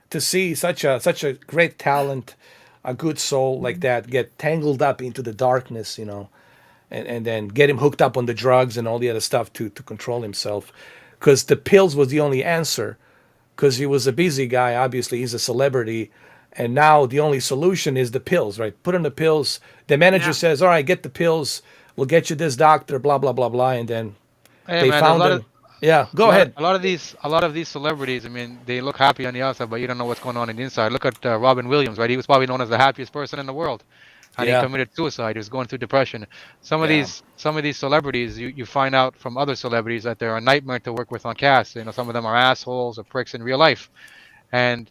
to see such a great talent, a good soul like that get tangled up into the darkness, and then get him hooked up on the drugs and all the other stuff to control himself, because the pills was the only answer, because he was a busy guy. Obviously, he's a celebrity. And now the only solution is the pills, right? Put in the pills. The manager says, all right, get the pills. We'll get you this doctor, blah, blah, blah, blah. And then they found him. Go ahead. A lot of these celebrities, I mean, they look happy on the outside, but you don't know what's going on the inside. Look at Robin Williams, right? He was probably known as the happiest person in the world. And he committed suicide. He was going through depression. Some of these celebrities, you find out from other celebrities that they're a nightmare to work with on cast. Some of them are assholes or pricks in real life. And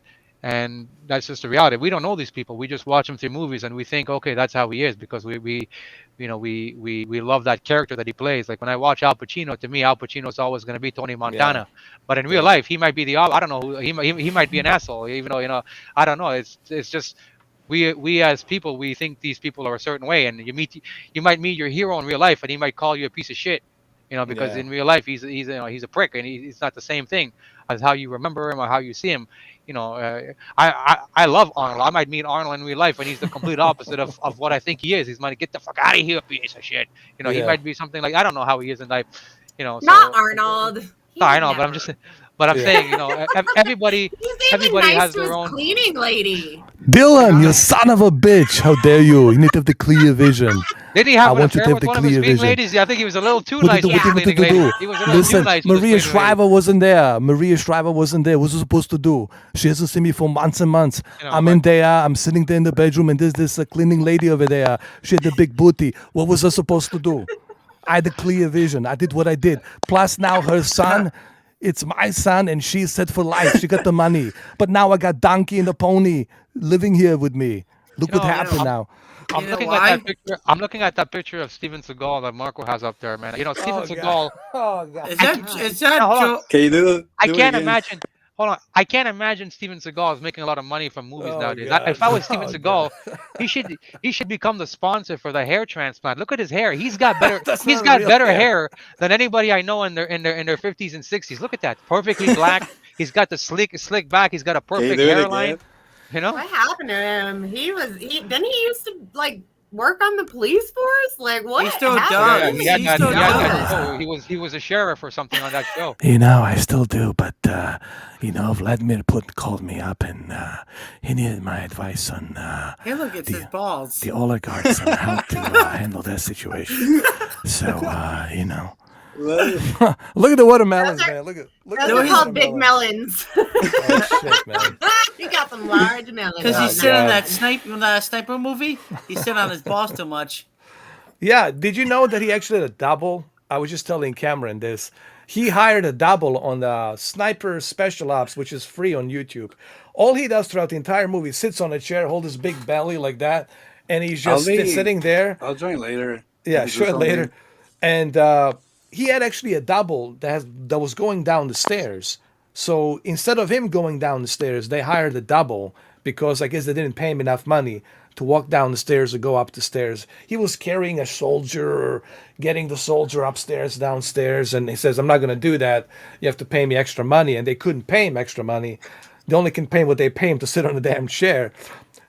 that's just the reality. We don't know these people. We just watch them through movies, and we think, okay, that's how he is, because we love that character that he plays. Like when I watch Al Pacino, to me, Al Pacino is always going to be Tony Montana. But in real life, he might be I don't know. He might be an asshole. Even though I don't know. It's just we as people, we think these people are a certain way, and you might meet your hero in real life, and he might call you a piece of shit. Because in real life he's a prick, and he's not the same thing as how you remember him or how you see him. I love Arnold. I might meet Arnold in real life, and he's the complete opposite of what I think he is. He's going to get the fuck out of here, piece of shit. He might be something like, I don't know how he is in life. Not Arnold. No, I know, but I'm saying, everybody nice has to their his own. cleaning lady. Dylan, you son of a bitch! How dare you? You need to have the clear vision. Did he have an want you affair to have with the one of his clear cleaning vision. ladies? I think he was a little too What nice to with his do? cleaning lady. He was a little Listen, too nice with his Maria cleaning Shriver lady. wasn't there. Maria Shriver wasn't there. What's she supposed to do? She hasn't seen me for months and months. I'm in there. I'm sitting there in the bedroom, and there's this cleaning lady over there. She had the big booty. What was I supposed to do? I had the clear vision. I did what I did. Plus, now her son. It's my son, and she's set for life. She got the money. But now I got Donkey and the Pony living here with me. Look what happened now. I'm looking at that picture. I'm looking at that picture of Steven Seagal that Marco has up there, man. Steven Seagal. Oh God. Is that Joe? Can you do it? I can't imagine. Hold on. I can't imagine Steven Seagal is making a lot of money from movies nowadays. If I was Steven Seagal, he should become the sponsor for the hair transplant. Look at his hair. He's got better. He's got better hair than anybody I know in their 50s and 60s. Look at that. Perfectly black. He's got the slick back. He's got a perfect hairline. What happened to him? He used to like work on the police force? Like what? He still happened? does. He had He that. still He had that does. show. He was a sheriff or something on that show. I still do, but Vladimir Putin called me up and he needed my advice on Hey, look, it's his balls. the oligarchs and how to handle that situation. So look at the watermelons, man. Look at Those No, are he's- called big melons. Oh shit, man. You got some large melons. Because Oh, he said in God. that sniper movie, he sit on his balls too much. Yeah, did you know that he actually had a double? I was just telling Cameron this. He hired a double on the Sniper Special Ops, which is free on YouTube. All he does throughout the entire movie sits on a chair, hold his big belly like that, and he's just sitting there. I'll join later. Yeah, Is show this it on later. there? And he had actually a double that was going down the stairs. So instead of him going down the stairs, they hired a double because I guess they didn't pay him enough money to walk down the stairs or go up the stairs. He was carrying a soldier or getting the soldier upstairs, downstairs, and he says, "I'm not going to do that. You have to pay me extra money." And they couldn't pay him extra money. They only can pay him what they pay him to sit on the damn chair.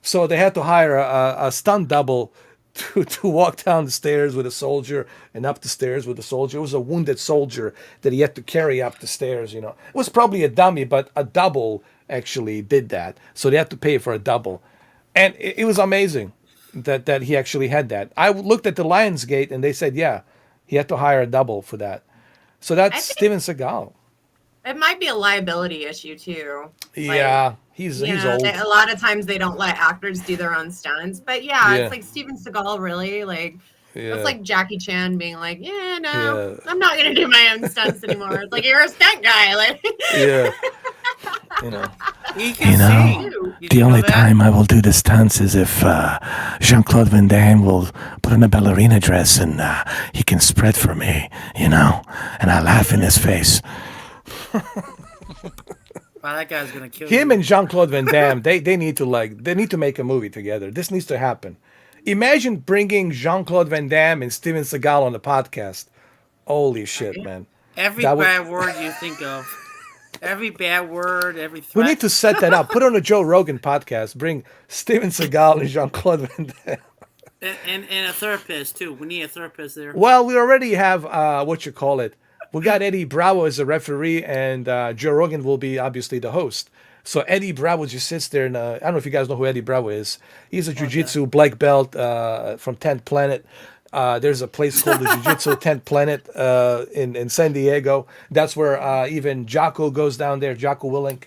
So they had to hire a stunt double to walk down the stairs with a soldier and up the stairs with a soldier. It was a wounded soldier that he had to carry up the stairs. It was probably a dummy, but a double actually did that. So they had to pay for a double, and it was amazing that he actually had that. I looked at the Lionsgate and they said, yeah, he had to hire a double for that. So that's I think- Steven Seagal. It might be a liability issue too. Yeah, he's old. A lot of times they don't let actors do their own stunts. But yeah, Yeah. it's like Steven Seagal really Yeah. It's like Jackie Chan being like, yeah, no, Yeah. I'm not gonna do my own stunts anymore. It's like you're a stunt guy. Like Yeah. He can sing. Did The you know only that? time I will do the stunts is if Jean-Claude Van Damme will put on a ballerina dress and he can spread for me, and I laugh in his face. Wow, that guy's gonna kill Him you. and Jean-Claude Van Damme, they need to make a movie together. This needs to happen. Imagine bringing Jean-Claude Van Damme and Steven Seagal on the podcast. Holy shit, man. Every that would- bad word you think of, every bad word, every We threat. need to set that up. Put on a Joe Rogan podcast. Bring Steven Seagal and Jean-Claude Van Damme. and a therapist too. We need a therapist there. Well, we already have we got Eddie Bravo as a referee, and Joe Rogan will be obviously the host. So Eddie Bravo just sits there, and I don't know if you guys know who Eddie Bravo is. He's a jiu-jitsu black belt from 10th Planet. There's a place called the Jiu-Jitsu 10th Planet in San Diego. That's where even Jocko goes down there, Jocko Willink.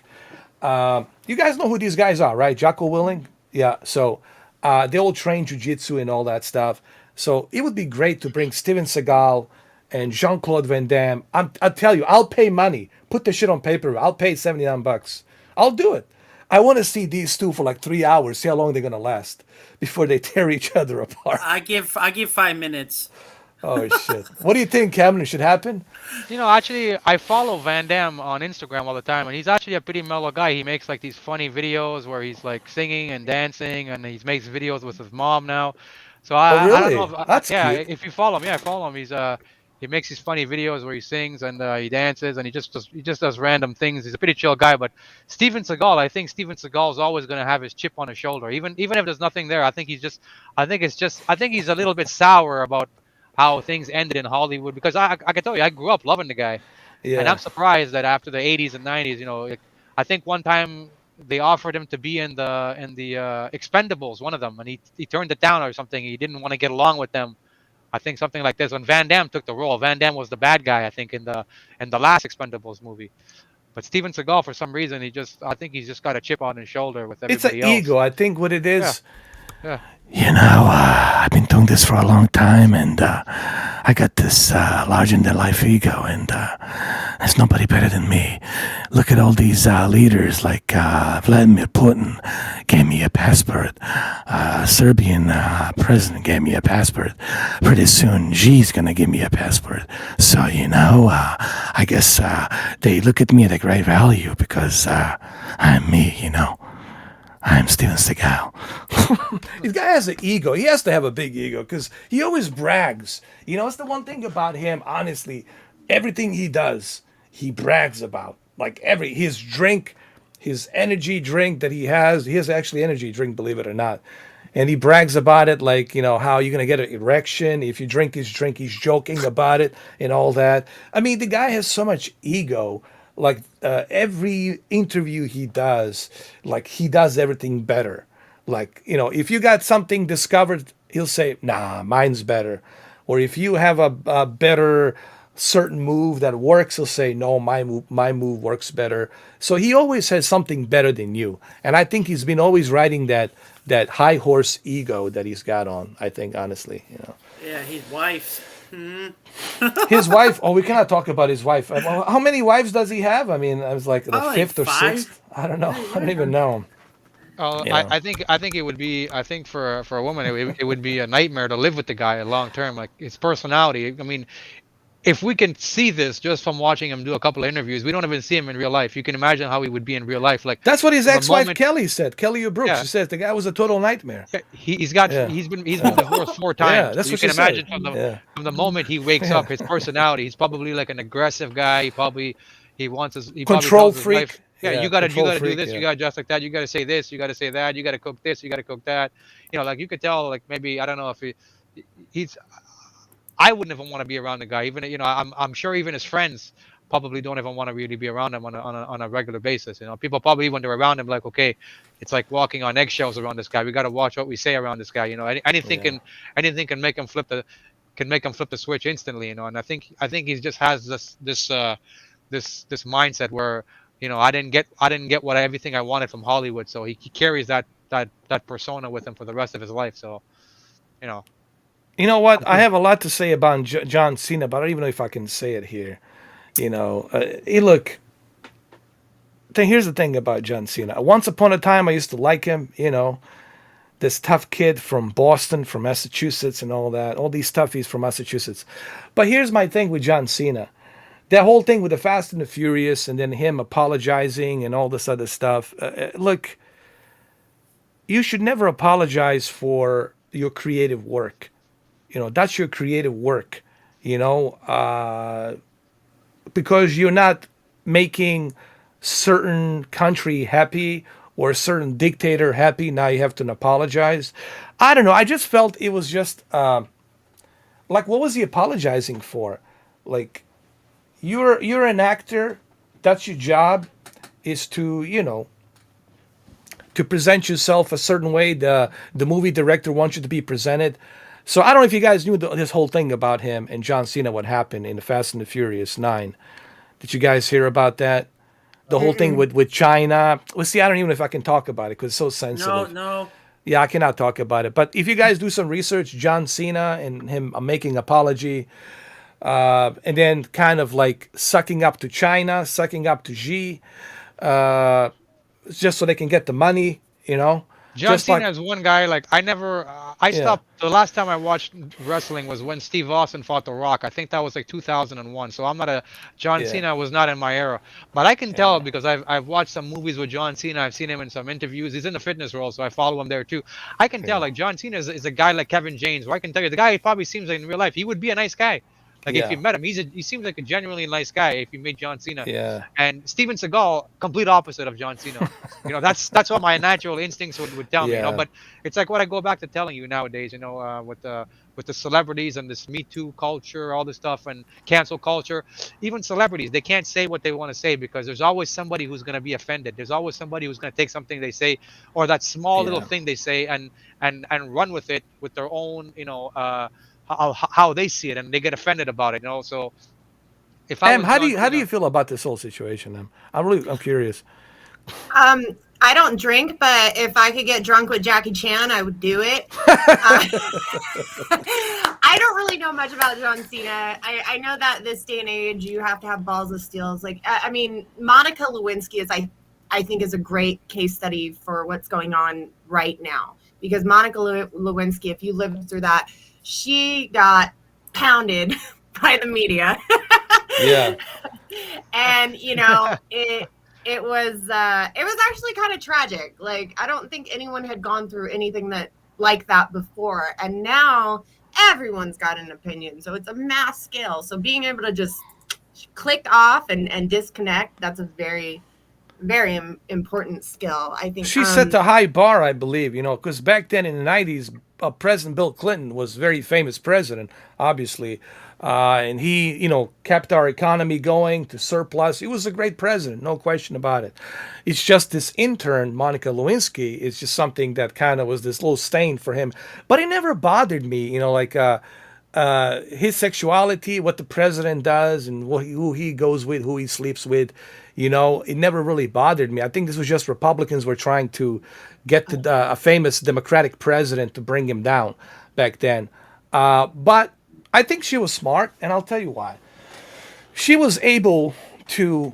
You guys know who these guys are, right? Jocko Willink? Yeah, so they all train jiu-jitsu and all that stuff. So it would be great to bring Steven Seagal and Jean-Claude Van Damme. I'll tell you, I'll pay money. Put the shit on paper. I'll pay $79. I'll do it. I want to see these two for like 3 hours, see how long they're going to last before they tear each other apart. I give 5 minutes. Oh, shit. What do you think, Cameron? Should happen? Actually, I follow Van Damme on Instagram all the time, and he's actually a pretty mellow guy. He makes like these funny videos where he's like singing and dancing, and he makes videos with his mom now. So I really? don't know if, That's yeah, cute. if you follow him, I follow him. He makes these funny videos where he sings and he dances, and he just does random things. He's a pretty chill guy. But Steven Seagal, I think Steven Seagal is always going to have his chip on his shoulder, even if there's nothing there. I think he's a little bit sour about how things ended in Hollywood, because I can tell you, I grew up loving the guy. Yeah. And I'm surprised that after the 80s and 90s, I think one time they offered him to be in the Expendables, one of them, and he turned it down or something. He didn't want to get along with them. I think something like this. When Van Damme took the role, Van Damme was the bad guy, I think, in the last Expendables movie. But Steven Seagal, for some reason, I think he's just got a chip on his shoulder with It's everybody an else. ego. I think what it is. Yeah. I've been doing this for a long time, and I got this larger-than-life ego, and there's nobody better than me. Look at all these leaders, like Vladimir Putin gave me a passport. Serbian president gave me a passport. Pretty soon, Xi's gonna give me a passport. So, I guess they look at me at a great value because I'm me, I'm Steven Seagal. This guy has an ego. He has to have a big ego because he always brags. It's the one thing about him, honestly. Everything he does, he brags about. Like his drink, his energy drink that he has actually energy drink, believe it or not. And he brags about it like, how you're going to get an erection. If you drink his drink, he's joking about it and all that. I mean, the guy has so much ego. Like every interview he does, like he does everything better. Like, if you got something discovered, he'll say, nah, mine's better. Or if you have a better certain move that works, he'll say, no, my move works better. So he always has something better than you. And I think he's been always riding that high horse ego that he's got on, I think, honestly. Yeah, his wife's. His wife, oh, we cannot talk about his wife. How many wives does he have? I mean, I was like the Probably like fifth or 5. sixth. I don't know. I don't even know. Yeah. I think it would be, I think for a woman it would be a nightmare to live with the guy long term. Like his personality. I mean, if we can see this just from watching him do a couple of interviews, we don't even see him in real life. You can imagine how he would be in real life. Like That's what his from the ex-wife moment, Kelly said. Kelly Brooks. yeah, She says the guy was a total nightmare. yeah, he's got Yeah. he's been divorced 4 Yeah, times. that's So you what she can said. imagine Yeah. from the moment he wakes Yeah. up, his personality. He's probably like an aggressive guy. He probably Control tells his wife, freak. yeah, Yeah, you control gotta do freak. this, you Yeah. gotta dress like that, you gotta say this, you gotta say that, you gotta cook this, you gotta cook that. Like you could tell, like maybe I don't know if he's. I wouldn't even want to be around the guy. Even I'm sure even his friends probably don't even want to really be around him on a regular basis. People probably when they're around him like, okay, it's like walking on eggshells around this guy. We got to watch what we say around this guy. Anything Yeah. can make him flip the switch instantly. And I think he just has this mindset where I didn't get everything I wanted from Hollywood, so he carries that persona with him for the rest of his life. So you know, You know what? I'm I pretty, have a lot to say about John Cena, but I don't even know if I can say it here. Hey, look. Here's the thing about John Cena. Once upon a time, I used to like him. This tough kid from Boston, from Massachusetts, and all that. All these toughies from Massachusetts. But here's my thing with John Cena. That whole thing with the Fast and the Furious, and then him apologizing and all this other stuff. Look, you should never apologize for your creative work. That's your creative work. You know, because you're not making certain country happy or a certain dictator happy. Now you have to apologize. I don't know. I just felt it was just like, what was he apologizing for? Like, you're an actor. That's your job, is to present yourself a certain way. The movie director wants you to be presented. So I don't know if you guys knew this whole thing about him and John Cena, what happened in the Fast and the Furious 9. Did you guys hear about that? The whole thing with China. Well, see, I don't even know if I can talk about it because it's so No, sensitive. no. Yeah, I cannot talk about it. But if you guys do some research, John Cena and him making apology, and then kind of like sucking up to China, sucking up to Xi, uh, just so they can get the money, John just like, Cena is one guy. Like I never, I yeah, stopped. The last time I watched wrestling was when Steve Austin fought The Rock. I think that was like 2001. So I'm not a John yeah, Cena was not in my era, but I can tell yeah, because I've watched some movies with John Cena. I've seen him in some interviews. He's in the fitness world, so I follow him there too. I can tell yeah, like John Cena is a guy like Kevin James. Where I can tell you the guy probably seems like in real life he would be a nice guy. Like if you yeah, met him, he seems like a genuinely nice guy. If you meet John Cena, yeah. and Steven Seagal, complete opposite of John Cena. That's what my natural instincts would tell me. Yeah. But it's like what I go back to telling you nowadays. With the celebrities and this Me Too culture, all this stuff, and cancel culture. Even celebrities, they can't say what they want to say because there's always somebody who's going to be offended. There's always somebody who's going to take something they say or that small little Yeah. thing they say and run with it with their own, how they see it, and they get offended about it. So if I Em, was how do John you Cena, feel about this whole situation, Em? I'm curious. Um, I don't drink, but if I could get drunk with Jackie Chan, I would do it. I don't really know much about John Cena. I know that this day and age, you have to have balls of steel. Like, I mean, Monica Lewinsky I think is a great case study for what's going on right now. Because Monica Lewinsky, if you lived through that, she got pounded by the media. Yeah. And it was actually kind of tragic. Like, I don't think anyone had gone through anything like that before, and now everyone's got an opinion, so it's a mass scale. So being able to just click off and disconnect, that's a very, very important skill. I think She set the high bar, I believe, because back then in the 90s, President Bill Clinton was a very famous president, obviously. And he, kept our economy going to surplus. He was a great president, no question about it. It's just this intern, Monica Lewinsky, is just something that kind of was this little stain for him. But it never bothered me, his sexuality, what the president does, and who he goes with, who he sleeps with. It never really bothered me. I think this was just Republicans were trying to get to a famous Democratic president to bring him down back then. But I think she was smart, and I'll tell you why. She was able to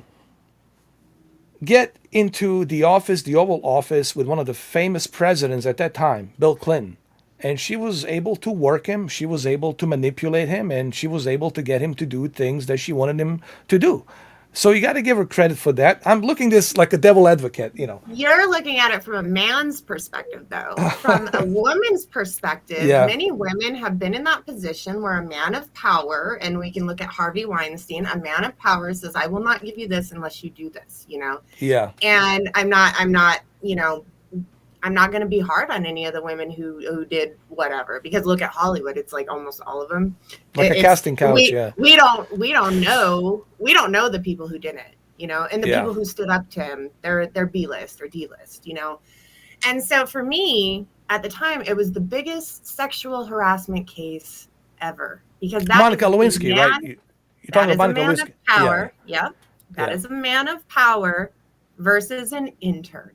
get into the office, the Oval Office, with one of the famous presidents at that time, Bill Clinton. And she was able to work him, she was able to manipulate him, and she was able to get him to do things that she wanted him to do. So you got to give her credit for that. I'm looking this like a devil advocate, You're looking at it from a man's perspective, though. From a woman's perspective, Yeah. many women have been in that position where a man of power, and we can look at Harvey Weinstein, a man of power says, I will not give you this unless you do this, Yeah. And I'm not going to be hard on any of the women who did whatever, because look at Hollywood. It's like almost all of them. Like a casting couch, yeah. We don't know the people who did it, and the Yeah. people who stood up to him, they're B-list or D-list, And so for me at the time, it was the biggest sexual harassment case ever, because that Monica is a Lewinsky, man- right? You're talking about Monica that is a man Lewinsky. of power. Yep. That Yeah. is a man of power versus an intern.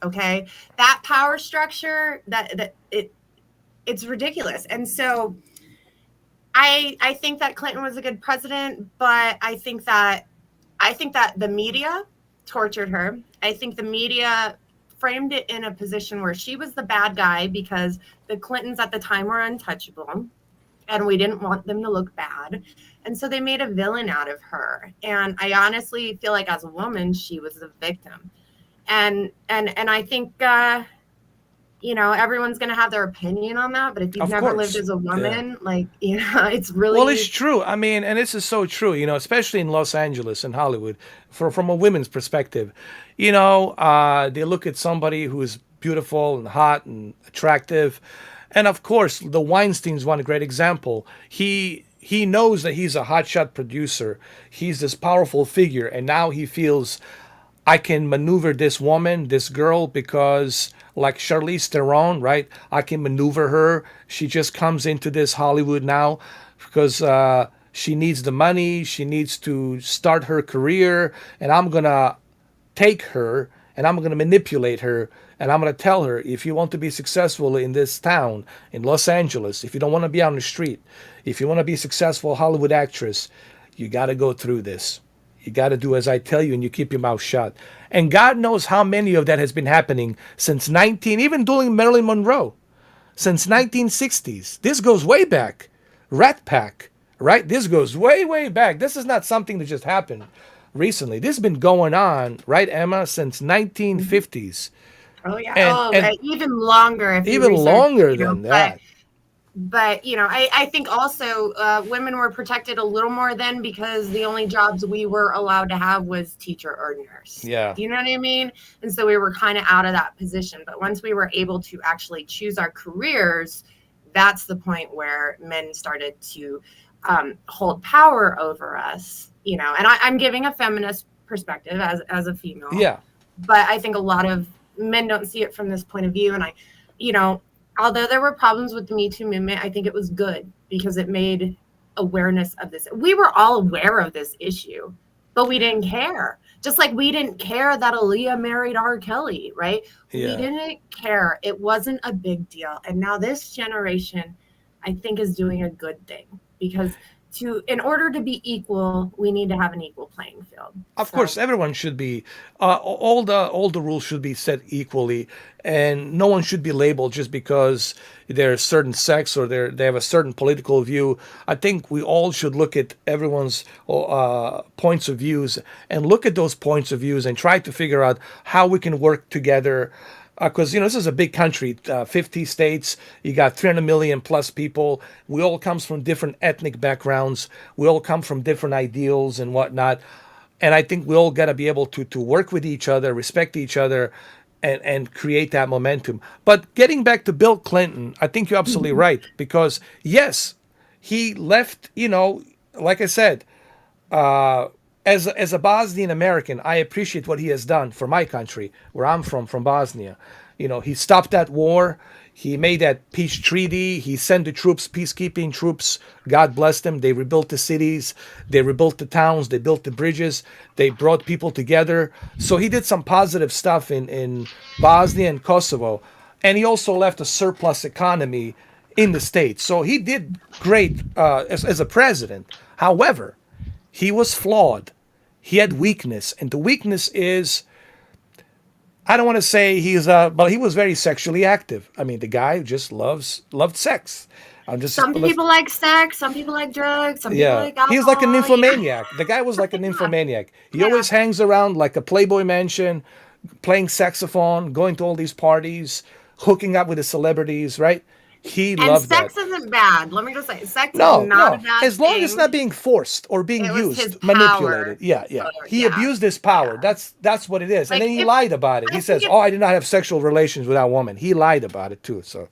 Okay, that power structure it's ridiculous. And so I think that Clinton was a good president, but I think that the media tortured her. I think the media framed it in a position where she was the bad guy because the Clintons at the time were untouchable and we didn't want them to look bad. And so they made a villain out of her. And I honestly feel like as a woman, she was the victim. And I think, everyone's going to have their opinion on that. But if you've Of never course. lived as a woman, it's really. Well, it's true. I mean, and this is so true, especially in Los Angeles and Hollywood, from a women's perspective. They look at somebody who is beautiful and hot and attractive. And of course, the Weinstein's one great example. He knows that he's a hotshot producer. He's this powerful figure. And now he feels, I can maneuver this woman, this girl, because like Charlize Theron, right? I can maneuver her. She just comes into this Hollywood now because she needs the money. She needs to start her career. And I'm going to take her and I'm going to manipulate her. And I'm going to tell her, if you want to be successful in this town, in Los Angeles, if you don't want to be on the street, if you want to be a successful Hollywood actress, you got to go through this. You got to do as I tell you, and you keep your mouth shut. And God knows how many of that has been happening since even during Marilyn Monroe, since 1960s. This goes way back. Rat Pack, right? This goes way, way back. This is not something that just happened recently. This has been going on, right, Emma, since 1950s. Oh yeah, and even longer. If you even research, longer than that. But I think also women were protected a little more then because the only jobs we were allowed to have was teacher or nurse. Yeah. Do you know what I mean? And so we were kind of out of that position. But once we were able to actually choose our careers, that's the point where men started to hold power over us. And I'm giving a feminist perspective as a female. Yeah. But I think a lot of men don't see it from this point of view. And although there were problems with the Me Too movement, I think it was good because it made awareness of this. We were all aware of this issue, but we didn't care. Just like we didn't care that Aaliyah married R. Kelly, right? Yeah. We didn't care. It wasn't a big deal. And now this generation, I think, is doing a good thing because in order to be equal, we need to have an equal playing field. Of course, everyone should be, all the rules should be set equally, and no one should be labeled just because they're a certain sex or they have a certain political view. I think we all should look at everyone's points of views and look at those points of views and try to figure out how we can work together. Because, this is a big country, 50 states, you got 300 million plus people. We all come from different ethnic backgrounds. We all come from different ideals and whatnot. And I think we all got to be able to work with each other, respect each other, and create that momentum. But getting back to Bill Clinton, I think you're absolutely right, because yes, he left, like I said, as a Bosnian American, I appreciate what he has done for my country, where I'm from Bosnia. He stopped that war. He made that peace treaty. He sent the troops, peacekeeping troops. God bless them. They rebuilt the cities. They rebuilt the towns. They built the bridges. They brought people together. So he did some positive stuff in Bosnia and Kosovo. And he also left a surplus economy in the States. So he did great as a president. However, he was flawed. He had weakness. And the weakness is, I don't want to say but he was very sexually active. I mean, the guy just loved sex. Some people like sex, some people like drugs, some people like alcohol. He's like a nymphomaniac. The guy was like a nymphomaniac. He always hangs around like a Playboy mansion, playing saxophone, going to all these parties, hooking up with the celebrities, right? He loved that. And sex isn't bad. Let me just say, sex is No, not no. a bad As long thing. as it's not being forced or being It was his used, power. manipulated. Yeah. He abused his power. That's what it is. And then he lied about it. He says, "Oh, I did not have sexual relations with that woman." He lied about it too. So,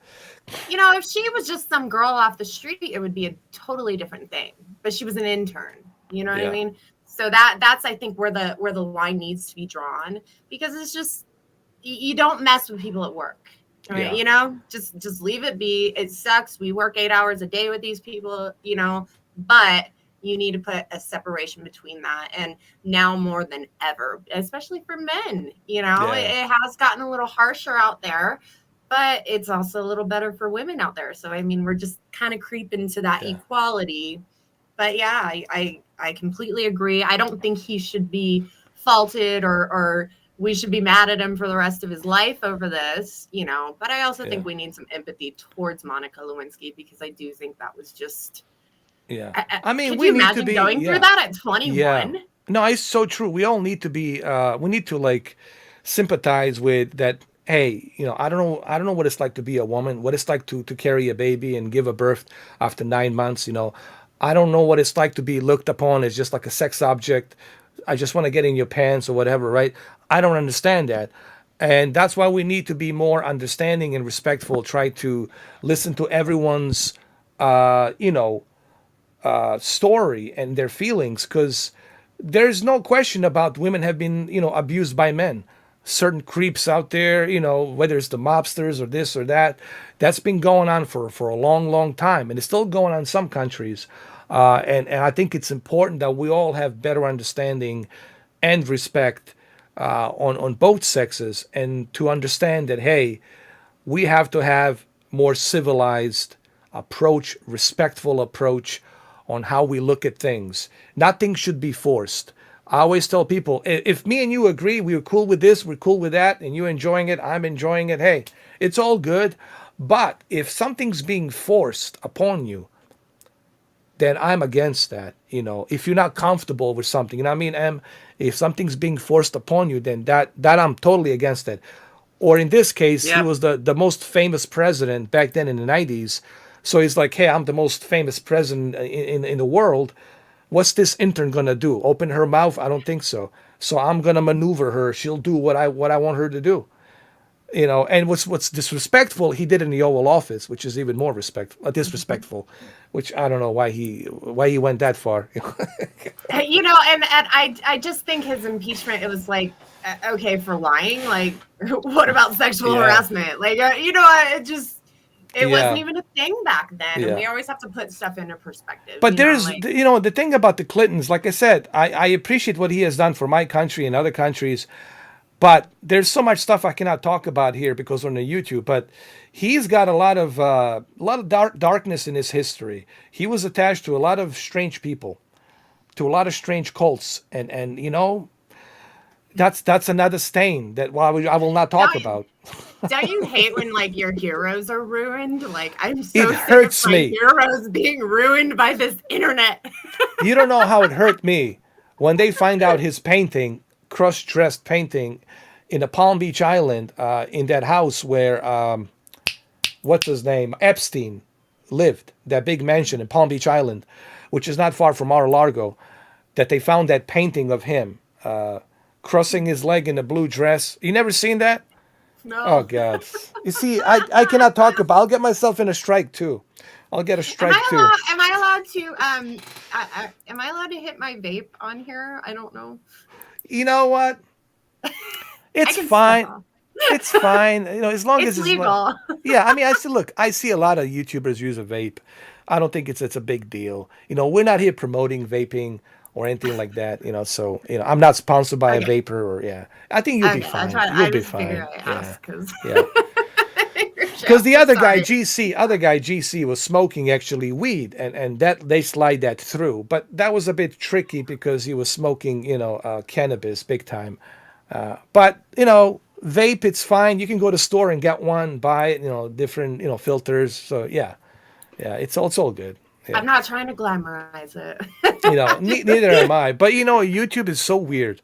if she was just some girl off the street, it would be a totally different thing. But she was an intern. You know what I mean? So that's I think where the line needs to be drawn, because it's just, you don't mess with people at work. Right? Just leave it be. It sucks. We work 8 hours a day with these people, but you need to put a separation between that. And now more than ever, especially for men, it has gotten a little harsher out there, but it's also a little better for women out there. So, I mean, we're just kind of creeping to that equality. But yeah, I completely agree. I don't think he should be faulted or we should be mad at him for the rest of his life over this, but I also think we need some empathy towards Monica Lewinsky, because I do think that was just, I mean, could we you need to imagine be going through that at 21? Yeah. No, it's so true. We all need to be. We need to like sympathize with that. Hey, I don't know what it's like to be a woman. What it's like to carry a baby and give a birth after 9 months. I don't know what it's like to be looked upon as just like a sex object. I just want to get in your pants or whatever, right? I don't understand that. And that's why we need to be more understanding and respectful, try to listen to everyone's, story and their feelings, because there's no question about women have been, abused by men. Certain creeps out there, whether it's the mobsters or this or that, that's been going on for a long, long time. And it's still going on in some countries. And I think it's important that we all have better understanding and respect on both sexes, and to understand that, hey, we have to have more civilized approach, respectful approach on how we look at things. Nothing should be forced. I always tell people, if me and you agree, we're cool with this, we're cool with that, and you're enjoying it, I'm enjoying it, hey, it's all good. But if something's being forced upon you, then I'm against that. If you're not comfortable with something, if something's being forced upon you, then that I'm totally against it. Or in this case, he was the most famous president back then in the 90s. So he's like, hey, I'm the most famous president in the world. What's this intern gonna do? Open her mouth? I don't think so. So I'm gonna maneuver her. She'll do what I want her to do. And what's disrespectful, he did in the Oval Office, which is even more disrespectful, which I don't know why he went that far. And I just think his impeachment, it was like, okay, for lying, like, what about sexual harassment? Like, it wasn't even a thing back then. And we always have to put stuff into perspective. But the thing about the Clintons, like I said, I appreciate what he has done for my country and other countries. But there's so much stuff I cannot talk about here because we're on the YouTube. But he's got a lot of darkness in his history. He was attached to a lot of strange people, to a lot of strange cults, and that's another stain that I will not talk about. Don't you hate when like your heroes are ruined? Like, I'm so It hurts sick of my me. heroes being ruined by this internet. You don't know how it hurt me when they find out his painting, cross-dressed painting, in a Palm Beach Island, in that house where what's his name, Epstein lived, that big mansion in Palm Beach Island, which is not far from Mar-a-Lago. that they found that painting of him crossing his leg in a blue dress. You never seen that? No. Oh God! You see, I cannot talk about. I'll get myself in a strike too. I'll get a strike too. Am I allowed to am I allowed to hit my vape on here? I don't know. You know what? It's can fine. step off. It's fine. You know, as long It's as legal. yeah, I mean, I see a lot of YouTubers use a vape. I don't think it's a big deal. You know, we're not here promoting vaping or anything like that. You know, so I'm not sponsored by a Okay. vapor or yeah. I think you'll be fine. I You'll be just figured fine. I Yeah, asked because yeah. Because the other guy, GC, was smoking actually weed, and that they slide that through. But that was a bit tricky because he was smoking, cannabis big time. But vape, it's fine. You can go to the store and get one, buy it. Different filters. So yeah, it's all good. Yeah. I'm not trying to glamorize it. Neither am I. But YouTube is so weird.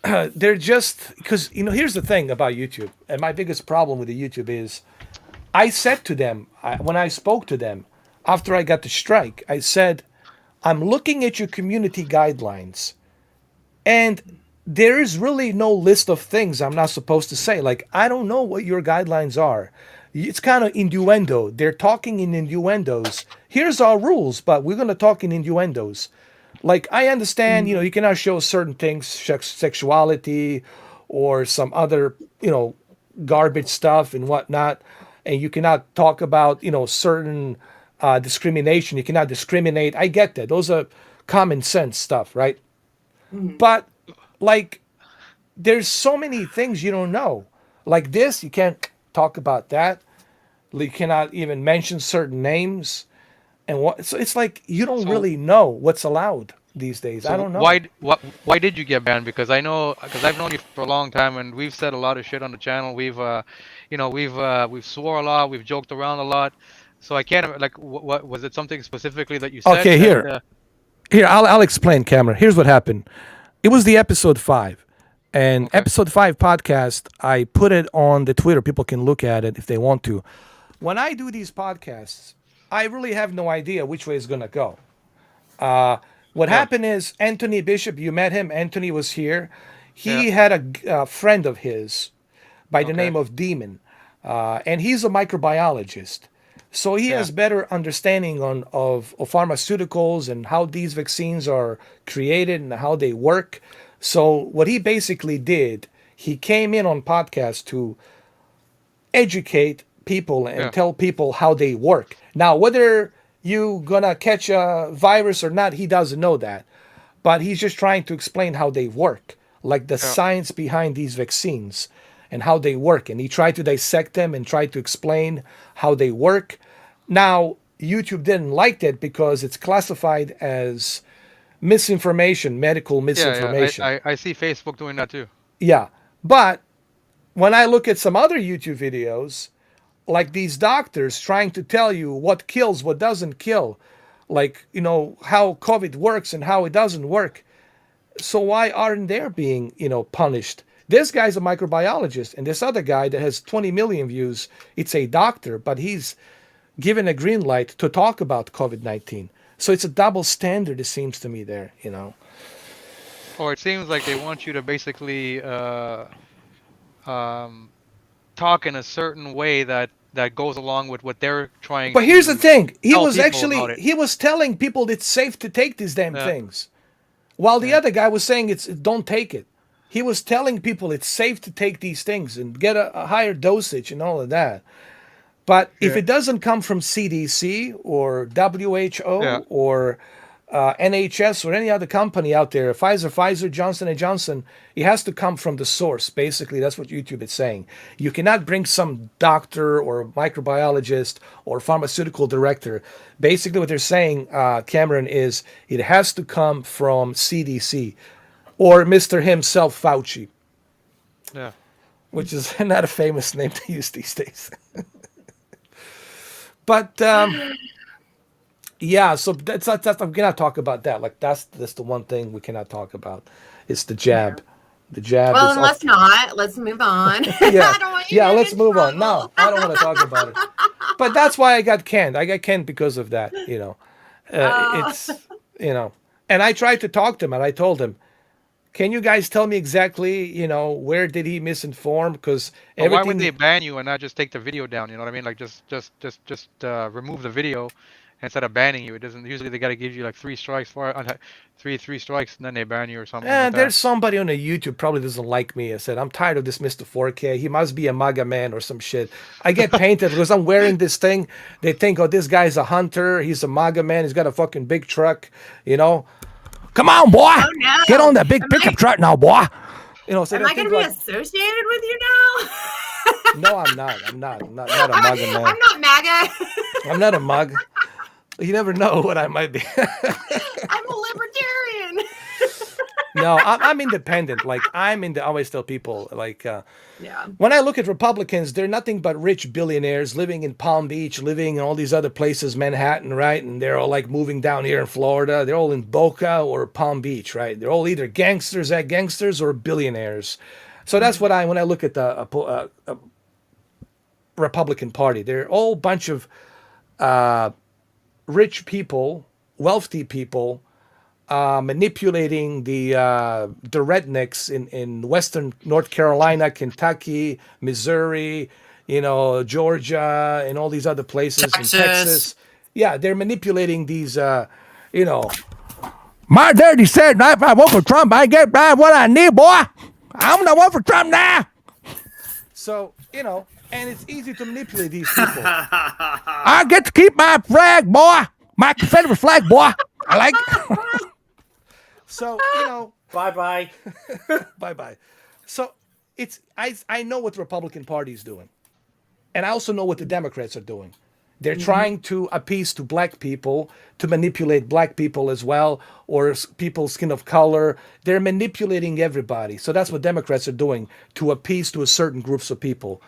They're just because here's the thing about YouTube, and my biggest problem with the YouTube is, I said to them when I spoke to them after I got the strike, I said, I'm looking at your community guidelines, and there is really no list of things I'm not supposed to say. Like, I don't know what your guidelines are. It's kind of innuendo. They're talking in innuendos. Here's our rules, but we're going to talk in innuendos. Like, I understand, you cannot show certain things, sexuality or some other, garbage stuff and whatnot. And you cannot talk about, certain discrimination. You cannot discriminate. I get that. Those are common sense stuff, right? But, like, there's so many things you don't know. Like this, you can't talk about that. You cannot even mention certain names. And so it's like you don't really know what's allowed these days. So I don't know. why did you get banned? Because I've known you for a long time, and we've said a lot of shit on the channel. We've swore a lot, we've joked around a lot. So I can't what was it something specifically that you said? Okay, here I'll explain, Cameron. Here's what happened. It was the episode 5, and episode 5 podcast. I put it on the Twitter. People can look at it if they want to. When I do these podcasts, I really have no idea which way it's going to go. What happened is Anthony Bishop, you met him. Anthony was here. He had a friend of his by the name of Demon, and he's a microbiologist. So he has better understanding of pharmaceuticals and how these vaccines are created and how they work. So what he basically did, he came in on podcast to educate people and tell people how they work. Now, whether you gonna catch a virus or not, he doesn't know that. But he's just trying to explain how they work, like the science behind these vaccines and how they work. And he tried to dissect them and try to explain how they work. Now, YouTube didn't like that because it's classified as misinformation, medical misinformation. Yeah, I see Facebook doing that too. Yeah. But when I look at some other YouTube videos, like these doctors trying to tell you what kills, what doesn't kill, like, how COVID works and how it doesn't work. So why aren't they being, punished? This guy's a microbiologist, and this other guy that has 20 million views, it's a doctor, but he's given a green light to talk about COVID-19. So it's a double standard, it seems to me there, Or it seems like they want you to basically talk in a certain way that goes along with what they're trying. But here's the thing: he was was telling people it's safe to take these damn things, while the other guy was saying don't take it. He was telling people it's safe to take these things and get a higher dosage and all of that. But if it doesn't come from CDC or WHO or NHS or any other company out there, Pfizer, Johnson & Johnson, it has to come from the source. Basically, that's what YouTube is saying. You cannot bring some doctor or microbiologist or pharmaceutical director. Basically, what they're saying, Cameron, is it has to come from CDC or Mr. himself, Fauci. Yeah. Which is not a famous name to use these days. But yeah, so that's we cannot talk about that. Like that's the one thing we cannot talk about. It's the jab. The jab. Well, then let's not. Let's move on. Let's move on. No, I don't want to talk about it. But that's why I got canned. I got canned because of that. It's And I tried to talk to him, and I told him, "Can you guys tell me exactly, where did he misinform? Because But why would everything." they ban you and not just take the video down? You know what I mean? Like just remove the video instead of banning you. It doesn't usually they got to give you like three strikes three strikes and then they ban you or something like that. There's somebody on the YouTube probably doesn't like me. I said, I'm tired of this Mr. 4K. He must be a MAGA man or some shit. I get painted because I'm wearing this thing. They think, oh, this guy's a hunter. He's a MAGA man. He's got a fucking big truck, Come on, boy. Oh no! Get on that big Am pickup I, truck now, boy. So am they I going think to be associated with you now? no, I'm not. I'm not a MAGA man. I'm not MAGA. I'm not a MAGA. You never know what I might be. I'm a libertarian. No, I'm independent. Like I always tell people, like, Yeah. when I look at Republicans, they're nothing but rich billionaires living in Palm Beach, living in all these other places, Manhattan, right? And they're all like moving down here in Florida. They're all in Boca or Palm Beach, right? They're all either gangsters or billionaires. So that's what when I look at the Republican Party, they're all a bunch of rich people, wealthy people, manipulating the rednecks in Western North Carolina, Kentucky, Missouri, Georgia, and all these other places in Texas. Yeah, they're manipulating these, My daddy said, if I vote for Trump, I get what I need, boy. I'm gonna vote for Trump now. So, and it's easy to manipulate these people. I get to keep my flag, boy. My Confederate flag, boy. I like it. So, Bye-bye. bye-bye. So I know what the Republican Party is doing. And I also know what the Democrats are doing. They're trying to appease to black people, to manipulate black people as well, or people's skin of color. They're manipulating everybody. So that's what Democrats are doing, to appease to a certain groups of people.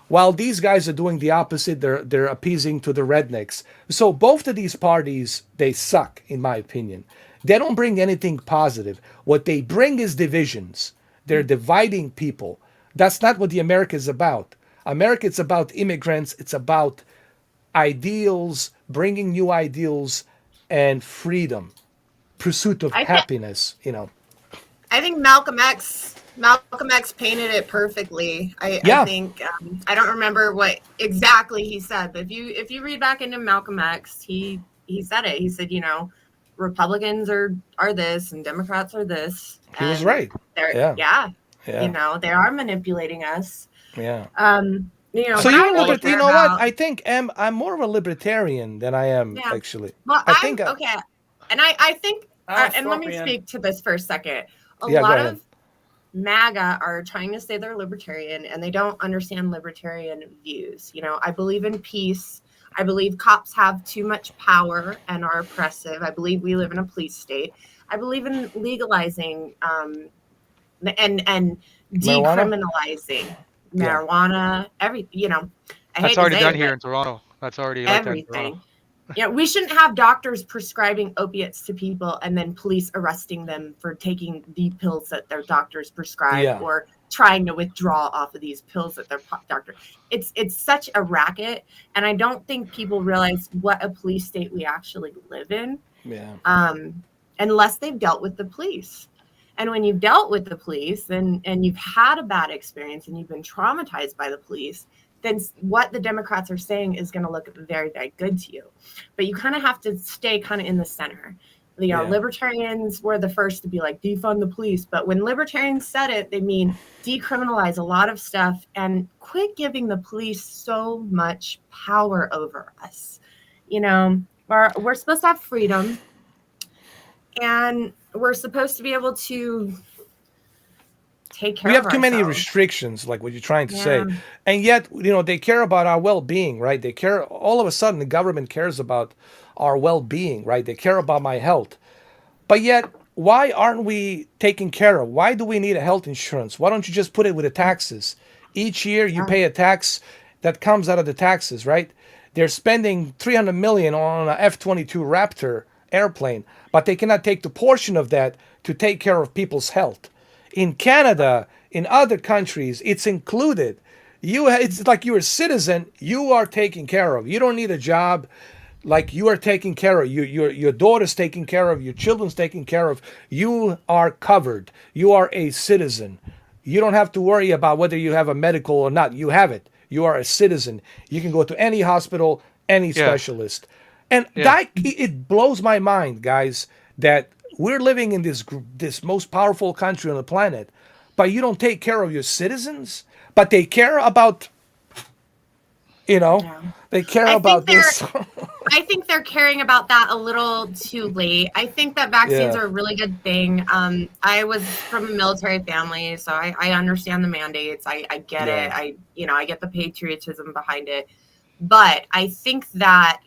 While these guys are doing the opposite, they're appeasing to the rednecks. So both of these parties, they suck, in my opinion. They don't bring anything positive. What they bring is divisions. They're dividing people. That's not what the America is about. America, it's about immigrants. It's about ideals, bringing new ideals, and freedom, pursuit of happiness. I think Malcolm X painted it perfectly. I think I don't remember what exactly he said, but if you read back into Malcolm X, he said it. He said, Republicans are this and Democrats are this. He was right. Yeah. They are manipulating us. Yeah. So you know what? I think I'm more of a libertarian than I am actually. Well, okay. And I think, and let me speak to this for a second. A lot of MAGA are trying to say they're libertarian and they don't understand libertarian views. I believe in peace. I believe cops have too much power and are oppressive. I believe we live in a police state. I believe in legalizing and decriminalizing marijuana. That's already done here in Toronto. That's already everything. We shouldn't have doctors prescribing opiates to people and then police arresting them for taking the pills that their doctors prescribe or trying to withdraw off of these pills that their doctor. It's such a racket, and I don't think people realize what a police state we actually live in. Unless they've dealt with the police. And when you've dealt with the police and you've had a bad experience and you've been traumatized by the police, then what the Democrats are saying is going to look very, very good to you. But you kind of have to stay kind of in the center. Libertarians were the first to be like, defund the police. But when libertarians said it, they mean decriminalize a lot of stuff and quit giving the police so much power over us. We're supposed to have freedom. And we're supposed to be able to take care of ourselves. We have too many restrictions, like what you're trying to say. And yet, they care about our well-being, right? They care, all of a sudden, the government cares about our well-being, right? They care about my health. But yet, why aren't we taken care of? Why do we need a health insurance? Why don't you just put it with the taxes? Each year, you pay a tax that comes out of the taxes, right? They're spending $300 million on an F-22 Raptor airplane, but they cannot take the portion of that to take care of people's health. In Canada, in other countries, it's included. It's like you're a citizen, you are taken care of. You don't need a job. like you are taken care of, your daughter's taken care of, your children's taken care of, you are covered, you are a citizen, you don't have to worry about whether you have a medical or not, you have it, you are a citizen, you can go to any hospital, any Yeah. specialist. And Yeah. that, it blows my mind, guys, that we're living in this most powerful country on the planet, but you don't take care of your citizens, but they care about, Yeah. they care I think about they're this. I think they're caring about that a little too late. I think that vaccines Yeah. are a really good thing. I was from a military family, so I understand the mandates. I get Yeah. it. I get the patriotism behind it. But I think that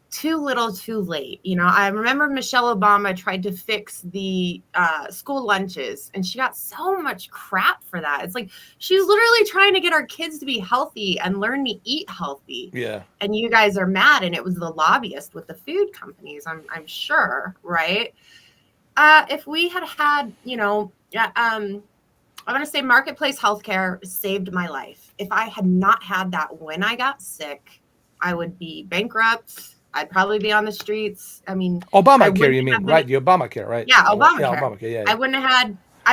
too little too late. I remember Michelle Obama tried to fix the school lunches, and she got so much crap for that. It's like she was literally trying to get our kids to be healthy and learn to eat healthy. Yeah. And you guys are mad, and it was the lobbyist with the food companies, I'm sure, right? If we had, I'm going to say marketplace healthcare saved my life. If I had not had that when I got sick, I would be bankrupt. I'd probably be on the streets. I mean, I Obamacare, wouldn't you mean, have right? been, The Obamacare, right? yeah, Yeah, Obamacare. Obamacare, yeah. I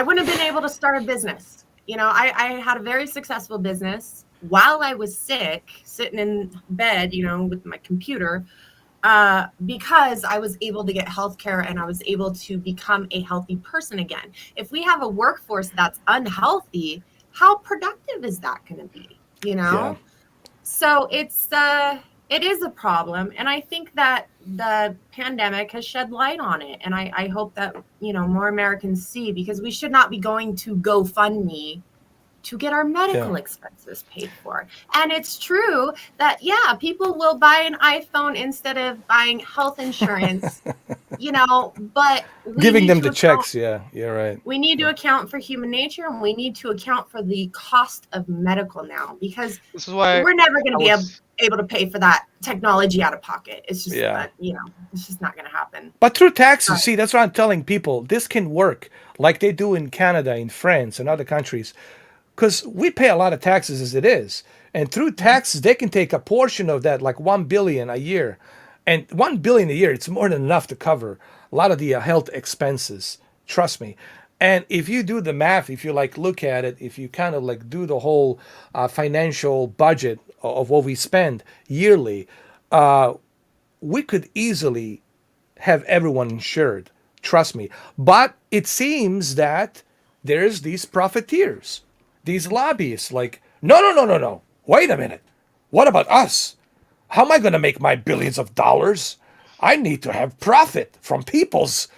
wouldn't have been able to start a business. I had a very successful business while I was sick, sitting in bed, with my computer, because I was able to get healthcare and I was able to become a healthy person again. If we have a workforce that's unhealthy, how productive is that going to be? Yeah. So it is a problem, and I think that the pandemic has shed light on it, and I hope that more Americans see, because we should not be going to GoFundMe to get our medical Yeah. expenses paid for. And it's true that, yeah, people will buy an iPhone instead of buying health insurance, but we Giving need them to the account checks, yeah, you're right. we need to account for human nature, and we need to account for the cost of medical now, because This is why we're never going to I be was. able to pay for that technology out of pocket. It's just, Yeah. it's just not going to happen. But through taxes, But see, that's what I'm telling people. This can work like they do in Canada, in France, and other countries, because we pay a lot of taxes as it is. And through taxes, they can take a portion of that, like 1 billion a year. And 1 billion a year, it's more than enough to cover a lot of the health expenses. Trust me. And if you do the math, if you like look at it, if you kind of like do the whole financial budget of what we spend yearly, we could easily have everyone insured. Trust me. But it seems that there's these profiteers, these lobbyists, like, no, no, no, no, no. Wait a minute. What about us? How am I going to make my billions of dollars? I need to have profit from people's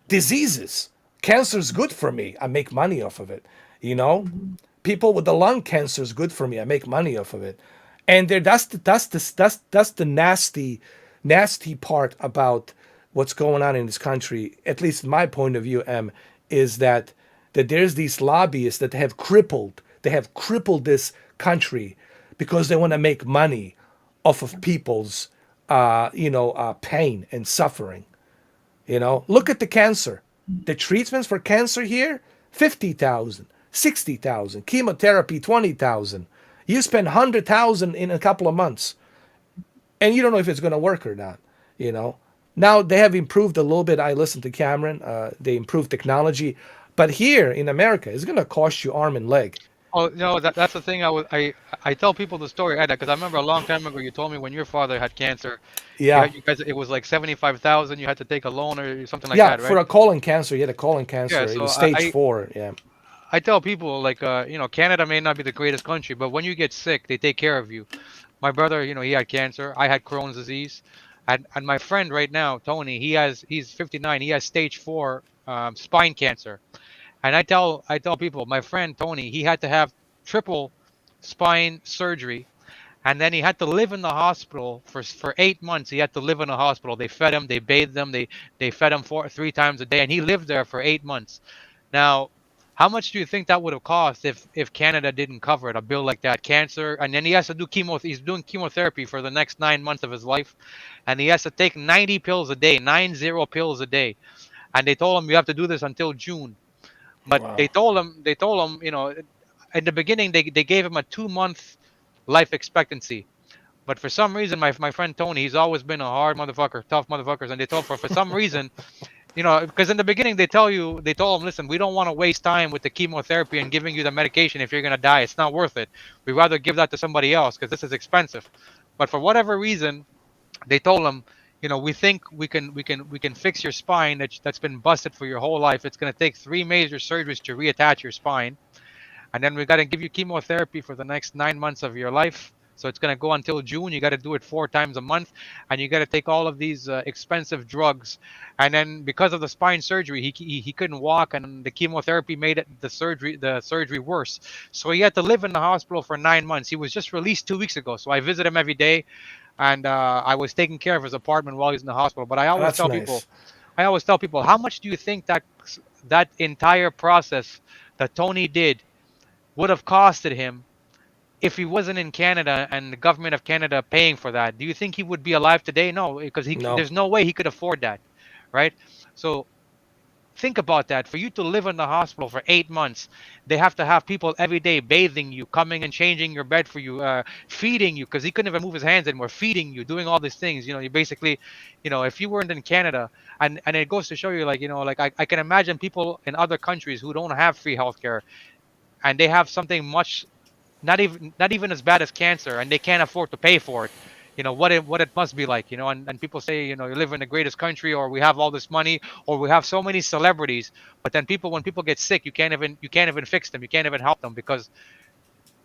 diseases. Cancer's good for me. I make money off of it. You know, people with the lung cancer is good for me. I make money off of it. And that's the nasty part about what's going on in this country. At least my point of view, is that there's these lobbyists that have crippled. They have crippled this country because they want to make money off of people's pain and suffering. Look at the cancer. The treatments for cancer here, 50,000, 60,000. Chemotherapy, 20,000. You spend 100,000 in a couple of months, and you don't know if it's going to work or not. Now they have improved a little bit. I listened to Cameron. They improved technology, but here in America, it's going to cost you arm and leg. Oh no, that's the thing. I tell people the story, Ed, because I remember a long time ago you told me when your father had cancer, Yeah. you guys, it was like 75,000. You had to take a loan or something like Yeah, that, for right? a colon cancer, he had a colon cancer. Yeah. It So was stage 4. Yeah. I tell people like Canada may not be the greatest country, but when you get sick, they take care of you. My brother, he had cancer. I had Crohn's disease, and my friend right now, Tony, he's 59. He has stage 4 spine cancer. And I tell people, my friend Tony, he had to have triple spine surgery, and then he had to live in the hospital for 8 months. He had to live in a hospital. They fed him, they bathed him, they fed him 3 times a day, and he lived there for 8 months. Now, how much do you think that would have cost if Canada didn't cover it? A bill like that, cancer, and then he has to do chemo. He's doing chemotherapy for the next 9 months of his life, and he has to take 90 pills a day, 90 pills a day. And they told him you have to do this until June. But Wow. they told him, in the beginning they gave him a 2-month life expectancy. But for some reason, my friend Tony, he's always been a hard motherfucker, tough motherfuckers, and they told for some reason, because in the beginning they told him, listen, we don't want to waste time with the chemotherapy and giving you the medication if you're gonna die. It's not worth it. We'd rather give that to somebody else because this is expensive. But for whatever reason, they told him, we think we can fix your spine that's been busted for your whole life. It's gonna take 3 major surgeries to reattach your spine, and then we got to give you chemotherapy for the next 9 months of your life. So it's going to go until June. You got to do it 4 times a month, and you got to take all of these expensive drugs. And then because of the spine surgery, he couldn't walk, and the chemotherapy made the surgery worse. So he had to live in the hospital for 9 months. He was just released 2 weeks ago, so I visit him every day, and I was taking care of his apartment while he's in the hospital. But That's nice. I always tell people, how much do you think that entire process that Tony did would have costed him if he wasn't in Canada and the government of Canada paying for that? Do you think he would be alive today? No, because No. there's no way he could afford that, right? So think about that. For you to live in the hospital for 8 months, they have to have people every day bathing you, coming and changing your bed for you, feeding you, because he couldn't even move his hands anymore, feeding you, doing all these things. You basically, if you weren't in Canada, and it goes to show you, like I can imagine people in other countries who don't have free healthcare, and they have something much not even as bad as cancer, and they can't afford to pay for it. What it must be like. And people say, you live in the greatest country, or we have all this money, or we have so many celebrities, but then when people get sick, you can't even fix them, you can't even help them because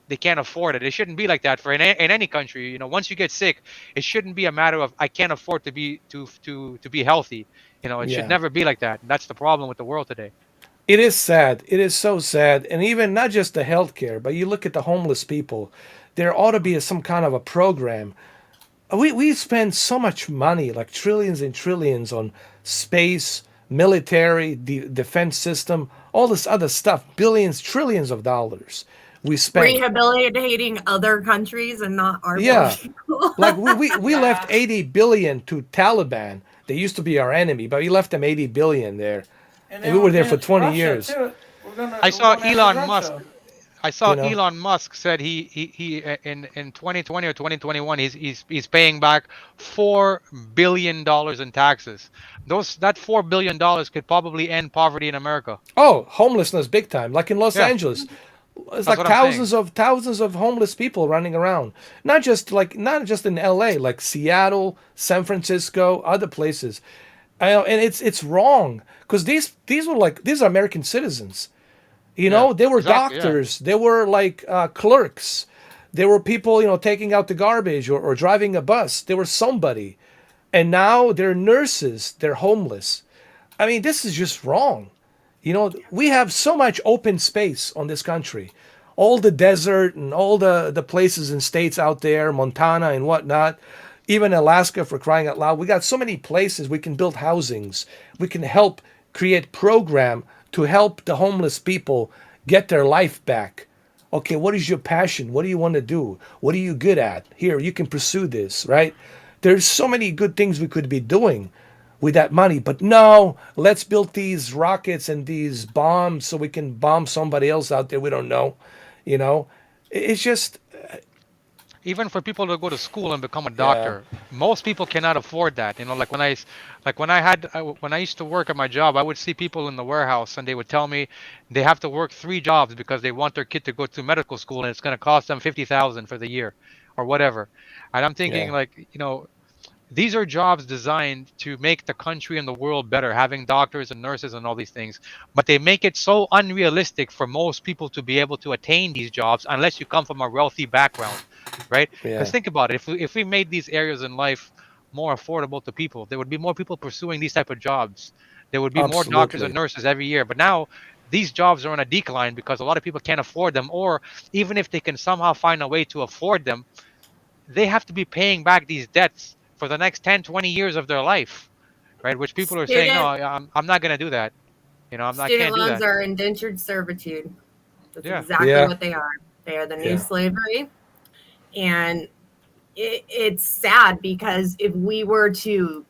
they can't afford it. It shouldn't be like that for in any country. Once you get sick, it shouldn't be a matter of I can't afford to be healthy. It should Yeah. never be like that. That's the problem with the world today. It is sad. It is so sad. And even not just the healthcare, but you look at the homeless people. There ought to be some kind of a program. We spend so much money, like trillions and trillions, on space, military, defense system, all this other stuff, billions, trillions of dollars we spend. Rehabilitating other countries and not our poor Yeah, people. like we left 80 billion to Taliban. They used to be our enemy, but we left them 80 billion there, and we were there for 20 years. I saw Elon Musk. I saw You know, Elon Musk said he in 2020 or 2021 he's paying back $4 billion in taxes. That $4 billion could probably end poverty in America. oh, homelessness big time, like in Los Yeah, Angeles. It's that's like what I'm saying. thousands of homeless people running around. Not just in LA, like Seattle, San Francisco, other places. And it's wrong because these are American citizens. Yeah, They were exactly. Yeah. doctors. They were like clerks. They were people, taking out the garbage or driving a bus. They were somebody. And now they're nurses. They're homeless. I mean, this is just wrong. We have so much open space on this country. All the desert and all the places and states out there, Montana and whatnot, even Alaska for crying out loud. We got so many places we can build housings. We can help create program to help the homeless people get their life back. Okay, what is your passion? What do you want to do? What are you good at? Here, you can pursue this, right? There's so many good things we could be doing with that money, but no, let's build these rockets and these bombs so we can bomb somebody else out there we don't know. You know, it's just, Even for people to go to school and become a yeah. doctor, most people cannot afford that. Like when I used to work at my job, I would see people in the warehouse, and they would tell me they have to work 3 jobs because they want their kid to go to medical school, and it's going to cost them 50,000 for the year, or whatever. And I'm thinking, Yeah, like, these are jobs designed to make the country and the world better, having doctors and nurses and all these things. But they make it so unrealistic for most people to be able to attain these jobs unless you come from a wealthy background, right? Because yeah, think about it, if we made these areas in life more affordable to people, there would be more people pursuing these type of jobs. There would be more doctors and absolutely. nurses every year. But now these jobs are on a decline because a lot of people can't afford them, or even if they can somehow find a way to afford them, they have to be paying back these debts for the next 10, 20 years of their life, right? Which people are saying, no, Student I'm not going to do that. I student can't do loans that. are indentured servitude. That's Yeah. exactly Yeah, what they are. They are the new yeah, slavery. And it's sad because if we were to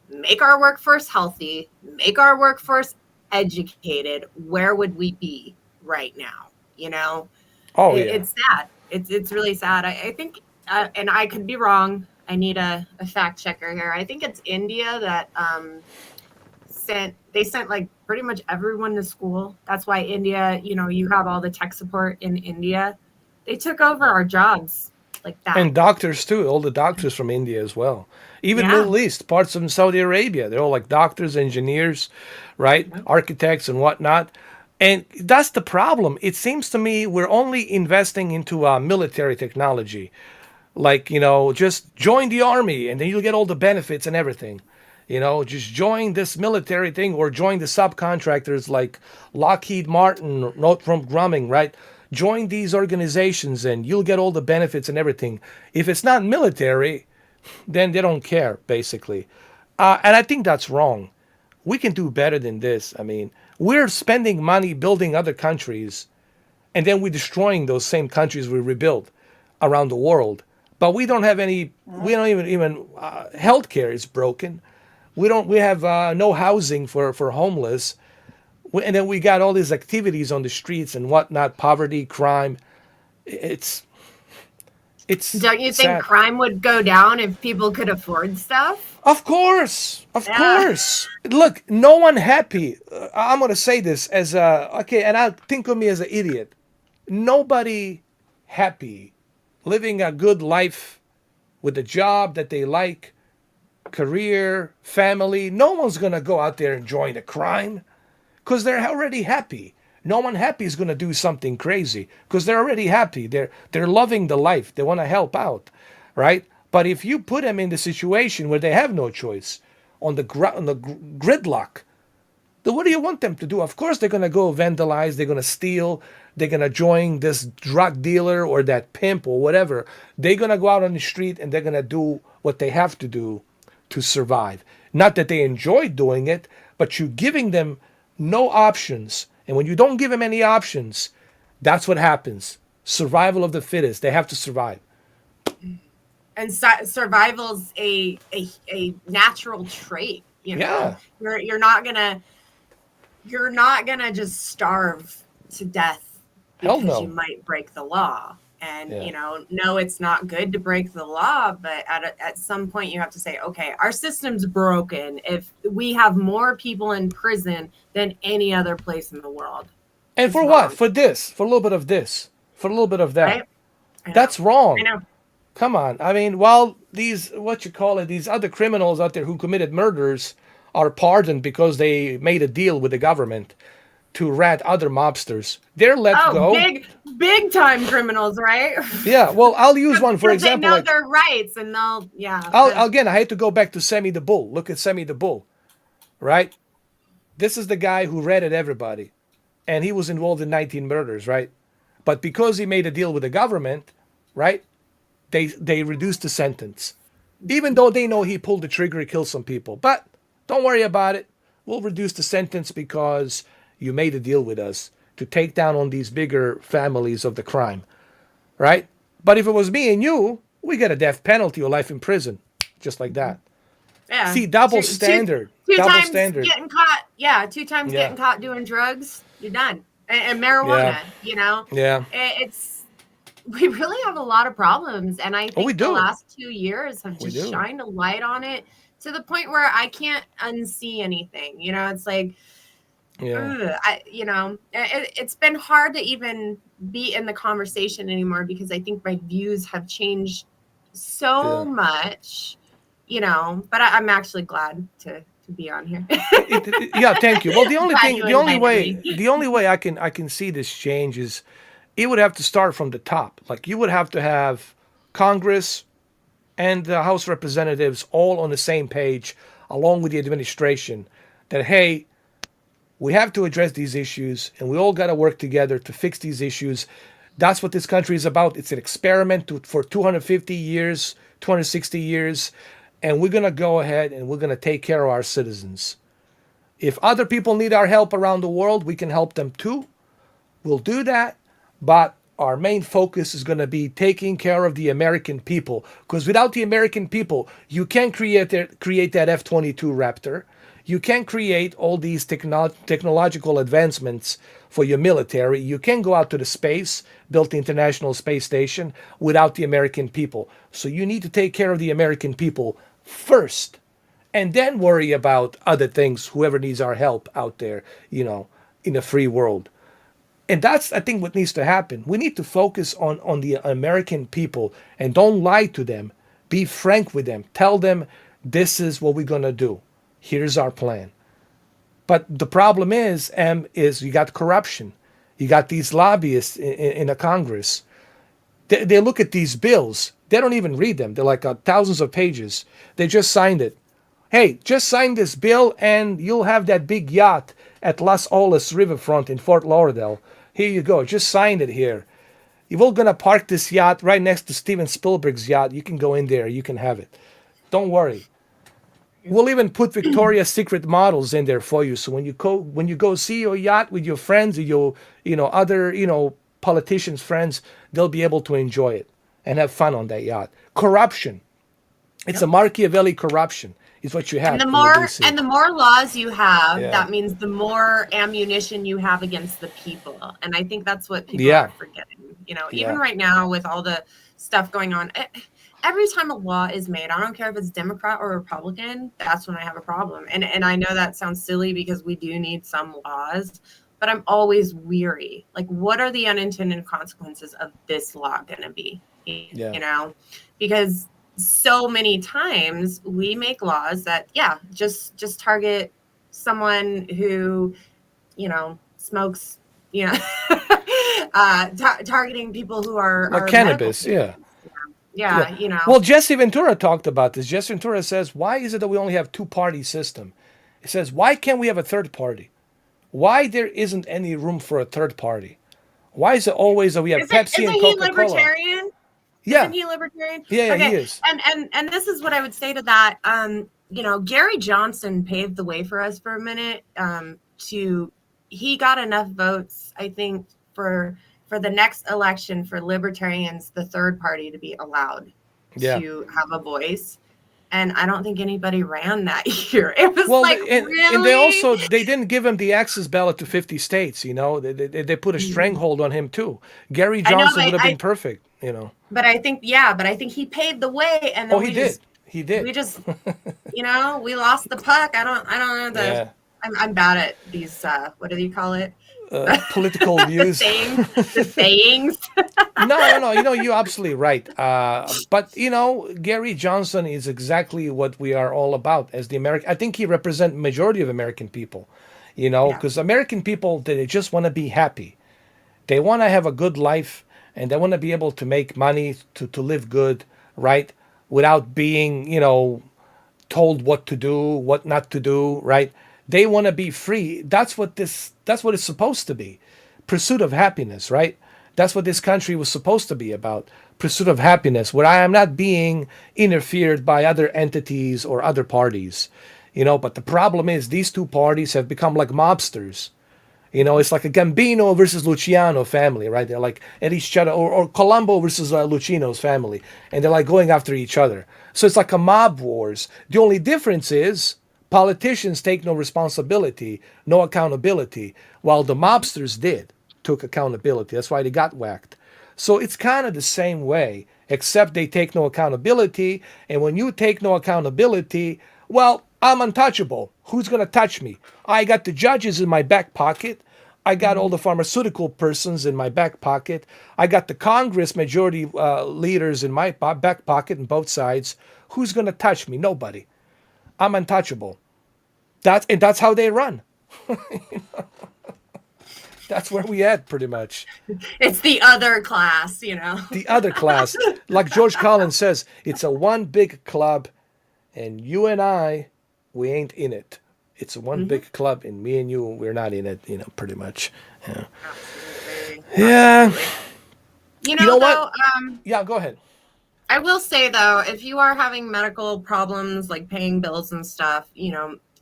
make our workforce healthy, make our workforce educated, where would we be right now? oh yeah, It's sad. It's really sad. I think and I could be wrong. I need a fact checker here. I think it's India that sent like pretty much everyone to school. That's why India, you have all the tech support in India. They took over our jobs like that. And doctors too, all the doctors from India as well. Even Yeah. Middle East, parts of Saudi Arabia, they're all like doctors, engineers, right? Architects and whatnot. And that's the problem. It seems to me we're only investing into military technology. Like, just join the army and then you'll get all the benefits and everything. Just join this military thing or join the subcontractors like Lockheed Martin, Northrop Grumman, right? Join these organizations and you'll get all the benefits and everything. If it's not military, then they don't care, basically. And I think that's wrong. We can do better than this. I mean, we're spending money building other countries, and then we're destroying those same countries we rebuilt around the world. But we don't have any. We don't even healthcare is broken. We have no housing for homeless, and then we got all these activities on the streets and whatnot, poverty, crime. It's Don't you think sad. crime would go down if people could afford stuff? Of course, of Yeah. course. Look, no one happy. I'm gonna say this as okay, and I think of me as an idiot. Nobody happy living a good life with a job that they like, career, family. No one's gonna go out there and join a crime because they're already happy. No one happy is gonna do something crazy because they're already happy. They're loving the life. They want to help out, right? But if you put them in the situation where they have no choice, on the gridlock, then what do you want them to do? Of course, they're gonna go vandalize. They're gonna steal. They're gonna join this drug dealer or that pimp or whatever. They're gonna go out on the street and they're gonna do what they have to do to survive. Not that they enjoy doing it, but you're giving them no options. And when you don't give them any options, that's what happens. Survival of the fittest. They have to survive. And survival's a natural trait. Yeah. You're not gonna just starve to death Hell because no. you might break the law. And Yeah. no, it's not good to break the law, but at some point you have to say, okay, our system's broken. If we have more people in prison than any other place in the world, And it's for wrong. what? For this. For a little bit of this. For a little bit of that. Right? I know. That's wrong. I know. Come on. I mean, while these, these other criminals out there who committed murders are pardoned because they made a deal with the government to rat other mobsters, they're let go. Big time criminals, right? Yeah, well, I'll use one for Because example. they know Like, their rights, and they'll again, I hate to go back to Sammy the Bull. Look at Sammy the Bull, right? This is the guy who ratted everybody, and he was involved in 19 murders, right? But because he made a deal with the government, right? They reduced the sentence, even though they know he pulled the trigger, he killed some people. But don't worry about it. We'll reduce the sentence because you made a deal with us to take down on these bigger families of the crime, right? But if it was me and you, we get a death penalty or life in prison, just like that. Yeah. See, double standard. Two Double times standard. getting caught. Yeah, 2 times Yeah. getting caught doing drugs. You're done. And marijuana. Yeah. We really have a lot of problems, and I think we the do. last 2 years have We just do. shined a light on it to the point where I can't unsee anything. It's like, Yeah. it's been hard to even be in the conversation anymore because I think my views have changed so much, but I'm actually glad to be on here. Yeah, thank you. Well, the only Glad thing, you the only invited way, me. the only way I can see this change is it would have to start from the top. Like you would have to have Congress and the House Representatives all on the same page, along with the administration, that hey, we have to address these issues, and we all got to work together to fix these issues. That's what this country is about. It's an experiment for 250 years, 260 years, and we're gonna go ahead and we're gonna take care of our citizens. If other people need our help around the world, we can help them too. We'll do that, but our main focus is going to be taking care of the American people. Because without the American people, you can't create that F-22 Raptor. You can create all these technological advancements for your military. You can go out to the space, build the International Space Station without the American people. So you need to take care of the American people first, and then worry about other things, whoever needs our help out there, in a free world. And that's, I think, what needs to happen. We need to focus on the American people and don't lie to them. Be frank with them. Tell them this is what we're going to do. Here's our plan. But the problem is you got corruption. You got these lobbyists in the Congress. They look at these bills. They don't even read them. They're like thousands of pages. They just signed it. Hey, just sign this bill and you'll have that big yacht at Las Olas Riverfront in Fort Lauderdale. Here you go. Just sign it here. You're going to park this yacht right next to Steven Spielberg's yacht. You can go in there. You can have it. Don't worry. We'll even put Victoria's Secret models in there for you. So when you go see your yacht with your friends or your other politicians' friends, they'll be able to enjoy it and have fun on that yacht. Corruption. It's a Machiavelli corruption. Is what you have. And the more laws you have, that means the more ammunition you have against the people. And I think that's what people are forgetting. Even right now with all the stuff going on, every time a law is made, I don't care if it's Democrat or Republican, that's when I have a problem. And I know that sounds silly because we do need some laws, but I'm always weary. Like, what are the unintended consequences of this law going to be? Because so many times we make laws that just target someone who smokes targeting people who are cannabis Well, Jesse Ventura talked about this. Jesse Ventura says, why is it that we only have two-party system? He says, why can't we have a third party? Why there isn't any room for a third party? Why is it always that we have Pepsi and Coca-Cola? Isn't he libertarian? Yeah. Isn't he libertarian? Yeah, he is. And this is what I would say to that. Gary Johnson paved the way for us for a minute. He got enough votes, I think, for the next election for libertarians, the third party, to be allowed to have a voice. And I don't think anybody ran that year. It was really? And they didn't give him the access ballot to 50 states. They put a stranglehold on him too. Gary Johnson would have been perfect. But I think he paved the way, and then he did. We just, we lost the puck. I don't know. I'm bad at these. What do you call it? Political views. The sayings. No. You're absolutely right. But Gary Johnson is exactly what we are all about as the American. I think he represents majority of American people. Because American people, they just want to be happy. They want to have a good life. And they want to be able to make money to live good, right? Without being, told what to do, what not to do, right? They want to be free. That's what it's supposed to be. Pursuit of happiness, right? That's what this country was supposed to be about. Pursuit of happiness, where I am not being interfered by other entities or other parties. But the problem is these two parties have become like mobsters. It's like a Gambino versus Luciano family, right? They're like at each other, or Colombo versus Lucino's family, and they're like going after each other. So it's like a mob wars. The only difference is politicians take no responsibility, no accountability, while the mobsters took accountability. That's why they got whacked. So it's kind of the same way, except they take no accountability. And when you take no accountability, well, I'm untouchable. Who's going to touch me? I got the judges in my back pocket. I got all the pharmaceutical persons in my back pocket. I got the Congress majority leaders in my back pocket on both sides. Who's going to touch me? Nobody. I'm untouchable. That's how they run. That's where we at, pretty much. It's the other class, The other class. Like George Collins says, it's a one big club, and you and I, we ain't in it. It's one big club, and me and you, we're not in it, pretty much. Yeah. Yeah. You know what? Yeah, go ahead. I will say, though, if you are having medical problems, like paying bills and stuff,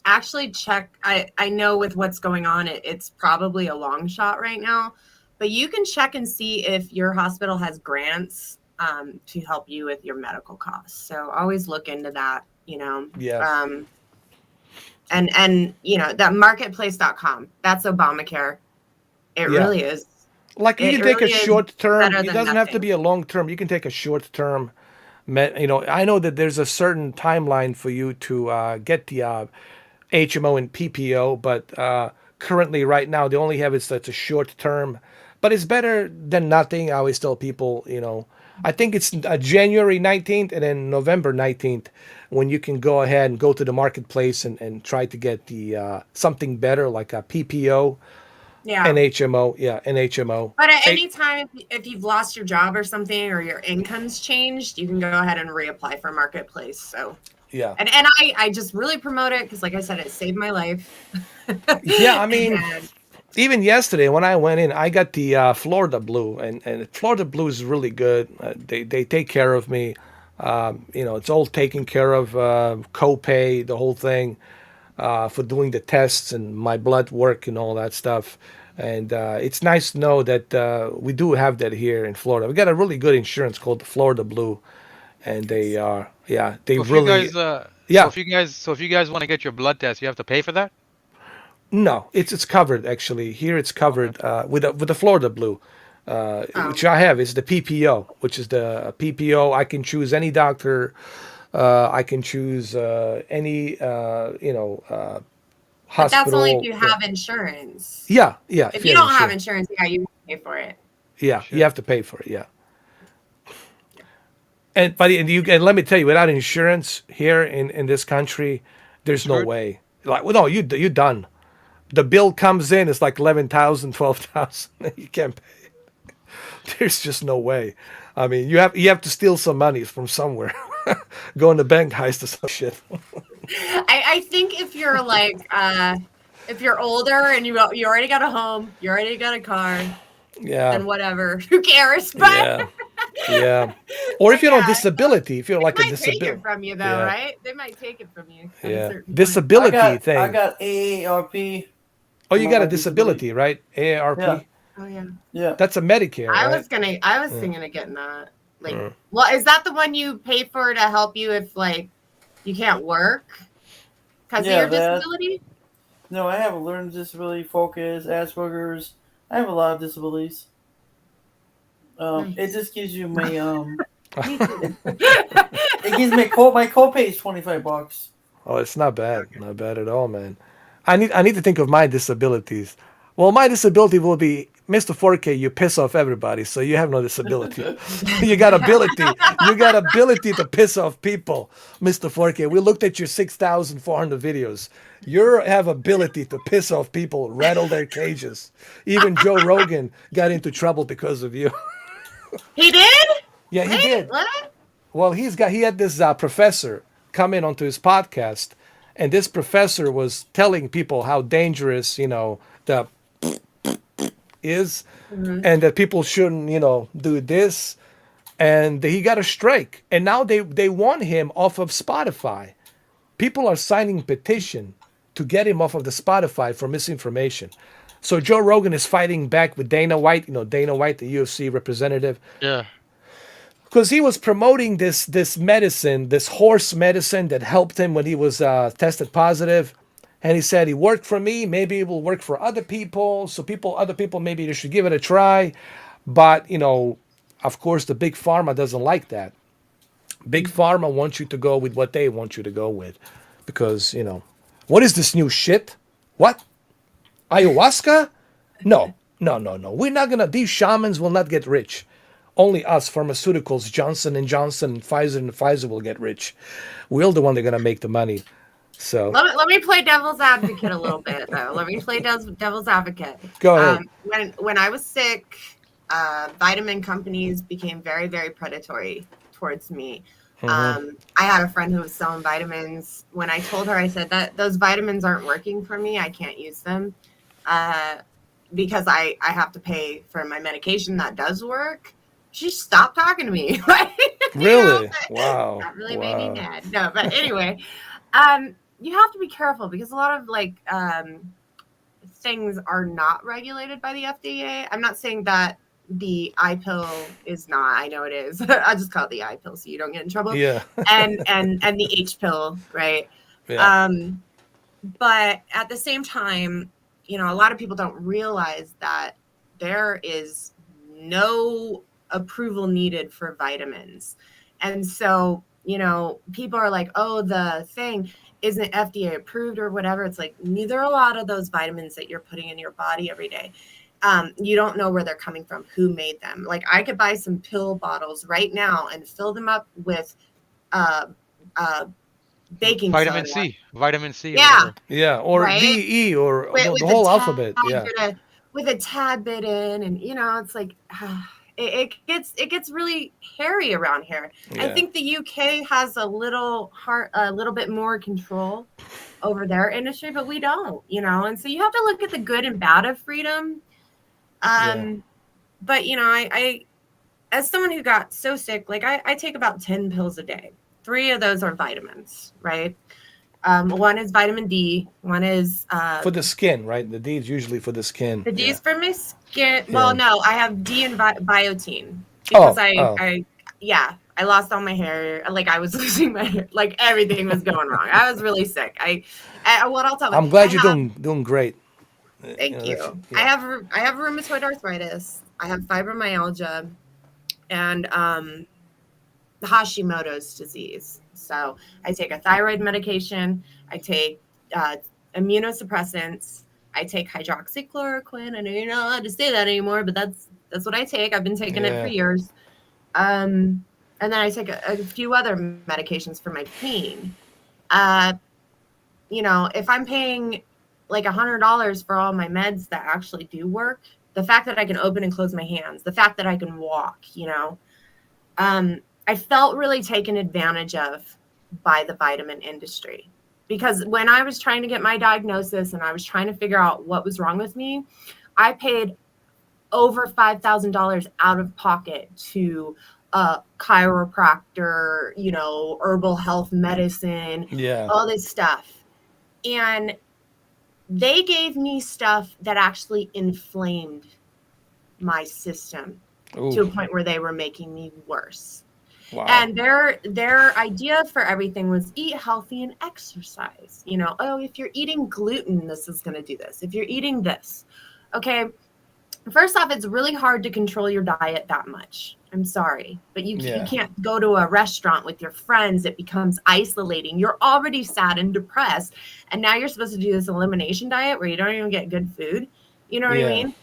actually check. I know with what's going on, it's probably a long shot right now, but you can check and see if your hospital has grants to help you with your medical costs. So always look into that, Yeah. And that marketplace.com, that's Obamacare. It Yeah. really is. Like you It can take a really is short term. better It than doesn't have to nothing. be a long term. You can take a short term. I know that there's a certain timeline for you to get the HMO and PPO, but currently, right now, they only have it's a short term. But it's better than nothing. I always tell people, I think it's January 19th and then November 19th when you can go ahead and go to the marketplace and try to get the something better like a PPO, Yeah. an HMO. Yeah, an HMO. But at any time, if you've lost your job or something, or your income's changed, you can go ahead and reapply for marketplace. So Yeah. and I just really promote it because, like I said, it saved my life. Yeah, I mean, And even yesterday when I went in, I got the Florida Blue, and Florida Blue is really good. They take care of me. It's all taken care of, copay, the whole thing, for doing the tests and my blood work and all that stuff. And it's nice to know that we do have that here in Florida. We got a really good insurance called the Florida Blue, and they are, yeah, they So if you really, guys, yeah. so if you guys want to get your blood test, you have to pay for that. No, it's covered actually. Here it's Okay. covered with the Florida Blue, which I have. Is the PPO, which is the PPO. I can choose any doctor. I can choose any but that's only if hospital. you Yeah, have insurance. yeah, yeah. If If you you have don't have insurance, insurance, yeah, you pay for it. yeah, you Sure. have to pay for it. Yeah, and let me tell you, without insurance here in this country, You're there's no screwed. way. Like, well, no, you done. The bill comes in, it's like 11,000, 12,000. You can't pay. There's just no way. I mean, you have to steal some money from somewhere. Go in the bank heist or some shit. I think if you're like if you're older and you already got a home, you already got a car, Yeah, then whatever. Who cares? But yeah, yeah. Or if you're on yeah, disability, if you're they like a might take it disability, from you though, yeah, right? They might take it from you at a yeah, certain point. disability I thing. got AARP Oh, for you got a my disability. disability, right? AARP. Yeah, Oh yeah. yeah. That's a Medicare, I right? was thinking of getting that. Like, Mm. well, is that the one you pay for to help you if like you can't work because of Yeah, your that. disability? No, I have a learning disability, focus, Asperger's. I have a lot of disabilities. It Nice. just gives you my Me too. it gives me my copay is $25. Oh, it's not bad. Not bad at all, man. I need to think of my disabilities. Well, my disability will be Mr. 4K, you piss off everybody, so you have no disability. You got ability. You got ability to piss off people, Mr. 4K. We looked at your 6,400 videos. You have ability to piss off people, rattle their cages. Even Joe Rogan got into trouble because of you. He did? Yeah, he Wait, did. what? Well, he had this professor come in onto his podcast, and this professor was telling people how dangerous, the is, and that people shouldn't, do this. And he got a strike, and now they want him off of Spotify. People are signing petition to get him off of the Spotify for misinformation. So Joe Rogan is fighting back with Dana White, Dana White, the UFC representative, Yeah. because he was promoting this medicine, this horse medicine that helped him when he was tested positive, and he said he worked for me. Maybe it will work for other people. So other people, maybe they should give it a try. But of course, the big pharma doesn't like that. Big pharma wants you to go with what they want you to go with, because what is this new shit? What, ayahuasca? No, no, no, no. We're not gonna. These shamans will not get rich. Only us, pharmaceuticals, Johnson and Johnson, and Pfizer will get rich. We're the one that are gonna make the money. So Let me play devil's advocate a little bit though. Let me play devil's advocate. go ahead. When I was sick, vitamin companies became very, very predatory towards me. I had a friend who was selling vitamins. When I told her, I said that those vitamins aren't working for me. I can't use them because I have to pay for my medication that does work. She stopped talking to me. Really? Wow. That really wow. made me mad. No, but anyway, you have to be careful because a lot of things are not regulated by the FDA. I'm not saying that the eye pill is not. I know it is. I'll just call it the eye pill so you don't get in trouble. Yeah. And the H pill, right? Yeah. But at the same time, a lot of people don't realize that there is no approval needed for vitamins. And so, people are like, oh, the thing isn't FDA approved or whatever. It's like, neither a lot of those vitamins that you're putting in your body every day. You don't know where they're coming from, who made them. Like, I could buy some pill bottles right now and fill them up with uh, uh, baking soda. Vitamin C, or Yeah, whatever. Yeah, or right. D, E, or With, the with a whole tad, alphabet. Yeah, with a tad bit in, and it's like it gets really hairy around here. I yeah, think the UK has a little bit more control over their industry, but we don't, and so you have to look at the good and bad of freedom. yeah. But I as someone who got so sick, like I take about 10 pills a day. 3 of those are vitamins, right? One is vitamin D. One is For the skin, right? The D is usually for the skin. the D Yeah, is for my skin. Well, yeah. no, I have D and biotin because Oh, oh. I lost all my hair. Like I was losing my hair. Like everything was going wrong. I was really sick. What I'll tell you, I'm glad I you're have. doing great. Thank That's you. yeah, I have rheumatoid arthritis. I have fibromyalgia, and Hashimoto's disease. So I take a thyroid medication. I take immunosuppressants. I take hydroxychloroquine. I know you're not allowed to say that anymore, but that's what I take. I've been taking it for yeah, years. And then I take a few other medications for my pain. Uh, if I'm paying like $100 for all my meds that actually do work, the fact that I can open and close my hands, the fact that I can walk, I felt really taken advantage of by the vitamin industry. Because when I was trying to get my diagnosis and I was trying to figure out what was wrong with me, I paid over $5,000 out of pocket to a chiropractor, herbal health medicine, yeah. all this stuff. And they gave me stuff that actually inflamed my system to a Ooh, point where they were making me worse. wow. And their idea for everything was eat healthy and exercise. Oh, if you're eating gluten, this is going to do this. If you're eating this, okay. First off, it's really hard to control your diet that much. I'm sorry, but you Yeah, can't go to a restaurant with your friends. It becomes isolating. You're already sad and depressed, and now you're supposed to do this elimination diet where you don't even get good food. You know what I yeah, mean?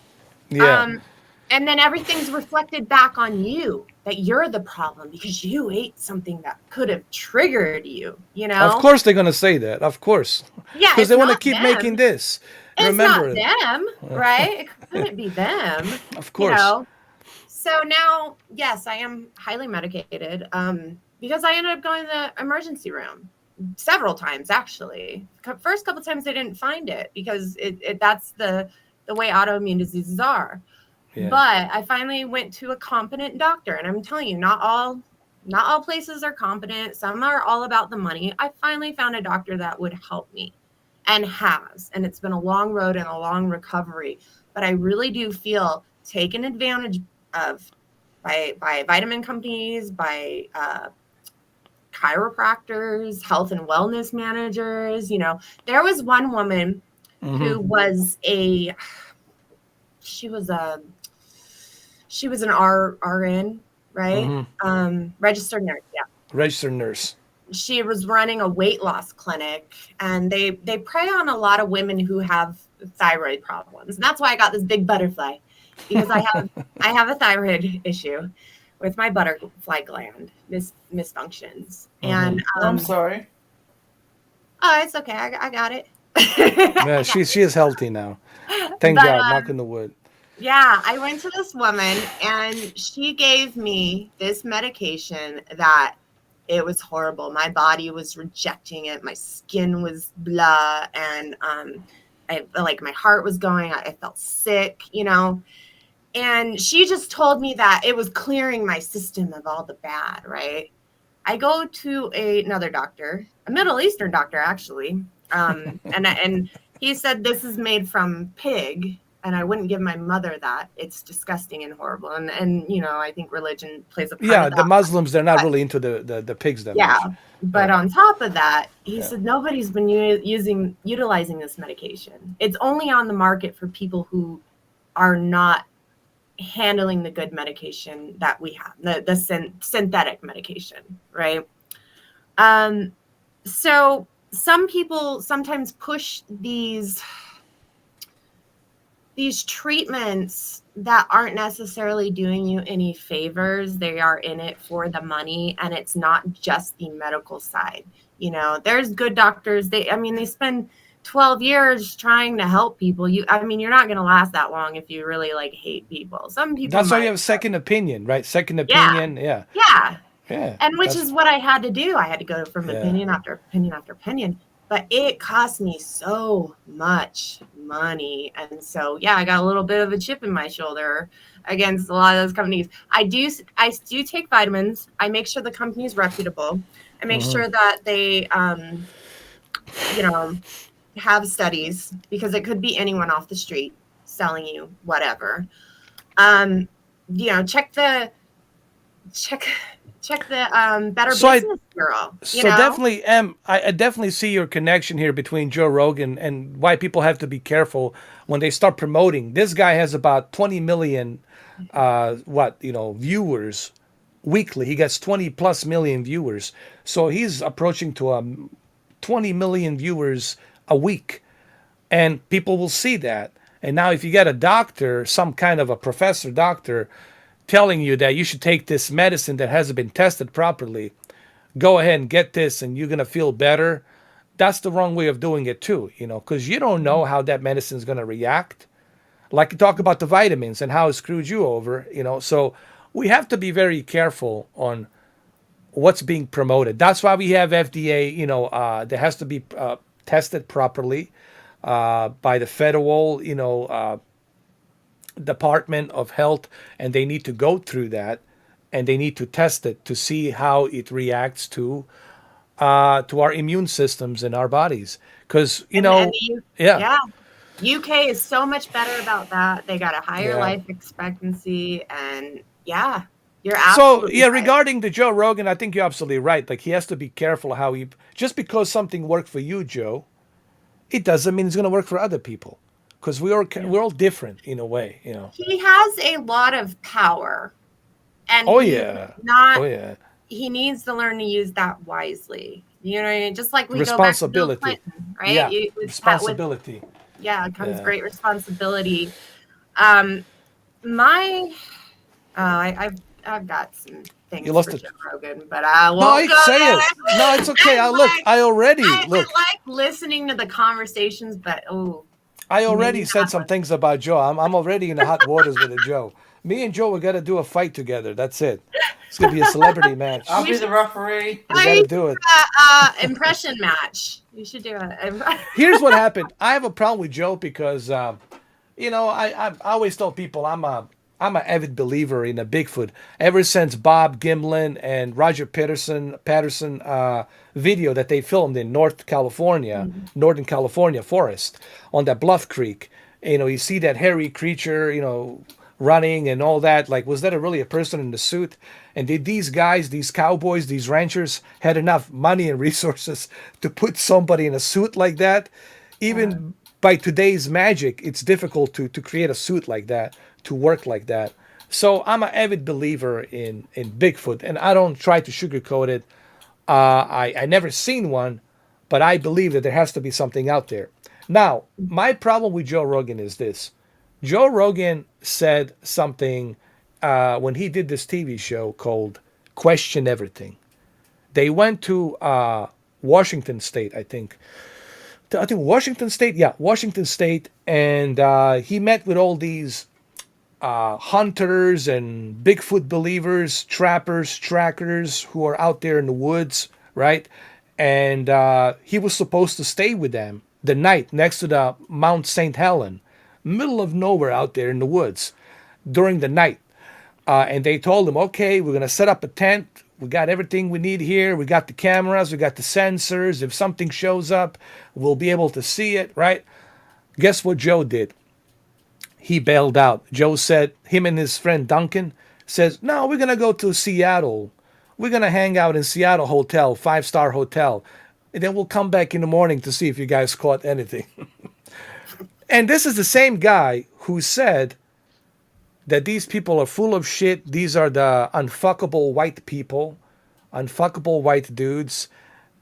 yeah. Um, and then everything's reflected back on you that you're the problem because you ate something that could have triggered you, Of course they're gonna say that. Of course, Yeah, because it's they want to not keep making them. this. It's not Remember, them, right? It couldn't be them, of you course. know. So now, yes, I am highly medicated because I ended up going to the emergency room several times, actually. First couple times they didn't find it because that's the way autoimmune diseases are. Yeah, But I finally went to a competent doctor, and I'm telling you, not all places are competent. Some are all about the money. I finally found a doctor that would help me and has. And it's been a long road and a long recovery. But I really do feel taken advantage of by vitamin companies, by chiropractors, health and wellness managers. There was one woman who was she was a she was an RN, right? Registered nurse, yeah. registered nurse. She was running a weight loss clinic, and they prey on a lot of women who have thyroid problems. And that's why I got this big butterfly, because I have a thyroid issue with my butterfly gland misfunctions. And I'm sorry. oh, it's okay. I got it. Yeah, she is healthy now. Thank But God. Knock on the wood. yeah, I went to this woman and she gave me this medication that it was horrible. My body was rejecting it. My skin was blah, and I like my heart was going. I felt sick. And she just told me that it was clearing my system of all the bad. Right. I go to another doctor, a Middle Eastern doctor, actually, and he said this is made from pig and I wouldn't give my mother that. It's disgusting and horrible. And you know, I think religion plays a part Yeah, of that. the Muslims, they're not But- really into the pigs that yeah. much. But Yeah. on top of that, he Yeah. said nobody's been utilizing this medication. It's only on the market for people who are not handling the good medication that we have, the synthetic medication, right? So some people sometimes push these treatments that aren't necessarily doing you any favors. They are in it for the money, and it's not just the medical side. You know, there's good doctors. They spend 12 years trying to help people. You're not going to last that long if you really like hate people. Some people That's why might. you have a second opinion, right? Second Yeah. opinion. Yeah. Yeah. Yeah. And which That's- is what I had to do. I had to go from Yeah. opinion after opinion after opinion. But it cost me so much money. And so, yeah, I got a little bit of a chip in my shoulder against a lot of those companies. I do take vitamins. I make sure the company is reputable. I make sure that they, have studies, because it could be anyone off the street selling you whatever. Check the Better Business Bureau. Definitely, I definitely see your connection here between Joe Rogan and why people have to be careful when they start promoting. This guy has about 20 million, viewers weekly. He gets 20 plus million viewers, so he's approaching to 20 million viewers a week, and people will see that. And now, if you get a doctor, some kind of a professor doctor, telling you that you should take this medicine that hasn't been tested properly, go ahead and get this and you're going to feel better. That's the wrong way of doing it too, because you don't know how that medicine is going to react. Like you talk about the vitamins and how it screwed you over, so we have to be very careful on what's being promoted. That's why we have FDA, there has to be tested properly by the federal, Department of Health, and they need to go through that, and they need to test it to see how it reacts to our immune systems in our bodies. Because UK is so much better about that. They got a higher life expectancy, and you're absolutely right. Regarding the Joe Rogan, I think you're absolutely right. Like, he has to be careful how he, just because something worked for you, Joe, it doesn't mean it's going to work for other people. Because we're all different in a way, He has a lot of power, and he needs to learn to use that wisely. You know what I mean? Just like we go back to Bill Clinton, right? Yeah, responsibility. It comes great responsibility. I've got some things for Joe Rogan, but I won't go say there. it. No, it's okay. I like listening to the conversations, but I already said some things about Joe. I'm already in the hot waters with Joe. Me and Joe, we got to do a fight together. That's it. It's going to be a celebrity match. I'll be the referee. We got to do it. Impression match. You should do it. Here's what happened. I have a problem with Joe because, I always tell people I'm an avid believer in a Bigfoot. Ever since Bob Gimlin and Roger Patterson video that they filmed in Northern California forest on that Bluff Creek. You see that hairy creature, running and all that. Like, was that really a person in the suit? And did these guys, these cowboys, these ranchers had enough money and resources to put somebody in a suit like that? Even by today's magic, it's difficult to create a suit like that, to work like that. So I'm an avid believer in Bigfoot, and I don't try to sugarcoat it. I never seen one, but I believe that there has to be something out there. Now, my problem with Joe Rogan is this. Joe Rogan said something when he did this TV show called Question Everything. They went to Washington State, I think Washington State. Yeah, Washington State. And he met with all these hunters and Bigfoot believers, trappers, trackers who are out there in the woods, right? And he was supposed to stay with them the night next to the Mount St. Helen, middle of nowhere out there in the woods during the night. And they told him, okay, we're going to set up a tent. We got everything we need here. We got the cameras. We got the sensors. If something shows up, we'll be able to see it, right? Guess what Joe did? he bailed out. Joe said, him and his friend Duncan says, no, we're going to go to Seattle. We're going to hang out in Seattle hotel, 5-star hotel. And then we'll come back in the morning to see if you guys caught anything. And this is the same guy who said that these people are full of shit. These are the unfuckable white people, unfuckable white dudes.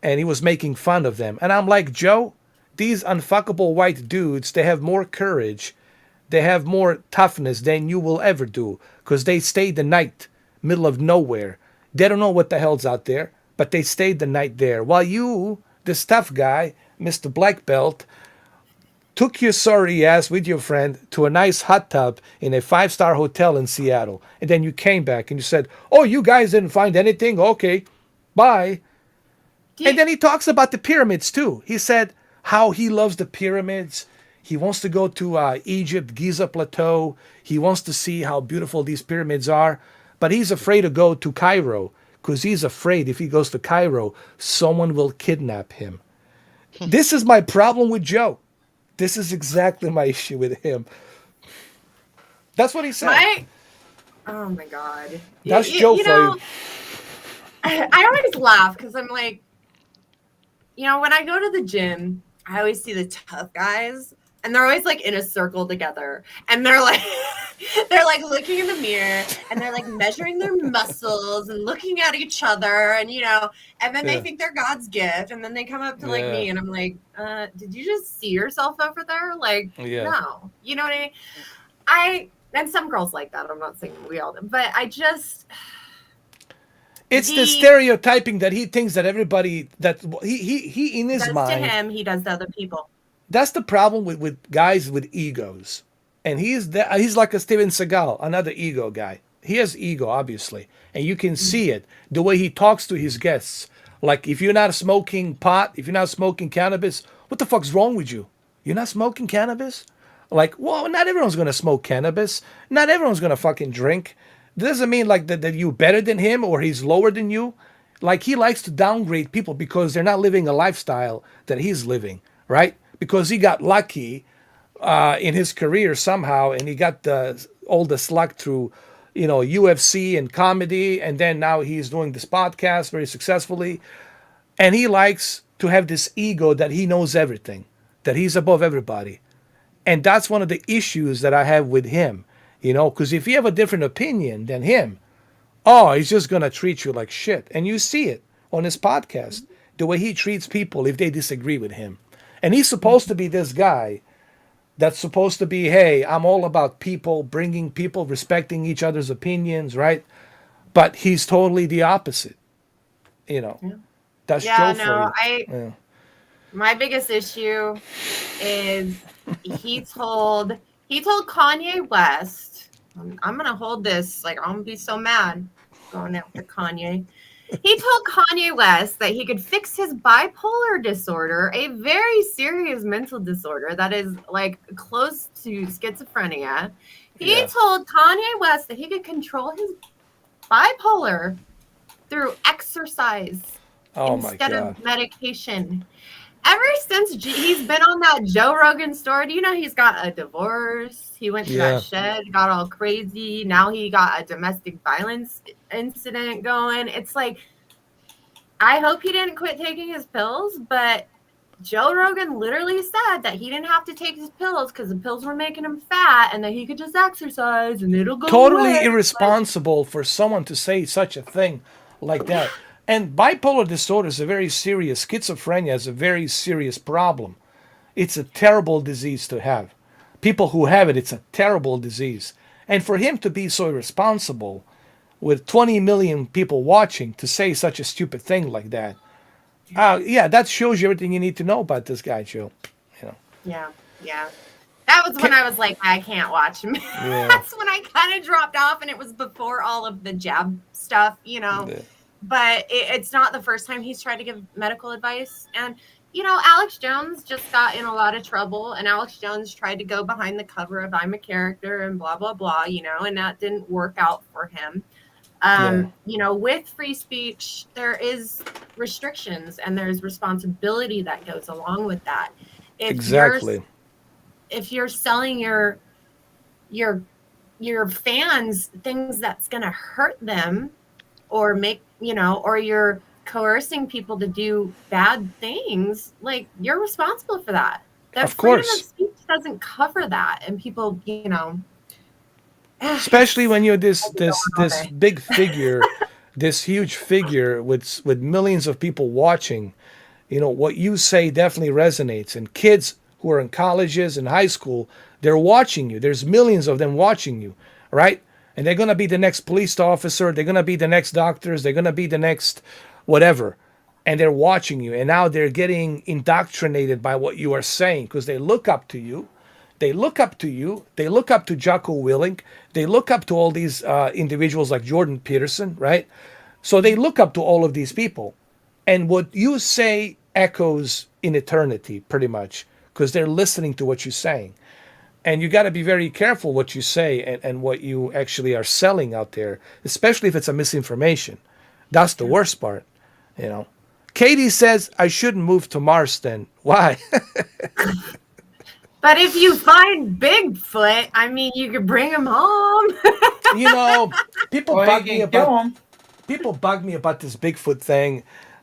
And he was making fun of them. And I'm like, Joe, these unfuckable white dudes, they have more courage. They have more toughness than you will ever do. Because they stayed the night, middle of nowhere. They don't know what the hell's out there, but they stayed the night there. While you, this tough guy, Mr. Black Belt, took your sorry ass with your friend to a nice hot tub in a 5-star hotel in Seattle. And then you came back and you said, oh, you guys didn't find anything? Okay, bye. And then he talks about the pyramids too. He said how he loves the pyramids. He wants to go to Egypt, Giza Plateau. He wants to see how beautiful these pyramids are. But he's afraid to go to Cairo because he's afraid if he goes to Cairo, someone will kidnap him. This is my problem with Joe. This is exactly my issue with him. That's what he said. Oh my God. That's Joe for you. I always laugh because I'm like, when I go to the gym, I always see the tough guys and they're always like in a circle together. And they're like looking in the mirror and they're like measuring their muscles and looking at each other and and then they think they're God's gift. And then they come up to like me and I'm like, did you just see yourself over there? Like, no, you know what I mean? And some girls like that. I'm not saying we all do, but I just, it's the stereotyping that he thinks that everybody, that he in his mind. To him, he does to other people. That's the problem with guys with egos. And he's like a Steven Seagal, another ego guy. He has ego, obviously. And you can see it, the way he talks to his guests. Like, if you're not smoking pot, if you're not smoking cannabis, what the fuck's wrong with you? You're not smoking cannabis? Like, well, not everyone's going to smoke cannabis. Not everyone's going to fucking drink. Doesn't mean like that you're better than him or he's lower than you. Like, he likes to downgrade people because they're not living a lifestyle that he's living, right? Because he got lucky in his career somehow, and he got all the luck through, UFC and comedy, and then now he's doing this podcast very successfully. And he likes to have this ego that he knows everything, that he's above everybody. And that's one of the issues that I have with him, because if you have a different opinion than him, he's just going to treat you like shit. And you see it on his podcast, the way he treats people if they disagree with him. And he's supposed to be this guy that's supposed to be, hey, I'm all about people, bringing people, respecting each other's opinions, right? But he's totally the opposite, That's Joe for you. My biggest issue is he told Kanye West, I'm gonna hold this, like I'm gonna be so mad going after Kanye. He told Kanye West that he could fix his bipolar disorder, a very serious mental disorder that is like close to schizophrenia. He told Kanye West that he could control his bipolar through exercise instead of medication. Ever since he's been on that Joe Rogan story, he's got a divorce. He went to that shed, got all crazy. Now he got a domestic violence incident going. It's like, I hope he didn't quit taking his pills, but Joe Rogan literally said that he didn't have to take his pills because the pills were making him fat and that he could just exercise and it'll go totally away. Irresponsible for someone to say such a thing like that. And bipolar disorder is a very serious, schizophrenia is a very serious problem. It's a terrible disease to have. People who have it, it's a terrible disease. And for him to be so irresponsible with 20 million people watching to say such a stupid thing like that, that shows you everything you need to know about this guy, Joe. Yeah. That was when I was like, I can't watch him. Yeah. That's when I kind of dropped off, and it was before all of the jab stuff, Yeah. But it's not the first time he's tried to give medical advice. And, Alex Jones just got in a lot of trouble. And Alex Jones tried to go behind the cover of I'm a Character and blah, blah, blah, and that didn't work out for him. With free speech, there is restrictions and there's responsibility that goes along with that. If you're selling your your fans things that's going to hurt them or make, or you're coercing people to do bad things, like you're responsible for that. That Of freedom of course. speech doesn't cover that. And people, Especially it's when you're I this could go this on all this day. big figure, this huge figure with millions of people watching. What you say definitely resonates, and kids who are in colleges and high school, they're watching you. There's millions of them watching you, right? And they're going to be the next police officer, they're going to be the next doctors, they're going to be the next whatever, and they're watching you, and now they're getting indoctrinated by what you are saying because they look up to you. They look up to you. They look up to Jocko Willink. They look up to all these individuals like Jordan Peterson, right? So they look up to all of these people. And what you say echoes in eternity, pretty much, because they're listening to what you're saying. And you got to be very careful what you say and what you actually are selling out there, especially if it's a misinformation. That's the worst part, you know. Katie says I shouldn't move to Mars then. Why? But if you find Bigfoot, I mean, you could bring him home. you know, people Or bug you me can kill about him. people bug me about this Bigfoot thing.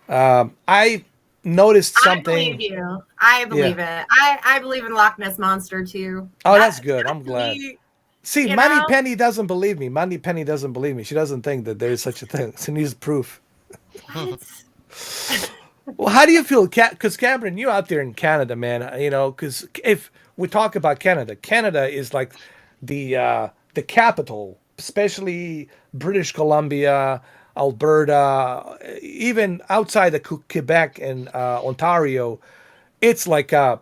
I noticed I believe something. you. I Yeah. believe it. I believe in Loch Ness Monster too. Oh, that's good. I'm That's glad. me, See, you Money know? Penny doesn't believe me. Money Penny doesn't believe me. She doesn't think that there is such a thing. She needs proof. What? Well, how do you feel? Because Cameron, you're out there in Canada, man. Because if we talk about Canada, Canada is like the capital, especially British Columbia, Alberta, even outside of Quebec and Ontario. It's like a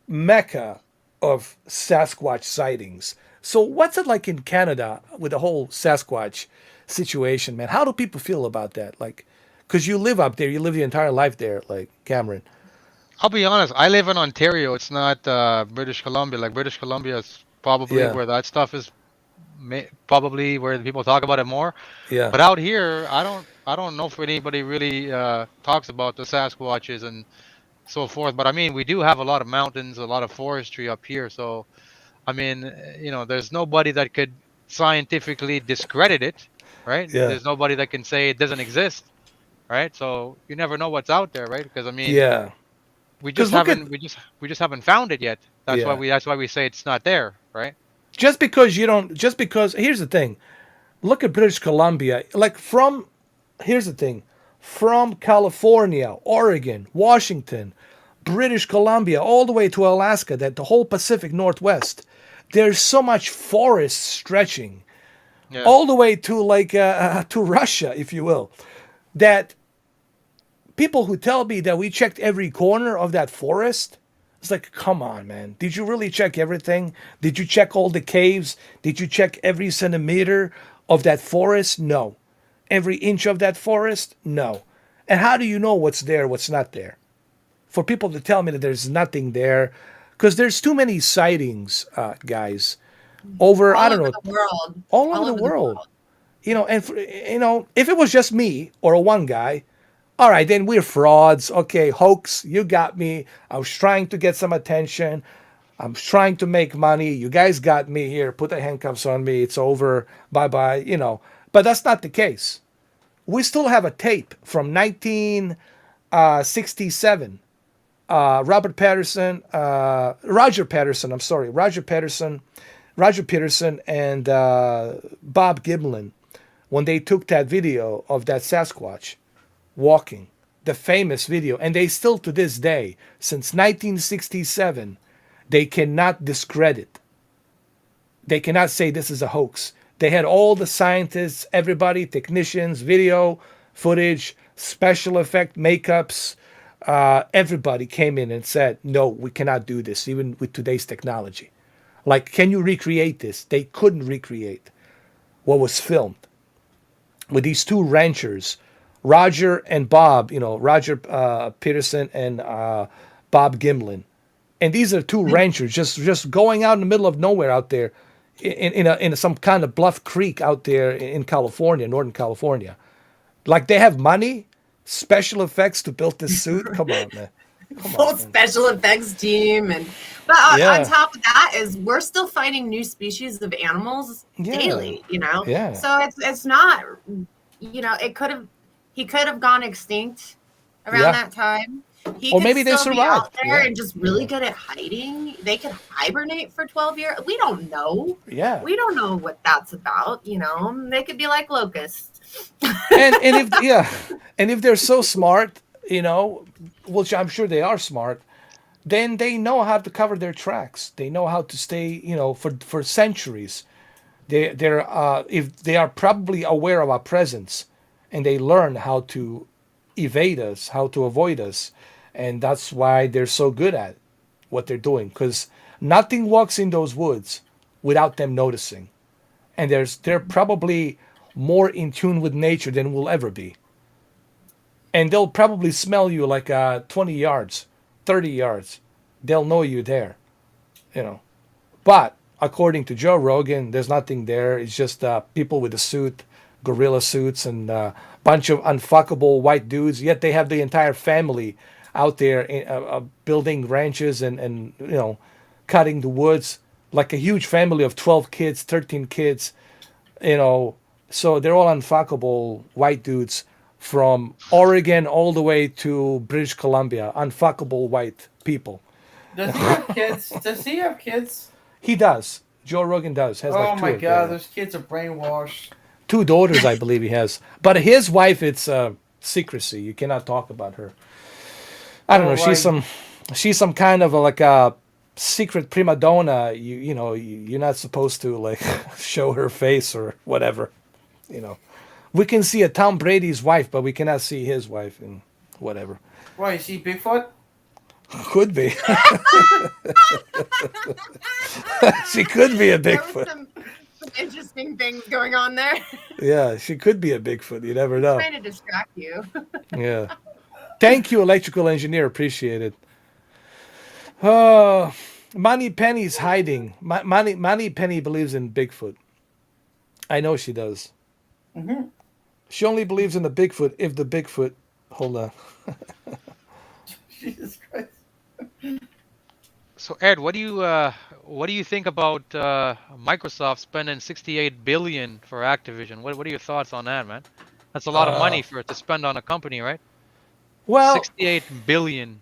mecca of Sasquatch sightings. So, what's it like in Canada with the whole Sasquatch situation, man? How do people feel about that? Like, because you live up there, you live your entire life there, like Cameron. I'll be honest. I live in Ontario. It's not British Columbia. Like British Columbia is probably Yeah, where that stuff is. Probably where the people talk about it more. yeah, But out here, I don't know if anybody really talks about the Sasquatches and so forth. But I mean, we do have a lot of mountains, a lot of forestry up here. So I mean, there's nobody that could scientifically discredit it, right? yeah, There's nobody that can say it doesn't exist, right? So you never know what's out there, right? Because I mean, yeah. we just Because look at, haven't we just haven't found it yet. yeah. That's why we say it's not there, right? Just because, here's the thing. Look at British Columbia. Like, here's the thing. From California, Oregon, Washington, British Columbia, all the way to Alaska, that the whole Pacific Northwest, there's so much forest stretching Yeah. all the way to like to Russia, if you will, that people who tell me that we checked every corner of that forest, it's like, come on, man. Did you really check everything? Did you check all the caves? Did you check every centimeter of that forest? No. Every inch of that forest? No. And how do you know what's there, what's not there? For people to tell me that there's nothing there, because there's too many sightings, guys, over, I All don't over know, the world. all over All the over the world. world. If it was just me or a one guy, all right, then we're frauds. Okay, hoax, you got me. I was trying to get some attention. I'm trying to make money. You guys got me here. Put the handcuffs on me. It's over. Bye bye. But that's not the case. We still have a tape from 1967. Roger Patterson. I'm sorry, Roger Peterson, and Bob Giblin, when they took that video of that Sasquatch walking, the famous video, and they still to this day, since 1967, they cannot discredit. They cannot say this is a hoax. They had all the scientists, everybody, technicians, video footage, special effect makeups. Everybody came in and said, no, we cannot do this, even with today's technology. Like, can you recreate this? They couldn't recreate what was filmed with these two ranchers, Roger and Bob, Roger Peterson and Bob Gimlin. And these are two ranchers just going out in the middle of nowhere out there in some kind of bluff creek out there in California, Northern California. Like, they have money, special effects to build this suit. Come on, man. full special effects team, and but on top of that is we're still finding new species of animals daily. You know, so it's not. You know, he could have gone extinct around that time. He or could maybe they still be out survived. there and just really good at hiding. They could hibernate for 12 years. We don't know. Yeah. We don't know what that's about, you know. They could be like locusts. and if they're so smart, you know, which I'm sure they are smart, then they know how to cover their tracks. They know how to stay, you know, for centuries. They're if they are probably aware of our presence, and they learn how to evade us, how to avoid us, and that's why they're so good at what they're doing. Because nothing walks in those woods without them noticing, and they're probably more in tune with nature than we'll ever be. And they'll probably smell you like 20 yards, 30 yards. They'll know you there, you know. But according to Joe Rogan, there's nothing there. It's just people with a suit, gorilla suits, and a bunch of unfuckable white dudes. Yet they have the entire family out there building ranches and you know, cutting the woods, like a huge family of 12 kids, 13 kids, you know. So they're all unfuckable white dudes from Oregon all the way to British Columbia. Unfuckable white people. Does he have kids? Does he have kids? He does. Joe Rogan does. Has like Oh two my of god, them. those kids are brainwashed. 2 daughters, I believe he has. But his wife, it's secrecy. You cannot talk about her. I don't know. She's some kind of like a secret prima donna. You know, you're not supposed to like show her face or whatever. You know, we can see a Tom Brady's wife, but we cannot see his wife and whatever. Why, is he Bigfoot? Could be. She could be a There was Bigfoot. some interesting things going on there. Yeah, she could be a Bigfoot. You never know. Trying to distract you. Yeah. Thank you, electrical engineer. Appreciate it. Oh, Money Penny's hiding. Money Penny believes in Bigfoot. I know she does. Mm-hmm. She only believes in the Bigfoot if the Bigfoot. Hold on. Jesus Christ. So Ed, what do you think about Microsoft spending 68 billion for Activision? What are your thoughts on that, man? That's a lot of money for it to spend on a company, right? Well, 68 billion.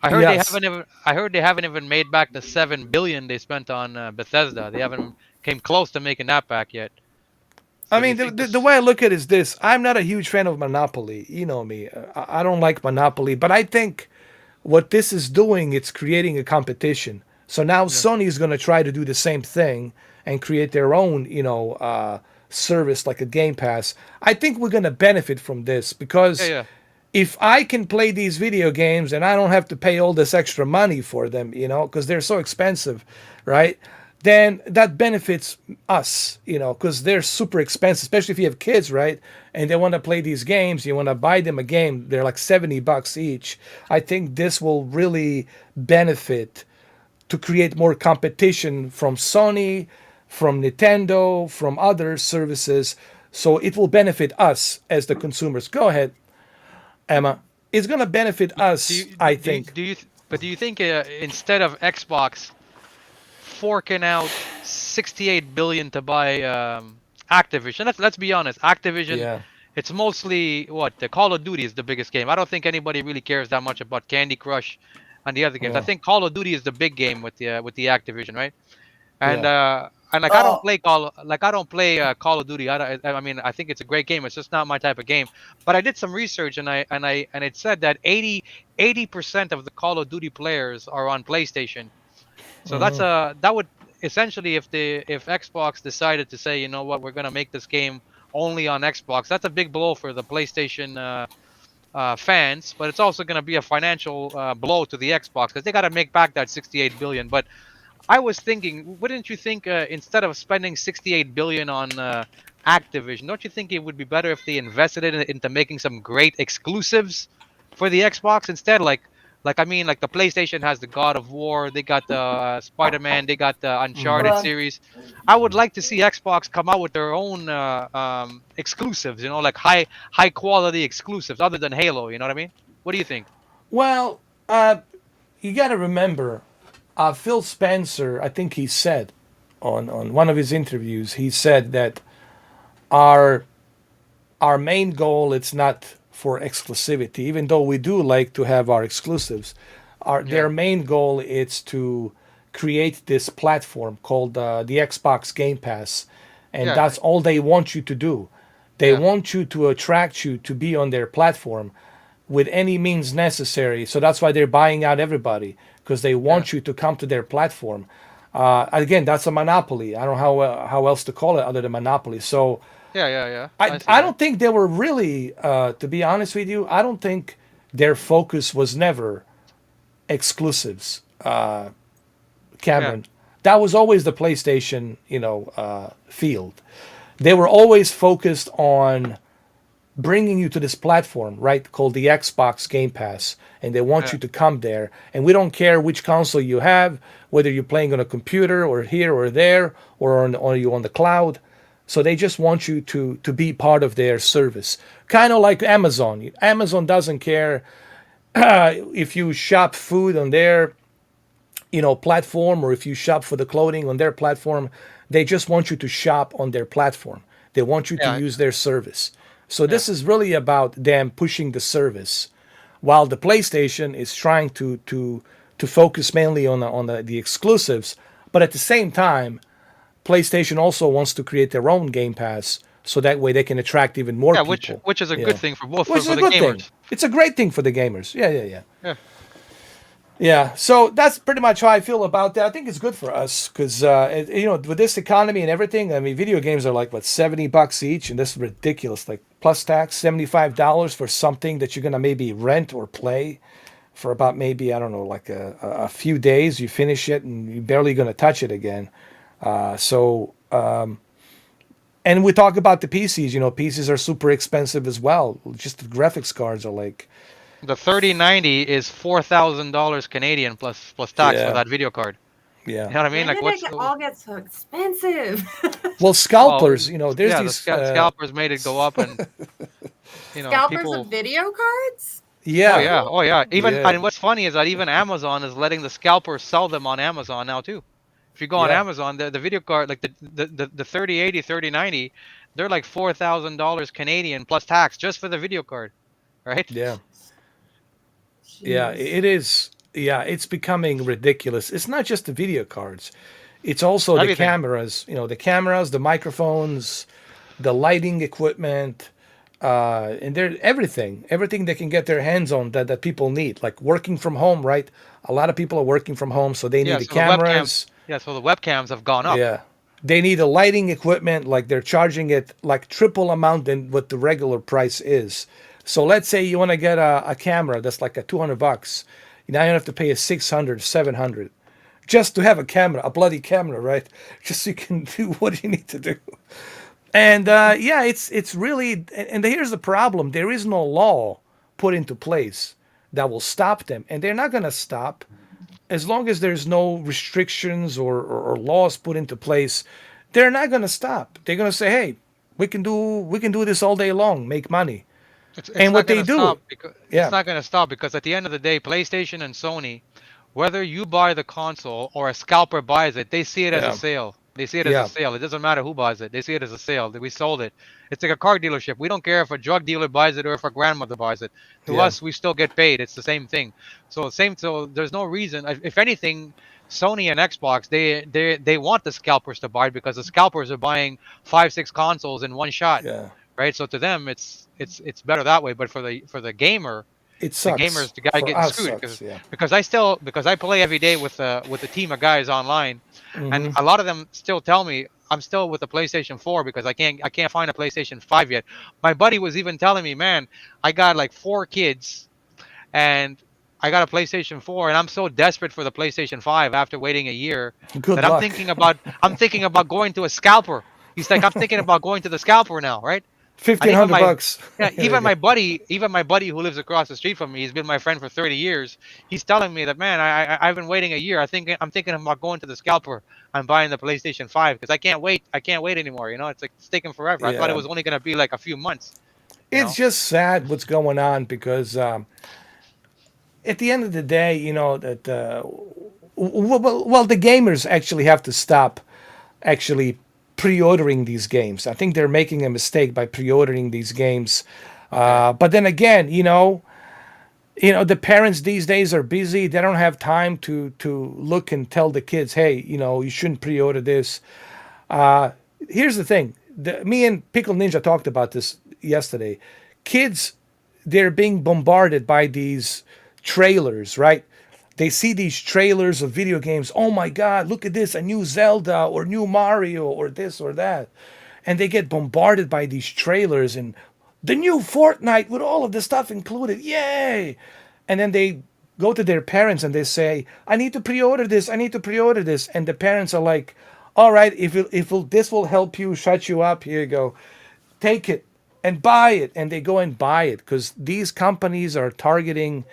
I heard they haven't even made back the 7 billion they spent on Bethesda. They haven't came close to making that back yet. So I mean, the way I look at it is this. I'm not a huge fan of Monopoly. You know me. I don't like Monopoly. But I think what this is doing, it's creating a competition. So now Sony is going to try to do the same thing and create their own, you know, service like a Game Pass. I think we're going to benefit from this because if I can play these video games and I don't have to pay all this extra money for them, you know, because they're so expensive, right? Then that benefits us, you know, because they're super expensive, especially if you have kids, right? And they want to play these games, you want to buy them a game, they're like $70 each. I think this will really benefit to create more competition from Sony, from Nintendo, from other services. So it will benefit us as the consumers. Go ahead, Emma. It's going to benefit us, I think. Do you think instead of Xbox forking out 68 billion to buy Activision. Let's be honest. Activision, it's mostly what the Call of Duty is the biggest game. I don't think anybody really cares that much about Candy Crush and the other games. I think Call of Duty is the big game with the Activision, right? And like I don't play Call of Duty. I mean, I think it's a great game. It's just not my type of game. But I did some research and it said that 80% of the Call of Duty players are on PlayStation. So that would essentially, if Xbox decided to say, you know what, we're gonna make this game only on Xbox, that's a big blow for the PlayStation fans, but it's also gonna be a financial blow to the Xbox because they gotta make back that 68 billion. But I was thinking, wouldn't you think instead of spending 68 billion on Activision, don't you think it would be better if they invested it into making some great exclusives for the Xbox instead? Like I mean, like the PlayStation has the God of War, they got the Spider-Man, they got the Uncharted series. I would like to see Xbox come out with their own exclusives, you know, like high quality exclusives other than Halo. You know what I mean? What do you think? Well, You got to remember, Phil Spencer, I think he said on one of his interviews, he said that our our main goal it's not for exclusivity, even though we do like to have our exclusives. Yeah. Their main goal is to create this platform called the Xbox Game Pass, and Yeah. that's all they want you to do. They Yeah. want you to attract you to be on their platform with any means necessary. So that's why they're buying out everybody because they Yeah. want you to come to their platform. Again, that's a monopoly. I don't know how else to call it other than monopoly. So Yeah. Yeah. Yeah. I I see I that. don't think they were really, to be honest with you, I don't think their focus was never exclusives, Yeah. Cameron. That was always the PlayStation, field. They were always focused on bringing you to this platform, right, called the Xbox Game Pass, and they want Yeah. you to come there. And we don't care which console you have, whether you're playing on a computer or here or there, or you on the cloud. So they just want you to be part of their service, kind of like Amazon. Amazon doesn't care if you shop food on their platform or if you shop for the clothing on their platform. They just want you to shop on their platform. They want you to Yeah. use their service. So Yeah. this is really about them pushing the service, while the PlayStation is trying to focus mainly on the exclusives. But at the same time, PlayStation also wants to create their own Game Pass, so that way they can attract even more Yeah. Which people. which is a good Yeah, thing for both which is for a the good thing. gamers. It's a great thing for the gamers. Yeah, yeah, yeah. Yeah. Yeah, so that's pretty much how I feel about that. I think it's good for us because, with this economy and everything, I mean, video games are like, what, $70 each? And this is ridiculous. Like, plus tax, $75 for something that you're going to maybe rent or play for about maybe, I don't know, like a few days. You finish it and you're barely going to touch it again. And we talk about the PCs. PCs are super expensive as well. Just the graphics cards are like, The 3090 is $4,000 Canadian plus tax for yeah, that video card. yeah. You know what I mean? When Like did what's it all get so expensive? Well, well, scalpers, there's yeah, the these, scalpers made it go up, and Scalpers of people. video cards? Oh yeah, yeah, oh yeah. Even yeah, and what's funny is that even Amazon is letting the scalpers sell them on Amazon now too. If you go on yeah, Amazon, the video card like the 3080, 3090, they're like $4,000 Canadian plus tax just for the video card, right? yeah, yeah. Jeez. It is. Yeah, it's becoming ridiculous. It's not just the video cards; it's also the Everything. cameras. The cameras, the microphones, the lighting equipment, and they're everything they can get their hands on that people need. Like working from home, right? A lot of people are working from home, so they need Yeah, the so the webcams, cameras. yeah, so the webcams have gone up. Yeah. They need a lighting equipment, like they're charging it like triple amount than what the regular price is. So let's say you want to get a camera that's like a $200. Now you have to pay a 600, 700 just to have a camera, a bloody camera, right? Just so you can do what you need to do. And yeah, it's really, and here's the problem: there is no law put into place that will stop them, and they're not going to stop as long as there's no restrictions or laws put into place. They're not going to stop. They're going to say, hey, we can do this all day long, make money. It's And not what going they to do, stop because it's yeah, not going to stop because at the end of the day, PlayStation and Sony, whether you buy the console or a scalper buys it, they see it as a yeah, sale. They see it as a yeah, sale. It doesn't matter who buys it. They see it as a sale. That we sold it. It's like a car dealership. We don't care if a drug dealer buys it or if a grandmother buys it. To yeah, us, we still get paid. It's the same thing. So same. So there's no reason. If anything, Sony and Xbox, they want the scalpers to buy it because the scalpers are buying 5, 6 consoles in one shot, yeah. right? So to them, it's better that way. But for the gamer, It the gamers, sucks. the guy For getting us, screwed sucks. Yeah. because I play every day with a team of guys online, and Hmm. a lot of them still tell me I'm still with the PlayStation 4 because I can't find a PlayStation 5 yet. My buddy was even telling me, man, I got like 4 kids and I got a PlayStation 4 and I'm so desperate for the PlayStation 5 after waiting a year Good that I'm luck. thinking about I'm thinking about going to a scalper. He's like, I'm thinking about going to the scalper now, right? And Fifteen even hundred my bucks. yeah, There you go. even my buddy who lives across the street from me, he's been my friend for 30 years. He's telling me that, man, I've been waiting a year. I'm thinking about going to the scalper. I'm buying the PlayStation 5 because I can't wait. I can't wait anymore. It's like it's taking forever. I thought it Yeah. was only gonna be like a few months. You It's know? just sad what's going on because at the end of the day, that well, the gamers actually have to stop actually pre-ordering these games. I think they're making a mistake by pre-ordering these games. But then again, the parents these days are busy. They don't have time to look and tell the kids, hey, you shouldn't pre-order this. Here's the thing. Me and Pickle Ninja talked about this yesterday. Kids, they're being bombarded by these trailers, right? They see these trailers of video games. Oh my God, look at this, a new Zelda or new Mario or this or that. And they get bombarded by these trailers and the new Fortnite with all of the stuff included. Yay! And then they go to their parents and they say, I need to pre-order this. I need to pre-order this. And the parents are like, all right, if this will help you shut you up, here you go. Take it and buy it. And they go and buy it because these companies are targeting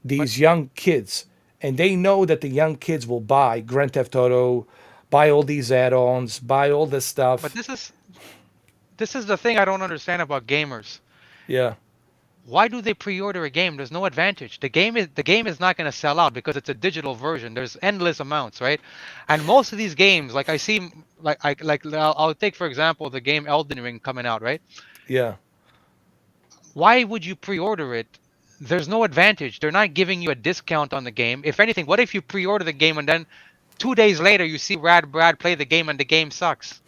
these young kids. And they know that the young kids will buy Grand Theft Auto, buy all these add-ons, buy all this But stuff. this is the thing I don't understand about gamers. Yeah. Why do they pre-order a game? There's no advantage. The game is not going to sell out because it's a digital version. There's endless amounts, right? And most of these games, like I see, I'll take for example the game Elden Ring coming out, right? Yeah. Why would you pre-order it? There's no advantage. They're not giving you a discount on the game. If anything, what if you pre-order the game and then 2 days later you see Rad Brad play the game and the game sucks,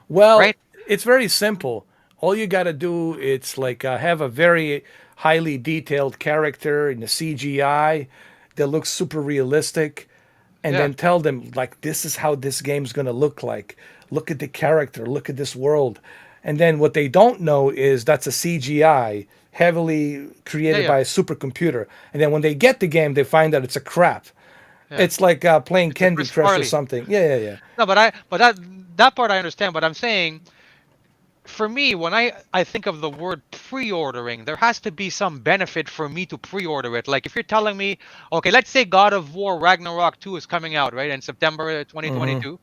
Well, right? it's very simple. All you got to do it's like have a very highly detailed character in the CGI that looks super realistic, and Yeah. then tell them like this is how this game's gonna look like. Look at the character. Look at this world. And then what they don't know is that's a CGI heavily Yeah, created yeah, by a supercomputer. And then when they get the game, they find out it's a crap. yeah. It's like playing It's a Candy Chris Crush or Farley. something. Yeah, yeah, yeah. No, but that part I understand. But I'm saying, for me, when I think of the word pre-ordering, there has to be some benefit for me to pre-order it. Like if you're telling me, okay, let's say God of War Ragnarok 2 is coming out, right, in September Hmm. 2022.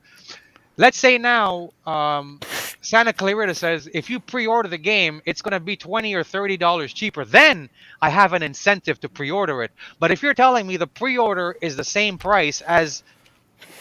Let's say now, Santa Clarita says if you pre-order the game, it's going to be $20 or $30 cheaper. Then I have an incentive to pre-order it. But if you're telling me the pre-order is the same price as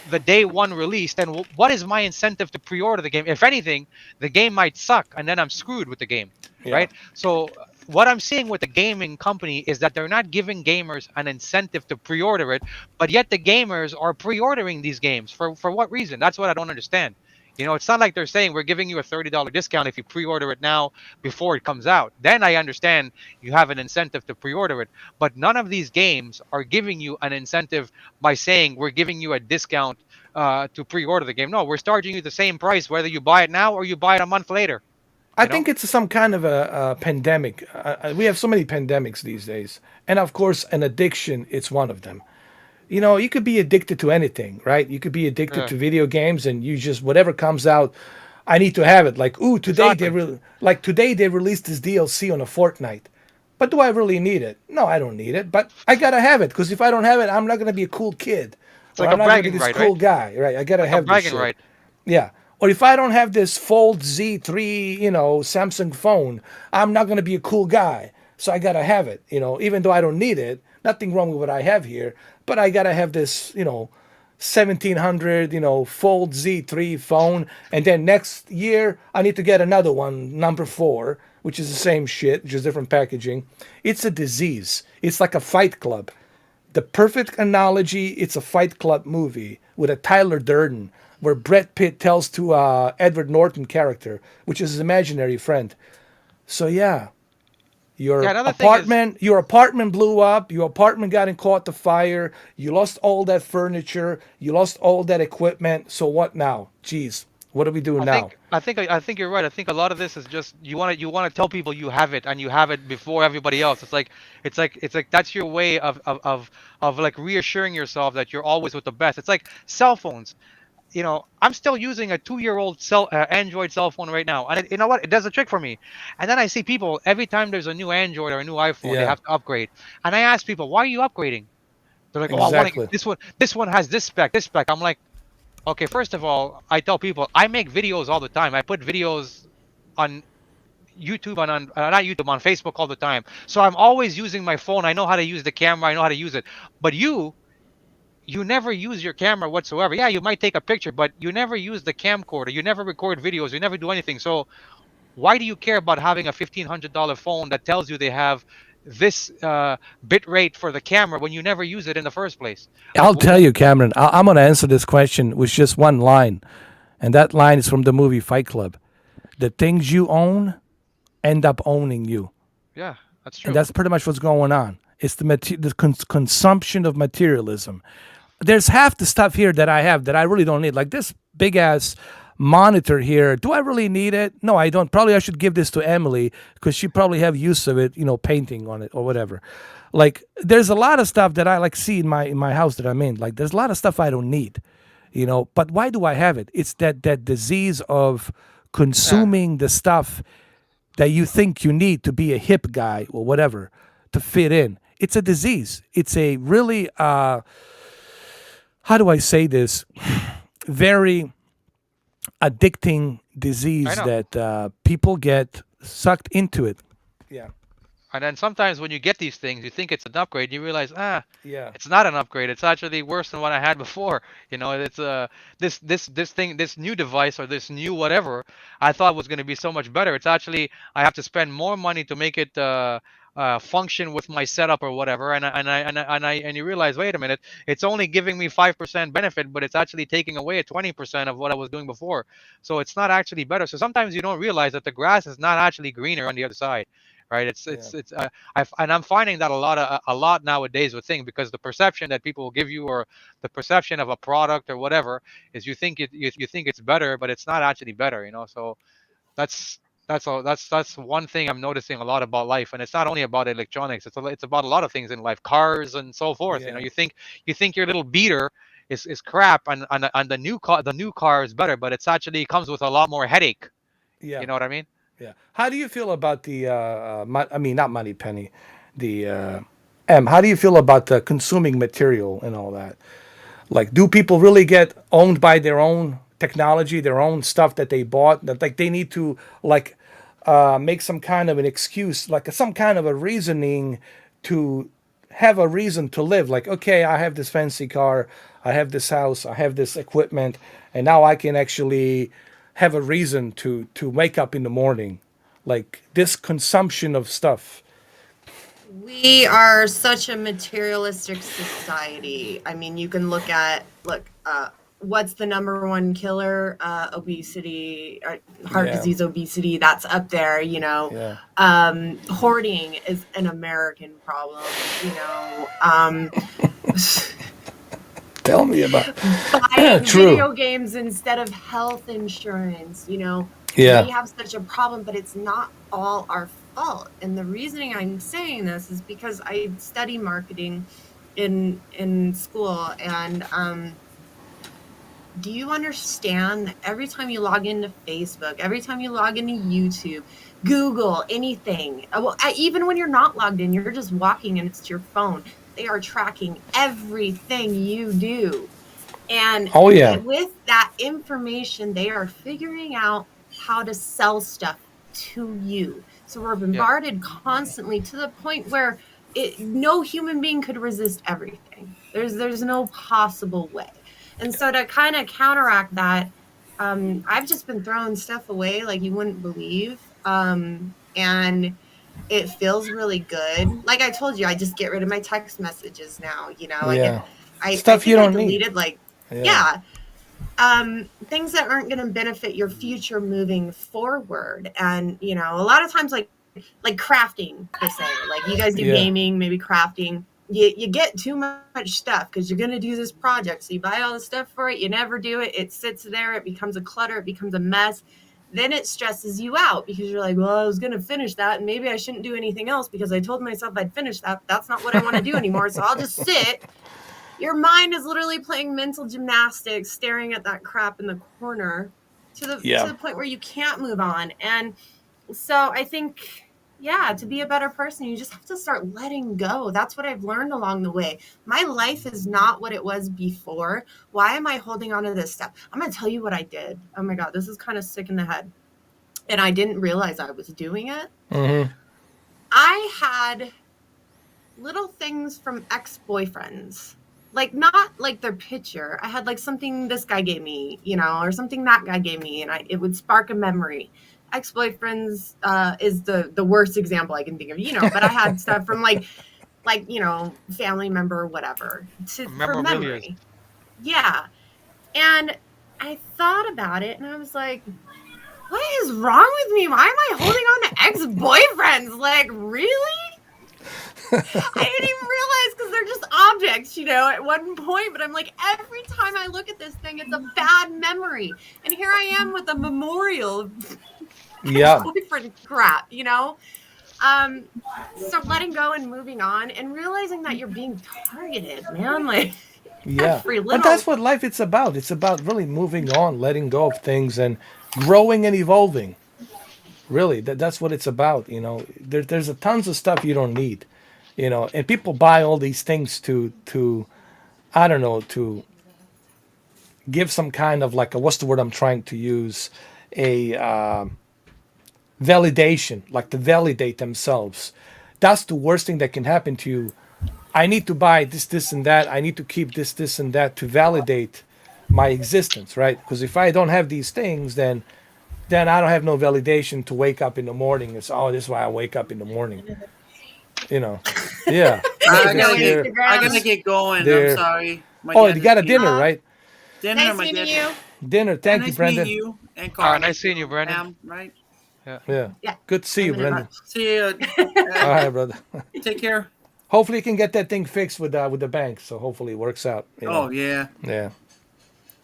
the day one release, then what is my incentive to pre-order the game? If anything, the game might suck, and then I'm screwed with the game, Yeah. right? So what I'm seeing with the gaming company is that they're not giving gamers an incentive to pre-order it, but yet the gamers are pre-ordering these games for what reason? That's what I don't understand. It's not like they're saying we're giving you a $30 discount if you pre-order it now before it comes out. Then I understand you have an incentive to pre-order it. But none of these games are giving you an incentive by saying we're giving you a discount to pre-order the game. No, we're charging you the same price whether you buy it now or you buy it a month later. I You know? think it's some kind of a pandemic. We have so many pandemics these days. And of course, an addiction, it's one of them. You could be addicted to anything, right? You could be addicted Yeah, to video games and you just, whatever comes out, I need to have it. Like, ooh, exactly. today they released this DLC on a Fortnite. But do I really need it? No, I don't need it. But I gotta have it because if I don't have it, I'm not gonna be a cool kid, It's or like I'm a not gonna be bragging this right, cool right? guy, right? I gotta Like a have this bragging shit. right. Yeah. Or if I don't have this Fold Z3, Samsung phone, I'm not going to be a cool guy. So I got to have it, even though I don't need it. Nothing wrong with what I have here, but I got to have this, 1700, Fold Z3 phone. And then next year, I need to get another one, number 4, which is the same shit, just different packaging. It's a disease. It's like a fight club. The perfect analogy, it's a Fight Club movie with a Tyler Durden, where Brad Pitt tells to Edward Norton character, which is his imaginary friend. So yeah, Yeah, another thing is, your apartment blew up, your apartment got in caught the fire, you lost all that furniture, you lost all that equipment. So what now? Jeez, what do we do I now? think I think I think you're right. I think a lot of this is just you want to tell people you have it and you have it before everybody else. It's like that's your way of like reassuring yourself that you're always with the best. It's like cell phones. I'm still using a 2-year-old Android cell phone right now, and you know what? It does a trick for me. And then I see people every time there's a new Android or a new iPhone, they Yeah, have to upgrade. And I ask people, why are you upgrading? They're like, oh, I want to exactly. this one. This one has this spec, this spec. I'm like, okay, first of all, I tell people I make videos all the time. I put videos on YouTube on not YouTube, on Facebook all the time. So I'm always using my phone. I know how to use the camera. I know how to use it. But you never use your camera whatsoever. Yeah, you might take a picture, but you never use the camcorder. You never record videos. You never do anything. So why do you care about having a $1,500 phone that tells you they have this bit rate for the camera when you never use it in the first place? I'll tell you, Cameron. I'm going to answer this question with just one line, and that line is from the movie Fight Club. The things you own end up owning you. Yeah, that's true. And that's pretty much what's going on. It's the consumption of materialism. There's half the stuff here that I have that I really don't need. Like this big ass monitor here. Do I really need it? No, I don't. Probably I should give this to Emily because she probably have use of it, painting on it or whatever. Like there's a lot of stuff that I like see in my house that I'm in. Like there's a lot of stuff I don't need, but why do I have it? It's that disease of consuming the stuff that you think you need to be a hip guy or whatever to fit in. It's a disease. It's a really how do I say this? Very addicting disease that people get sucked into it. Yeah. And then sometimes when you get these things, you think it's an upgrade. You realize, Yeah. it's not an upgrade. It's actually worse than what I had before. It's this thing, this new device or this new whatever I thought was going to be so much better. It's actually I have to spend more money to make it function with my setup or whatever. And you realize, wait a minute, it's only giving me 5% benefit, but it's actually taking away 20% of what I was doing before. So it's not actually better. So sometimes you don't realize that the grass is not actually greener on the other side. Right, I'm finding that a lot nowadays with things, because the perception that people will give you, or the perception of a product or whatever, is you think it's better, but it's not actually better. So that's that's one thing I'm noticing a lot about life, and it's not only about electronics. It's about a lot of things in life, cars and so forth. Yeah. You think your little beater is crap, and the new car is better, but it's actually comes with a lot more headache. Yeah. You know what I mean? Yeah. How do you feel about the not Money Penny, the how do you feel about the consuming material and all that? Like, do people really get owned by their own technology, their own stuff that they bought? That like they need to like make some kind of an excuse, like some kind of a reasoning to have a reason to live. Like, okay, I have this fancy car, I have this house, I have this equipment, and now I can actually have a reason to wake up in the morning. Like this consumption of stuff. We are such a materialistic society. I mean, you can look, what's the number one killer? Obesity, heart Yeah. disease, obesity. That's up there. Yeah. Hoarding is an American problem. Tell me about Buying True. video games instead of health insurance. Yeah. We have such a problem, but it's not all our fault. And the reasoning I'm saying this is because I study marketing in school, and do you understand that every time you log into Facebook, every time you log into YouTube, Google, anything, even when you're not logged in, you're just walking and it's your phone, they are tracking everything you do. And Oh, yeah. with that information, they are figuring out how to sell stuff to you. So we're bombarded constantly to the point where no human being could resist everything. There's no possible way. And so to kind of counteract that, I've just been throwing stuff away like you wouldn't believe. And it feels really good. Like I told you, I just get rid of my text messages now. Yeah. I Stuff think you I don't need. deleted Yeah. things that aren't going to benefit your future moving forward. And a lot of times, like crafting per se, like you guys do Yeah. gaming, maybe crafting. You get too much stuff because you're going to do this project. So you buy all the stuff for it. You never do it. It sits there. It becomes a clutter. It becomes a mess. Then it stresses you out because you're like, well, I was going to finish that, and maybe I shouldn't do anything else because I told myself I'd finish that. But that's not what I want to do anymore. So I'll just sit. Your mind is literally playing mental gymnastics, staring at that crap in the corner to the point where you can't move on. And so I think, to be a better person, you just have to start letting go. That's what I've learned along the way. My life is not what it was before. Why am I holding on to this stuff? I'm going to tell you what I did. Oh my God, this is kind of sick in the head. and I didn't realize I was doing it. Mm-hmm. I had little things from ex-boyfriends, like not like their picture. I had like something this guy gave me, or something that guy gave me, and it would spark a memory. Ex-boyfriends is the worst example I can think of, but I had stuff from like family member or whatever for Memorabilia. memory. Yeah. And I thought about it and I was like, what is wrong with me? Why am I holding on to ex-boyfriends? Like, really? I didn't even realize because they're just objects, at one point. But I'm like, every time I look at this thing, it's a bad memory. And here I am with a memorial of ex-boyfriend crap, So letting go and moving on and realizing that you're being targeted, man. Like, Yeah. But that's what life is about. It's about really moving on, letting go of things and growing and evolving. Really, that's what it's about. There's a tons of stuff you don't need, and people buy all these things to I don't know, to give some kind of like what's the word I'm trying to use, a validation, like to validate themselves. That's the worst thing that can happen to you. I need to buy this, and that. I need to keep this, and that to validate my existence, right? Because if I don't have these things, then I don't have no validation to wake up in the morning. It's this is why I wake up in the morning. Yeah. I gotta get going. I'm sorry. You got a dinner, right? Dinner. Nice meeting you. Dinner. Thank you, Brendan. You and Carl. Nice seeing you, Brendan. Right? Yeah. Good to see you, Brendan. See you. All right, brother. Take care. Hopefully, you can get that thing fixed with the bank. So hopefully, it works out. Oh yeah. Yeah.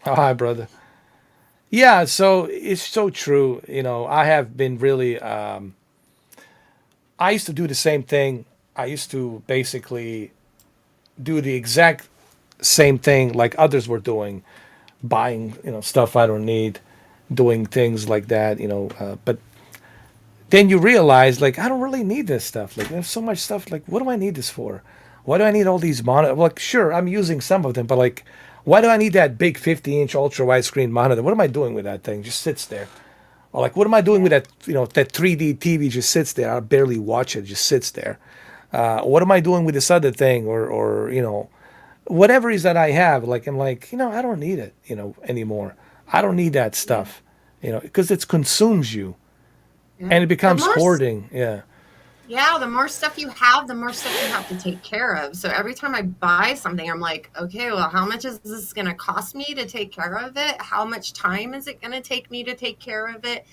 All right, brother. Yeah. So it's so true. I have been really. I used to do the same thing. I used to basically do the exact same thing like others were doing, buying stuff I don't need, doing things like that. But then you realize, like, I don't really need this stuff. Like, there's so much stuff. Like, what do I need this for? Why do I need all these monitors? Like, sure, I'm using some of them, but like, why do I need that big 50-inch ultra wide screen monitor? What am I doing with that thing? Just sits there. Or like, what am I doing with that? That 3D TV just sits there. I barely watch it. Just sits there. What am I doing with this other thing? Or whatever it is that I have. Like, I'm like, I don't need it. Anymore. I don't need that stuff. Because it consumes you. And it becomes hoarding. Yeah. Yeah, the more stuff you have, the more stuff you have to take care of. So every time I buy something, I'm like, okay, well, how much is this going to cost me to take care of it? How much time is it going to take me to take care of it?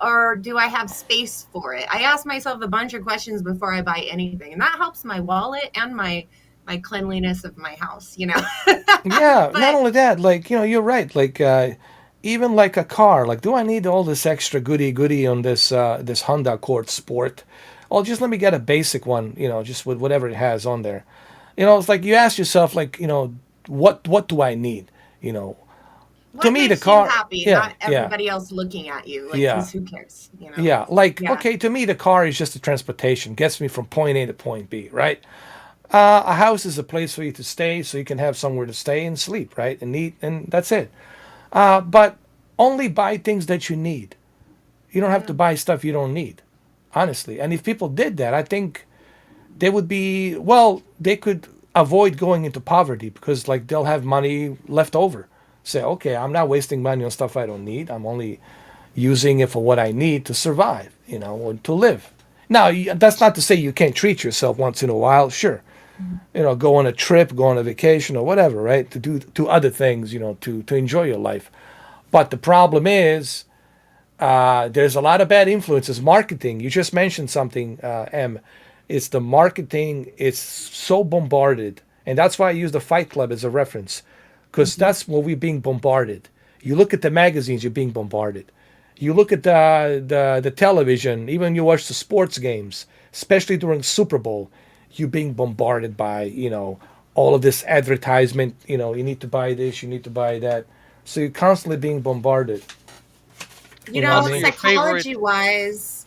Or do I have space for it? I ask myself a bunch of questions before I buy anything. And that helps my wallet and my cleanliness of my house, Yeah, but, not only that, like, you're right. Like, even like a car, like, do I need all this extra goody on this Honda Accord Sport? Well, just let me get a basic one, just with whatever it has on there. It's like you ask yourself, like, what do I need? To me, the car. You happy, not everybody else looking at you. Like, who cares? Yeah, like, okay, to me, the car is just a transportation, gets me from point A to point B, right? A house is a place for you to stay, so you can have somewhere to stay and sleep, right, and eat, and that's it. But only buy things that you need. You don't have to buy stuff you don't need, honestly. And if people did that, I think they would be, they could avoid going into poverty because, like, they'll have money left over. Say, okay, I'm not wasting money on stuff I don't need. I'm only using it for what I need to survive, or to live. Now, that's not to say you can't treat yourself once in a while. Sure. Go on a trip, go on a vacation or whatever, right? To do other things, to enjoy your life. But the problem is there's a lot of bad influences. Marketing, you just mentioned something, M. It's the marketing. It's so bombarded. And that's why I use the Fight Club as a reference. Because that's what we're being bombarded. You look at the magazines, you're being bombarded. You look at the television, even you watch the sports games, especially during Super Bowl, you're being bombarded by, all of this advertisement. You need to buy this, you need to buy that. So you're constantly being bombarded. Psychology-wise,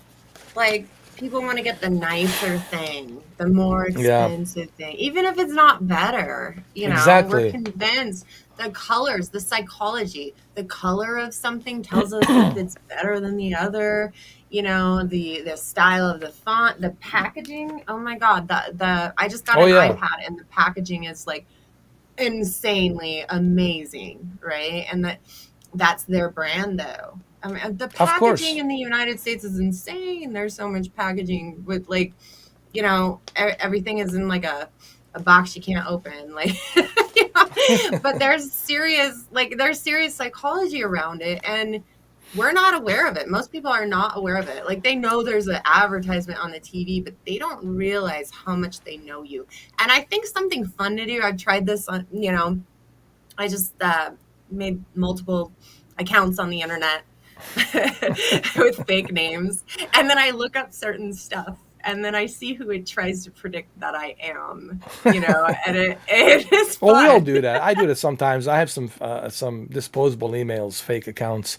like, people want to get the nicer thing, the more expensive thing, even if it's not better. Exactly. We're convinced the colors, the psychology, the color of something tells us if it's better than the other. You know, the style of the font, the packaging. Oh my God, the I just got Oh an yeah, iPad and the packaging is like insanely amazing, right? And that's their brand though. I mean, the of packaging course. in the United States is insane. There's so much packaging with like, you know, everything is in like a box you can't open, like, you know? But there's serious psychology around it, and we're not aware of it. Most people are not aware of it. Like they know there's an advertisement on the TV, but they don't realize how much they know you. And I think something fun to do. I've tried this on, you know, I just made multiple accounts on the internet with fake names, and then I look up certain stuff, and then I see who it tries to predict that I am, you know, and it is Well, we all fun. do that. I do that sometimes. I have some disposable emails, fake accounts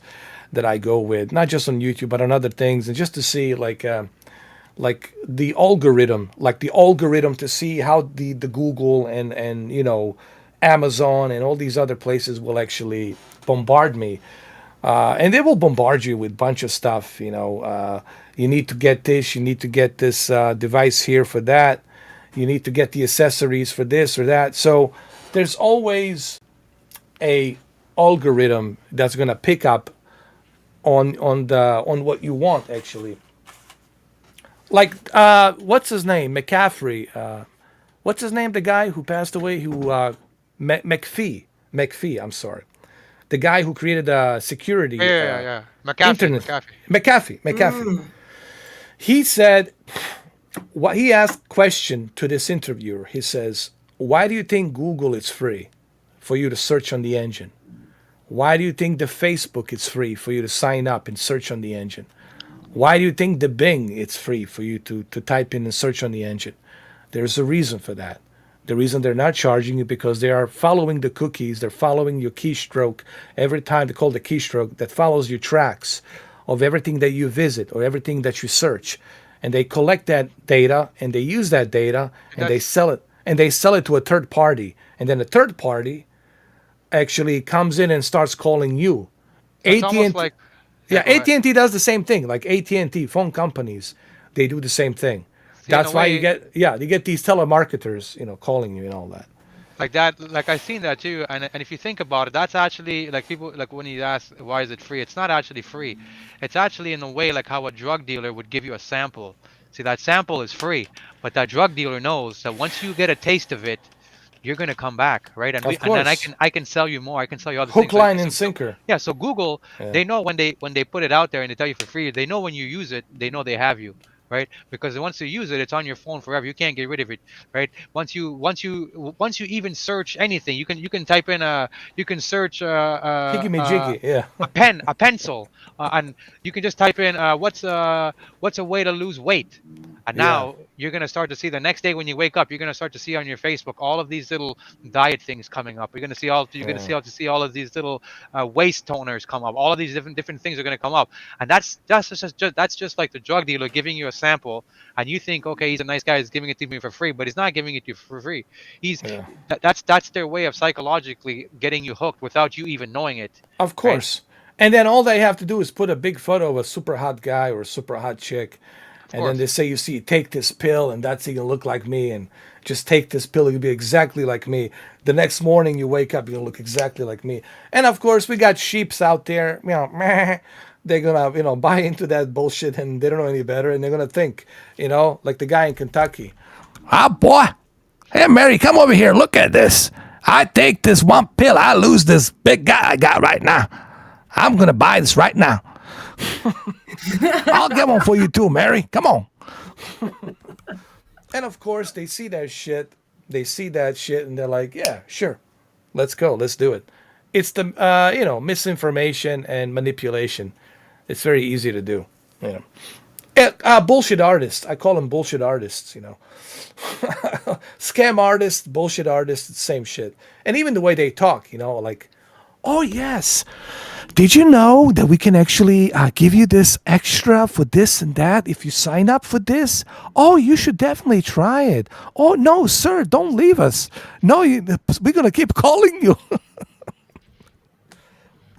that I go with, not just on YouTube but on other things, and just to see like the algorithm to see how the Google and you know Amazon and all these other places will actually bombard me. And they will bombard you with a bunch of stuff. You know, you need to get this, you need to get this device here for that, you need to get the accessories for this or that. So there's always a algorithm that's going to pick up on what you want actually. Like what's his name? McCaffrey. What's his name? The guy who passed away, who McPhee. I'm sorry, the guy who created Yeah, security yeah, yeah. McAfee, internet. McAfee. McAfee. He said, what he asked question to this interviewer. He says, "Why do you think Google is free for you to search on the engine? Why do you think the Facebook is free for you to sign up and search on the engine? Why do you think the Bing it's free for you to type in and search on the engine? There's a reason for that. The reason they're not charging you because they are following the cookies, they're following your keystroke every time. They call the keystroke that follows your tracks of everything that you visit or everything that you search. And they collect that data and they use that data and they sell it to a third party. And then the third party actually comes in and starts calling you. It's almost AT&T, like, yeah, yeah, go ahead. AT&T does the same thing. Like AT&T phone companies, they do the same thing. See, in That's a why you way, get these telemarketers, you know, calling you and all that. like that, like I've seen that too. And if you think about it, that's actually like people like when you ask why is it free, it's not actually free. It's actually in a way like how a drug dealer would give you a sample. See, that sample is free, but that drug dealer knows that once you get a taste of it, you're gonna come back, right? And Of and then course, I can sell you more. I can sell you other hook, things. So, line, so, and so sinker. yeah, so Google, Yeah, they know when they put it out there and they tell you for free, they know when you use it, they know they have you, right? Because once you use it, it's on your phone forever. You can't get rid of it, right? Once you even search anything, you can type in you can search higgity jiggy. Yeah, a pen, a pencil, and you can just type in what's a way to lose weight, and yeah, now you're gonna start to see the next day when you wake up, you're gonna start to see on your Facebook all of these little diet things coming up. You're gonna yeah. see all of these little waist toners come up. All of these different things are gonna come up, and that's just like the drug dealer giving you a sample, and you think, okay, he's a nice guy, he's giving it to me for free, but he's not giving it to you for free. He's Yeah. that's their way of psychologically getting you hooked without you even knowing it, Of right? course. And then all they have to do is put a big photo of a super hot guy or a super hot chick, Of and then they course. say, "You see, take this pill, and that's gonna look like me, and just take this pill, you'll be exactly like me." The next morning you wake up, you'll look exactly like me. And of course, we got sheeps out there, you know, meh, they're gonna, you know, buy into that bullshit, and they don't know any better, and they're gonna think, you know, like the guy in Kentucky. Ah, boy. Hey, Mary, come over here. Look at this. I take this one pill, I lose this big guy I got right now. I'm going to buy this right now. I'll get one for you too, Mary. Come on. And of course, they see that shit. They see that shit, and they're like, "Yeah, sure, let's go, let's do it." It's the you know, misinformation and manipulation. It's very easy to do. You know, bullshit artists. I call them bullshit artists. You know, scam artists, bullshit artists. It's the same shit. And even the way they talk. You know, like, Oh, yes. Did you know that we can actually give you this extra for this and that if you sign up for this? Oh, you should definitely try it. Oh, no, sir, don't leave us. No, we're going to keep calling you.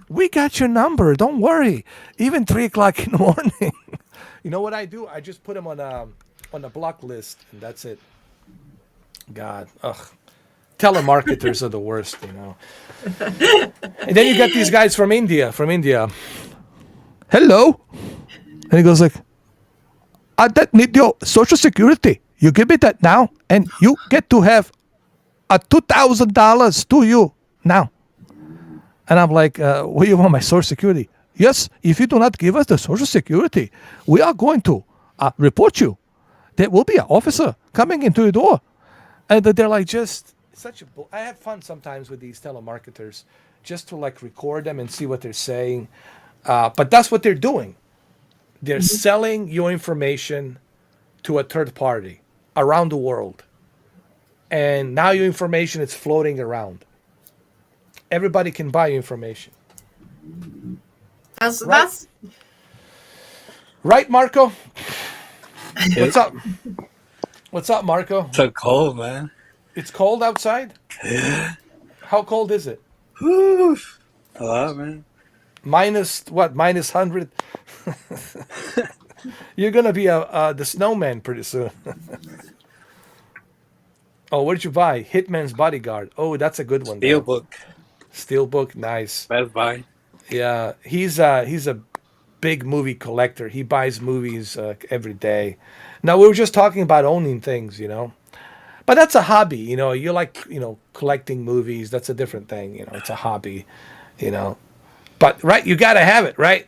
We got your number. Don't worry. Even 3 o'clock in the morning. You know what I do? I just put them on a block list, and that's it. God, ugh. Telemarketers are the worst, you know. And then you got these guys from India. Hello. And he goes like, I that need your social security. You give me that now, and you get to have a $2,000 to you now. And I'm like, what do you want, my social security? Yes, if you do not give us the social security, we are going to report you. There will be an officer coming into your door. And they're like, just such a I have fun sometimes with these telemarketers, just to like record them and see what they're saying. But that's what they're doing. They're selling your information to a third party around the world. And now your information is floating around. Everybody can buy your information. That's Right, Marco? What's up? What's up, Marco? It's so cold, man. It's cold outside? Yeah. How cold is it? Whew. A lot, man. Minus what? Minus 100? You're going to be the snowman pretty soon. Oh, what did you buy? Hitman's Bodyguard. Oh, that's a good one. Steelbook. Steelbook, nice. Best Buy. Yeah, he's a big movie collector. He buys movies every day. Now, we were just talking about owning things, you know. But that's a hobby, you know. You like, you know, collecting movies. That's a different thing, you know. It's a hobby, you know. But, right, you got to have it, right?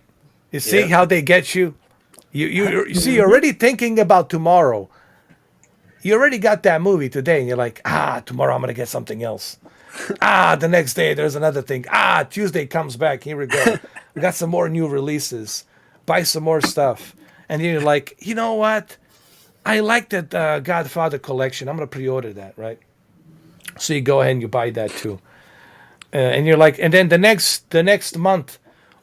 You see how they get you? You see, you're already thinking about tomorrow. You already got that movie today, and you're like, tomorrow I'm going to get something else. The next day there's another thing. Tuesday comes back. Here we go. We got some more new releases. Buy some more stuff. And then you're like, you know what? I like that Godfather collection. I'm going to pre-order that, right? So you go ahead and you buy that too. And you're like, and then the next month,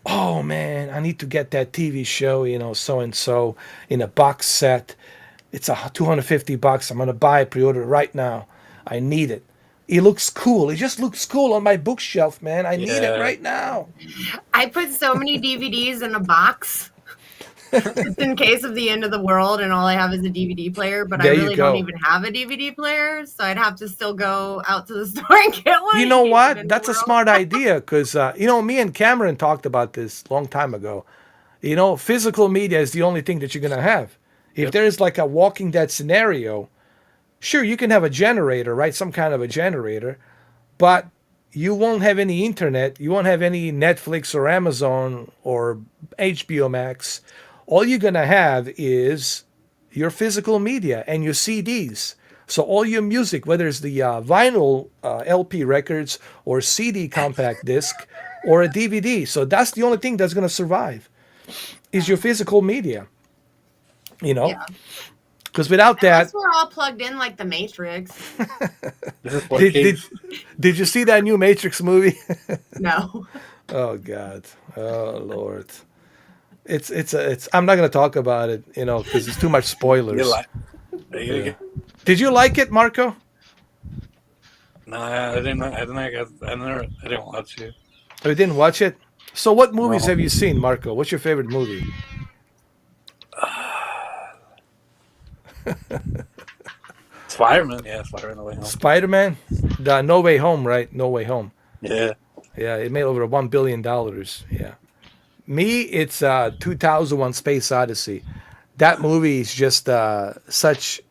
oh man, I need to get that TV show, you know, so-and-so in a box set. It's $250. I'm going to buy it, pre-order it right now. I need it. It looks cool. It just looks cool on my bookshelf, man. I need it right now. I put so many DVDs in a box just in case of the end of the world and all I have is a DVD player, but I really don't even have a DVD player, so I'd have to still go out to the store and get one. You know what? That's a smart idea because, you know, me and Cameron talked about this a long time ago. You know, physical media is the only thing that you're going to have. If there's like a Walking Dead scenario, sure, you can have a generator, right? Some kind of a generator, but you won't have any internet. You won't have any Netflix or Amazon or HBO Max. All you're going to have is your physical media and your CDs. So all your music, whether it's the vinyl LP records or CD compact disc or a DVD. So that's the only thing that's going to survive is your physical media, you know? Yeah. Because without that, we're all plugged in like the Matrix. Did you see that new Matrix movie? No. Oh God. Oh Lord. It's. I'm not gonna talk about it, you know, because it's too much spoilers. Did you like it, Marco? No, I didn't. I didn't watch it. Oh, you didn't watch it? So, what movies have you seen, Marco? What's your favorite movie? Spider-Man, yeah, Spider-Man No Way Home. Spider-Man? The No Way Home, right? No Way Home. Yeah. Yeah, it made over $1 billion. Yeah. Me, it's 2001 Space Odyssey. That movie is just such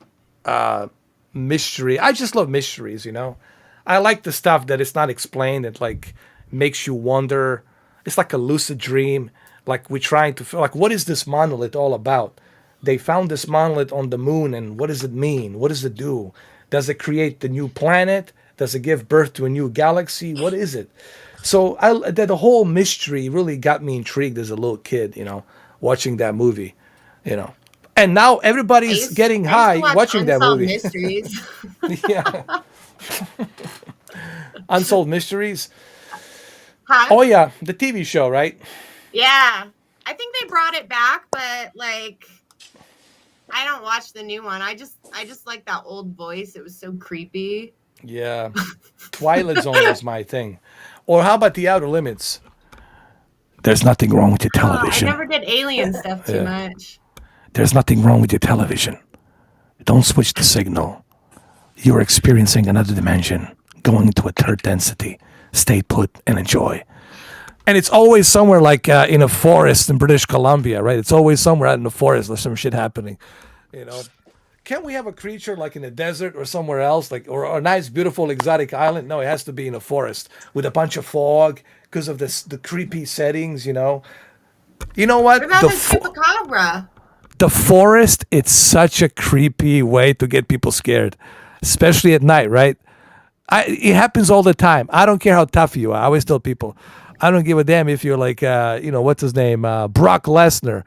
mystery. I just love mysteries, you know? I like the stuff that it's not explained. It, like, makes you wonder. It's like a lucid dream. Like, we're trying to feel, like, what is this monolith all about? They found this monolith on the moon, and what does it mean? What does it do? Does it create the new planet? Does it give birth to a new galaxy? What is it? So the whole mystery really got me intrigued as a little kid, you know, watching that movie, you know. And now everybody's getting high watching that movie. Mysteries. Yeah. Unsolved Mysteries. Huh? Oh yeah, the TV show, right? Yeah. I think they brought it back, but like I don't watch the new one. I just like that old voice. It was so creepy. Yeah. Twilight Zone was my thing. Or how about The Outer Limits? There's nothing wrong with your I television. never did alien stuff too much. There's nothing wrong with your television. Don't switch the signal. You're experiencing another dimension, going into a third density. Stay put and enjoy. And it's always somewhere like in a forest in British Columbia, right? It's always somewhere out in the forest. There's some shit happening, you know. Can't we have a creature like in the desert or somewhere else, like or a nice, beautiful, exotic island? No, it has to be in a forest with a bunch of fog because of the creepy settings, you know. You know what? What about the chupacabra? The forest, it's such a creepy way to get people scared, especially at night, right? It happens all the time. I don't care how tough you are. I always tell people, I don't give a damn if you're like, what's his name? Brock Lesnar.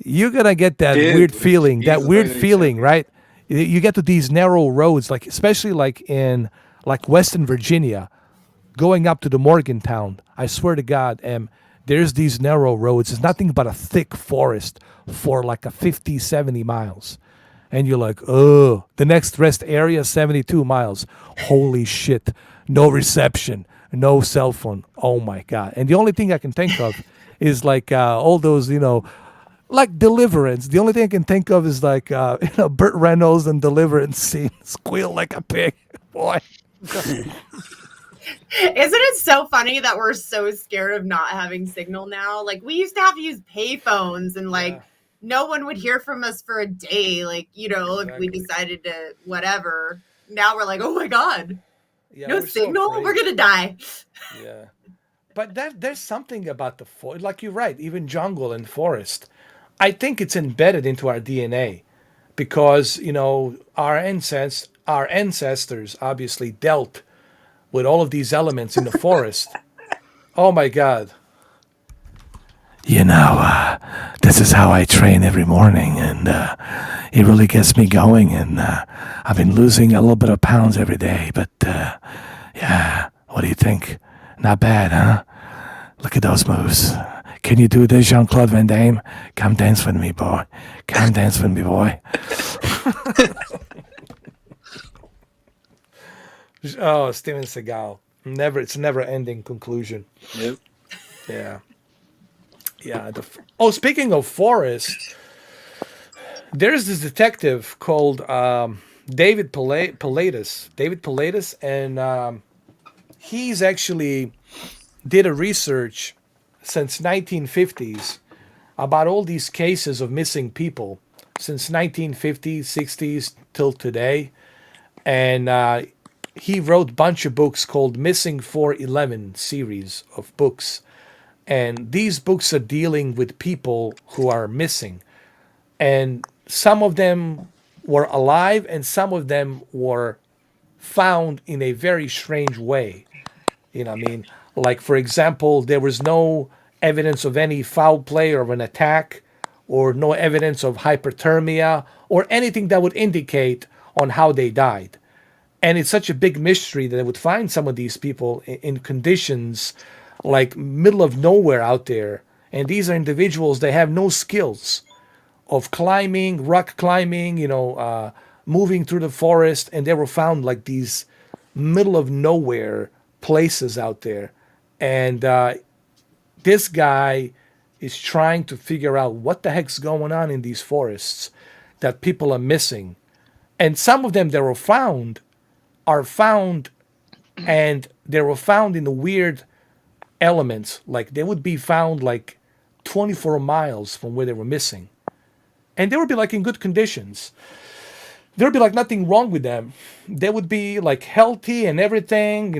You're going to get that weird feeling, right? You get to these narrow roads, like especially like in like Western Virginia, going up to the Morgantown. I swear to God, there's these narrow roads. It's nothing but a thick forest for like a 50, 70 miles. And you're like, oh, the next rest area, 72 miles. Holy shit. No reception, no cell phone. Oh my God. And the only thing I can think of is like all those, like Deliverance. The only thing I can think of is like, Burt Reynolds and Deliverance scene. Squeal like a pig. Boy. Isn't it so funny that we're so scared of not having signal now? Like we used to have to use payphones and like no one would hear from us for a day. Like, if we decided to whatever. Now we're like, oh my God. No signal? So we're going to die. Yeah. But there's something about the forest. Like you're right, even jungle and forest. I think it's embedded into our DNA because, our ancestors obviously dealt with all of these elements in the forest. Oh my God. This is how I train every morning, and it really gets me going, and I've been losing a little bit of pounds every day, but what do you think? Not bad, huh? Look at those moves. Can you do this, Jean-Claude Van Damme? Come dance with me, boy. Come dance with me, boy. Oh, Steven Seagal. It's never ending conclusion. Yep. Yeah. Yeah. Speaking of forest, there's this detective called David Pilatus. David Pilatus, and he's actually did a research since 1950s about all these cases of missing people since 1950s, 60s till today, and he wrote a bunch of books called Missing 411 series of books. And these books are dealing with people who are missing. And some of them were alive and some of them were found in a very strange way. Like, for example, there was no evidence of any foul play or of an attack or no evidence of hyperthermia or anything that would indicate on how they died. And it's such a big mystery that they would find some of these people in conditions like middle of nowhere out there. And these are individuals, they have no skills of climbing, rock climbing, moving through the forest. And they were found like these middle of nowhere places out there. And this guy is trying to figure out what the heck's going on in these forests that people are missing. And some of them that were found are found, and they were found in the weird elements. Like they would be found like 24 miles from where they were missing. And they would be like in good conditions. There would be like nothing wrong with them. They would be like healthy and everything,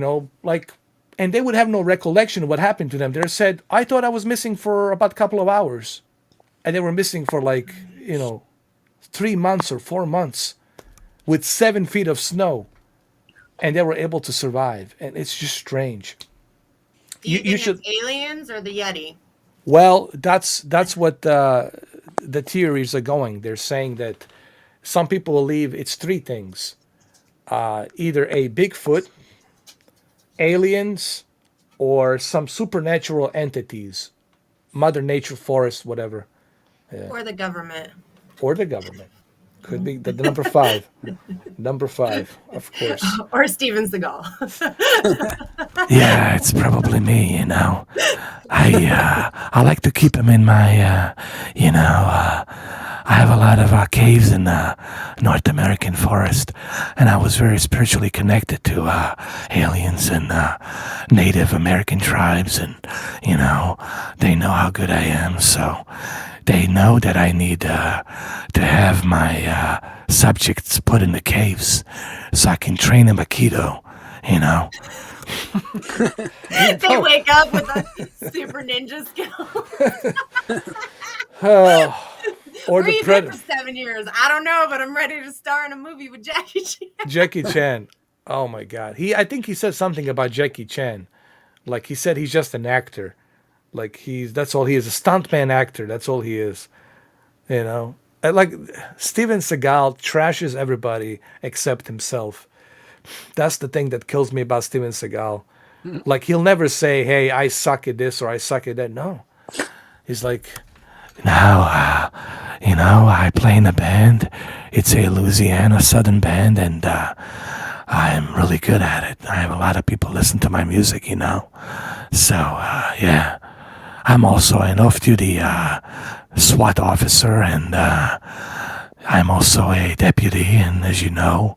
and they would have no recollection of what happened to them. They said, I thought I was missing for about a couple of hours. And they were missing for 3 months or 4 months with 7 feet of snow. And they were able to survive. And it's just strange. Do you think it's aliens or the Yeti? Well, that's what the theories are going. They're saying that some people believe it's 3 things. Either a Bigfoot, aliens, or some supernatural entities. Mother Nature, forest, whatever. Yeah. Or the government. Could be the number 5. Number 5, of course. Or Steven Seagal. Yeah, it's probably me, I'm I like to keep them in my, I have a lot of caves in the North American forest, and I was very spiritually connected to aliens and Native American tribes, and, they know how good I am, so they know that I need to have my subjects put in the caves so I can train them Aikido, They wake up with a super ninja skill. Or Where the you been Predator. for 7 years? I don't know, but I'm ready to star in a movie with Jackie Chan. Jackie Chan. Oh my God. I think he said something about Jackie Chan. Like he said he's just an actor. Like that's all he is. A stuntman actor. That's all he is. And like Steven Seagal trashes everybody except himself. That's the thing that kills me about Steven Seagal. Like he'll never say, "Hey, I suck at this" or "I suck at that." No. He's like, Now, I play in a band. It's a Louisiana Southern band, and I'm really good at it. I have a lot of people listen to my music, So, yeah. I'm also an off-duty SWAT officer, and I'm also a deputy, and as you know,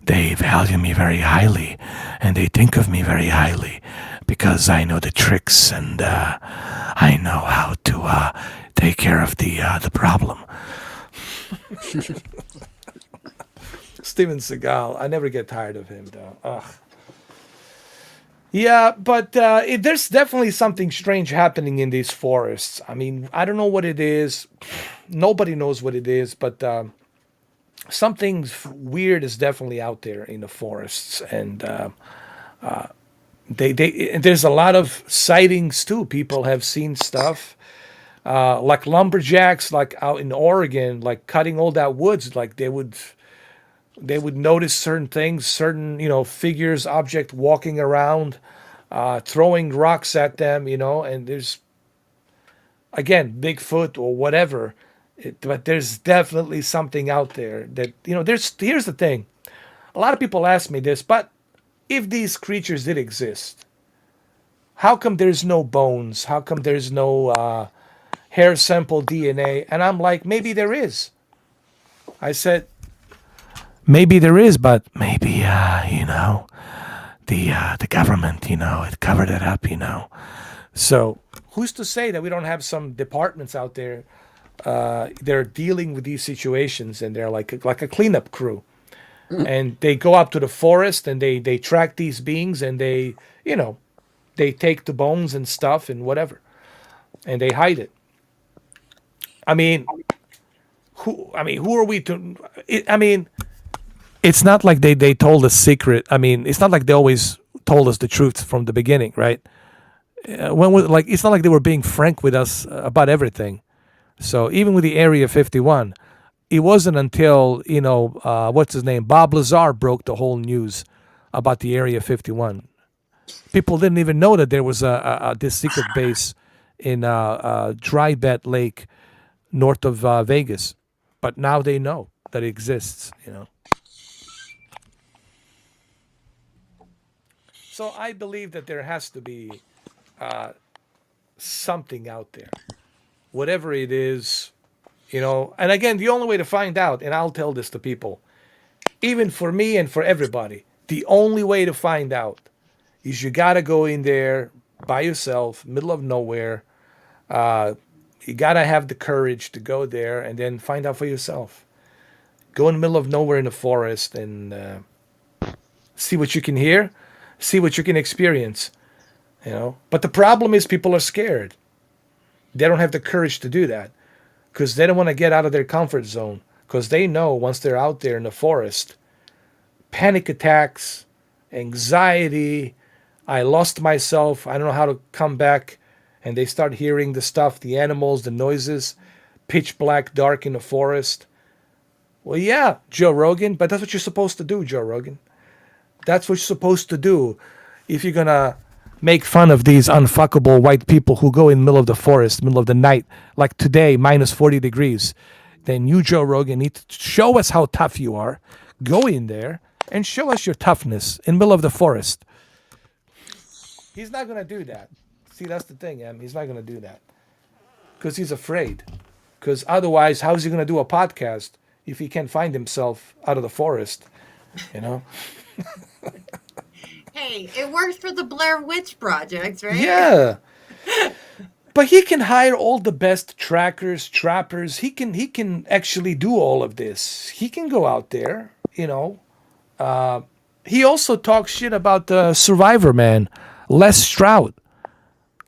they value me very highly, and they think of me very highly because I know the tricks, and I know how to take care of the problem. Steven Seagal. I never get tired of him, though. Ugh. Yeah, but there's definitely something strange happening in these forests. I mean, I don't know what it is. Nobody knows what it is, but something weird is definitely out there in the forests, and there's a lot of sightings too. People have seen stuff. Like lumberjacks, like out in Oregon, like cutting all that woods, like they would notice certain things, certain figures, object walking around, throwing rocks at them, and there's again Bigfoot or whatever, but there's definitely something out there that here's the thing, a lot of people ask me this, but if these creatures did exist, how come there's no bones? How come there's no hair sample DNA? And I'm like, maybe there is. I said, Maybe there is, but maybe, the government, it covered it up, so who's to say that we don't have some departments out there they're dealing with these situations, and they're like a cleanup crew, and they go up to the forest and they track these beings, and they take the bones and stuff and whatever, and they hide it. I mean, who are we to? it's not like they told us secret. I mean, it's not like they always told us the truth from the beginning, right? It's not like they were being frank with us about everything. So even with the Area 51, it wasn't until what's his name, Bob Lazar, broke the whole news about the Area 51. People didn't even know that there was this secret base in Dry Bed Lake, north of Vegas, but now they know that it exists. So I believe that there has to be something out there, whatever it is, And again, the only way to find out, and I'll tell this to people, even for me and for everybody, the only way to find out is you got to go in there by yourself, middle of nowhere. You got to have the courage to go there and then find out for yourself. Go in the middle of nowhere in the forest and see what you can hear, see what you can experience. But the problem is people are scared. They don't have the courage to do that because they don't want to get out of their comfort zone, because they know once they're out there in the forest, panic attacks, anxiety, I lost myself, I don't know how to come back, and they start hearing the stuff, the animals, the noises, pitch black, dark in the forest. Well, yeah, Joe Rogan, but that's what you're supposed to do, Joe Rogan. That's what you're supposed to do if you're going to make fun of these unfuckable white people who go in the middle of the forest, middle of the night, like today, minus 40 degrees. Then you, Joe Rogan, need to show us how tough you are. Go in there and show us your toughness in the middle of the forest. He's not going to do that. See, that's the thing, Em. He's not going to do that. because he's afraid. Because otherwise, how's he going to do a podcast if he can't find himself out of the forest? You know? Hey, it worked for the Blair Witch Project, right? Yeah. But he can hire all the best trackers, trappers. He can actually do all of this. He can go out there, you know. He also talks shit about the Survivor man, Les Stroud.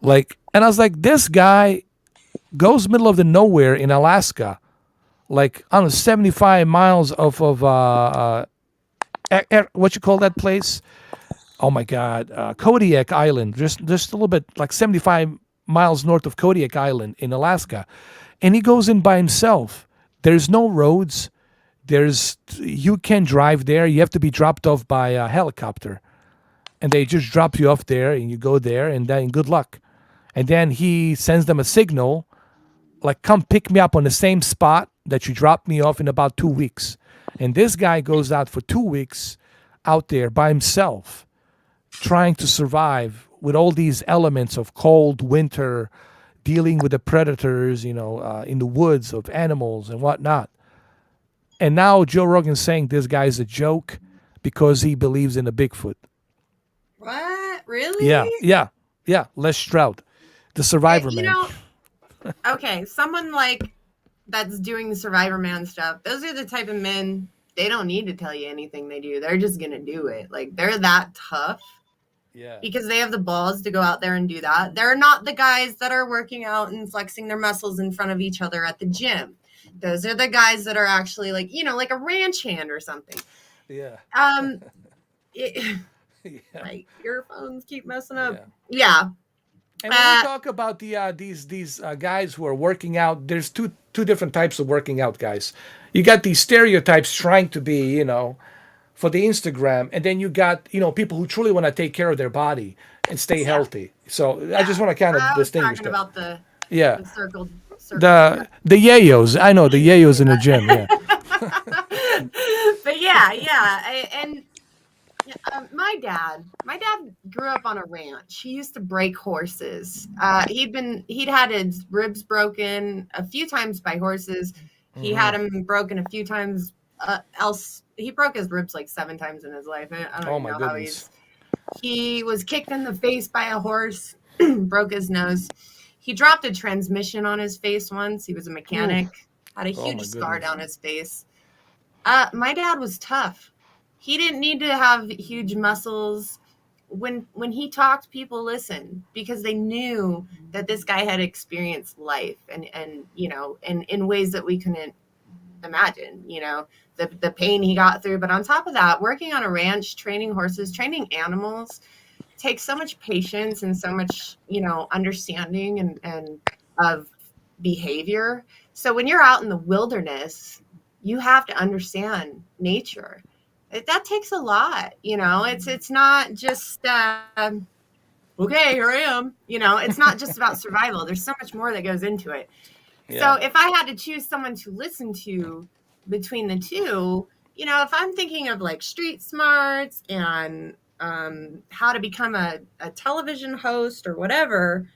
Like, and I was like, this guy goes middle of the nowhere in Alaska, like I don't know, 75 miles off of what you call that place? Oh my God, Kodiak Island. Just a little bit, like 75 miles north of Kodiak Island in Alaska, and he goes in by himself. There's no roads. You can't drive there. You have to be dropped off by a helicopter, and they just drop you off there, and you go there, and then good luck. And then he sends them a signal, like, come pick me up on the same spot that you dropped me off in about 2 weeks. And this guy goes out for 2 weeks out there by himself, trying to survive with all these elements of cold winter, dealing with the predators, you know, in the woods of animals and whatnot. And now Joe Rogan's saying this guy's a joke because he believes in a Bigfoot. What? Really? Yeah. Les Stroud, the Survivor You man. know, okay, someone like that's doing the Survivor Man stuff, those are the type of men, they don't need to tell you anything they do. They're just going to do it. Like, they're that tough. Yeah. Because they have the balls to go out there and do that. They're not the guys that are working out and flexing their muscles in front of each other at the gym. Those are the guys that are actually like, you know, like a ranch hand or something. Yeah. My earphones keep messing up. Yeah. And when we talk about these guys who are working out, there's two different types of working out guys. You got these stereotypes trying to be, you know, for the Instagram, and then you got, you know, people who truly want to take care of their body and stay healthy. So I just want to kind of distinguish talking that. about the circle. The yayos. I know the yayos in the gym. Yeah. But and my dad grew up on a ranch. He used to break horses. He'd had his ribs broken a few times by horses. He had them broken a few times. He broke his ribs like 7 times in his life. I don't even know how he was kicked in the face by a horse, broke his nose. He dropped a transmission on his face once. He was a mechanic, had a huge scar down his face. My dad was tough. He didn't need to have huge muscles. When he talked, people listened because they knew that this guy had experienced life and you know, in ways that we couldn't imagine, you know, the pain he got through. But on top of that, working on a ranch, training horses, training animals takes so much patience and so much, you know, understanding and of behavior. So when you're out in the wilderness, you have to understand nature. That takes a lot, you know. It's not just okay, here I am, you know. It's not just about survival. There's so much more that goes into it. So if I had to choose someone to listen to between the two, you know, if I'm thinking of like street smarts and how to become a television host or whatever,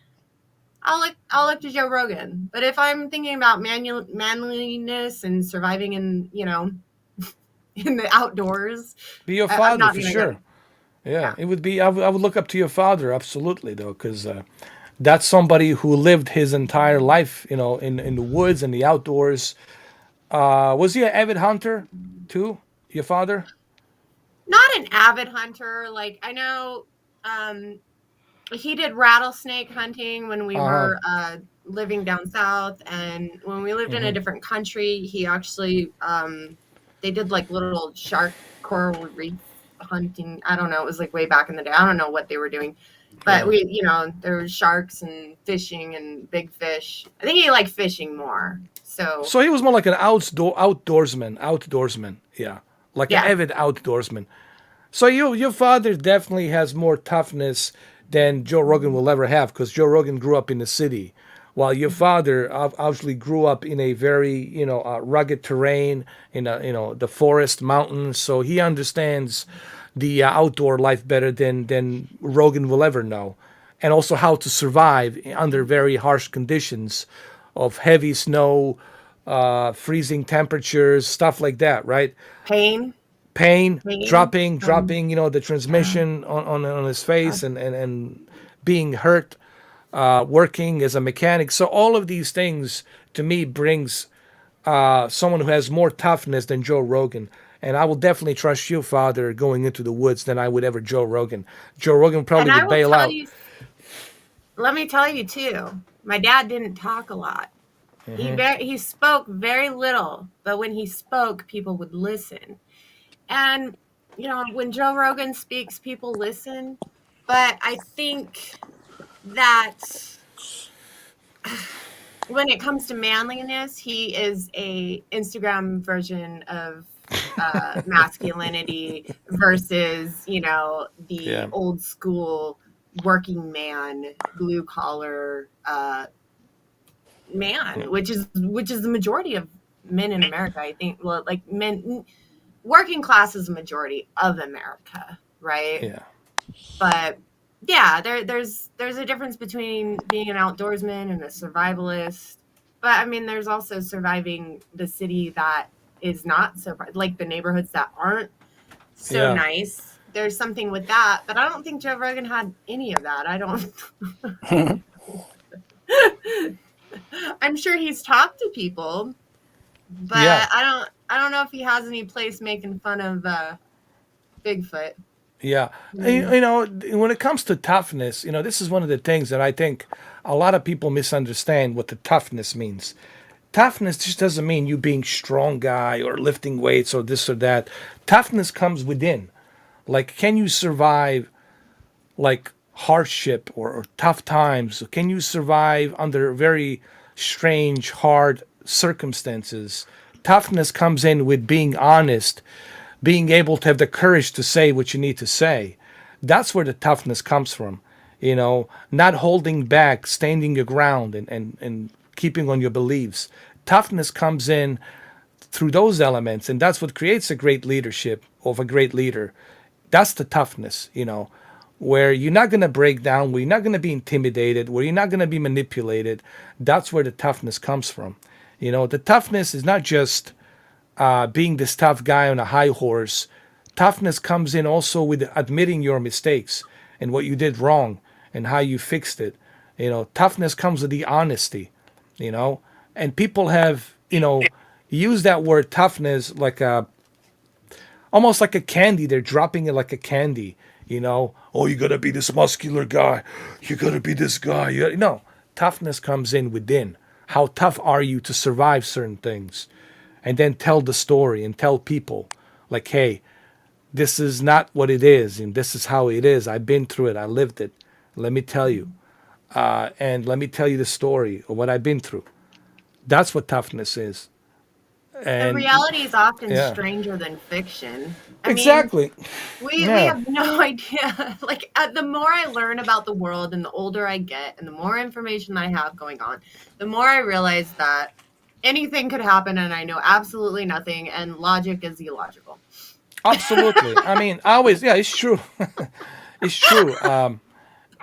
I'll look to Joe Rogan. But if I'm thinking about manliness and surviving in, you know, in the outdoors, be your father for sure. Yeah, it would be. I would look up to your father absolutely though, because that's somebody who lived his entire life, you know, in the woods and the outdoors. Was he an avid hunter too? Your father? Not an avid hunter. Like, I know he did rattlesnake hunting when we were living down south, and when we lived in a different country, he actually they did like little shark coral reef hunting. I don't know. It was like way back in the day. I don't know what they were doing. But we, you know, there was sharks and fishing and big fish. I think he liked fishing more. So he was more like an outdoorsman. Yeah. Like an avid outdoorsman. So your father definitely has more toughness than Joe Rogan will ever have, because Joe Rogan grew up in the city, while your father obviously grew up in a very, you know, rugged terrain, in a, you know, the forest, mountains. So he understands the outdoor life better than Rogan will ever know, and also how to survive under very harsh conditions of heavy snow, freezing temperatures, stuff like that, right? Pain. Pain, Pain. dropping, the transmission on his face, and being hurt, working as a mechanic. So all of these things to me brings someone who has more toughness than Joe Rogan. And I will definitely trust you, Father, going into the woods than I would ever Joe Rogan. Joe Rogan probably And I would will bail tell out. you, let me tell you too, my dad didn't talk a lot. He spoke very little, but when he spoke, people would listen. And when Joe Rogan speaks, people listen. But I think that when it comes to manliness, he is a Instagram version of masculinity versus the Yeah. old school working man, blue collar man, which is the majority of men in America. I think, well, like men, working class is the majority of America, right? Yeah. But yeah, there's a difference between being an outdoorsman and a survivalist. But I mean, there's also surviving the city that is not so, like the neighborhoods that aren't so Yeah. nice. There's something with that, but I don't think Joe Rogan had any of that. I don't. I'm sure he's talked to people, but Yeah. I don't know if he has any place making fun of Bigfoot. Yeah. When it comes to toughness, this is one of the things that I think a lot of people misunderstand what the toughness means. Toughness just doesn't mean you being strong guy or lifting weights or this or that. Toughness comes within. Like, can you survive like hardship or tough times? Can you survive under very strange, hard circumstances? Toughness comes in with being honest, being able to have the courage to say what you need to say. That's where the toughness comes from. Not holding back, standing your ground, and keeping on your beliefs. Toughness comes in through those elements, and that's what creates a great leadership of a great leader. That's the toughness, where you're not going to break down, where you're not going to be intimidated, where you're not going to be manipulated. That's where the toughness comes from. The toughness is not just being this tough guy on a high horse. Toughness comes in also with admitting your mistakes and what you did wrong and how you fixed it. Toughness comes with the honesty, and people have, used that word toughness like almost like a candy. They're dropping it like a candy, Oh, you gotta be this muscular guy. You gotta be this guy. No, toughness comes in within. How tough are you to survive certain things? And then tell the story and tell people, like, hey, this is not what it is, and this is how it is. I've been through it. I lived it. Let me tell you. And let me tell you the story of what I've been through. That's what toughness is. The And reality is often yeah. stranger than fiction. Exactly. We Yeah. have no idea. Like, the more I learn about the world and the older I get and the more information I have going on, the more I realize that anything could happen and I know absolutely nothing, and logic is illogical. Absolutely. I mean, always, yeah, it's true. It's true.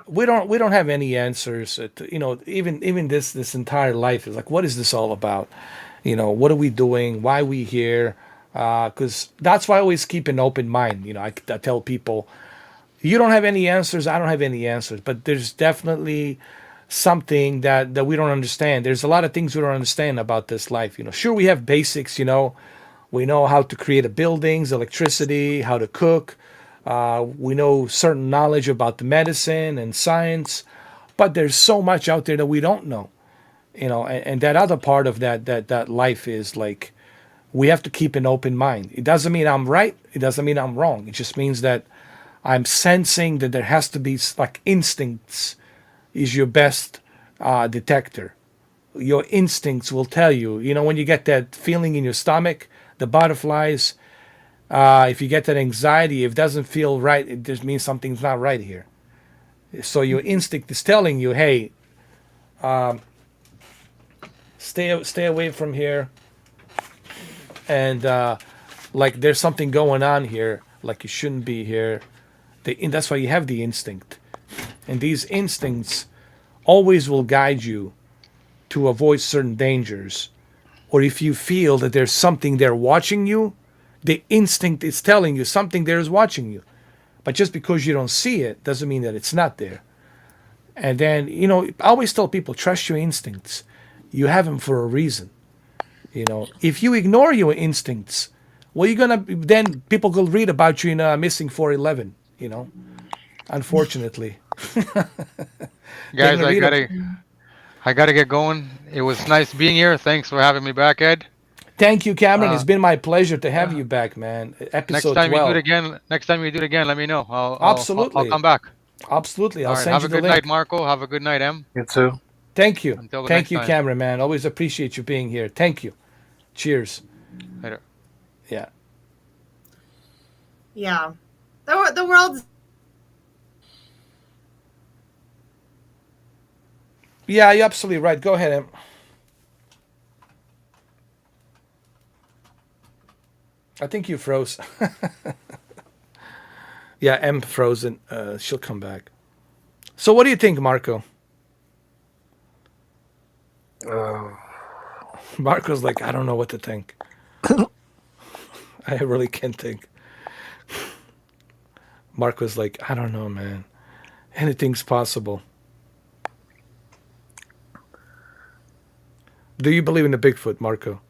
We don't have any answers. Even this entire life is like, what is this all about? What are we doing? Why are we here? Because that's why I always keep an open mind. I tell people, you don't have any answers. I don't have any answers. But there's definitely something that we don't understand. There's a lot of things we don't understand about this life. Sure, we have basics. We know how to create a buildings, electricity, how to cook. We know certain knowledge about the medicine and science, but there's so much out there that we don't know. And that other part of that life is like, we have to keep an open mind. It doesn't mean I'm right. It doesn't mean I'm wrong. It just means that I'm sensing that there has to be, like, instincts is your best detector. Your instincts will tell you. When you get that feeling in your stomach, the butterflies, if you get that anxiety, if it doesn't feel right, it just means something's not right here. So your instinct is telling you, hey, stay away from here. And like, there's something going on here, like you shouldn't be here. That's why you have the instinct. And these instincts always will guide you to avoid certain dangers, or if you feel that there's something there watching you, the instinct is telling you something there is watching you. But just because you don't see it doesn't mean that it's not there. And then, I always tell people, trust your instincts. You have them for a reason. If you ignore your instincts, well, then people will read about you in Missing 411, unfortunately. Guys, I gotta get going. It was nice being here. Thanks for having me back, Ed. Thank you, Cameron. It's been my pleasure to have you back, man. Episode 12. Next time you do it again, let me know. Absolutely. I'll come back. Absolutely. All I'll right. send Have you a the good link. night, Marco. Have a good night, Em. You too. Thank you. Until the Thank next you, time. Cameron, man. Always appreciate you being here. Thank you. Cheers. Later. Yeah. Yeah. The world's. Yeah, you're absolutely right. Go ahead, Em. I think you froze. Yeah, M frozen. She'll come back. So what do you think, Marco? Marco's like, I don't know what to think. I really can't think. Marco's like, I don't know, man. Anything's possible. Do you believe in the Bigfoot, Marco?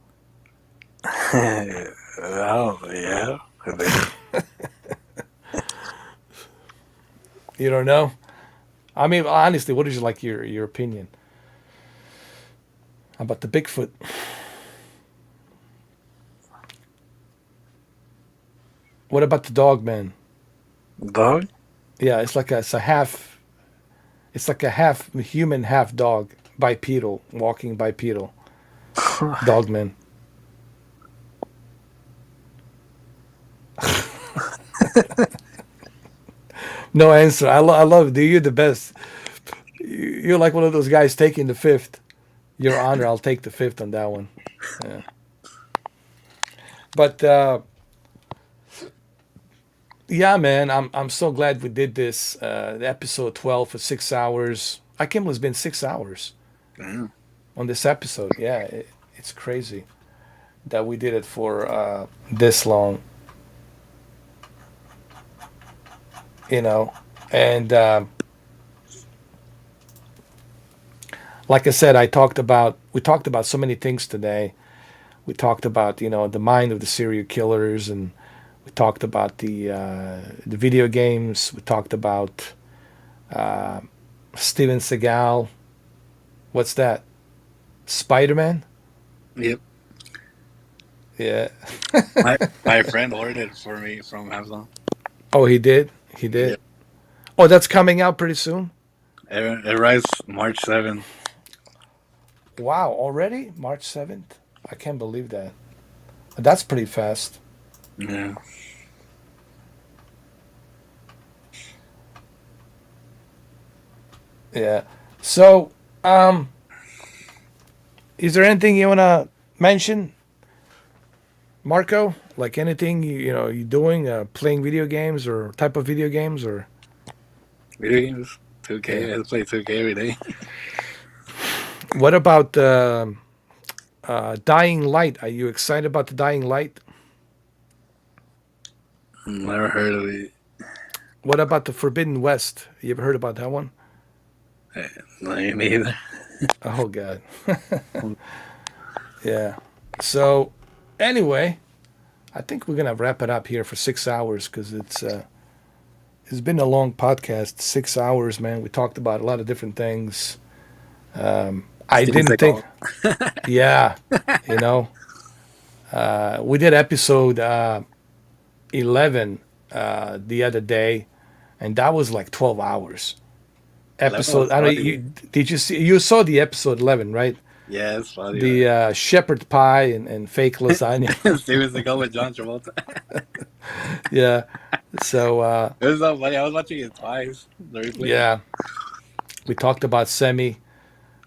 Oh, yeah. I think. You don't know? I mean, honestly, what is like your opinion about the Bigfoot? What about the dog, man? Dog? Yeah, it's like a half human, half dog, bipedal, walking bipedal. Dog man. No answer. I love it. You're the best. You're like one of those guys taking the fifth. Your Honor, I'll take the fifth on that one. Yeah. But yeah, man, I'm so glad we did this. The episode 12 for 6 hours. I can't believe it's been 6 hours on this episode. Yeah, it's crazy that we did it for this long. And like I said, we talked about so many things today. We talked about the mind of the serial killers, and we talked about the video games. We talked about Steven Seagal. What's that? Spider-Man? Yep. Yeah. My friend ordered it for me from Amazon. Oh, he did? He did? Yep. Oh, that's coming out pretty soon? It arrives March 7th. Wow, already? March 7th? I can't believe that. That's pretty fast. Yeah. Yeah. So, is there anything you want to mention, Marco? Like anything you doing, playing video games or type of video games or? Video games? 2K. Yeah. I play 2K every day. What about Dying Light? Are you excited about the Dying Light? Never heard of it. What about the Forbidden West? You ever heard about that one? No, me either. Oh God. Yeah. So anyway, I think we're gonna wrap it up here for 6 hours because it's been a long podcast. 6 hours, man. We talked about a lot of different things. I didn't think. Yeah, we did episode 11 the other day, and that was like 12 hours. Episode. I don't. Did you see? You saw the episode 11, right? Yeah, it's funny. The shepherd pie and fake lasagna. Steven Seagal with John Travolta. Yeah. So. It was so funny. I was watching it twice. Yeah. We talked about Semi,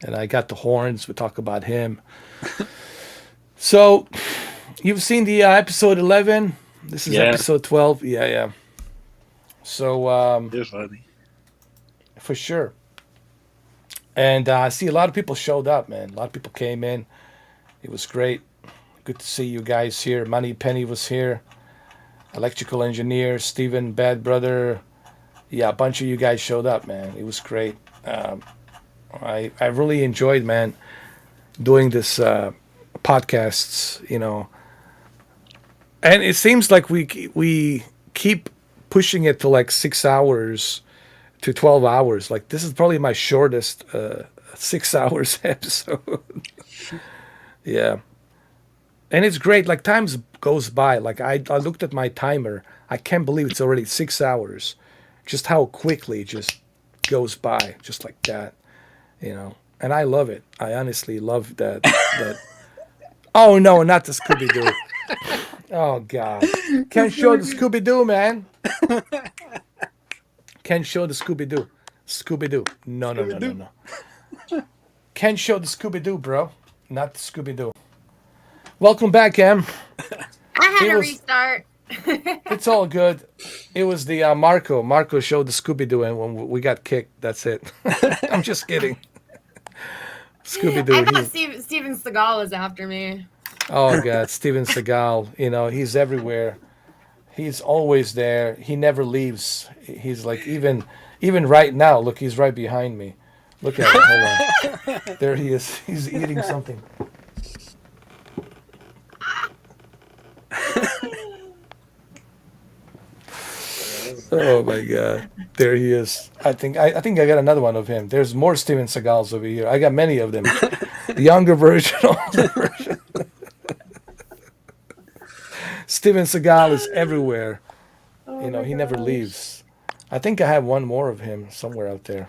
and I got the horns. We talked about him. So, you've seen the episode 11. This is episode 12. Yeah. So. It's funny. For sure. And I see a lot of people showed up, man. A lot of people came in. It was great. Good to see you guys here. Money Penny was here. Electrical engineer, Steven, Bad Brother. Yeah, a bunch of you guys showed up, man. It was great. I really enjoyed, man, doing this podcasts, and it seems like we keep pushing it to like 6 hours to 12 hours. Like this is probably my shortest 6 hours episode. Yeah, and it's great. Like times goes by. Like I looked at my timer. I can't believe it's already 6 hours. Just how quickly it just goes by, just like that. And I love it. I honestly love that. Oh no, not the Scooby Doo. Oh God, can't show the Scooby Doo, man. Can't show the Scooby Doo. Scooby Doo. No. Can't show the Scooby Doo, bro. Not the Scooby Doo. Welcome back, Em. I had to restart. It's all good. It was the Marco. Marco showed the Scooby Doo, and when we got kicked, that's it. I'm just kidding. Scooby Doo. I thought Steven Seagal was after me. Oh God, Steven Seagal. He's everywhere. He's always there. He never leaves. He's like even right now. Look, he's right behind me. Look at him. Hold on. There he is. He's eating something. Oh my God! There he is. I think I got another one of him. There's more Steven Seagals over here. I got many of them. The younger version, older version. Steven Seagal is everywhere. He never leaves. I think I have one more of him somewhere out there.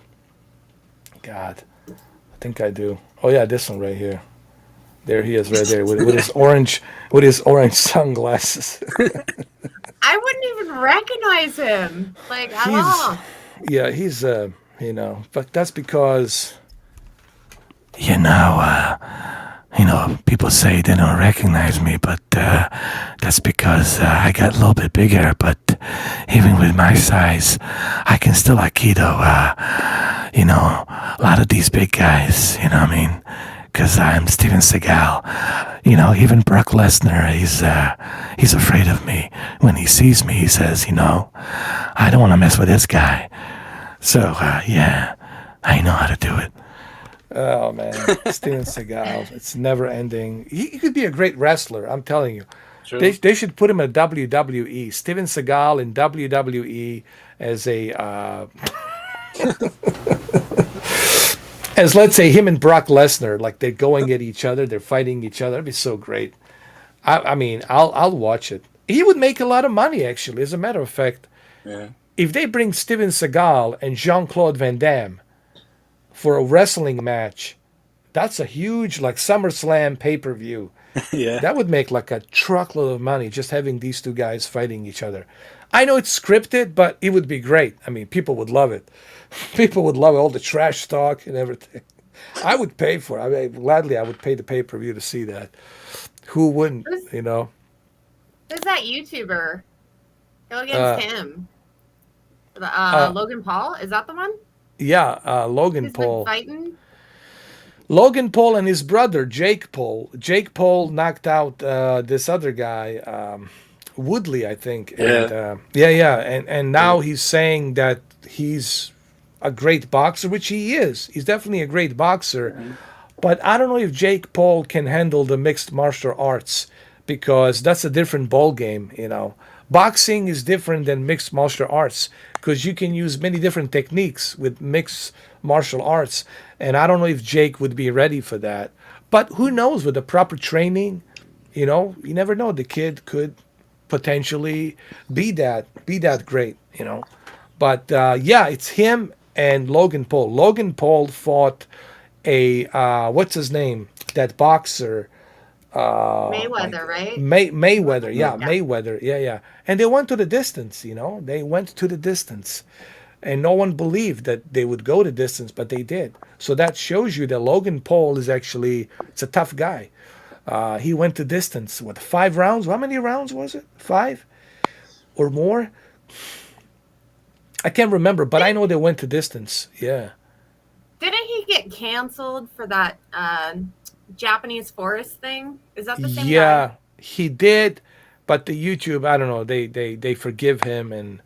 God, I think I do. Oh yeah, this one right here. There he is, right there, with his orange sunglasses. I wouldn't even recognize him. Like at all. Yeah, he's but that's because people say they don't recognize me, but that's because I got a little bit bigger. But even with my size, I can still Aikido. A lot of these big guys, you know what I mean? Because I'm Steven Seagal. Even Brock Lesnar, he's afraid of me. When he sees me, he says, I don't want to mess with this guy. So, yeah, I know how to do it. Oh man, Steven Seagal. It's never ending. He could be a great wrestler, I'm telling you. They should put him in WWE. Steven Seagal in WWE as a as, let's say, him and Brock Lesnar, like they're going at each other, they're fighting each other. That'd be so great. I mean, I'll watch it. He would make a lot of money, actually. As a matter of fact, if they bring Steven Seagal and Jean-Claude Van Damme for a wrestling match, that's a huge, like, SummerSlam pay-per-view. Yeah. That would make like a truckload of money just having these two guys fighting each other. I know it's scripted, but it would be great. I mean, people would love it. People would love all the trash talk and everything. I would pay for it. I mean, gladly, I would pay the pay-per-view to see that. Who wouldn't, Who's that YouTuber? Go against him. Logan Paul? Is that the one? Yeah, Logan Who's Paul. been fighting? Logan Paul and his brother, Jake Paul. Jake Paul knocked out this other guy, Woodley, I think. And, and now he's saying that he's a great boxer, which he is. He's definitely a great boxer. Mm-hmm. But I don't know if Jake Paul can handle the mixed martial arts, because that's a different ball game, Boxing is different than mixed martial arts, because you can use many different techniques with mixed martial arts. And I don't know if Jake would be ready for that. But who knows, with the proper training, you never know. The kid could potentially be that great, But it's him and Logan Paul. Logan Paul fought a what's his name? That boxer. Mayweather, right? Mayweather, Mayweather, yeah. And they went to the distance, They went to the distance. And no one believed that they would go the distance, but they did. So that shows you that Logan Paul is it's a tough guy. He went to distance. 5 rounds? How many rounds was it? 5? Or more? I can't remember, but I know they went to distance. Yeah. Didn't he get canceled for that Japanese forest thing? Is that the same guy? Yeah, he did, but the YouTube, I don't know, they forgive him, and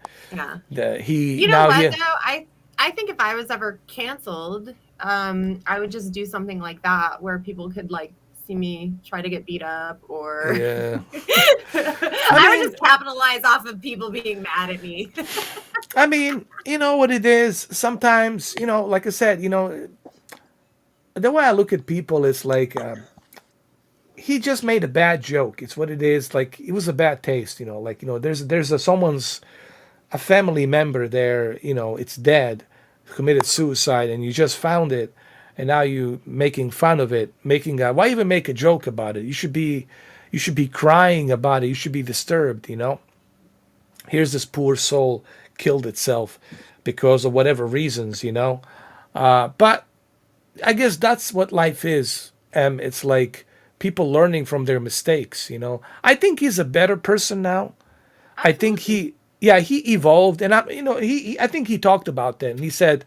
Yeah. he You know now what he though? I think if I was ever canceled, I would just do something like that where people could like see me try to get beat up, or yeah. I would just capitalize off of people being mad at me. I mean, you know what it is. Sometimes, you know, like I said, you know, the way I look at people is like he just made a bad joke. It's what it is. Like it was a bad taste, you know. Like you know, there's someone's a family member there. You know, it's dead, committed suicide, and you just found it, and now you making fun of it, making why even make a joke about it? You should be crying about it. You should be disturbed, you know. Here's this poor soul killed itself because of whatever reasons, you know. But I guess that's what life is. It's like people learning from their mistakes, you know. I think he's a better person now. I think yeah, he evolved, and you know, I think he talked about that, and he said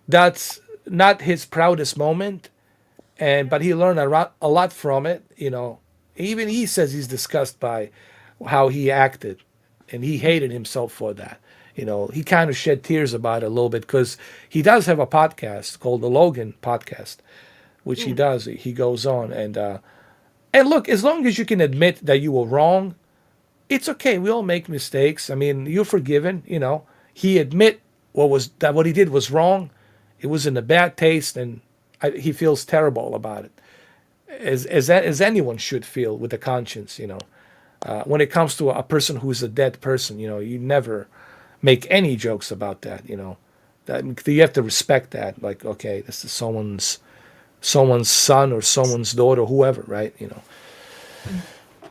that's not his proudest moment, but he learned a lot from it, you know. Even he says he's disgusted by how he acted, and he hated himself for that. You know, he kind of shed tears about it a little bit because he does have a podcast called the Logan Podcast, which he does. He goes on and look, as long as you can admit that you were wrong, it's okay. We all make mistakes. I mean, you're forgiven. You know, he admit what he did was wrong. It was in a bad taste, and he feels terrible about it, as anyone should feel with a conscience. You know, when it comes to a person who's a dead person, you know, you never make any jokes about that. You know, that you have to respect that. Like, okay, this is someone's son or someone's daughter, whoever, right? You know,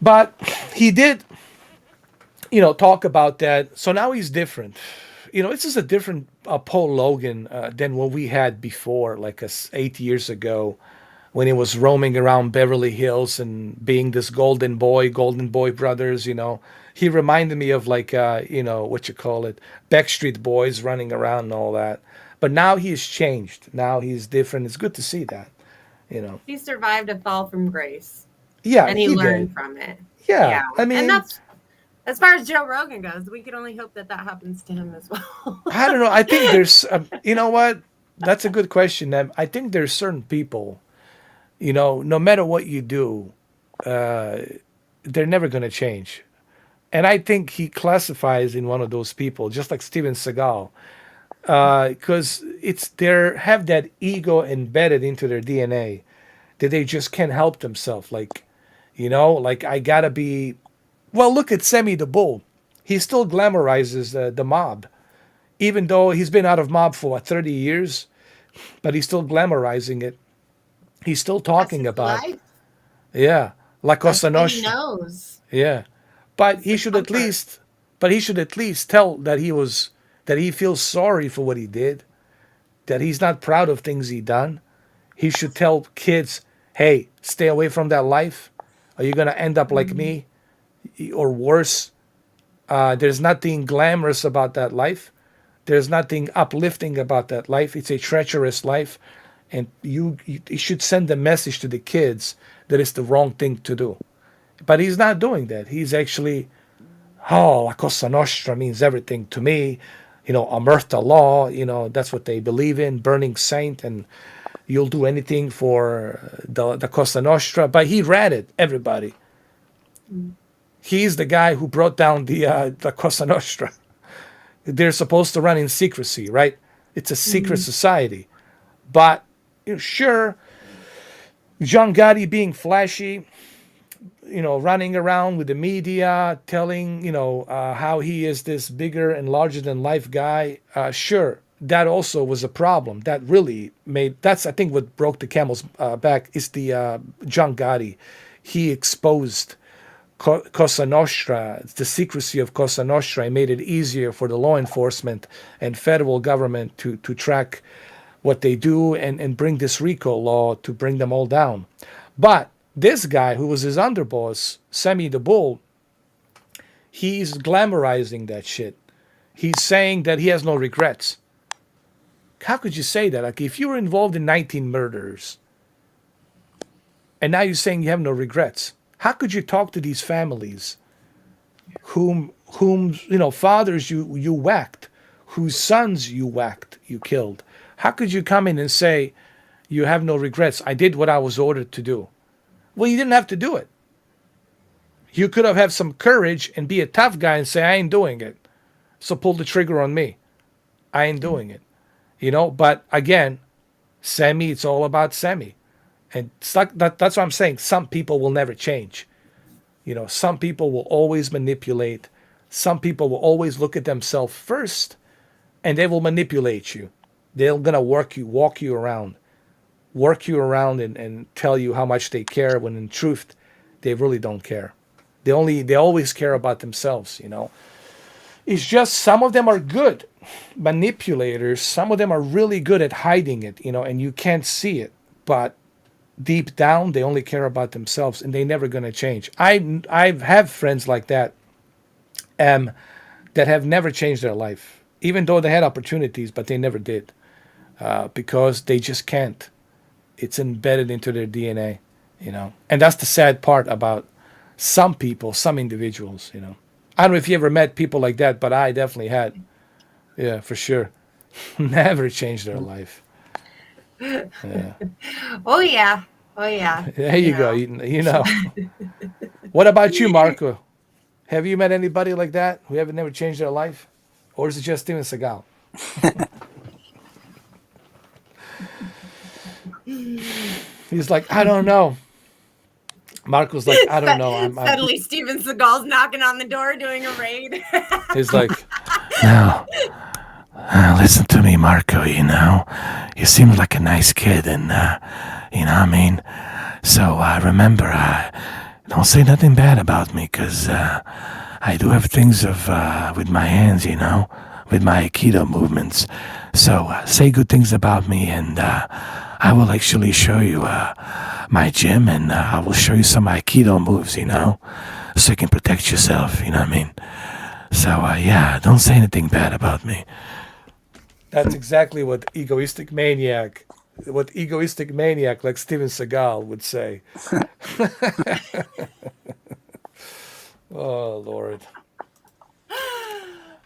but he did, you know, talk about that. So now he's different. You know, this is a different Paul Logan than what we had before, like 8 years ago, when he was roaming around Beverly Hills and being this golden boy brothers. You know, he reminded me of like you know, what you call it, Backstreet Boys running around and all that. But now he's changed. Now he's different. It's good to see that. You know, He survived a fall from grace. yeah, And he learned did. from it. Yeah, I mean, and that's as far as Joe Rogan goes. We can only hope that happens to him as well. I don't know. I think there's, you know what? That's a good question. I think there's certain people, you know, no matter what you do, they're never going to change. And I think he classifies in one of those people, just like Steven Seagal, because have that ego embedded into their DNA that they just can't help themselves. Like, you know, like I gotta be. Well, look at Semi the Bull. He still glamorizes the mob, even though he's been out of mob for 30 years, but he's still glamorizing it. He's still talking about, life. Yeah, La Cosa He Nostra. knows. Yeah, but he should at least, tell that he feels sorry for what he did, that he's not proud of things he done. He should tell kids, hey, stay away from that life, or you're gonna end up like me, or worse. There's nothing glamorous about that life. There's nothing uplifting about that life. It's a treacherous life, and you should send a message to the kids that it's the wrong thing to do. But he's not doing that. He's actually, La Cosa Nostra means everything to me. You know, Omerta law. You know, that's what they believe in. Burning saint, and you'll do anything for the Cosa Nostra. But he ratted everybody. He's the guy who brought down the Cosa Nostra. They're supposed to run in secrecy, right? It's a secret society. But, you know, sure, John Gotti being flashy, you know, running around with the media, telling, you know, how he is this bigger and larger than life guy. Sure, that also was a problem. That really that's, I think, what broke the camel's back is the John Gotti. He exposed Cosa Nostra, the secrecy of Cosa Nostra, and made it easier for the law enforcement and federal government to track what they do and bring this RICO law to bring them all down. But this guy, who was his underboss, Semi the Bull, he's glamorizing that shit. He's saying that he has no regrets. How could you say that? Like, if you were involved in 19 murders and now you're saying you have no regrets, how could you talk to these families whom fathers you whacked, whose sons you whacked, you killed? How could you come in and say you have no regrets? I did what I was ordered to do. Well, you didn't have to do it. You could have had some courage and be a tough guy and say, I ain't doing it. So pull the trigger on me. I ain't doing it. But again, Semi, it's all about Semi. And it's like that's what I'm saying. Some people will never change. Some people will always manipulate. Some people will always look at themselves first, and they will manipulate you. They're gonna walk you around and tell you how much they care, when in truth, they really don't care. They always care about themselves. It's just some of them are good manipulators. Some of them are really good at hiding it, and you can't see it. But deep down, they only care about themselves, and they're never going to change. I have friends like that, that have never changed their life, even though they had opportunities, but they never did, because they just can't. It's embedded into their DNA, And that's the sad part about some people, some individuals, I don't know if you ever met people like that, but I definitely had. Yeah, for sure. Never changed their life. Yeah. Oh yeah. Oh yeah. There you go. What about you, Marco? Have you met anybody like that who have never changed their life? Or is it just Steven Seagal? He's like, I don't know. Marco's like, I don't know. Suddenly Steven Seagal's knocking on the door doing a raid. He's like, Now, listen to me, Marco, you seem like a nice kid, and, so, remember, don't say nothing bad about me, because, I do have things with my hands, with my Aikido movements, so, say good things about me, and, I will actually show you, my gym, and, I will show you some Aikido moves, so you can protect yourself, you know what I mean? So, yeah, don't say anything bad about me. That's exactly what egoistic maniac like Steven Seagal would say. Oh, Lord.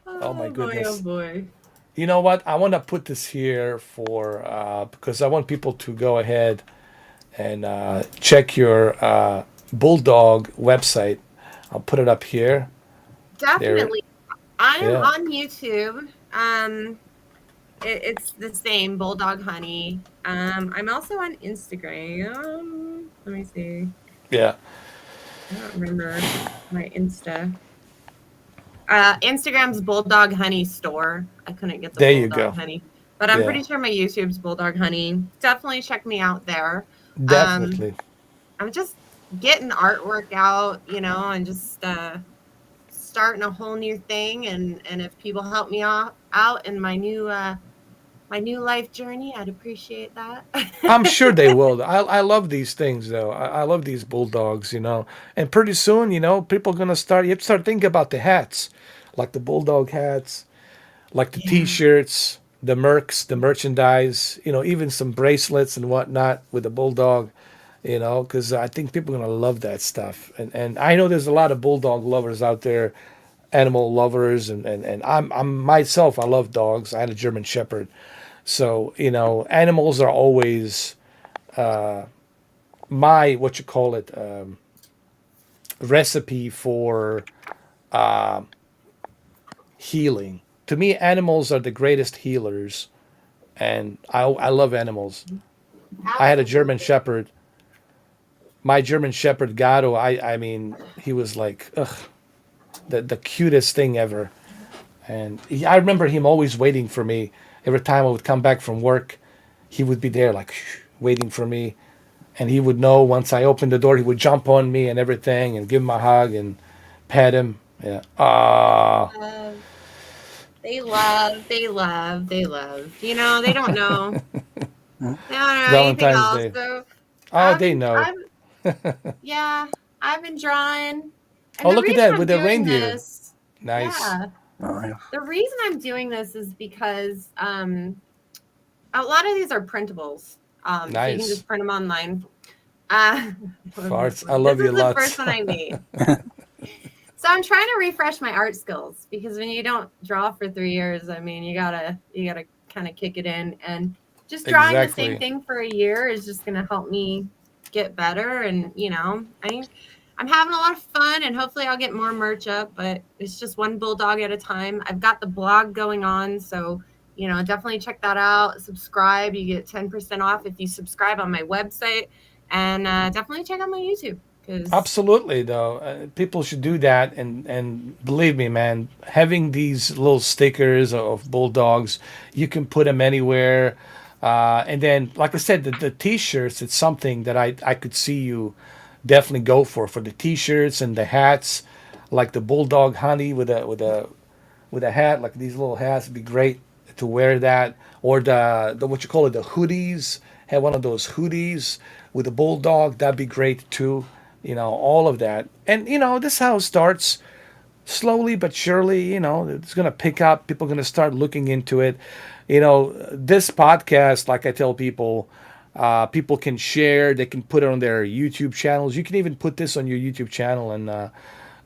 Oh, my goodness. Oh boy. You know what? I want to put this here because I want people to go ahead and check your Bulldog website. I'll put it up here. Definitely. I'm on YouTube. It's the same, Bulldog Honey. I'm also on Instagram. Let me see. Yeah. I don't remember my Insta. Instagram's Bulldog Honey store. I couldn't get the there Bulldog you go. Honey. But I'm pretty sure my YouTube's Bulldog Honey. Definitely check me out there. Definitely. I'm just getting artwork out, and just starting a whole new thing. And if people help me out in my new life journey, I'd appreciate that. I'm sure they will. I love these things, though. I love these bulldogs, And pretty soon, people are going to start, you have to start thinking about the hats, like the bulldog hats, like the T-shirts, the mercs, the merchandise, even some bracelets and whatnot with the bulldog, because I think people are going to love that stuff. And I know there's a lot of bulldog lovers out there, animal lovers, and I'm myself, I love dogs. I had a German Shepherd. So, animals are always my, recipe for healing. To me, animals are the greatest healers, and I love animals. I had a German Shepherd. My German Shepherd, Gato, I mean, he was like, the cutest thing ever. And I remember him always waiting for me. Every time I would come back from work, he would be there like waiting for me. And he would know once I opened the door, he would jump on me and everything and give him a hug and pet him. Yeah. They love. They don't know. They don't know anything else. Day. So they know. I've been drawing. And look at that with the reindeer. Nice. Yeah. The reason I'm doing this is because A lot of these are printables, so you can Nice. just print them online. Uh, Farts. I this love you is the lots. first one I made. So I'm trying to refresh my art skills because when you don't draw for 3 years, I mean, you gotta kind of kick it in, and just drawing the same Exactly. thing for a year is just gonna help me get better. And I'm having a lot of fun, and hopefully I'll get more merch up. But it's just one bulldog at a time. I've got the blog going on, so definitely check that out. Subscribe. You get 10% off if you subscribe on my website, and definitely check out my YouTube because Absolutely, though, people should do that, and believe me, man, having these little stickers of bulldogs, you can put them anywhere, and then, like I said, the t-shirts, it's something that I could see you definitely go for the t-shirts and the hats, like the bulldog honey with a hat, like these little hats would be great to wear that, or the what you call it, the hoodies. Have one of those hoodies with a bulldog, that'd be great too. All of that, and this how it starts slowly but surely. It's gonna pick up. People are gonna start looking into it. This podcast, like I tell people. People can share. They can put it on their YouTube channels. You can even put this on your YouTube channel and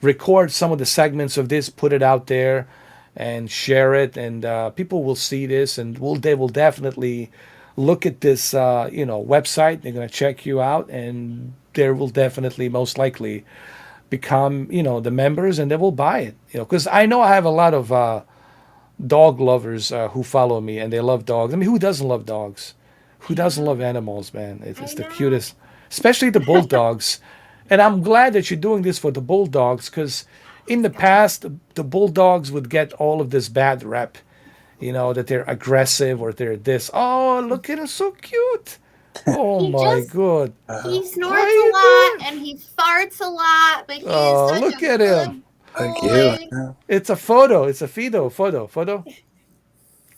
record some of the segments of this, put it out there, and share it. And people will see this, and they will definitely look at this, website. They're gonna check you out, and they will definitely, most likely, become, the members, and they will buy it. Because I know I have a lot of dog lovers who follow me, and they love dogs. I mean, who doesn't love dogs? Who doesn't love animals, man? It's the cutest, especially the bulldogs. And I'm glad that you're doing this for the bulldogs, because in the past, the bulldogs would get all of this bad rep, that they're aggressive or they're this. Oh, look at him, so cute. Oh he my just god. he How snorts a you lot doing? and he farts a lot, but he is Oh, such a look at him. good Thank you. boy. Yeah. It's a photo. It's a photo. What?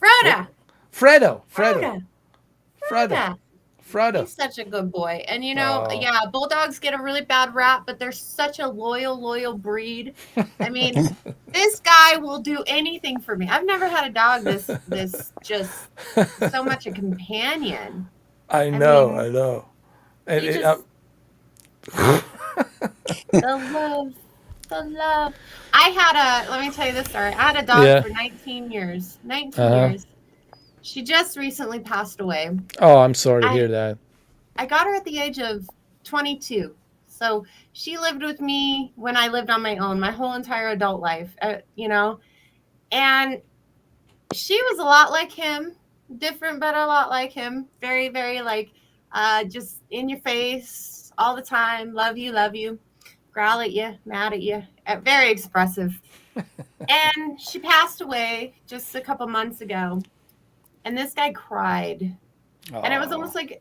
Froda, Fredo. Froda, Fredo. Froda. Fredo. He's such a good boy. And Oh. yeah, bulldogs get a really bad rap, but they're such a loyal breed. I mean, this guy will do anything for me. I've never had a dog this just so much a companion. I I know. mean, I know. And he just the love, the love. Let me tell you this story. I had a dog yeah. for 19 years. 19 Uh huh. years. She just recently passed away. Oh, I'm sorry to hear I that. I got her at the age of 22. So she lived with me when I lived on my own, my whole entire adult life, and she was a lot like him, different, but a lot like him. Very, very like, just in your face all the time. Love you, growl at you, mad at you, very expressive. And she passed away just a couple months ago. And this guy cried, and it was Oh. almost like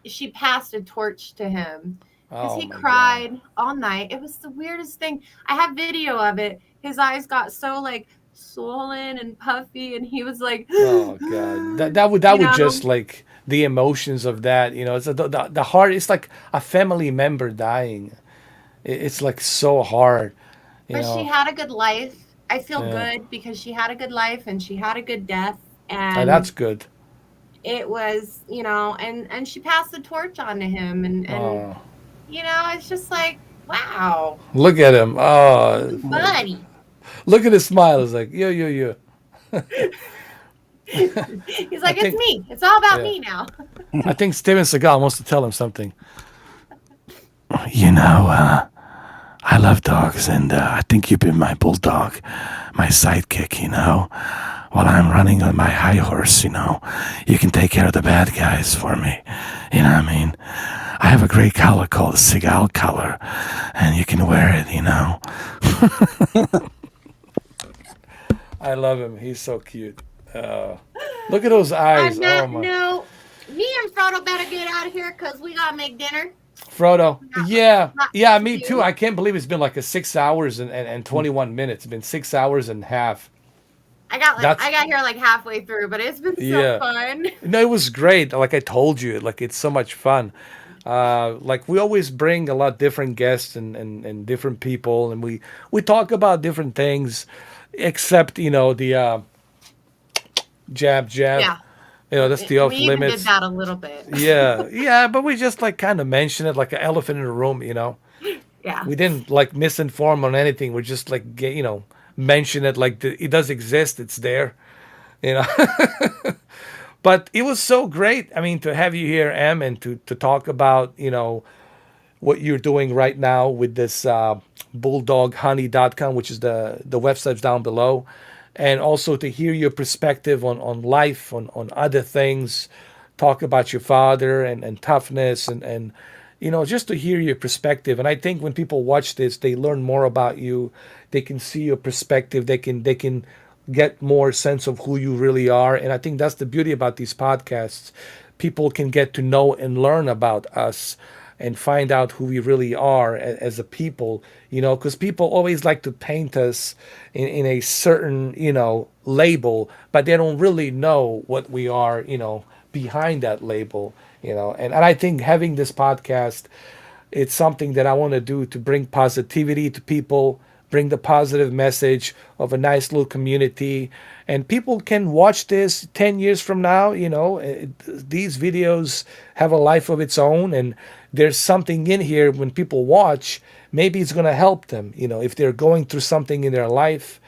she passed a torch to him because Oh he my god. cried all night. It was the weirdest thing. I have video of it. His eyes got so like swollen and puffy, and he was like, Oh god. That would just like the emotions of that. It's the heart. It's like a family member dying. It's like so hard. You But she know. had a good life. I feel Yeah. good because she had a good life and she had a good death, That's and good. it was, and she passed the torch on to him, and Oh. it's just like, wow, Look at him. Oh. buddy. Look at his smile. It's like yo. He's I like, it's think. me. It's all about Yeah. me now. I think Steven Seagal wants to tell him something. You know, I love dogs, and I think you've been my bulldog, my sidekick, While I'm running on my high horse, you can take care of the bad guys for me. You know what I mean? I have a gray collar called the Seagal collar, and you can wear it. I love him. He's so cute. Look at those eyes. On Oh that my. note, me and Frodo better get out of here because we gotta make dinner. Frodo. We got Yeah. lots Yeah, to me too. do. I can't believe it's been like a 6 hours and 21 minutes. It's been 6 hours and a half. I That's, got here like halfway through, but it's been so yeah. fun. No, it was great. Like I told you, like it's so much fun. Like we always bring a lot different guests and different people, and we talk about different things, except the jab jab. Yeah. That's the off We even did limits. that a little bit. Yeah, but we just like kind of mention it like an elephant in the room. Yeah. We didn't like misinform on anything. We just like mention it like it does exist. It's there. You know. But it was so great. I mean, to have you here, Em, and to talk about what you're doing right now with this bulldoghoney.com, which is the website's down below, and also to hear your perspective on life, on other things, talk about your father and toughness and just to hear your perspective. And I think when people watch this, they learn more about you. They can see your perspective. They can get more sense of who you really are. And I think that's the beauty about these podcasts. People can get to know and learn about us and find out who we really are as a people, because people always like to paint us in a certain, label, but they don't really know what we are, behind that label, and I think having this podcast, it's something that I want to do to bring positivity to people, bring the positive message of a nice little community. And people can watch this 10 years from now. These videos have a life of its own. And there's something in here when people watch, maybe it's going to help them. If they're going through something in their life,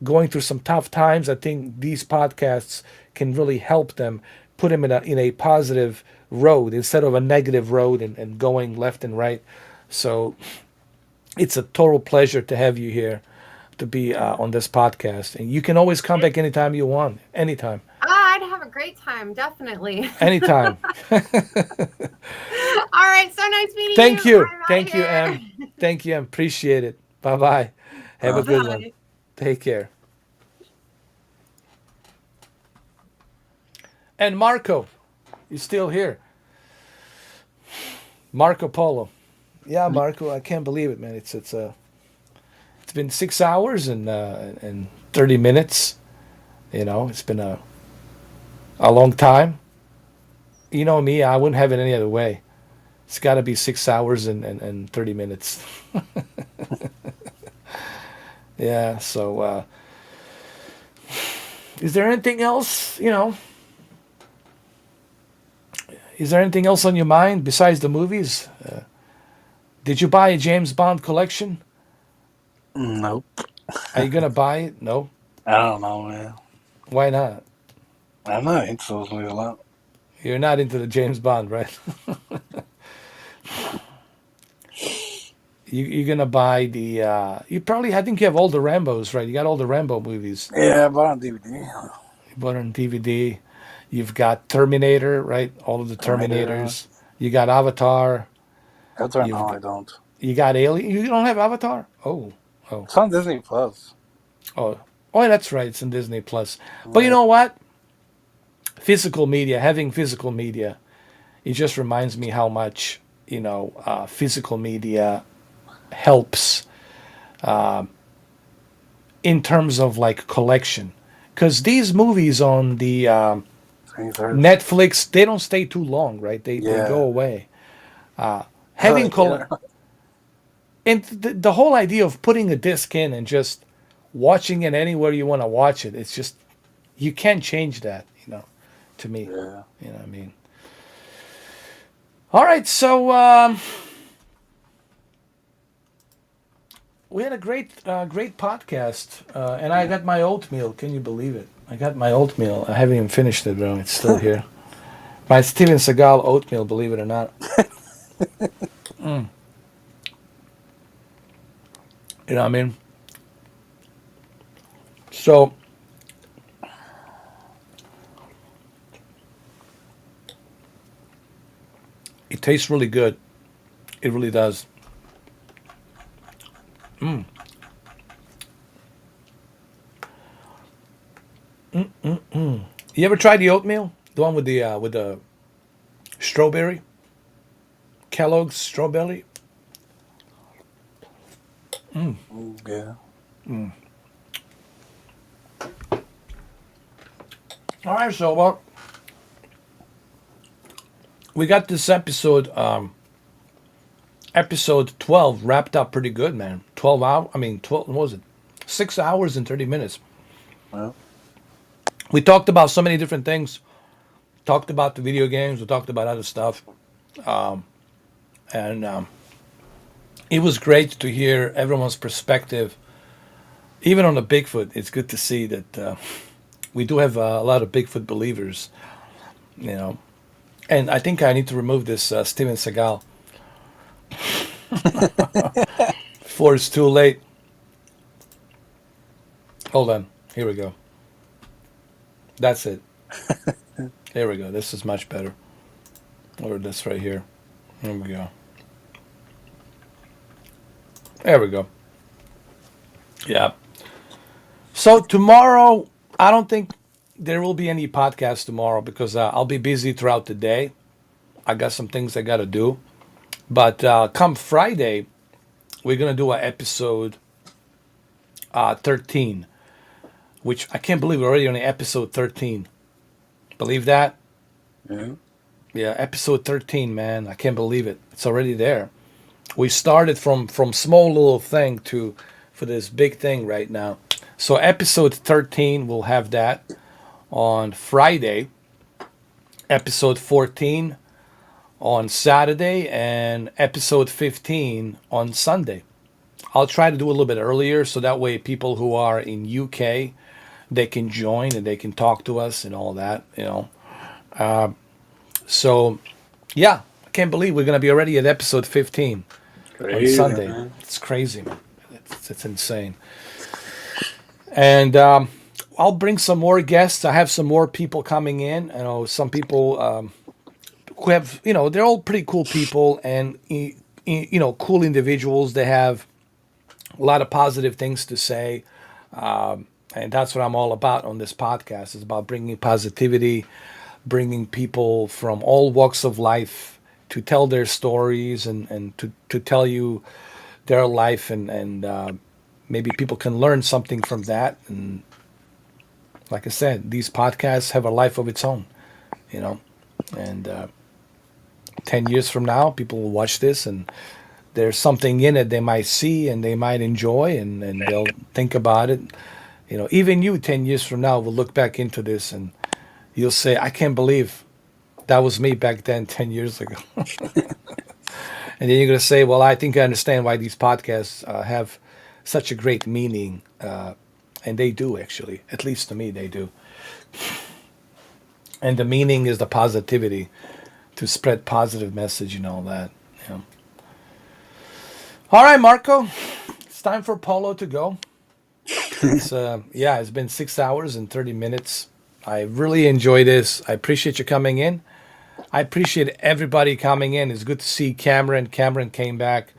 going through some tough times, I think these podcasts can really help them, put them in a positive road instead of a negative road and going left and right. So it's a total pleasure to have you here, to be on this podcast. And you can always come back anytime you want. Anytime. I'd have a great time, definitely. Anytime. All right, so nice meeting Thank you. you. Thank you, Em. Thank you, Em. Appreciate it. Bye-bye. Have a good one. Take care. And Marco, you're still here. Marco Polo. Yeah, Marco, I can't believe it, man. It's been 6 hours and 30 minutes. It's been a long time. You know me, I wouldn't have it any other way. It's got to be 6 hours and 30 minutes. Yeah, so is there anything else, is there anything else on your mind besides the movies? Did you buy a James Bond collection? Nope. Are you going to buy it? No? I don't know, man. Why not? I'm not into those movies a lot. You're not into the James Bond, right? You're going to buy the... I think you have all the Rambos, right? You got all the Rambo movies. Yeah, I bought on DVD. You bought it on DVD. You've got Terminator, right? All of the Terminators. You got Avatar. Avatar, no, I don't. You got Alien. You don't have Avatar? Oh. It's on Disney Plus. Oh, that's right. It's in Disney Plus. But you know what? Having physical media, it just reminds me how much, physical media helps in terms of like collection. Because these movies on the Netflix, they don't stay too long, right? They go away. And the whole idea of putting a disc in and just watching it anywhere you want to watch it, it's just, you can't change that, to me. Yeah. You know what I mean? All right, so we had a great podcast, and I got my oatmeal. Can you believe it? I got my oatmeal. I haven't even finished it, bro. It's still here. My Steven Seagal oatmeal, believe it or not. You know what I mean? So, it tastes really good. It really does. You ever tried the oatmeal? The one with the strawberry? Kellogg's strawberry? Yeah. All right, so well, we got this episode 12 wrapped up pretty good, man. 12 hours. I mean, 12. What was it? 6 hours and 30 minutes. Well, We talked about so many different things. talked about the video games. We talked about other stuff, and it was great to hear everyone's perspective, even on the Bigfoot. It's good to see that we do have a lot of Bigfoot believers, you know. And I think I need to remove this Steven Seagal before it's too late. Hold on. Here we go. That's it. Here we go. This is much better. Or this right here. Here we go. There we go. Yeah. So tomorrow, I don't think there will be any podcast tomorrow because I'll be busy throughout the day. I got some things I got to do. But come Friday, we're going to do an episode 13, which I can't believe we're already on episode 13. Believe that? Yeah. Yeah, episode 13, man. I can't believe it. It's already there. We started from small little thing for this big thing right now. So episode 13, we'll have that on Friday. Episode 14 on Saturday, and episode 15 on Sunday. I'll try to do a little bit earlier so that way people who are in UK, they can join and they can talk to us and all that, you know. So, yeah, I can't believe we're going to be already at episode 15 on Sunday. Man. It's crazy, man. It's insane. And I'll bring some more guests. I have some more people coming in. I know some people who have, you know, they're all pretty cool people and, you know, cool individuals. They have a lot of positive things to say. And that's what I'm all about on this podcast. It's about bringing positivity, bringing people from all walks of life to tell their stories and to tell you their life. And maybe people can learn something from that. And like I said, these podcasts have a life of its own, you know. And 10 years from now, people will watch this and there's something in it they might see and they might enjoy and they'll think about it. You know, even you 10 years from now will look back into this and you'll say, I can't believe that was me back then 10 years ago. And then you're going to say, well, I think I understand why these podcasts have such a great meaning. And they do, actually. At least to me, they do. And the meaning is the positivity, to spread positive message and all that. Yeah. All right, Marco. It's time for Paulo to go. It's, it's been 6 hours and 30 minutes. I really enjoy this. I appreciate you coming in. I appreciate everybody coming in. It's good to see Cameron. Cameron came back.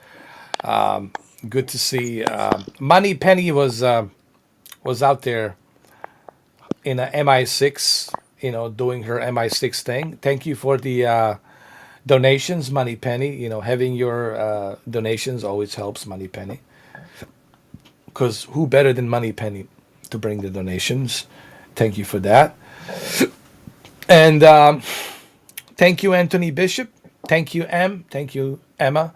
Good to see. Money Penny was out there in a MI6, you know, doing her MI6 thing. Thank you for the donations, Money Penny. You know, having your donations always helps, Money Penny. Because who better than Money Penny to bring the donations? Thank you for that. And thank you, Anthony Bishop. Thank you, Em. Thank you, Emma.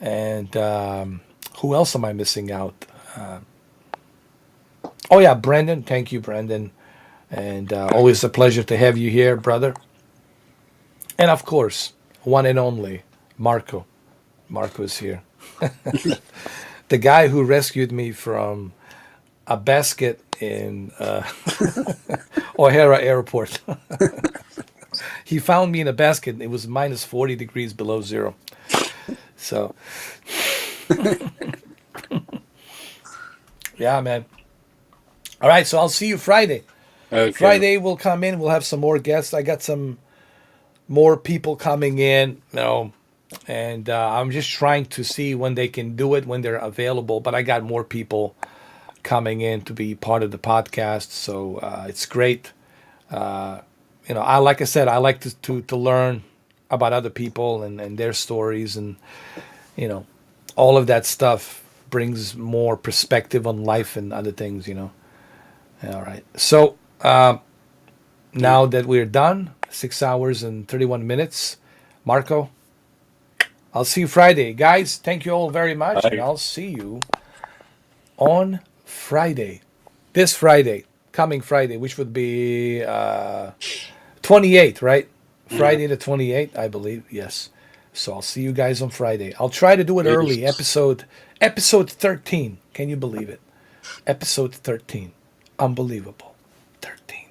And who else am I missing out? Oh, yeah, Brendan. Thank you, Brendan. And always a pleasure to have you here, brother. And, of course, one and only, Marco. Marco is here. The guy who rescued me from a basket in O'Hara Airport. He found me in a basket. It was minus 40 degrees below zero. So, yeah, man. All right, so I'll see you Friday. Okay. Friday we'll come in. We'll have some more guests. I got some more people coming in, you know, and I'm just trying to see when they can do it, when they're available. But I got more people coming in to be part of the podcast, so it's great. You know, like I said, I like to learn about other people and their stories, and you know, all of that stuff brings more perspective on life and other things, you know. All right, so now that we're done, 6 hours and 31 minutes, Marco, I'll see you Friday, guys. Thank you all very much. Bye. And I'll see you on Friday, this Friday, coming Friday, which would be 12 28th, right? Friday the 28th, I believe. Yes. So I'll see you guys on Friday. I'll try to do it early. Episode 13. Can you believe it? Episode 13. Unbelievable. 13.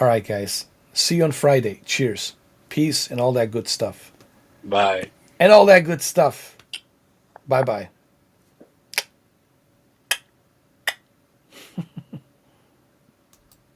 All right, guys. See you on Friday. Cheers. Peace and all that good stuff. Bye. And all that good stuff. Bye-bye.